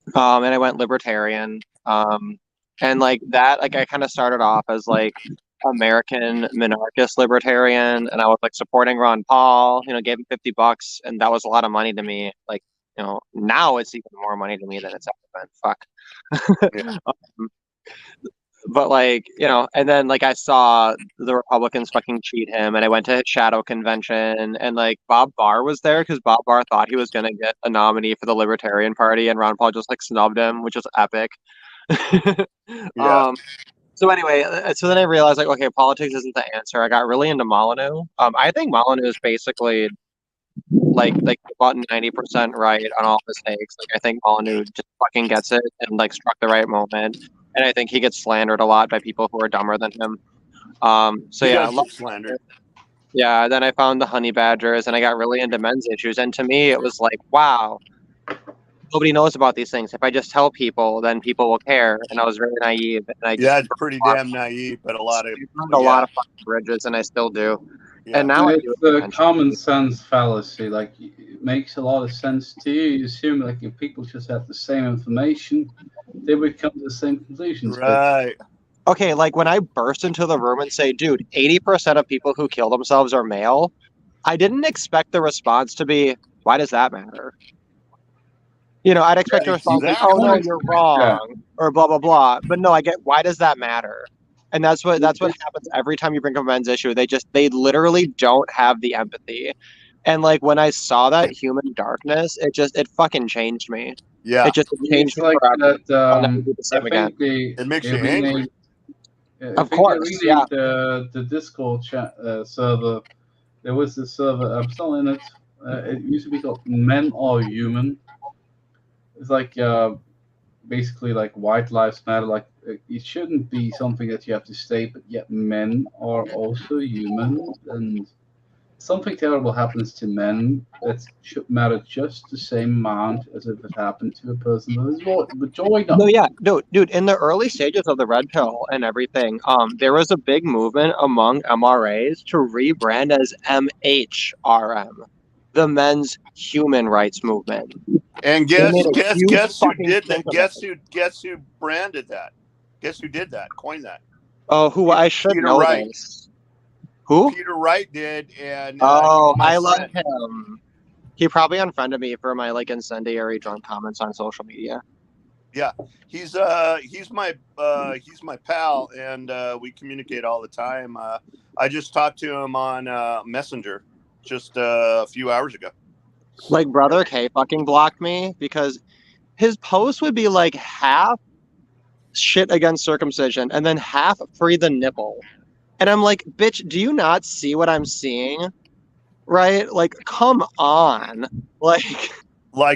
And I went libertarian. And like that, like I kind of started off as like American monarchist libertarian, and I was like supporting Ron Paul, gave him $50, and that was a lot of money to me. Like, now it's even more money to me than it's ever been. Fuck. But like, and then like I saw the Republicans fucking cheat him, and I went to his shadow convention, and like Bob Barr was there because Bob Barr thought he was gonna get a nominee for the Libertarian Party, and Ron Paul just like snubbed him, which was epic. Yeah. So anyway, so then I realized like, okay, politics isn't the answer. I got really into Molyneux. I think Molyneux is basically like about 90% right on all his takes. Like I think Molyneux just fucking gets it and like struck the right moment. And I think he gets slandered a lot by people who are dumber than him. So He yeah, does get slandered. Yeah, then I found the honey badgers and I got really into men's issues. And to me, it was like, wow, nobody knows about these things. If I just tell people, then people will care. And I was very naive. And I just It's pretty damn naive, but a lot of a lot of fucking bridges, and I still do. Yeah. And now I do It's it a eventually. common sense fallacy. Like it makes a lot of sense to you. You assume like if people just have the same information, they would come to the same conclusions. Right. Okay, like when I burst into the room and say, dude, 80% of people who kill themselves are male, I didn't expect the response to be, why does that matter? I'd expect a response like, oh no, you're wrong, or blah blah blah. But no, I get, why does that matter? And that's what happens every time you bring up a men's issue. They literally don't have the empathy. And like when I saw that human darkness, it fucking changed me. Yeah. It just changed It's me like forever. that. I'll never do the same again. It makes you angry. Of course, yeah. The Discord chat server. There was this server. I'm still in it. It used to be called Men Are Human. It's like basically like white lives matter. Like it shouldn't be something that you have to state, but yet men are also human, and something terrible happens to men that should matter just the same amount as if it happened to a person who is majority. No, yeah, no, dude. In the early stages of the red pill and everything, there was a big movement among MRAs to rebrand as MHRM, the Men's Human Rights Movement. And guess who did that? Guess who branded that? Guess who did that? Coined that? Oh, who I should Peter know Wright. this. Who? Peter Wright did, and I love him. He probably unfriended me for my like incendiary drunk comments on social media. Yeah, he's my pal, and we communicate all the time. I just talked to him on Messenger just a few hours ago. Like Brother K fucking blocked me because his post would be like half shit against circumcision and then half free the nipple. And I'm like, bitch, do you not see what I'm seeing? Right? Like, come on. Like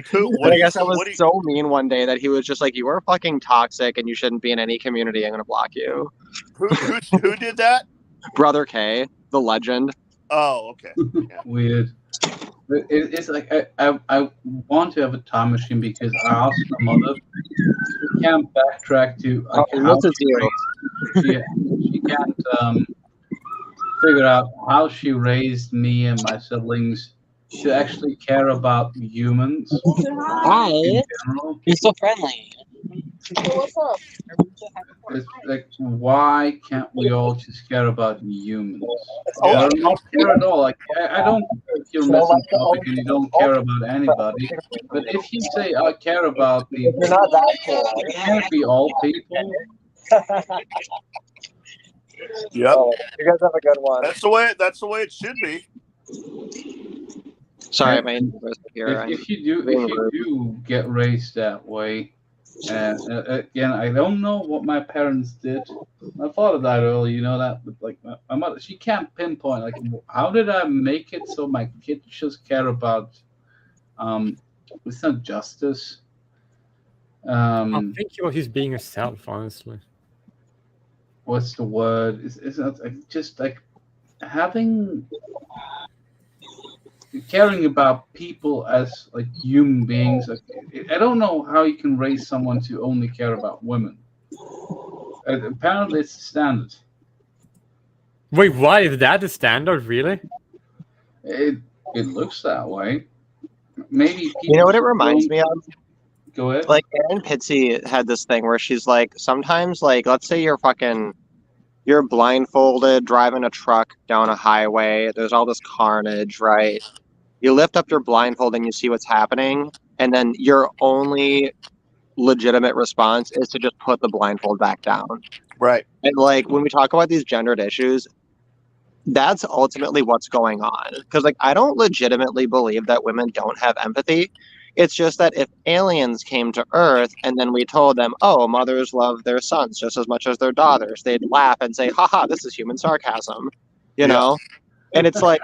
who? I guess I was so mean one day that he was just like, you are fucking toxic and you shouldn't be in any community. I'm going to block you. Who did that? Brother K, the legend. Oh, okay. Yeah. Weird. It's like I want to have a time machine because I asked my mother. She can't backtrack to like how she she can't figure out how she raised me and my siblings to actually care about humans Hi. in general. You're so friendly. What's up? It's like, why can't we all just care about humans? Yeah. Or not care at all. Like, I don't think you're misanthropic and you don't care about anybody. But if you say I care about people, You're not that cool. can't it be all people? Yep. Oh, you guys have a good one. That's the way it should be. Sorry, And my neighbors are here. if you do get raised that way, and again, I don't know what my parents did. My father died early, you know that, but like my mother, she can't pinpoint like how did I make it so my kids just care about it's not justice. I think you're just being yourself, honestly. What's the word? It's not like, just like having caring about people as like human beings. Like, I don't know how you can raise someone to only care about women. Apparently, it's the standard. Wait, why is that the standard? Really? It looks that way. Maybe people You know what it reminds me of? Go ahead. Like Erin Pitsy had this thing where she's like, sometimes, like, let's say you're blindfolded driving a truck down a highway. There's all this carnage, right? You lift up your blindfold and you see what's happening, and then your only legitimate response is to just put the blindfold back down. Right. And like when we talk about these gendered issues, that's ultimately what's going on. Because like I don't legitimately believe that women don't have empathy. It's just that if aliens came to Earth and then we told them, oh, mothers love their sons just as much as their daughters, they'd laugh and say, haha, this is human sarcasm, you know? And it's like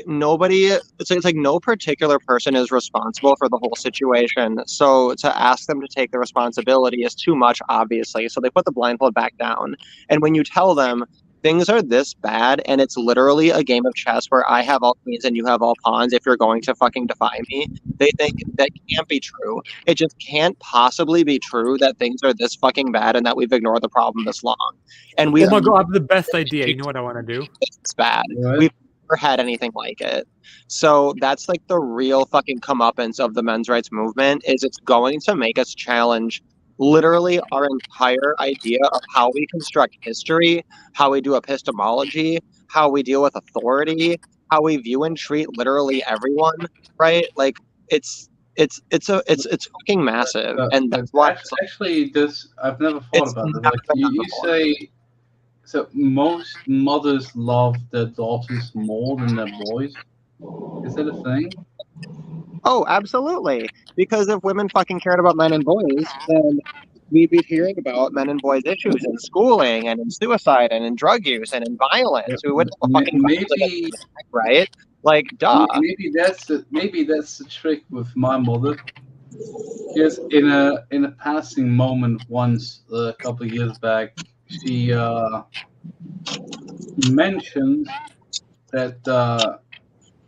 nobody, it's like no particular person is responsible for the whole situation. So to ask them to take the responsibility is too much, obviously. So they put the blindfold back down. And when you tell them things are this bad and it's literally a game of chess where I have all queens and you have all pawns if you're going to fucking defy me, they think that can't be true. It just can't possibly be true that things are this fucking bad and that we've ignored the problem this long. And we Oh my god, I have the best idea. You know what I want to do? It's bad. We've never had anything like it. So that's like the real fucking comeuppance of the men's rights movement is it's going to make us challenge literally our entire idea of how we construct history, how we do epistemology, how we deal with authority, how we view and treat literally everyone, right? Like it's fucking massive, and that's why actually this I've never thought about it. Like you say, so most mothers love their daughters more than their boys. Is that a thing? Oh, absolutely. Because if women fucking cared about men and boys, then we'd be hearing about men and boys issues in schooling and in suicide and in drug use and in violence. We wouldn't have a fucking Maybe right? Like, duh. Maybe that's the trick with my mother. Because in a passing moment once a couple of years back, she mentioned that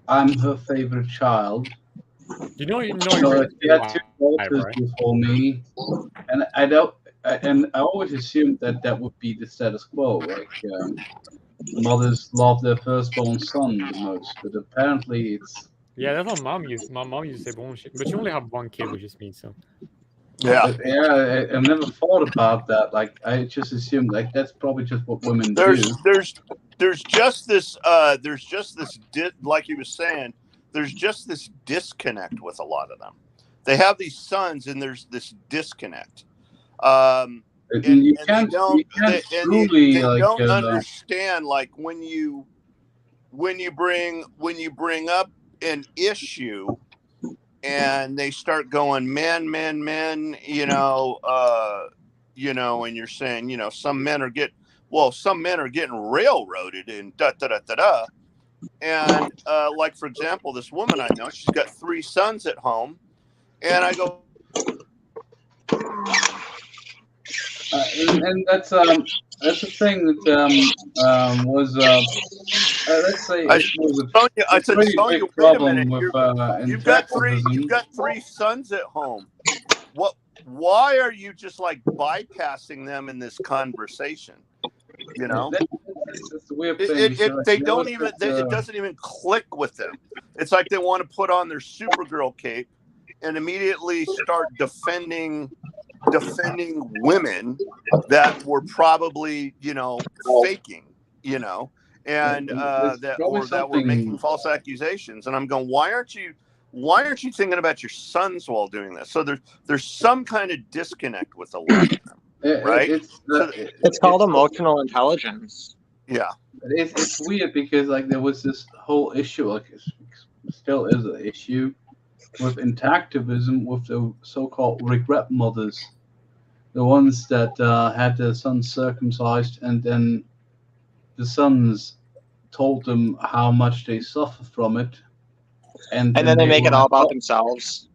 I'm her favorite child. You know, She had two daughters before me, and I always assumed that would be the status quo. Like mothers love their firstborn son the most, but apparently it's yeah. That's what mom used. My mom used to say bullshit, but she only have one kid, which is me. So yeah, I've never thought about that. Like I just assumed like that's probably just what women do. There's just this like he was saying, there's just this disconnect with a lot of them. They have these sons and there's this disconnect. And you they can't don't understand, like when you bring up an issue and they start going men, and you're saying, some men are getting railroaded and da da da da da. And like for example, this woman I know, she's got 3 sons at home, and I go, and that's the thing that was let's say I said, Sonia, wait a minute. You've got three sons at home. Why are you just like bypassing them in this conversation? It's a weird thing. It doesn't even click with them. It's like they want to put on their Supergirl cape and immediately start defending women that were probably, faking, and that were making false accusations. And I'm going, why aren't you thinking about your sons while doing this? So there's some kind of disconnect with a lot of them, right? It's called emotional intelligence. Yeah. It's weird because like there was this whole issue, like it still is an issue with Activism with the so-called regret mothers, the ones that had their sons circumcised and then the sons told them how much they suffer from it, and then they make it all about themselves.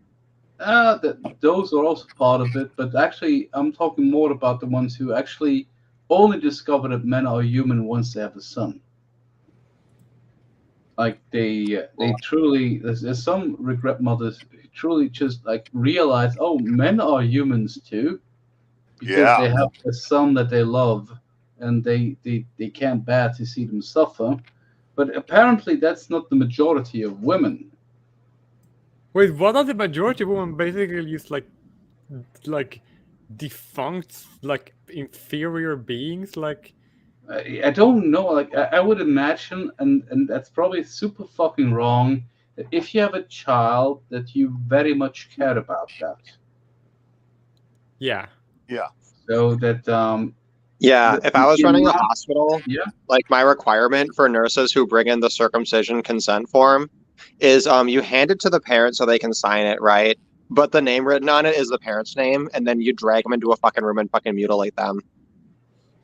Those are also part of it, but actually I'm talking more about the ones who actually only discover that men are human once they have a son. Like they truly, there's some regret mothers who truly just like realize, oh, men are humans too, because they have a son that they love, and they can't bear to see them suffer. But apparently that's not the majority of women. Wait, what are the majority of women basically use like defunct, like inferior beings? Like I don't know. Like I would imagine, and that's probably super fucking wrong, that if you have a child, that you very much care about that. Yeah. Yeah. So that if I was running a hospital, yeah, like my requirement for nurses who bring in the circumcision consent form is you hand it to the parent so they can sign it, right? But the name written on it is the parent's name, and then you drag them into a fucking room and fucking mutilate them.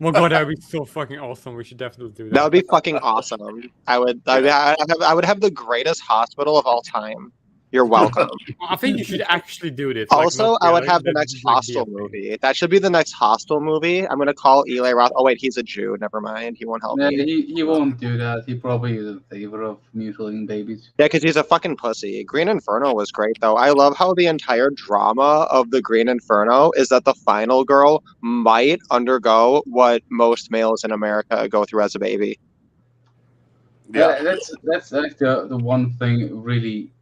Oh my god, that would be so fucking awesome. We should definitely do that. That would be fucking awesome. I would have the greatest hospital of all time. You're welcome. I think you should actually do this. Also, I would have the next Hostel movie. That should be the next Hostel movie. I'm gonna call Eli Roth. Oh wait, he's a Jew. Never mind. He won't help me. He won't do that. He probably is in favor of mutilating babies. Yeah, because he's a fucking pussy. Green Inferno was great though. I love how the entire drama of the Green Inferno is that the final girl might undergo what most males in America go through as a baby. Yeah, that's like the one thing really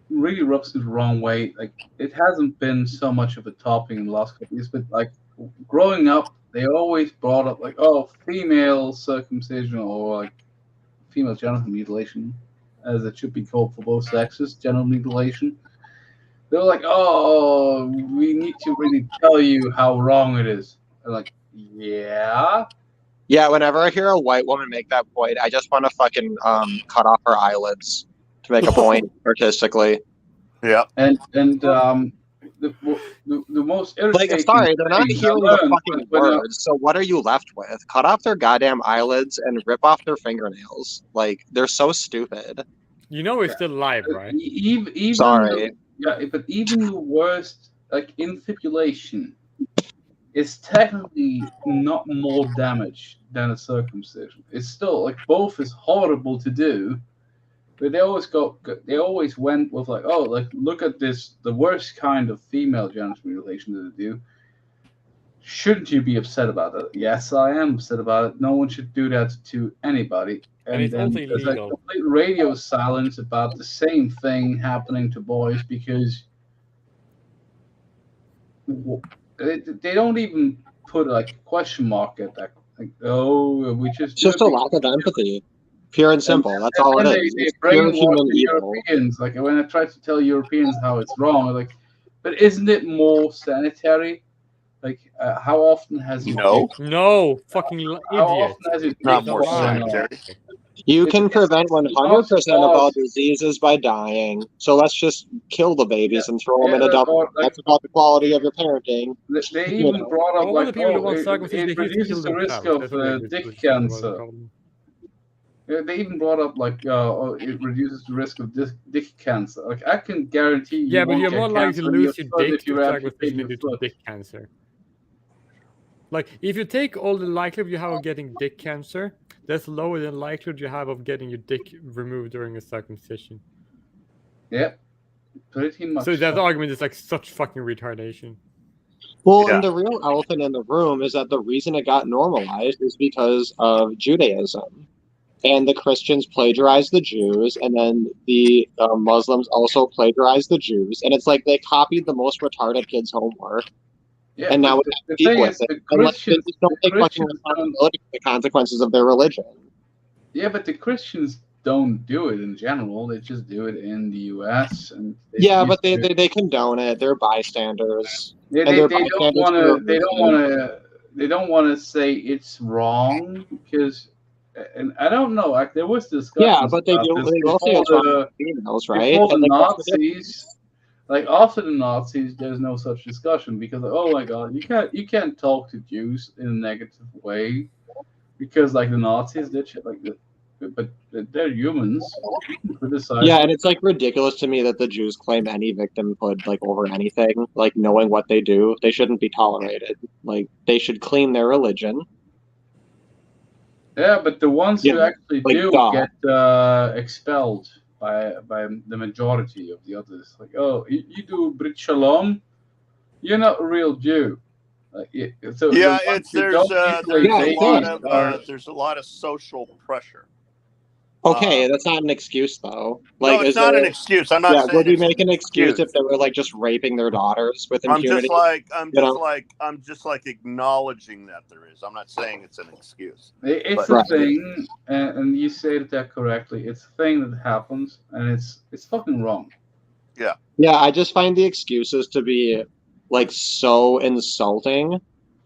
rubs me the wrong way. Like it hasn't been so much of a topic in the last couple years, but like growing up, they always brought up like, oh, female circumcision or like female genital mutilation, as it should be called for both sexes, genital mutilation. They were like, oh, we need to really tell you how wrong it is. I'm like, yeah. Yeah, whenever I hear a white woman make that point, I just want to fucking cut off her eyelids to make a point artistically. Yeah. And the most irritating like, sorry, they're not thing hearing I the learned fucking when, words. So what are you left with? Cut off their goddamn eyelids and rip off their fingernails. Like, they're so stupid. You know we're still live, right? Even Sorry. But even the worst, like infibulation, is technically not more damage than a circumcision. It's still like both is horrible to do, but they always went with like, oh, like look at this, the worst kind of female genital mutilation that they do. Shouldn't you be upset about it? Yes, I am upset about it. No one should do that to anybody. And it's also there's like illegal. complete radio silence about the same thing happening to boys because they don't even put like a question mark at that. Like, oh, we just. It's just a lack of empathy. Pure and simple. That's all it is. They It's pure brainwash human the evil. Europeans. Like when I try to tell Europeans how it's wrong, I'm like, but isn't it more sanitary? Like, how often has No, fucking idiot. How often has it Not more sanitary. You can prevent 100% of all diseases by dying. So let's just kill the babies and throw them in a dump. That's about the quality of your parenting. They even brought up like, it reduces the risk of dick cancer. They even brought up like, it reduces the risk of dick cancer. Like I can guarantee you. Yeah, but you're more likely to lose your dick if you to amputate your foot. dick cancer. Like, if you take all the likelihood you have of getting dick cancer, that's lower than likelihood you have of getting your dick removed during a circumcision. Yeah, pretty much. So that argument is like such fucking retardation. Well, Yeah. and the real elephant in the room is that the reason it got normalized is because of Judaism. And the Christians plagiarized the Jews, and then the Muslims also plagiarized the Jews. And it's like they copied the most retarded kids' homework, Yeah, and but now we the have to deal thing with is, it. the And like they Christians, just don't the take fucking Christians don't. responsibility for the consequences of their religion. Yeah, but the Christians don't do it in general. They just do it in the U.S. and Yeah, used but they, to. they condone it. They're bystanders, They, and they, they're they don't bystanders want for a to. They don't reason. want to. They don't want to say it's wrong because, and I don't know. Like there was Yeah, discussions but they about do. this They will say before it's wrong the for females, right? before the And like that's the difference. Nazis. Like after the Nazis, there's no such discussion because oh my God, you can't talk to Jews in a negative way because like the Nazis did shit like that. But they're humans. You can criticize Yeah, them. and it's like ridiculous to me that the Jews claim any victimhood like over anything, like knowing what they do. They shouldn't be tolerated. Like they should clean their religion. Yeah, but the ones You who know, actually like do duh. get expelled by the majority of the others. Like, oh, you do Brit Shalom, you're not a real Jew. Like, so the Yeah, ones it's who don't mutilate Yeah, babies same. are. there's a lot of social pressure. Okay, that's not an excuse though. Like, No, it's is there? not an excuse. I'm not Yeah, would saying we it's an make an excuse if excuse. they were like just raping their daughters with I'm just impunity? like You know? I'm just like acknowledging that there is. I'm not saying it's an excuse. It's But a thing, and you said that correctly. It's a thing that happens, and it's fucking wrong. yeah. Yeah, I just find the excuses to be like so insulting.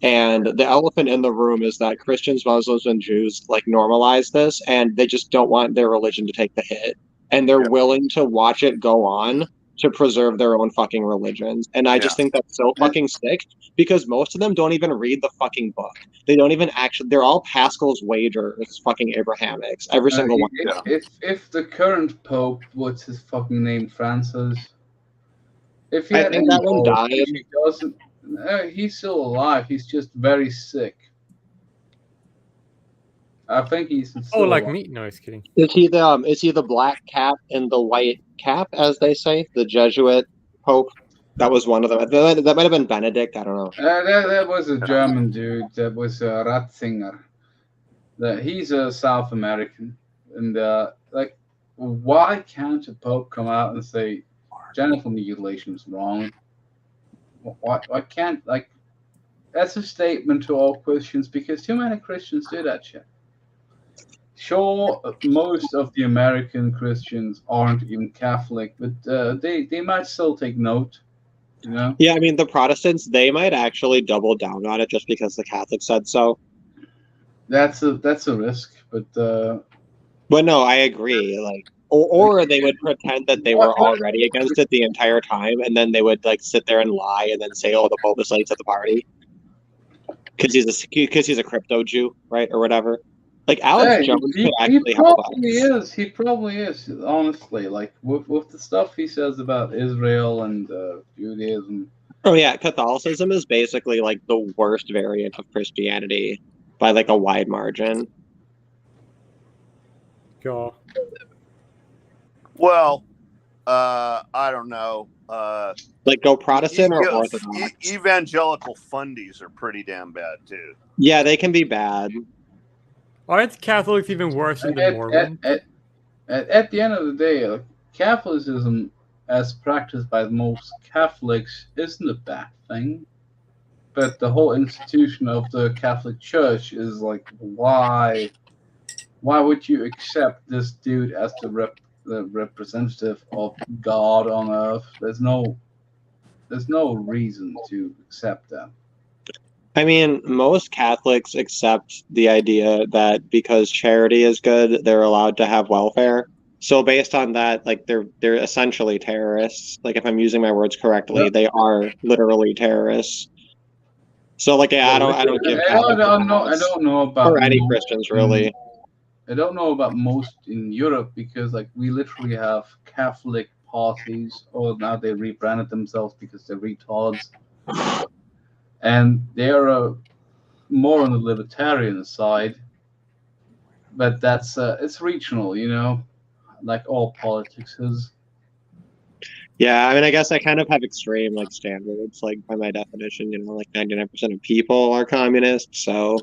And the elephant in the room is that Christians, Muslims, and Jews like normalize this and they just don't want their religion to take the hit. And they're Yeah. willing to watch it go on to preserve their own fucking religions. And I just Yeah. think that's so fucking sick because most of them don't even read the fucking book. They don't even actually, they're all Pascal's wagers, fucking Abrahamics, every single one of them. If the current pope, what's his fucking name, Francis? If he I had think any that one hope, died. which he doesn't, he's still alive. He's just very sick. I think he's Oh, still like alive. me? No, just kidding. Is he the black cap in the white cap, as they say, the Jesuit pope? That was one of them. That might have been Benedict. I don't know. That was a German dude. That was Ratzinger. He's a South American, and like, why can't a pope come out and say genital mutilation is wrong? Why can't like that's a statement to all Christians because too many Christians do that shit. Sure, most of the American Christians aren't even Catholic, but they might still take note, you know? Yeah, I mean the Protestants, they might actually double down on it just because the Catholics said so. That's a risk, but But no, I agree. Like, or they would pretend that they were already against it the entire time, and then they would like sit there and lie and then say, "Oh, the Pope is late to the party," because he's a crypto Jew, right, or whatever. Like Alex hey, Jones he could actually help us. probably is. He probably is. Honestly, like with the stuff he says about Israel and Judaism. Oh yeah, Catholicism is basically like the worst variant of Christianity by like a wide margin. Go. Well, I don't know. Like go Protestant or Orthodox. Evangelical fundies are pretty damn bad too. Yeah, they can be bad. Aren't Catholics even worse than the Mormons? At the end of the day, Catholicism, as practiced by most Catholics, isn't a bad thing. But the whole institution of the Catholic Church is like, why would you accept this dude as the representative of God on earth? There's no reason to accept that. I mean, most Catholics accept the idea that because charity is good, they're allowed to have welfare. So based on that, like they're essentially terrorists. Like if I'm using my words correctly, they are literally terrorists. So like I don't give Catholics I don't know about or any most Christians really. I don't know about most in Europe because like we literally have Catholic parties, or now they rebranded themselves because they're retards, and they are more on the libertarian side. But that's it's regional, you know, like all politics is. Yeah, I mean, I guess I kind of have extreme like standards, like by my definition, like 99% of people are communists. So,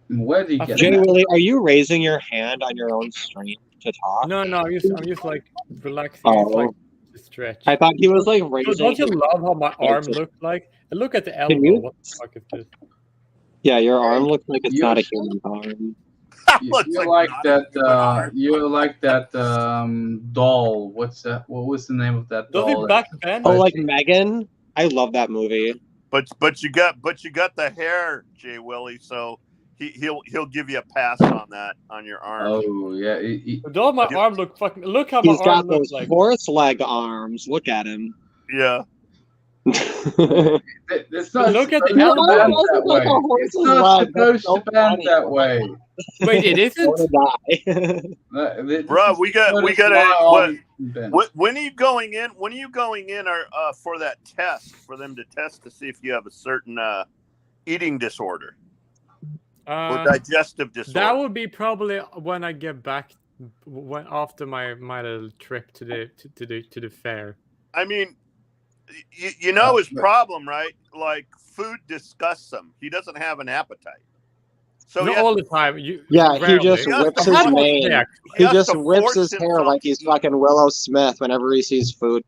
Where do you get Jay that? Willie, are you raising your hand on your own stream to talk? No, I'm just like relaxing. It's like Oh, to stretch. I thought he was like Don't raising. you his love how my arm hand. looks like? And look at the Can elbow. you? What the fuck is this? Yeah, your arm looks like it's You- not a human arm. You're like that. You're like that doll. What's that? What was the name of that Does doll? it back bend? Oh, like Megan? I love that movie. But you got the hair, Jay Willie. So he'll give you a pass on that on your arm. Oh yeah. Don't my arm look fucking? Look how my He's got arm looks those like. horse leg arms. Look at him. Yeah. It's not Look at the supposed to elbow. bend that way. It's not supposed to bend that way. Wait, it isn't? So did I. Bro, we got my what? arm bent. When are you going in? When are you going in, or for that test for them to test to see if you have a certain eating disorder or digestive disorder? That would be probably when I get back, when after my little trip to the fair. I mean, you know his problem, right? Like food disgusts him. He doesn't have an appetite. So Not all the time. Yeah, he rarely. just whips his mane. He has just to whips force his hair himself like he's fucking Willow Smith whenever he sees food.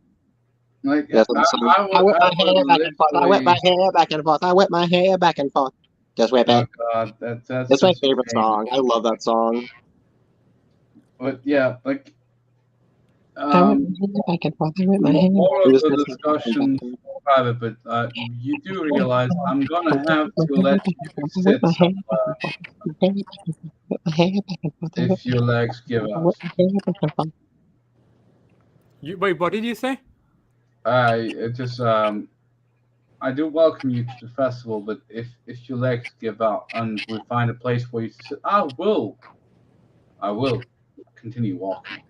Like, That's what I'm saying. I whip my hair back and forth. I whip my hair back and forth. I whip my hair back and forth. Just whip Oh it. god, that's That's my such a favorite pain. song. I love that song. But yeah, like I whip my hair back and forth. I whip my hair. more I'm of just the listening to discussion that. private, but you do realize I'm gonna have to let you sit somewhere if your legs give out. Wait, what did you say? I do welcome you to the festival, but if your legs give out and we find a place for you to sit, I will continue walking.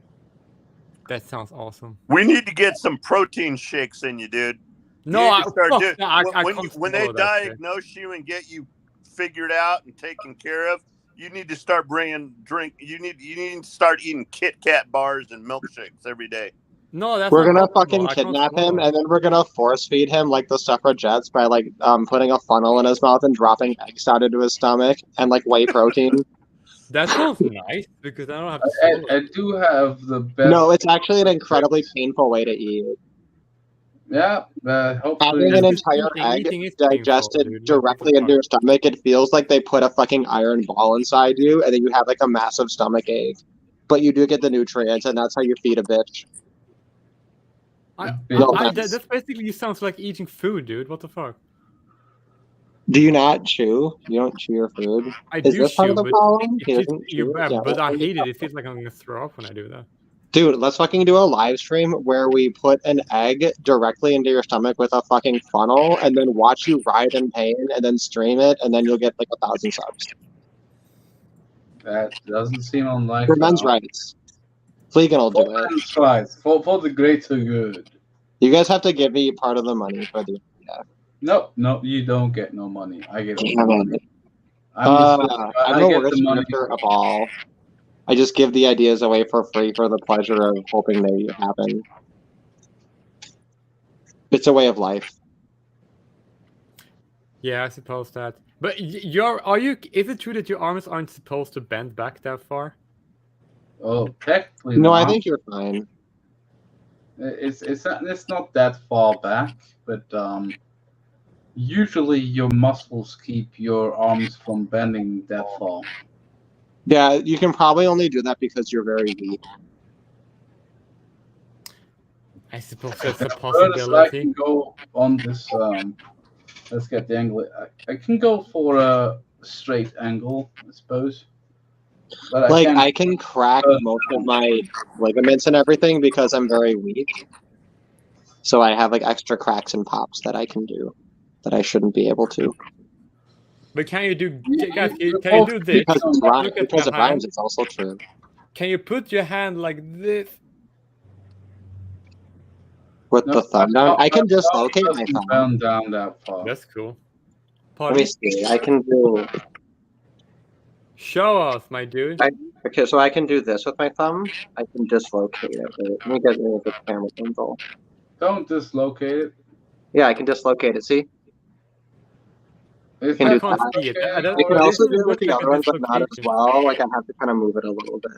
That sounds awesome. We need to get some protein shakes in you, dude. No, You need I, to start fuck, doing- no, I when can't when they swallow that shit. diagnose you and get you figured out and taken care of, you need to start bringing drink. You need to start eating Kit Kat bars and milkshakes every day. No, that's We're not gonna possible. fucking I can't kidnap him, swallow. and then we're gonna force feed him like the suffragettes by like putting a funnel in his mouth and dropping eggs out into his stomach and like whey protein. That sounds nice because I don't have to swallow. I do have the best. No, it's actually an incredibly painful way to eat. Yeah, hopefully. Having an entire egg eating is painful, digested dude. directly into your stomach, it feels like they put a fucking iron ball inside you, and then you have like a massive stomach ache. But you do get the nutrients, and that's how you feed a bitch. That's basically sounds like eating food, dude. What the fuck? Do you not chew? You don't chew your food? I Is do this part chew, of the but problem? it He feels- doesn't chew? yeah, Yeah, but I that's hate it. It feels like I'm gonna throw up when I do that. Dude, let's fucking do a live stream where we put an egg directly into your stomach with a fucking funnel and then watch you writhe in pain and then stream it and then you'll get like 1,000 subs. That doesn't seem unlikely. For men's rights. Fleegan will do it. Men's rights, for the greater good. You guys have to give me part of the money for the No, you don't get no money. I get all the Damn money. it. I'm I'm I the get worst the money. grifter of all. I just give the ideas away for free for the pleasure of hoping they happen. It's a way of life. Yeah, I suppose that. But is it true that your arms aren't supposed to bend back that far? Oh, technically No, I not. think you're fine. It's not that far back, but usually your muscles keep your arms from bending that far. Yeah, you can probably only do that because you're very weak. I suppose that's a Furthest I possibility. can go on this. Let's get the angle. I can go for a straight angle, I suppose. But Like, can't- I can crack most of my ligaments and everything because I'm very weak. So I have like extra cracks and pops that I can do that I shouldn't be able to. But can you do, guys? Can you do this? Because it rhymes, Look at because my it rhymes, hand. it's also true. Can you put your hand like this? With the thumb down, I can dislocate my doesn't thumb. bend down that far. That's cool. Let me see. I can do. Show us, my dude. Okay, so I can do this with my thumb. I can dislocate it. Wait, let me get rid of the camera gimbal. Don't dislocate it. Yeah, I can dislocate it. See? Is can I do can't that. see it. okay, I don't, I can this also do doesn't it with look the like a other one, but not as dislocation. well. Like I have to kind of move it a little bit.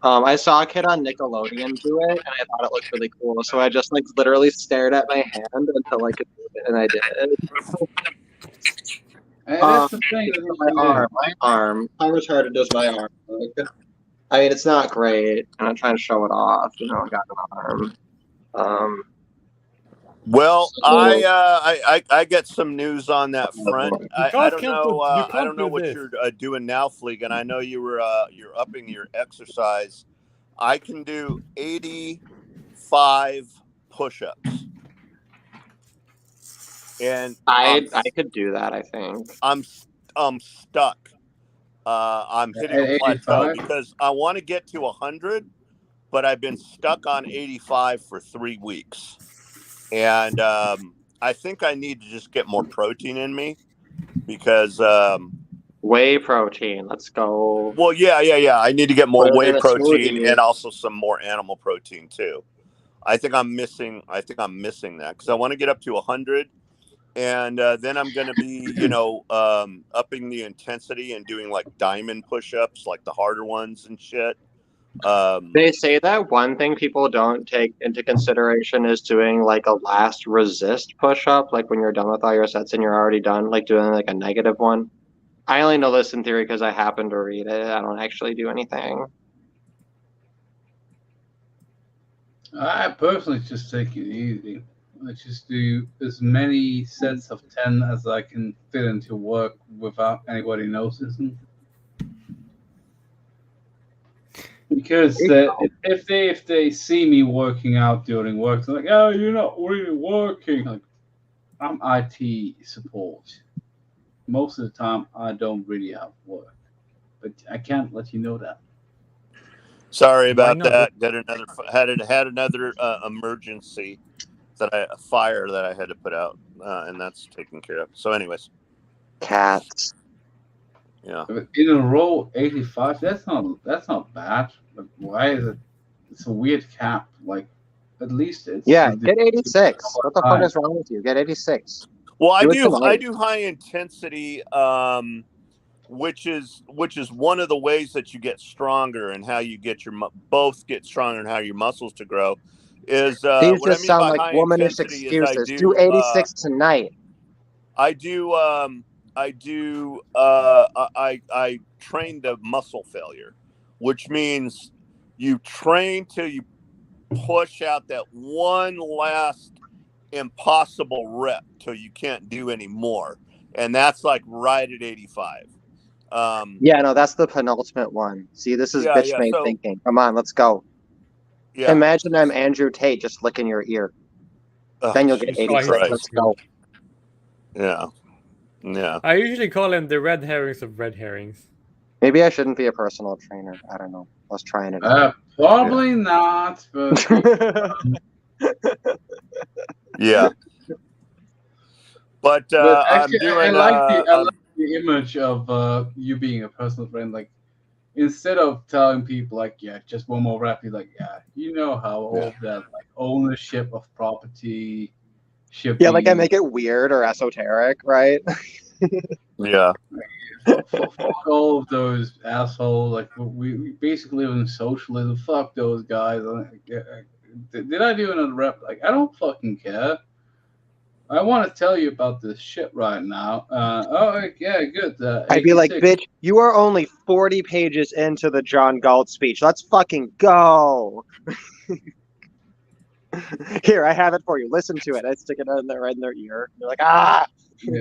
I saw a kid on Nickelodeon do it, and I thought it looked really cool. So I just like literally stared at my hand until I could move it, and I did it. Hey, that's the thing. That's my arm. How retarded is my arm? Like, I mean, it's not great. I'm not trying to show it off. You know, I got an arm. Well, So- I get some news on that front. I guys don't can't know. put- you I can't don't know do what this. you're doing now, Fleeg, and I know you're upping your exercise. I can do 85 push-ups, and I could do that. I think I'm stuck. I'm hitting At a plateau 85? because I want to get to 100, but I've been stuck on 85 for 3 weeks. And I think I need to just get more protein in me because whey protein. Let's go. well, yeah. I need to get more Put it whey in a protein smoothie. and also some more animal protein too. I think I'm missing that because I want to get up to 100, and then I'm going to be, upping the intensity and doing like diamond push-ups, like the harder ones and shit. They say that one thing people don't take into consideration is doing like a last resist push up, like when you're done with all your sets and you're already done, like doing like a negative one. I only know this in theory because I happen to read it. I don't actually do anything. I personally just take it easy. I just do as many sets of 10 as I can fit into work without anybody noticing. Because if they see me working out during work, they're like, "Oh, you're not really working." Like, I'm IT support. Most of the time, I don't really have work, but I can't let you know that. Sorry about not? that. Had another emergency a fire that I had to put out, and that's taken care of. So, anyways, Cats. Yeah. In a row, 85. That's not bad. But why is it? It's a weird cap. Like, at least it's Yeah, get 86. What the fuck is wrong with you? Get 86. Well, I it do tonight. high intensity, which is one of the ways that you get stronger and how you get both get stronger and how your muscles to grow. Is These what I just mean sound by like high womanish intensity is excuses. Do 86 tonight. I train to muscle failure, which means you train till you push out that one last impossible rep till you can't do any more, and that's like right at 85. Yeah, no, that's the penultimate one. See, this is bitch made thinking. Come on, let's go. Yeah. Imagine I'm Andrew Tate just licking your ear. Then you'll get 86. Let's go. Yeah. I usually call them the red herrings of red herrings. Maybe I shouldn't be a personal trainer. I don't know. I was trying it out. Probably not, but yeah. But actually, I'm doing. I like the image of you being a personal trainer. Like, instead of telling people like, yeah, just one more rep, you're like, yeah, you know how all that like ownership of property should be. Yeah, like I make it weird or esoteric, right? Yeah. Fuck all of those assholes. Like, we basically live in socialism. Fuck those guys. Did I do another rep? Like, I don't fucking care. I want to tell you about this shit right now. Yeah, good. I'd be like, 86. bitch, you are only 40 pages into the John Galt speech. Let's fucking go. Here, I have it for you. Listen to it. I stick it in right in their ear. They're like, ah,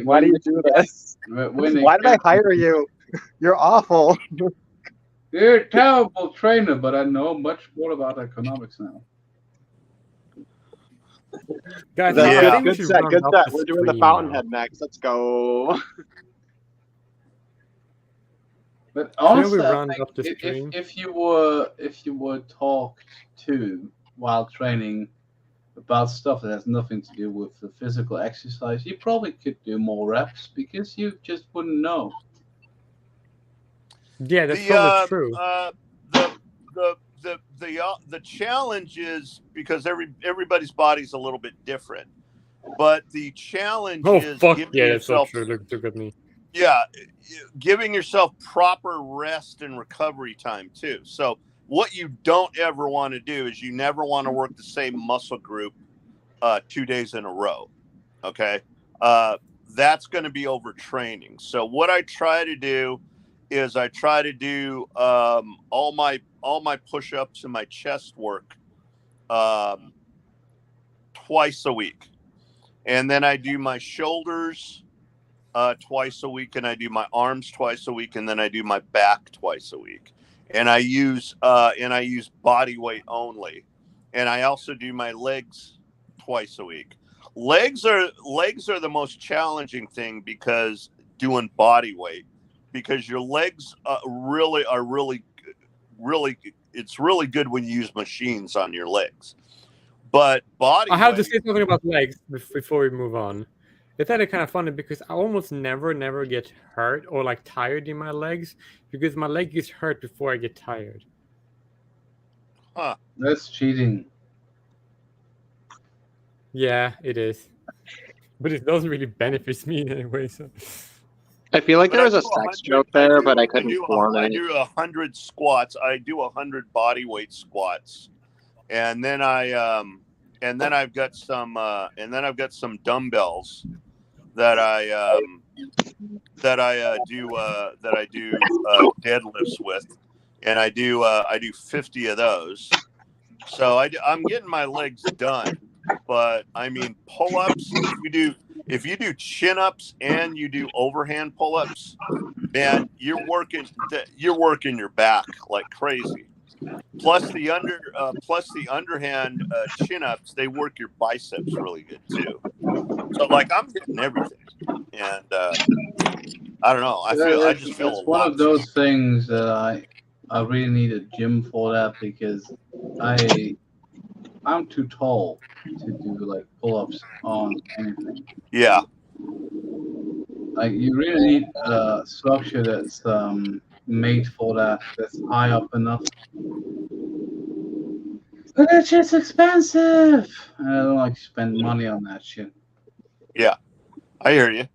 why do you do this? Why did I hire you? You're awful. You're a terrible trainer, but I know much more about economics now. Guys, good set. We're doing the Fountainhead next. Let's go. But honestly, we I round think up the stream? if you were talked to while training about stuff that has nothing to do with the physical exercise, you probably could do more reps because you just wouldn't know. Yeah, that's totally true. the challenge is because everybody's body's a little bit different, but the challenge Oh is fuck giving yeah, that's so yourself true. Look at me. yeah, giving yourself proper rest and recovery time too. So what you don't ever want to do is you never want to work the same muscle group 2 days in a row. Okay. That's going to be overtraining. So what I try to do is I try to do all my push-ups and my chest work twice a week. And then I do my shoulders twice a week, and I do my arms twice a week, and then I do my back twice a week. And I use body weight only. And I also do my legs twice a week. Legs are the most challenging thing because doing body weight, because your legs really it's really good when you use machines on your legs. But body I have to weight, say something about legs before we move on. It's kind of funny because I almost never get hurt or like tired in my legs because my leg gets hurt before I get tired. huh? That's cheating. Yeah, it is. But it doesn't really benefit me in any way. So I feel like But there I was a do sex 100 joke I there, do but I I couldn't do form I it. do 100 squats. I do 100 body weight squats, and then I've got some dumbbells that I do deadlifts with, and I do 50 of those. So I'm getting my legs done, but I mean pull-ups. If you do chin-ups and you do overhand pull-ups, man, you're working your back like crazy. Plus the underhand chin-ups, they work your biceps really good too. So like I'm hitting everything, and I don't know. I just feel It's a one lot. of those things that I really need a gym for that because I'm too tall to do like pull-ups on anything. Yeah. Like you really need a structure that's made for that, that's high up enough. But that shit's expensive. I don't like to spend money on that shit. Yeah, I hear you.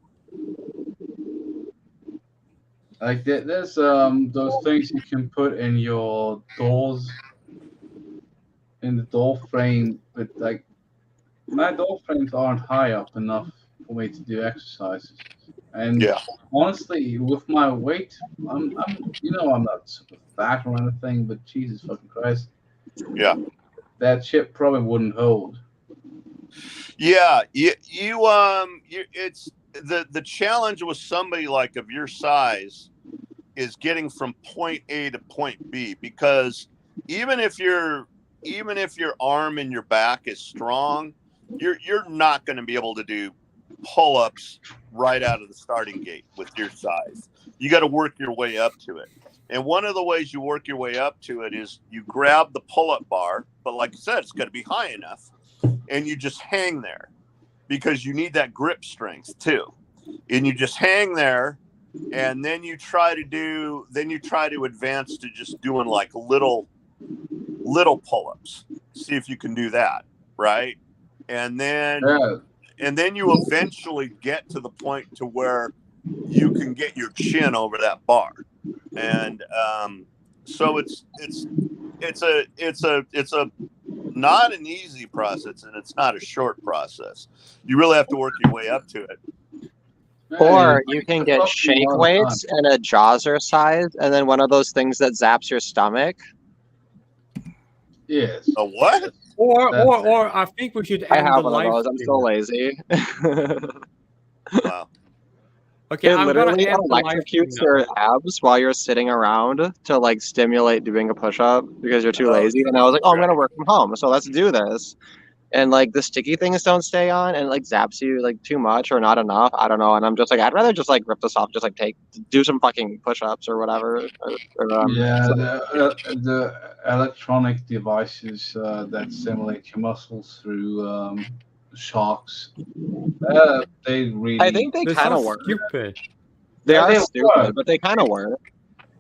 Like there's those things you can put in your doors, in the door frame, but like my door frames aren't high up enough for me to do exercises. And Yeah. honestly, with my weight, I'm I'm not super fat or anything, but Jesus fucking Christ, Yeah. that shit probably wouldn't hold. Yeah, it's the challenge with somebody like of your size is getting from point A to point B, because even if your arm and your back is strong, you're not going to be able to do pull-ups right out of the starting gate with your size. You got to work your way up to it. And one of the ways you work your way up to it is you grab the pull-up bar, but like I said, it's got to be high enough, and you just hang there because you need that grip strength too. And you just hang there, and then you try to advance to just doing like little pull-ups. See if you can do that, right? And then you eventually get to the point to where you can get your chin over that bar. And so it's a not an easy process, and it's not a short process. You really have to work your way up to it. Or you can get shake weights and a jazzercise, and then one of those things that zaps your stomach. Yes. A what? Or I think we should I end have the one of live those. I'm so lazy. Wow. Okay, It I'm gonna literally end the live electrocutes stream your abs while you're sitting around to like stimulate doing a push-up because you're too Oh, lazy. And I was like, oh, I'm gonna right. work from home, so let's do this. And like the sticky things don't stay on, and it, like zaps you like too much or not enough. I don't know. And I'm just like, I'd rather just like rip this off, just like do some fucking push-ups or whatever. Yeah, so- the electronic devices that simulate your muscles through shocks, they really. I think they kind of work. Stupid. They Yeah, are they stupid, work. but they kind of work.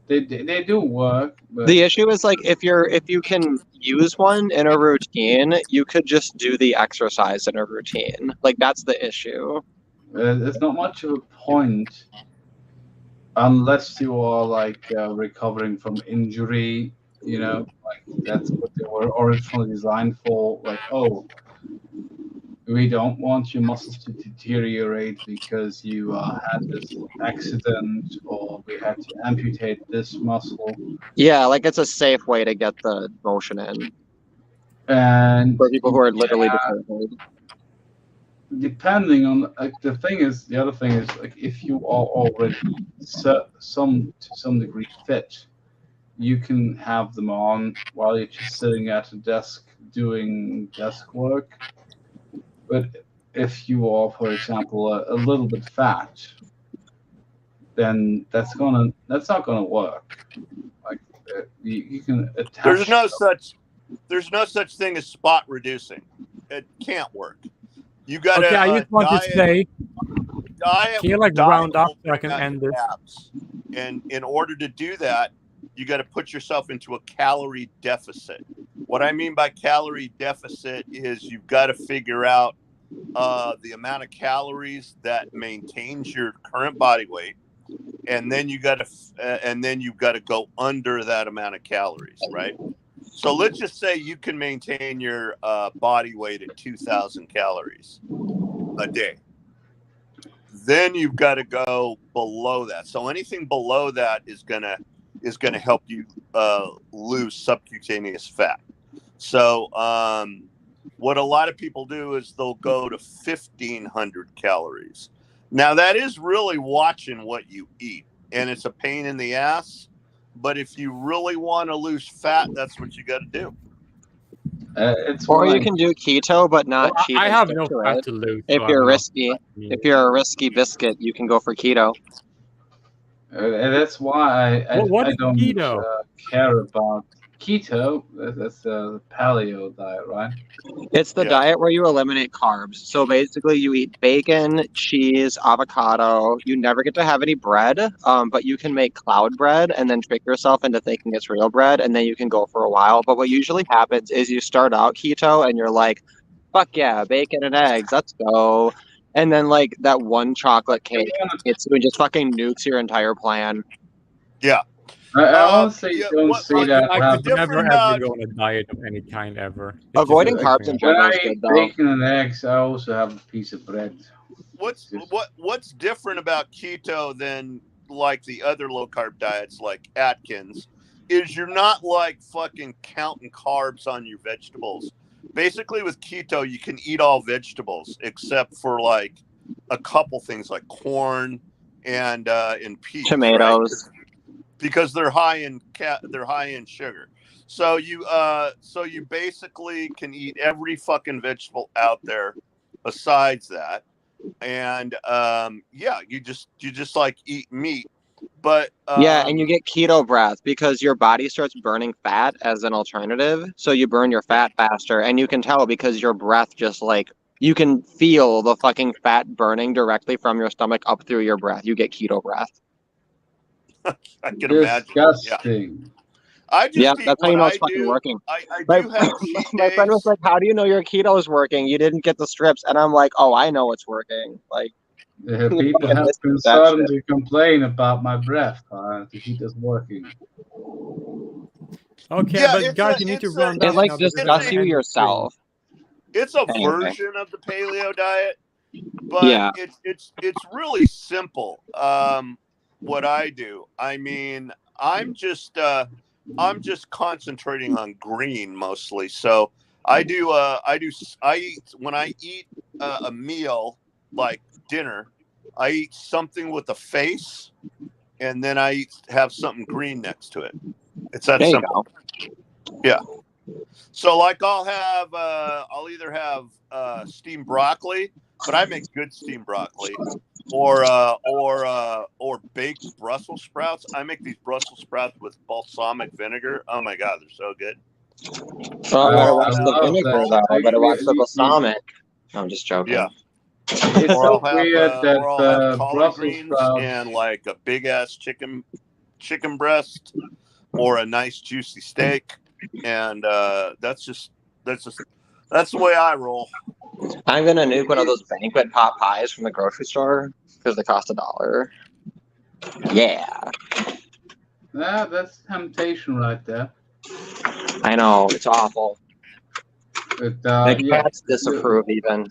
They do work, but The issue is like if you can use one in a routine, you could just do the exercise in a routine. Like that's the issue. it's not much of a point unless you are like recovering from injury. You know, like that's what they were originally designed for. Like, oh, we don't want your muscles to deteriorate because you had this accident, or we had to amputate this muscle. Yeah, like it's a safe way to get the motion in And for people who are literally yeah, disabled. depending on like the other thing is like if you are already to some degree fit, you can have them on while you're just sitting at a desk doing desk work. But if you are, for example, a little bit fat, then that's not gonna work. Like you can attach. There's no such thing as spot reducing. It can't work. You got to Okay, I just want to say, diet. can you like diet round up will so I can bring out end your this? abs. And in order to do that, you got to put yourself into a calorie deficit. What I mean by calorie deficit is you've got to figure out the amount of calories that maintains your current body weight, and then you've got to go under that amount of calories, right? So let's just say you can maintain your body weight at 2,000 calories a day. Then you've got to go below that. So anything below that is gonna help you lose subcutaneous fat. So what a lot of people do is they'll go to 1,500 calories. Now that is really watching what you eat, and it's a pain in the ass. But if you really want to lose fat, that's what you got to do. Or you can do keto, but not cheat. I and have stick no to fat it. to lose. If so you're I'm not risky, if you're a risky biscuit, you can go for keto. And that's why What I is don't keto? care about keto. That's a paleo diet, right? It's the diet where you eliminate carbs. So basically, you eat bacon, cheese, avocado. You never get to have any bread, but you can make cloud bread and then trick yourself into thinking it's real bread, and then you can go for a while. But what usually happens is you start out keto and you're like, fuck yeah, bacon and eggs, let's go. And then like that one chocolate cake, it just fucking nukes your entire plan. Yeah. I honestly don't see that I could happen. never ever go on a diet of any kind ever. It just Avoiding makes carbs me in want- general When is I good eat though. bacon and eggs, I also have a piece of bread. What's different about keto than like the other low carb diets like Atkins is you're not like fucking counting carbs on your vegetables. Basically with keto you can eat all vegetables except for like a couple things like corn and peas, Tomatoes. right? Because they're high in sugar. So you basically can eat every fucking vegetable out there besides that. And you just like eat meat. But Yeah, and you get keto breath because your body starts burning fat as an alternative. So you burn your fat faster, and you can tell because your breath just like you can feel the fucking fat burning directly from your stomach up through your breath. You get keto breath. I can imagine. Disgusting. I just Yeah, eat that's how you what know I it's fucking do. working. I My, do have cheat my friend was days. like, "How do you know your keto is working? You didn't get the strips." And I'm like, "Oh, I know it's working." Like, People fucking have listen been to that starting shit. to complain about my breath. The heat is working. Okay, Yeah, but guys, you need to round It up like now because I'm disgusts gonna you end the stream. yourself. It's a Anyway. version of the paleo diet, but Yeah. it's really simple. What I do, I mean, I'm just concentrating on green mostly. So I eat when I eat a meal like dinner, I eat something with a face, and then I have something green next to it. It's that There you simple. Yeah. So like I'll either have steamed broccoli, but I make good steamed broccoli, or baked Brussels sprouts. I make these Brussels sprouts with balsamic vinegar. Oh my god, they're so good. Better watch I the love vinegar that. though. Better watch the balsamic. No, I'm just joking. Yeah. It's Or so I'll have weird that collard Brussels greens sprouts. and like a big ass chicken chicken breast or a nice juicy steak, and that's the way I roll. I'm gonna nuke one of those banquet pot pies from the grocery store because they cost $1. Yeah, That's temptation right there. I know, it's awful. But My yeah, cats disapprove even.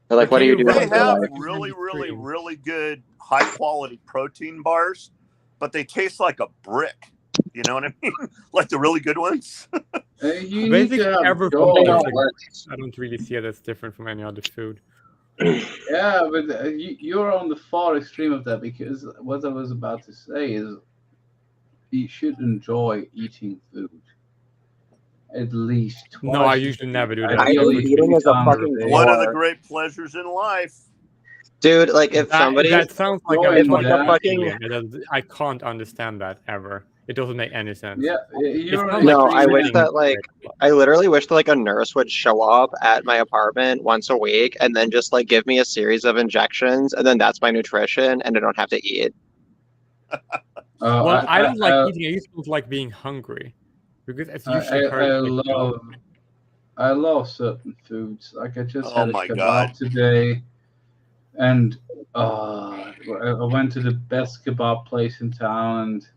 They're like, "What do you do?" They with your have life?" really good high quality protein bars, but they taste like a brick. You know what I mean? Like the really good ones. You need Basically, to have every goals. food is like, I don't really see it as different from any other food. Yeah, but you're on the far extreme of that, because what I was about to say is you should enjoy eating food at least twice. No, I usually never do that. Ideally, eating is a 3 times fucking day. One of the bore. great pleasures in life. Dude, like if somebody That sounds like Enjoy I'm if it, like talking a man. to an fucking alien. I can't understand that ever. It doesn't make any sense. Yeah, It's you're not like no, I wish eating that like bread. I literally wish that like a nurse would show up at my apartment once a week and then just like give me a series of injections, and then that's my nutrition and I don't have to eat. Well, I don't like eating. I just don't like being hungry because it's usually hurts my stomach. I love certain foods. Like I just Oh had a my kebab God. today, and I went to the best kebab place in town, and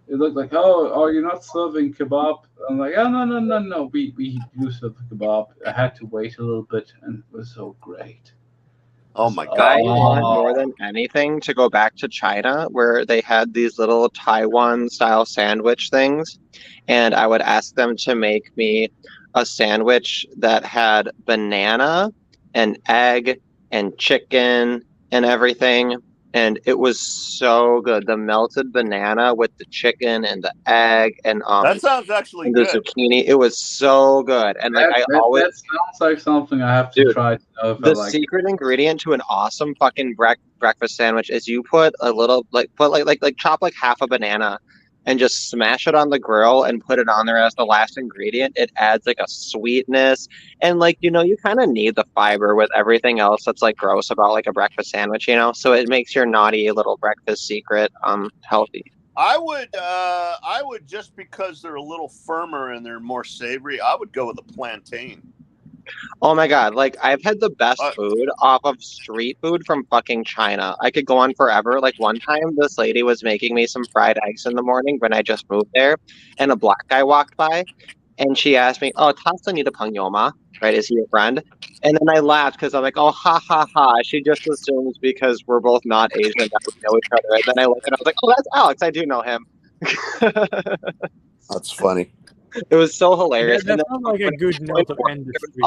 it looked like, oh, are you not serving kebab? I'm like, oh, no. We do serve kebab. I had to wait a little bit, and it was so great. Oh my I God. want more than anything to go back to China where they had these little Taiwan style sandwich things, and I would ask them to make me a sandwich that had banana and egg and chicken and everything, and it was so good. The melted banana with the chicken and the egg and That sounds actually and the good. zucchini, it was so good. And like I always That sounds like something I have to Dude, try to know if I the like it. secret ingredient to an awesome fucking breakfast sandwich is you put a little chop like half a banana and just smash it on the grill and put it on there as the last ingredient. It adds like a sweetness, and like you kind of need the fiber with everything else that's like gross about like a breakfast sandwich, so it makes your naughty little breakfast secret healthy. I would just because they're a little firmer and they're more savory, I would go with a plantain. Oh my God, like I've had the best food off of street food from fucking China. I could go on forever. Like one time this lady was making me some fried eggs in the morning when I just moved there, and a black guy walked by and she asked me, "Oh, 他是你的朋友吗?" Right? Is he your friend? And then I laughed because I'm like, "Oh, ha ha ha." She just assumes because we're both not Asian that we know each other. And then I looked and I was like, "Oh, that's Alex. I do know him." That's funny. It was so hilarious. That And then sounds like a good note to end the stream.